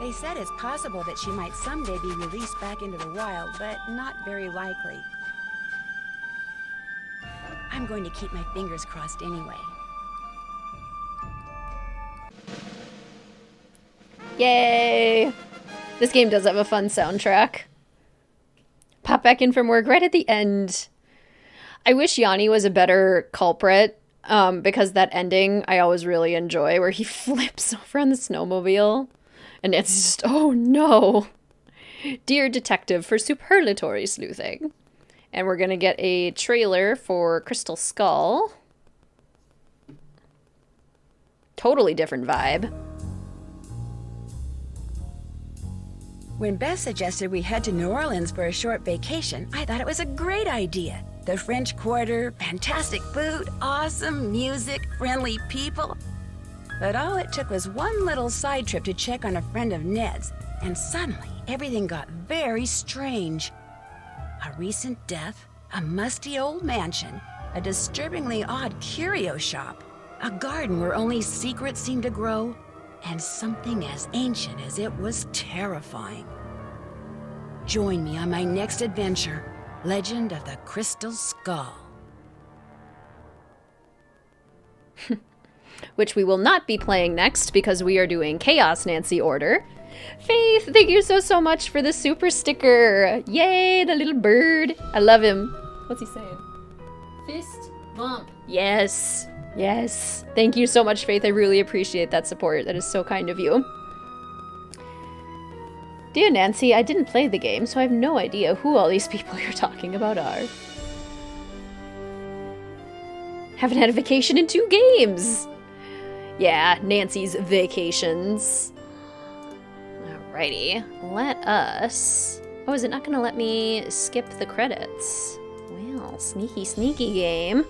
They said it's possible that she might someday be released back into the wild, but not very likely. I'm going to keep my fingers crossed anyway. Yay! This game does have a fun soundtrack. Pop back in from work right at the end. I wish Yanni was a better culprit. Because that ending I always really enjoy, where he flips over on the snowmobile, and it's just, oh no. Dear detective for superlatory sleuthing. And we're gonna get a trailer for Crystal Skull. Totally different vibe. When Beth suggested we head to New Orleans for a short vacation, I thought it was a great idea. The French Quarter, fantastic food, awesome music, friendly people. But all it took was one little side trip to check on a friend of Ned's, and suddenly everything got very strange. A recent death, a musty old mansion, a disturbingly odd curio shop, a garden where only secrets seemed to grow, and something as ancient as it was terrifying. Join me on my next adventure. Legend of the Crystal Skull. Which we will not be playing next because we are doing Chaos Nancy Order. Faith, thank you so much for the super sticker. Yay, the little bird. I love him. What's he saying? Fist bump. Yes. Yes. Thank you so much, Faith. I really appreciate that support. That is so kind of you. Dear Nancy, I didn't play the game, so I have no idea who all these people you're talking about are. Haven't had a vacation in 2 games! Yeah, Nancy's vacations. Alrighty, let us... Oh, is it not gonna let me skip the credits? Well, sneaky game.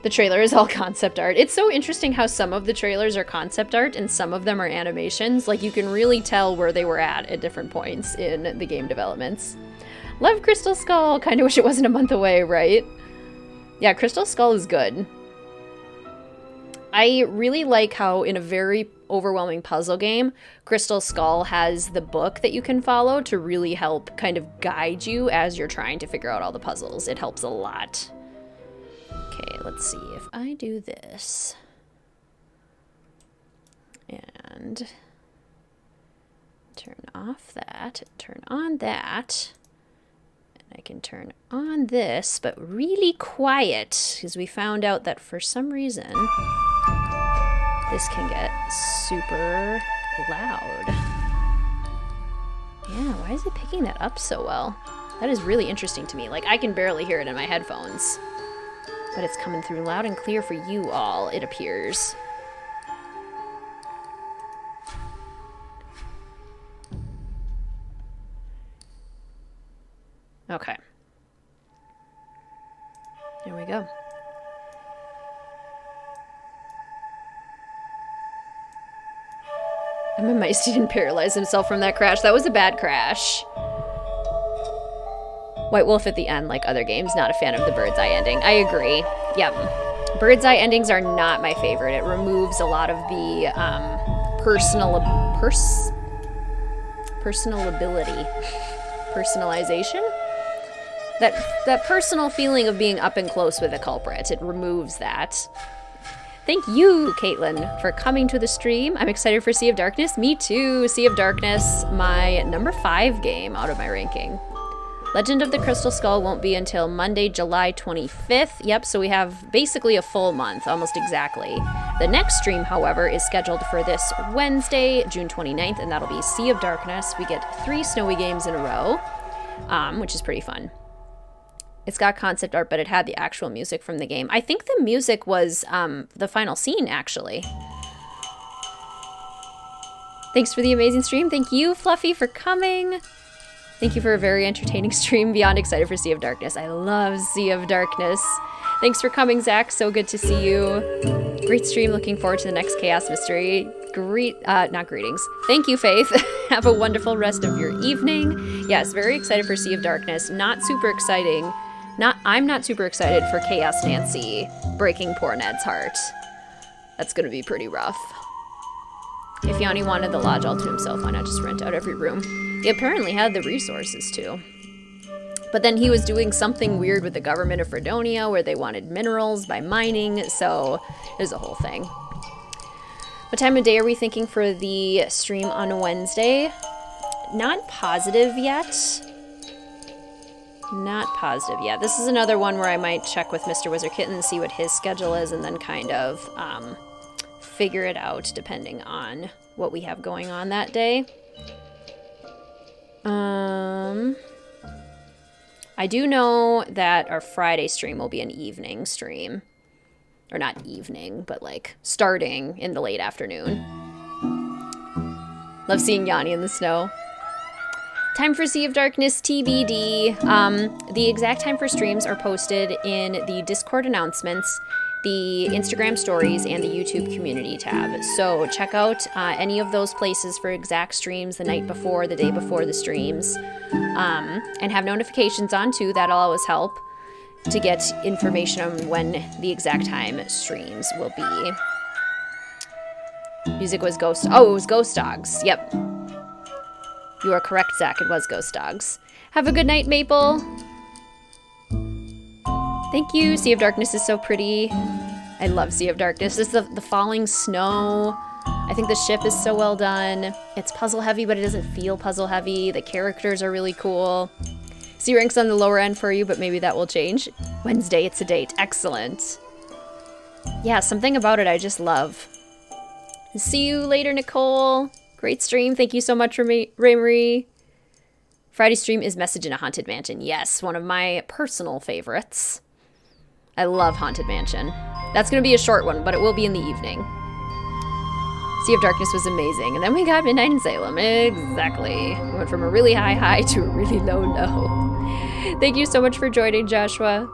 The trailer is all concept art. It's so interesting how some of the trailers are concept art and some of them are animations. Like, you can really tell where they were at different points in the game developments. Love Crystal Skull. Kind of wish it wasn't a month away, right? Yeah, Crystal Skull is good. I really like how in a very overwhelming puzzle game, Crystal Skull has the book that you can follow to really help kind of guide you as you're trying to figure out all the puzzles. It helps a lot. Okay, let's see if I do this. And turn off that, turn on that. And I can turn on this, but really quiet, because we found out that for some reason, this can get super loud. Yeah, why is it picking that up so well? That is really interesting to me. Like, I can barely hear it in my headphones. But it's coming through loud and clear for you all, it appears. Okay. Here we go. I'm amazed he didn't paralyze himself from that crash. That was a bad crash. White Wolf at the end, like other games, not a fan of the bird's eye ending. I agree. Yep. Bird's eye endings are not my favorite. It removes a lot of the personalization? That personal feeling of being up and close with a culprit. It removes that. Thank you, Caitlin, for coming to the stream. I'm excited for Sea of Darkness. Me too. Sea of Darkness, my number 5 game out of my ranking. Legend of the Crystal Skull won't be until Monday, July 25th. Yep, so we have basically a full month, almost exactly. The next stream, however, is scheduled for this Wednesday, June 29th, and that'll be Sea of Darkness. We get 3 snowy games in a row, which is pretty fun. It's got concept art, but it had the actual music from the game. I think the music was the final scene, actually. Thanks for the amazing stream. Thank you, Fluffy, for coming. Thank you for a very entertaining stream. Beyond excited for Sea of Darkness. I love Sea of Darkness. Thanks for coming, Zach. So good to see you. Great stream. Looking forward to the next Chaos Mystery. Not greetings. Thank you, Faith. Have a wonderful rest of your evening. Yes, very excited for Sea of Darkness. Not super exciting. I'm not super excited for Chaos Nancy breaking poor Ned's heart. That's gonna be pretty rough. If Yanni wanted the lodge all to himself, why not just rent out every room? He apparently had the resources too. But then he was doing something weird with the government of Fredonia where they wanted minerals by mining, so it was a whole thing. What time of day are we thinking for the stream on Wednesday? Not positive yet. Not positive yet. This is another one where I might check with Mr. WizardKitten and see what his schedule is and then kind of figure it out depending on what we have going on that day. I do know that our Friday stream will be an evening stream. Or not evening, but like starting in the late afternoon. Love seeing Yanni in the snow. Time for Sea of Darkness TBD. The exact time for streams are posted in the Discord announcements, the Instagram stories, and the YouTube community tab. So check out any of those places for exact streams the night before, the day before the streams. And have notifications on too. That'll always help to get information on when the exact time streams will be. Music was Ghost. Oh, it was Ghost Dogs. Yep. You are correct, Zach. It was Ghost Dogs. Have a good night, Maple. Thank you. Sea of Darkness is so pretty. I love Sea of Darkness. This is the falling snow. I think the ship is so well done. It's puzzle heavy, but it doesn't feel puzzle heavy. The characters are really cool. C rank's on the lower end for you, but maybe that will change. Wednesday, it's a date. Excellent. Yeah, something about it I just love. See you later, Nicole. Great stream. Thank you so much, Ray Marie. Friday stream is Message in a Haunted Mansion. Yes, one of my personal favorites. I love Haunted Mansion. That's going to be a short one, but it will be in the evening. Sea of Darkness was amazing. And then we got Midnight in Salem. Exactly. We went from a really high high to a really low low. Thank you so much for joining, Joshua.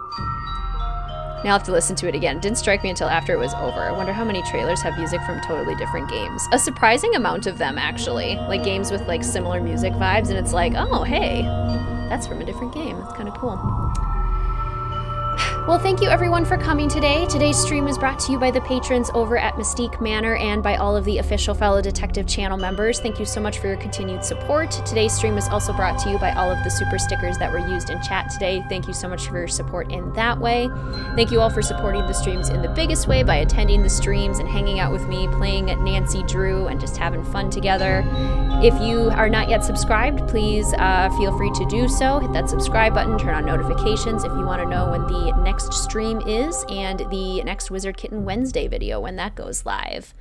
Now I'll have to listen to it again. It didn't strike me until after it was over. I wonder how many trailers have music from totally different games. A surprising amount of them, actually. Like games with like similar music vibes, and it's like, oh, hey, that's from a different game. That's kind of cool. Well, thank you everyone for coming today. Today's stream was brought to you by the patrons over at Mystique Manor and by all of the official Fellow Detective channel members. Thank you so much for your continued support. Today's stream was also brought to you by all of the super stickers that were used in chat today. Thank you so much for your support in that way. Thank you all for supporting the streams in the biggest way by attending the streams and hanging out with me, playing Nancy Drew, and just having fun together. If you are not yet subscribed, please feel free to do so. Hit that subscribe button, turn on notifications if you want to know when the next stream is and the next WizardKitten Wednesday video when that goes live.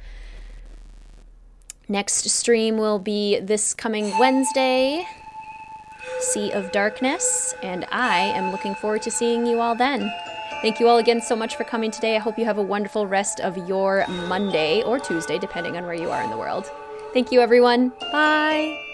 Next stream will be this coming Wednesday, Sea of Darkness, and I am looking forward to seeing you all then. Thank you all again so much for coming today. I hope you have a wonderful rest of your Monday or Tuesday, depending on where you are in the world. Thank you, everyone. Bye.